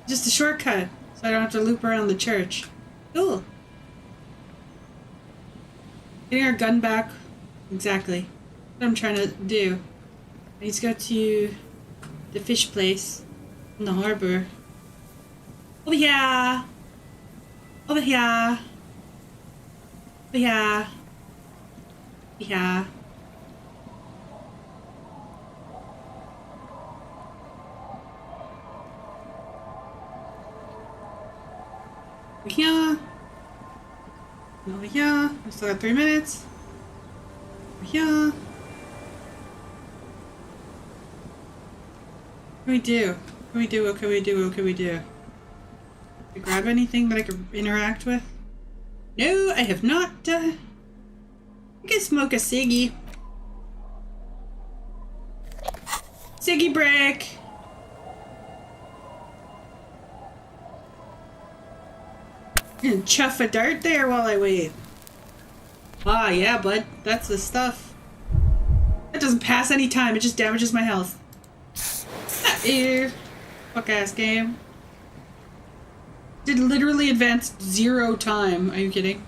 Just a shortcut, so I don't have to loop around the church. Cool. Getting our gun back. Exactly. What I'm trying to do. I need to go to the fish place in the harbor. Over here. Over here. Over here. Over here. Over here. Over here. I still got 3 minutes. Over here. What can we do? What can we do? What can we do? What can we do? Can I grab anything that I can interact with? No, I have not. I can smoke a ciggy. Ciggy break. And chuff a dart there while I wait. Ah, yeah, bud. That's the stuff. That doesn't pass any time. It just damages my health. Ew. Fuck ass game. Did literally advance 0 time. Are you kidding?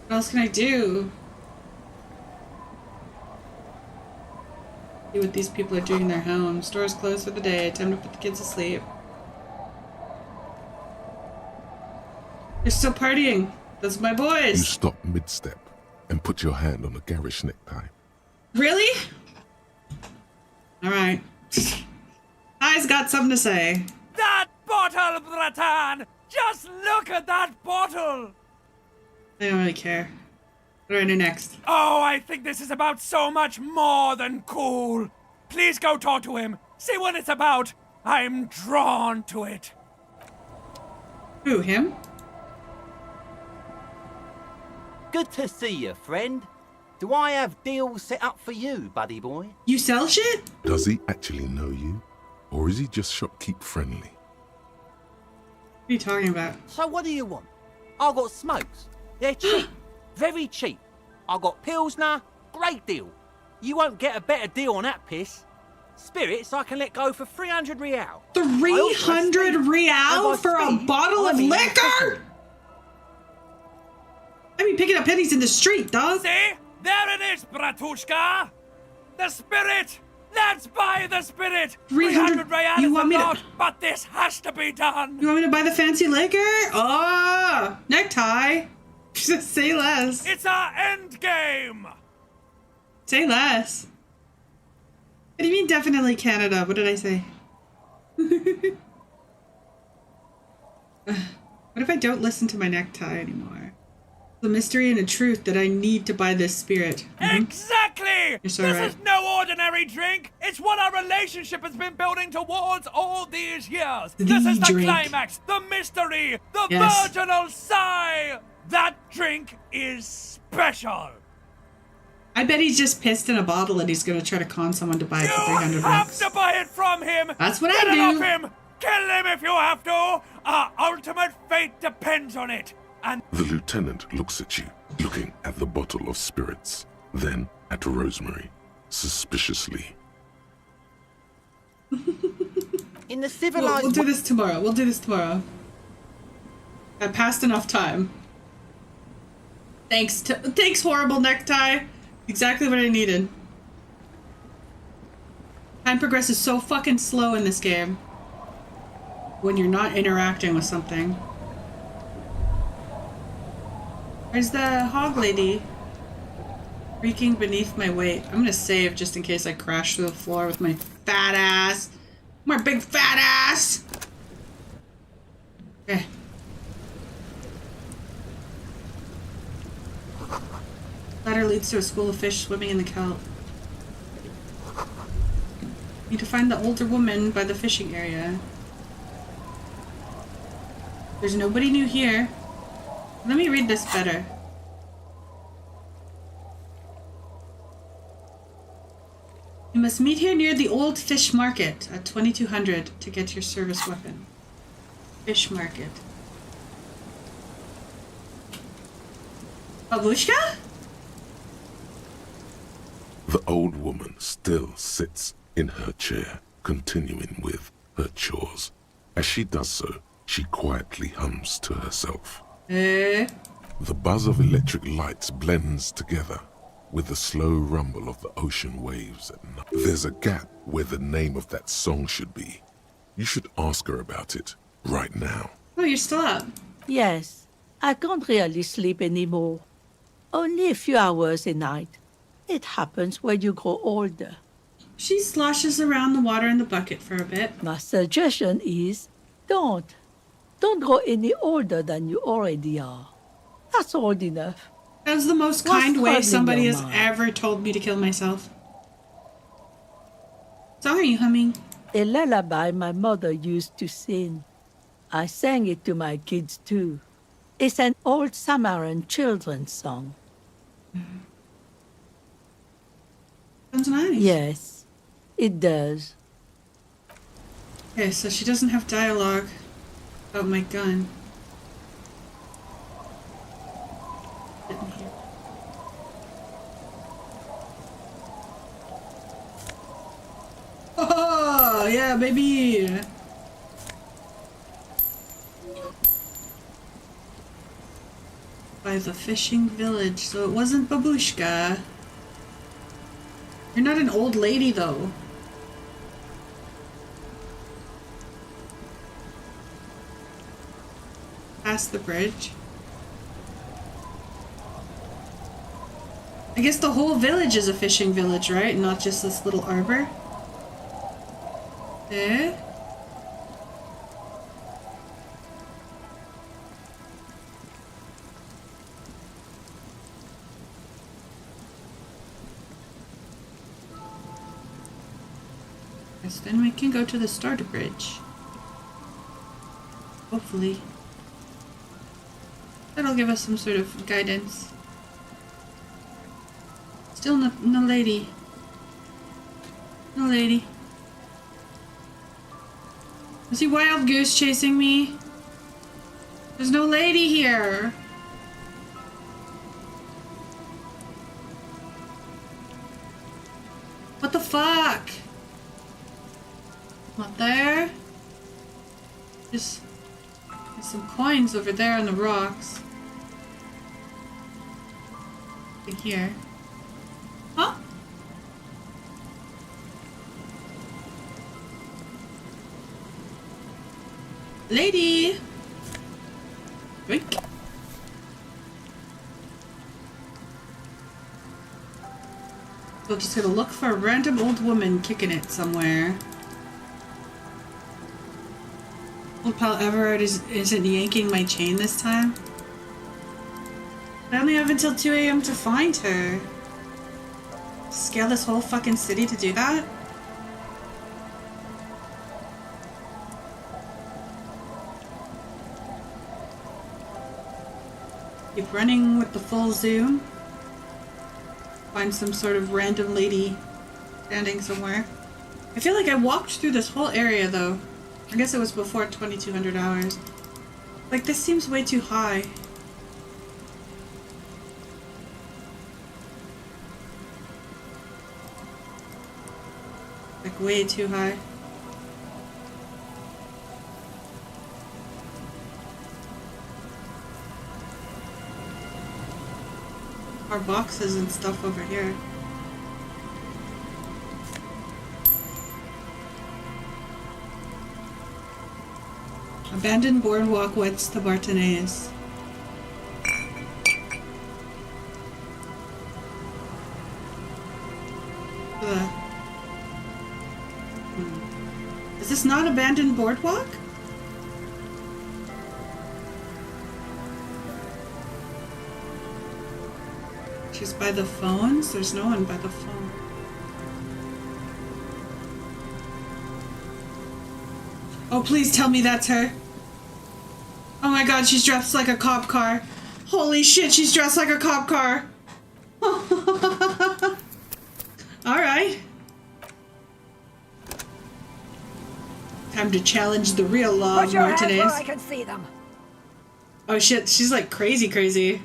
What else can I do? See what these people are doing in their home. Stores closed for the day. Time to put the kids to sleep. They're still partying. Those are my boys. You stop mid-step and put your hand on a garish necktie. Really? Alright. I's got something to say. That bottle, Bratan! Just look at that bottle! I don't really care. What do I do next? Oh, I think this is about so much more than cool. Please go talk to him. See what it's about. I'm drawn to it. Who, him? Good to see you, friend. Do I have deals set up for you, buddy boy? You sell shit? Does he actually know you? Or is he just shopkeep friendly? What are you talking about? So what do you want? I got smokes. They're cheap. Very cheap. I got Pilsner. Great deal. You won't get a better deal on that piss. Spirits I can let go for 300 real. 300 real for a bottle of liquor? I mean, picking up pennies in the street, dog. See? There it is, bratushka! The spirit! Let's buy the spirit! 300 real is a lot, but this has to be done! You want me to buy the fancy liquor? Oh, necktie. Just say less. It's our end game! Say less. What do you mean definitely Canada? What did I say? What if I don't listen to my necktie anymore? The mystery and a truth that I need to buy this spirit. Exactly! You're so This right. is no ordinary drink! It's what our relationship has been building towards all these years! This is the drink. climax, the mystery, the Yes. virginal sigh! That drink is special! I bet he's just pissed in a bottle and he's gonna try to con someone to buy it for 300 You have bucks. to buy it from him! That's what Get I it do. off him! Kill him if you have to! Our ultimate fate depends on it! And The lieutenant looks at you, looking at the bottle of spirits, then at Rosemary, suspiciously. In the civilized... We'll do this tomorrow. We'll do this tomorrow. I passed enough time. Thanks, horrible necktie. Exactly what I needed. Time progresses so fucking slow in this game. When you're not interacting with something. Where's the hog lady? Creaking beneath my weight. I'm gonna save just in case I crash through the floor with my fat ass. My big fat ass! Okay. Ladder leads to a school of fish swimming in the kelp. Need to find the older woman by the fishing area. There's nobody new here. Let me read this better. You must meet here near the old fish market at 2200 to get your service weapon. Fish market. Babushka? The old woman still sits in her chair, continuing with her chores. As she does so, she quietly hums to herself. The buzz of electric lights blends together with the slow rumble of the ocean waves at night. There's a gap where the name of that song should be. You should ask her about it right now. Oh, you're still up. Yes, I can't really sleep anymore. Only a few hours a night. It happens when you grow older. She sloshes around the water in the bucket for a bit. My suggestion is, don't. Don't grow any older than you already are. That's old enough. That was the most What's kind way troubling somebody your has mind? ever told me to kill myself. So are you humming? A lullaby my mother used to sing. I sang it to my kids too. It's an old Samaran children's song. Sounds nice. Yes, it does. Okay, so she doesn't have dialogue about my gun. Oh, yeah, baby! By the fishing village, so it wasn't Babushka. You're not an old lady, though. Past the bridge. I guess the whole village is a fishing village, right? Not just this little arbor. Eh? Yes, then we can go to the starter bridge. Hopefully. That'll give us some sort of guidance. Still no lady. No lady. Is he wild goose chasing me? There's no lady here. fuck? Not there. There's some coins over there on the rocks. In here. Huh? Lady! Drink. So just gonna look for a random old woman kicking it somewhere. Old pal Everard isn't yanking my chain this time. I only have until 2 a.m. to find her. Scale this whole fucking city to do that? Keep running with the full zoom. Find some sort of random lady standing somewhere. I feel like I walked through this whole area though. I guess it was before 2200 hours. Like, this seems way too high. Like, way too high. Our boxes and stuff over here. Abandoned boardwalk west to Bartonais. Is this not abandoned boardwalk? She's by the phones? There's no one by the phone. Oh, please tell me that's her. Oh my god, she's dressed like a cop car. Holy shit, she's dressed like a cop car. Alright. Time to challenge the real law of Martinez. I can see them. Oh shit, she's like crazy.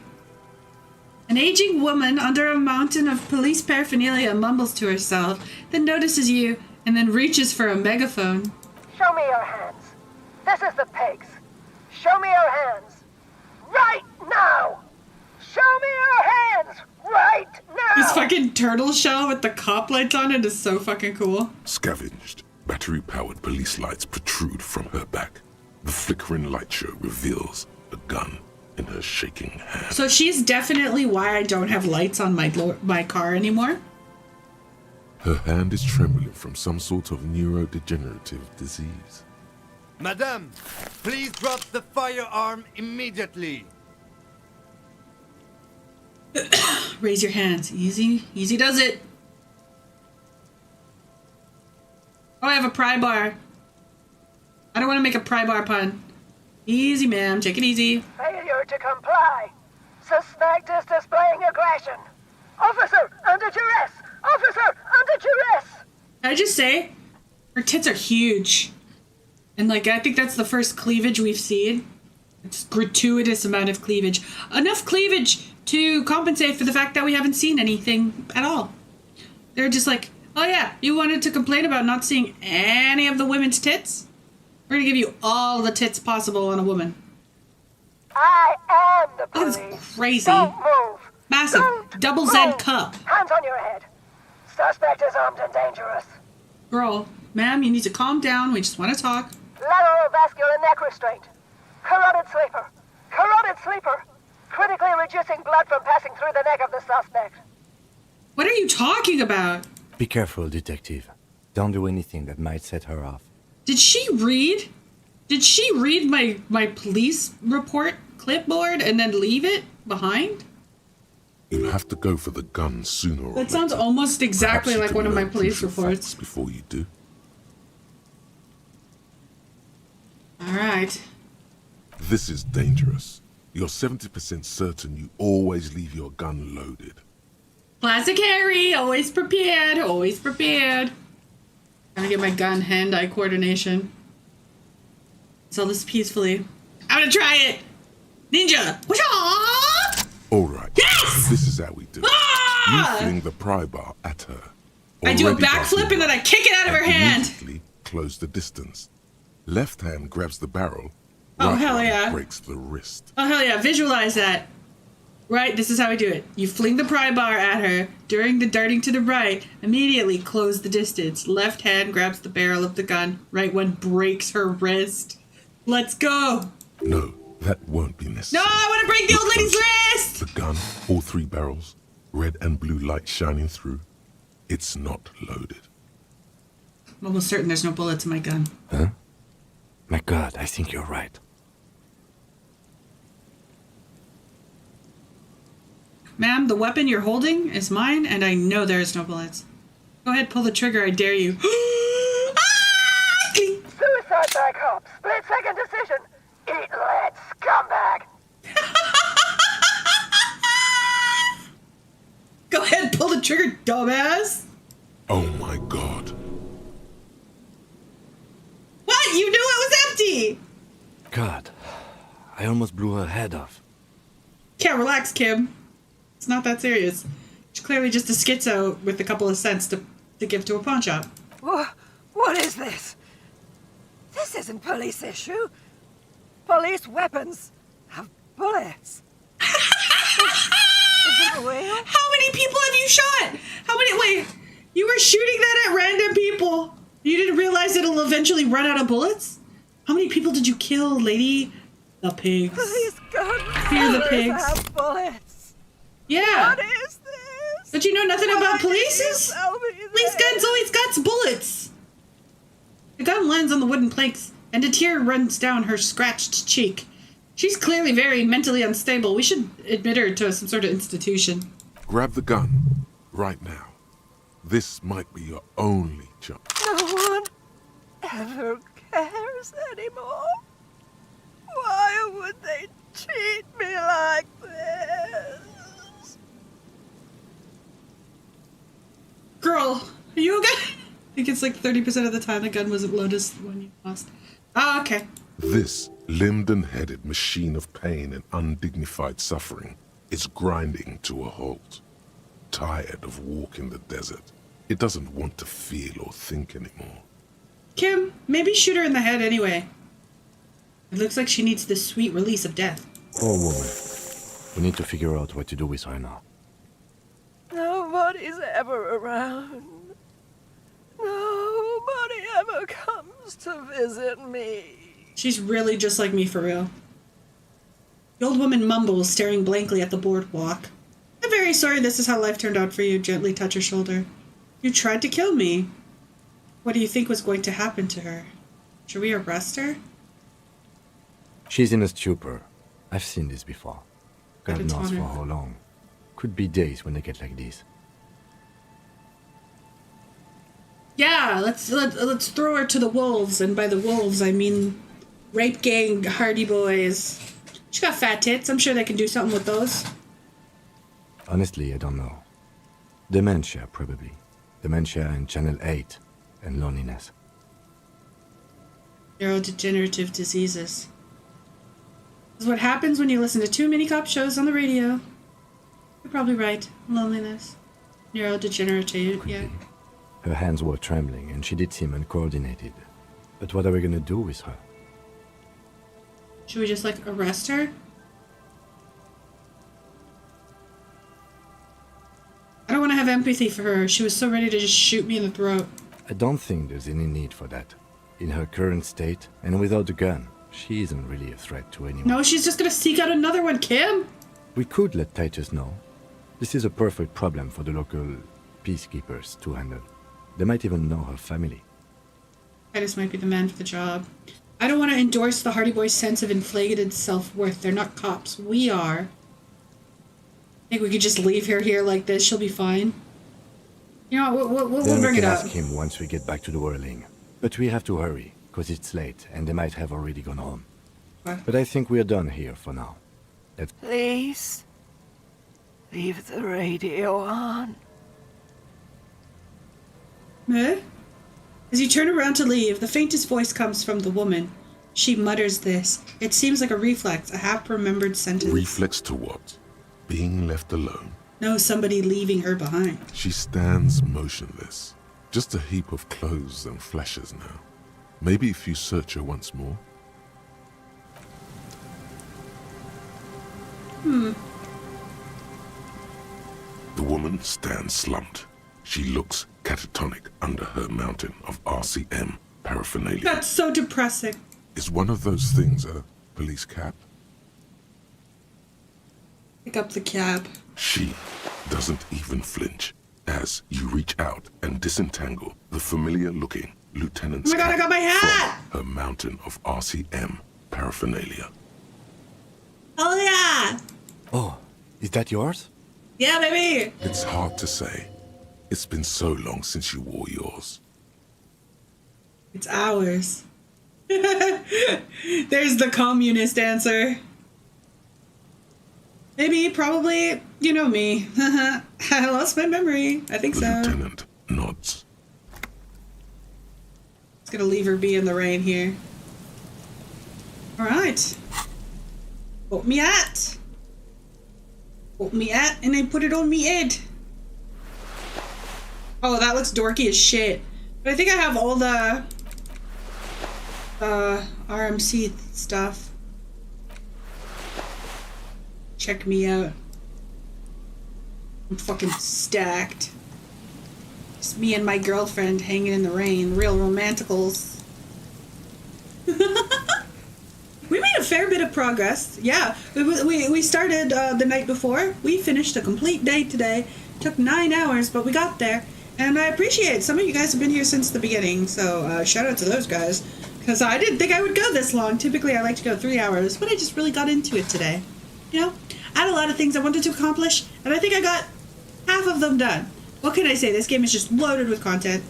An aging woman under a mountain of police paraphernalia mumbles to herself, then notices you, and then reaches for a megaphone. Show me your hands. This is the pigs. Show me your hands. Right now! Show me your hands! Right now! This fucking turtle shell with the cop lights on it is so fucking cool. Scavenged, battery-powered police lights protrude from her back. The flickering light show reveals a gun in her shaking hand. So she's definitely why I don't have lights on my car anymore. Her hand is trembling from some sort of neurodegenerative disease. Madame, please drop the firearm immediately. Raise your hands. Easy does it. Oh, I have a pry bar. I don't want to make a pry bar pun. Easy, ma'am. Take it easy. Failure to comply. Suspect is displaying aggression. Officer, under duress! Officer, under duress! Can I just say, her tits are huge. And, like, I think that's the first cleavage we've seen. It's gratuitous amount of cleavage. Enough cleavage to compensate for the fact that we haven't seen anything at all. They're just like, oh yeah, you wanted to complain about not seeing any of the women's tits? We're gonna give you all the tits possible on a woman. I am the police. That's crazy. Don't move. Massive. Don't Double move. Z cup. Hands on your head. Suspect is armed and dangerous. Girl, ma'am, you need to calm down. We just want to talk. Lateral vascular neck restraint. Carotid sleeper. Carotid sleeper. Critically reducing blood from passing through the neck of the suspect. What are you talking about? Be careful, detective. Don't do anything that might set her off. Did she read? Did she read my police report clipboard and then leave it behind? You'll have to go for the gun sooner or later. That sounds almost exactly like one of my police reports. Before you do. All right. This is dangerous. You're 70% certain you always leave your gun loaded. Classic Harry, always prepared, always prepared. Gotta get my gun hand-eye coordination. Sell this peacefully. I'm gonna try it! Ninja! Whatcha? Alright. Yes! This is how we do it. Ah! You fling the pry bar at her. I do a Already backflip and then I kick it out of her hand. Immediately close the distance. Left hand grabs the barrel. Oh, Right hell one yeah. breaks the wrist. Oh, hell yeah. Visualize that. Right, this is how we do it. You fling the pry bar at her. During the darting to the right, immediately close the distance. Left hand grabs the barrel of the gun. Right one breaks her wrist. Let's go. No, that won't be necessary. No, I want to break the old lady's wrist. The gun, all 3 barrels, red and blue light shining through. It's not loaded. I'm almost certain there's no bullets in my gun. Huh? My God, I think you're right. Ma'am, the weapon you're holding is mine, and I know there is no bullets. Go ahead, pull the trigger, I dare you. Suicide by cop. Split second decision. Eat lead, scumbag. Go ahead, pull the trigger, dumbass. Oh my God. What? You knew it was empty. God, I almost blew her head off. Can't relax, Kim. It's not that serious. She's clearly just a schizo with a couple of cents to give to a pawn shop. What is this? This isn't police issue. Police weapons have bullets. Is it real? How many people have you shot? Wait, you were shooting that at random people. You didn't realize it'll eventually run out of bullets? How many people did you kill, lady? The pigs. Police guns. Fear the pigs. Have bullets. Yeah. What is this? But you know nothing about polices? Police this? guns always got bullets. The gun lands on the wooden planks, and a tear runs down her scratched cheek. She's clearly very mentally unstable. We should admit her to some sort of institution. Grab the gun right now. This might be your only chance. No one ever cares anymore. Why would they treat me like this? Girl, are you okay? I think it's like 30% of the time the gun wasn't loaded when you lost. Oh, okay. This limbed and headed machine of pain and undignified suffering is grinding to a halt. Tired of walking the desert, it doesn't want to feel or think anymore. Kim, maybe shoot her in the head anyway. It looks like she needs this sweet release of death. Poor woman. We need to figure out what to do with her now. Nobody's ever around. Nobody ever comes to visit me. She's really just like me for real. The old woman mumbles, staring blankly at the boardwalk. I'm very sorry this is how life turned out for you. Gently touch her shoulder. You tried to kill me. What do you think was going to happen to her? Should we arrest her? She's in a stupor. I've seen this before. God knows for how long. Could be days when they get like this. Yeah, let's throw her to the wolves, and by the wolves I mean rape gang Hardy Boys. She got fat tits. I'm sure they can do something with those. Honestly, I don't know. Dementia, probably. Dementia and Channel 8 and loneliness. Neurodegenerative diseases. This is what happens when you listen to too many cop shows on the radio. You're probably right. Loneliness. Neurodegenerative, yeah. Her hands were trembling and she did seem uncoordinated. But what are we gonna do with her? Should we just, arrest her? I don't want to have empathy for her. She was so ready to just shoot me in the throat. I don't think there's any need for that. In her current state, and without a gun, she isn't really a threat to anyone. No, she's just gonna seek out another one, Kim! We could let Titus know. This is a perfect problem for the local peacekeepers to handle. They might even know her family. Titus might be the man for the job. I don't want to endorse the Hardy Boys' sense of inflated self-worth. They're not cops. We are. I think we could just leave her here like this. She'll be fine. You know what, we'll bring it up. Ask him once we get back to the whirling. But we have to hurry, because it's late, and they might have already gone home. What? But I think we're done here for now. Please, leave the radio on. Eh? As you turn around to leave, the faintest voice comes from the woman. She mutters this. It seems like a reflex, a half-remembered sentence. Reflex to what? Being left alone No, somebody leaving her behind. She stands motionless, just a heap of clothes and fleshes now. Maybe if you search her once more. The woman stands slumped. She looks catatonic under her mountain of RCM paraphernalia. That's so depressing. Is one of those things a police cap? Pick up the cap. She doesn't even flinch as you reach out and disentangle the familiar-looking lieutenant's Oh my God, I got my hat! from her mountain of RCM paraphernalia. Oh yeah! Oh, is that yours? Yeah, baby! It's hard to say. It's been so long since you wore yours. It's ours. There's the communist answer. Maybe, probably, you know me. I lost my memory. I think so. Lieutenant nods. Just gonna leave her be in the rain here. Alright. Put me at. Put me at, and I put it on me head. Oh, that looks dorky as shit. But I think I have all the RMC stuff. Check me out. I'm fucking stacked. Just me and my girlfriend hanging in the rain. Real romanticals. We made a fair bit of progress. Yeah, we started the night before. We finished a complete day today. Took 9 hours, but we got there. And I appreciate it. Some of you guys have been here since the beginning, so shout out to those guys. Because I didn't think I would go this long. Typically, I like to go 3 hours, but I just really got into it today. You know, I had a lot of things I wanted to accomplish, and I think I got half of them done. What can I say? This game is just loaded with content.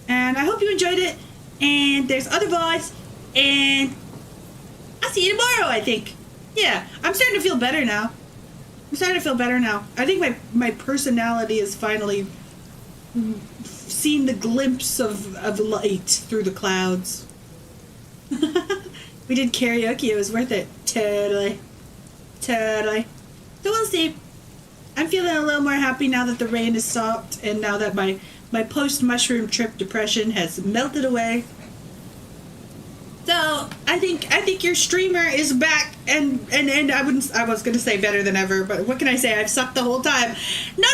And I hope you enjoyed it. And there's other VODs. And I'll see you tomorrow, I think. Yeah, I'm starting to feel better now. I think my personality has finally seen the glimpse of light through the clouds. We did karaoke. It was worth it. Totally. So we'll see. I'm feeling a little more happy now that the rain has stopped and now that my post-mushroom trip depression has melted away. So I think your streamer is back and I was gonna say better than ever, but what can I say? I've sucked the whole time. No,